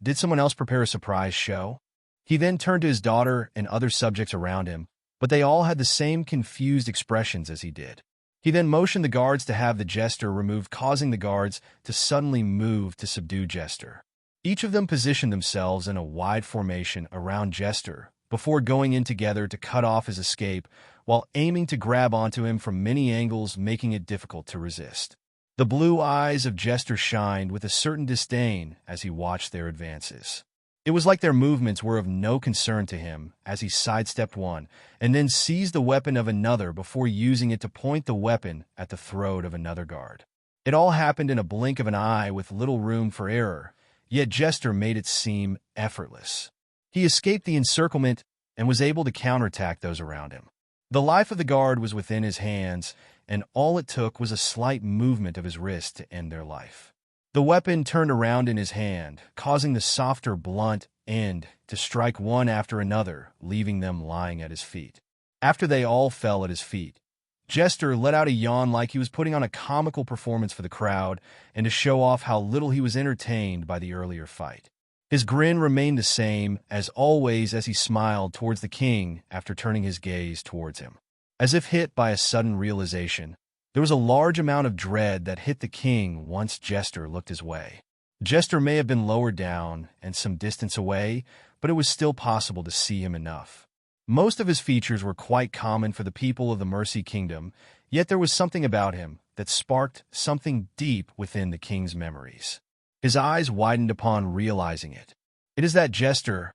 Did someone else prepare a surprise show?" He then turned to his daughter and other subjects around him, but they all had the same confused expressions as he did. He then motioned the guards to have the jester removed, causing the guards to suddenly move to subdue Jester. Each of them positioned themselves in a wide formation around Jester before going in together to cut off his escape while aiming to grab onto him from many angles, making it difficult to resist. The blue eyes of Jester shined with a certain disdain as he watched their advances. It was like their movements were of no concern to him as he sidestepped one and then seized the weapon of another before using it to point the weapon at the throat of another guard. It all happened in a blink of an eye with little room for error, yet Jester made it seem effortless. He escaped the encirclement and was able to counterattack those around him. The life of the guard was within his hands, and all it took was a slight movement of his wrist to end their life. The weapon turned around in his hand, causing the softer, blunt end to strike one after another, leaving them lying at his feet. After they all fell at his feet, Jester let out a yawn like he was putting on a comical performance for the crowd and to show off how little he was entertained by the earlier fight. His grin remained the same as always as he smiled towards the king after turning his gaze towards him. As if hit by a sudden realization, there was a large amount of dread that hit the king once Jester looked his way. Jester may have been lower down and some distance away, but it was still possible to see him enough. Most of his features were quite common for the people of the Mercy Kingdom, yet there was something about him that sparked something deep within the king's memories. His eyes widened upon realizing it. It is that Jester.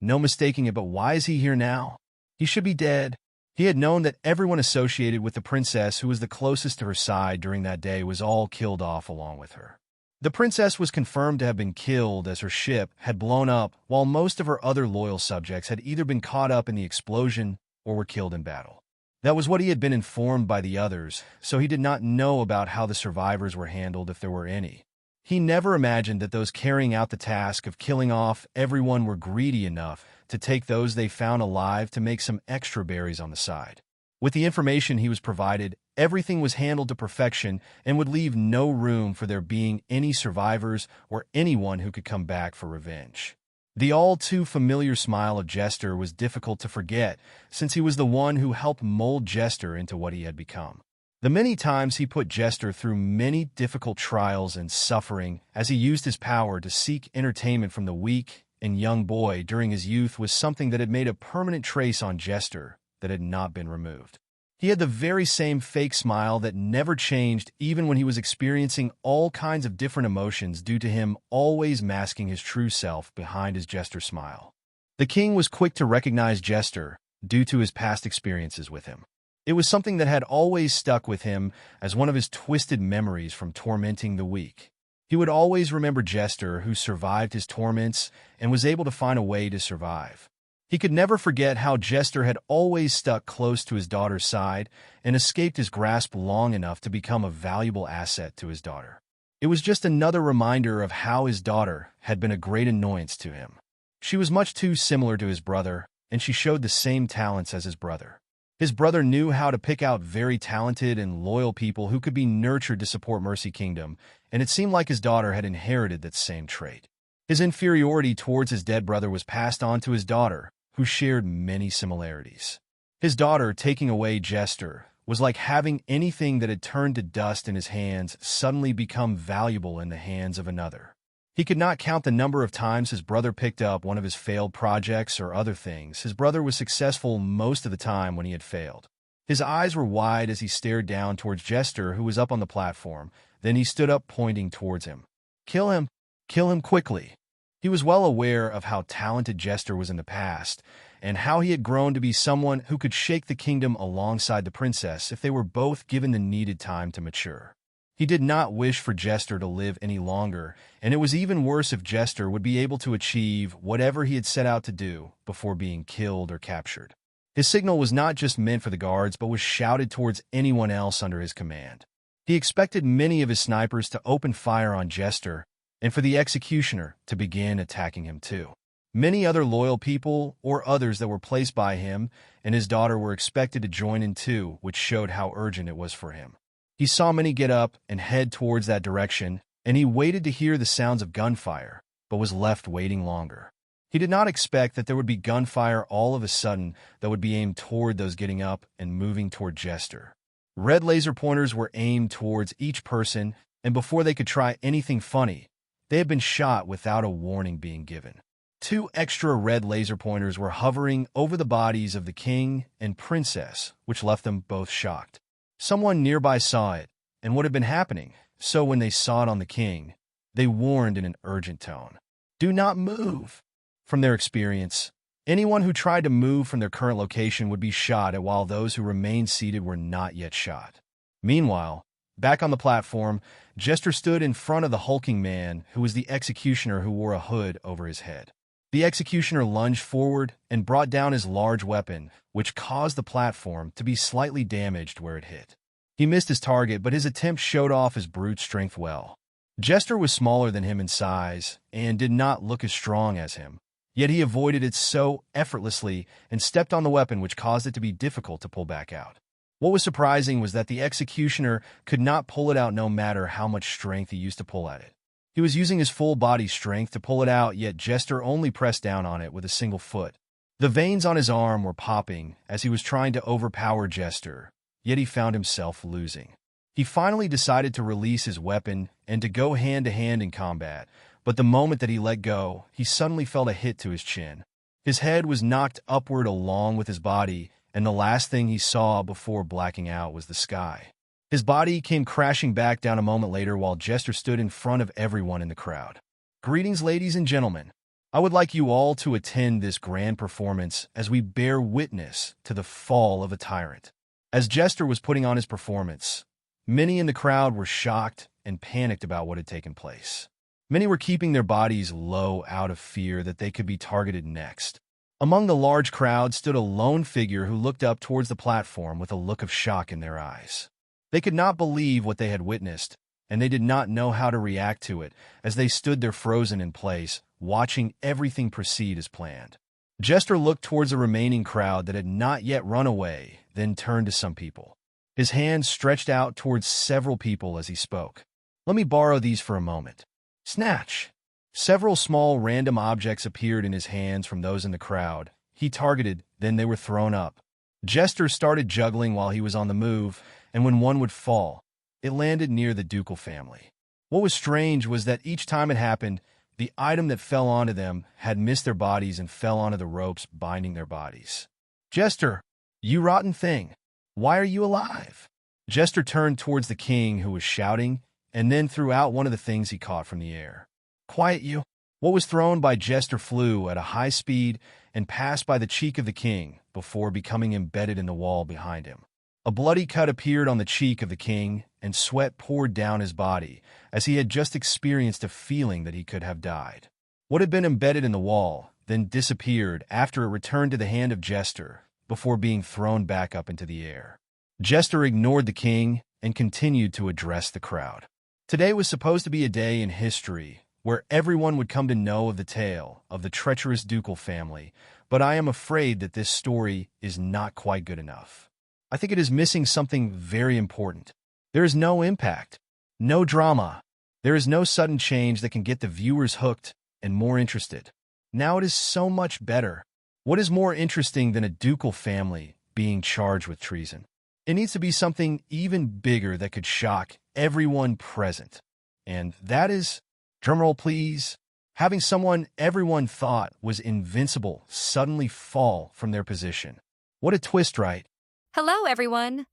No mistaking it, but why is he here now? He should be dead. He had known that everyone associated with the princess who was the closest to her side during that day was all killed off along with her. The princess was confirmed to have been killed as her ship had blown up, while most of her other loyal subjects had either been caught up in the explosion or were killed in battle. That was what he had been informed by the others, so he did not know about how the survivors were handled if there were any. He never imagined that those carrying out the task of killing off everyone were greedy enough to take those they found alive to make some extra berries on the side. With the information he was provided, everything was handled to perfection and would leave no room for there being any survivors or anyone who could come back for revenge. The all-too-familiar smile of Jester was difficult to forget, since he was the one who helped mold Jester into what he had become. The many times he put Jester through many difficult trials and suffering as he used his power to seek entertainment from the weak and young boy during his youth was something that had made a permanent trace on Jester that had not been removed. He had the very same fake smile that never changed even when he was experiencing all kinds of different emotions due to him always masking his true self behind his Jester smile. The king was quick to recognize Jester due to his past experiences with him. It was something that had always stuck with him as one of his twisted memories from tormenting the weak. He would always remember Jester, who survived his torments and was able to find a way to survive. He could never forget how Jester had always stuck close to his daughter's side and escaped his grasp long enough to become a valuable asset to his daughter. It was just another reminder of how his daughter had been a great annoyance to him. She was much too similar to his brother, and she showed the same talents as his brother. His brother knew how to pick out very talented and loyal people who could be nurtured to support Mercy Kingdom, and it seemed like his daughter had inherited that same trait. His inferiority towards his dead brother was passed on to his daughter, who shared many similarities. His daughter, taking away Jester, was like having anything that had turned to dust in his hands suddenly become valuable in the hands of another. He could not count the number of times his brother picked up one of his failed projects or other things. His brother was successful most of the time when he had failed. His eyes were wide as he stared down towards Jester, who was up on the platform. Then he stood up, pointing towards him. "Kill him! Kill him quickly!" He was well aware of how talented Jester was in the past, and how he had grown to be someone who could shake the kingdom alongside the princess if they were both given the needed time to mature. He did not wish for Jester to live any longer, and it was even worse if Jester would be able to achieve whatever he had set out to do before being killed or captured. His signal was not just meant for the guards, but was shouted towards anyone else under his command. He expected many of his snipers to open fire on Jester, and for the executioner to begin attacking him too. Many other loyal people or others that were placed by him and his daughter were expected to join in too, which showed how urgent it was for him. He saw many get up and head towards that direction, and he waited to hear the sounds of gunfire, but was left waiting longer. He did not expect that there would be gunfire all of a sudden that would be aimed toward those getting up and moving toward Jester. Red laser pointers were aimed towards each person, and before they could try anything funny, they had been shot without a warning being given. 2 extra red laser pointers were hovering over the bodies of the king and princess, which left them both shocked. Someone nearby saw it and what had been happening, so when they saw it on the king, they warned in an urgent tone. "Do not move!" From their experience, anyone who tried to move from their current location would be shot, while those who remained seated were not yet shot. Meanwhile, back on the platform, Jester stood in front of the hulking man, who was the executioner who wore a hood over his head. The executioner lunged forward and brought down his large weapon, which caused the platform to be slightly damaged where it hit. He missed his target, but his attempt showed off his brute strength well. Jester was smaller than him in size and did not look as strong as him, yet he avoided it so effortlessly and stepped on the weapon, which caused it to be difficult to pull back out. What was surprising was that the executioner could not pull it out no matter how much strength he used to pull at it. He was using his full body strength to pull it out, yet Jester only pressed down on it with a single foot. The veins on his arm were popping as he was trying to overpower Jester, yet he found himself losing. He finally decided to release his weapon and to go hand-to-hand in combat, but the moment that he let go, he suddenly felt a hit to his chin. His head was knocked upward along with his body, and the last thing he saw before blacking out was the sky. His body came crashing back down a moment later while Jester stood in front of everyone in the crowd. "Greetings, ladies and gentlemen. I would like you all to attend this grand performance as we bear witness to the fall of a tyrant." As Jester was putting on his performance, many in the crowd were shocked and panicked about what had taken place. Many were keeping their bodies low out of fear that they could be targeted next. Among the large crowd stood a lone figure who looked up towards the platform with a look of shock in their eyes. They could not believe what they had witnessed, and they did not know how to react to it as they stood there frozen in place, watching everything proceed as planned. Jester looked towards the remaining crowd that had not yet run away, then turned to some people. His hand stretched out towards several people as he spoke. "Let me borrow these for a moment." Snatch! Several small random objects appeared in his hands from those in the crowd. He targeted, then they were thrown up. Jester started juggling while he was on the move, and when one would fall, it landed near the ducal family. What was strange was that each time it happened, the item that fell onto them had missed their bodies and fell onto the ropes binding their bodies. "Jester, you rotten thing! Why are you alive?" Jester turned towards the king, who was shouting, and then threw out one of the things he caught from the air. "Quiet you!" What was thrown by Jester flew at a high speed and passed by the cheek of the king before becoming embedded in the wall behind him. A bloody cut appeared on the cheek of the king, and sweat poured down his body, as he had just experienced a feeling that he could have died. What had been embedded in the wall then disappeared after it returned to the hand of Jester, before being thrown back up into the air. Jester ignored the king and continued to address the crowd. Today was supposed to be a day in history where everyone would come to know of the tale of the treacherous ducal family, but I am afraid that this story is not quite good enough. I think it is missing something very important. There is no impact, no drama. There is no sudden change that can get the viewers hooked and more interested. Now it is so much better. What is more interesting than a ducal family being charged with treason? It needs to be something even bigger that could shock everyone present. And that is, drumroll please, having someone everyone thought was invincible suddenly fall from their position. What a twist, right? Hello, everyone.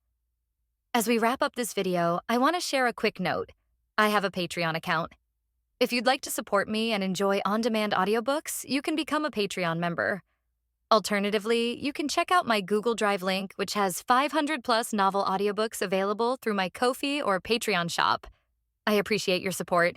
As we wrap up this video, I want to share a quick note. I have a Patreon account. If you'd like to support me and enjoy on-demand audiobooks, you can become a Patreon member. Alternatively, you can check out my Google Drive link, which has 500+ novel audiobooks available through my Ko-fi or Patreon shop. I appreciate your support.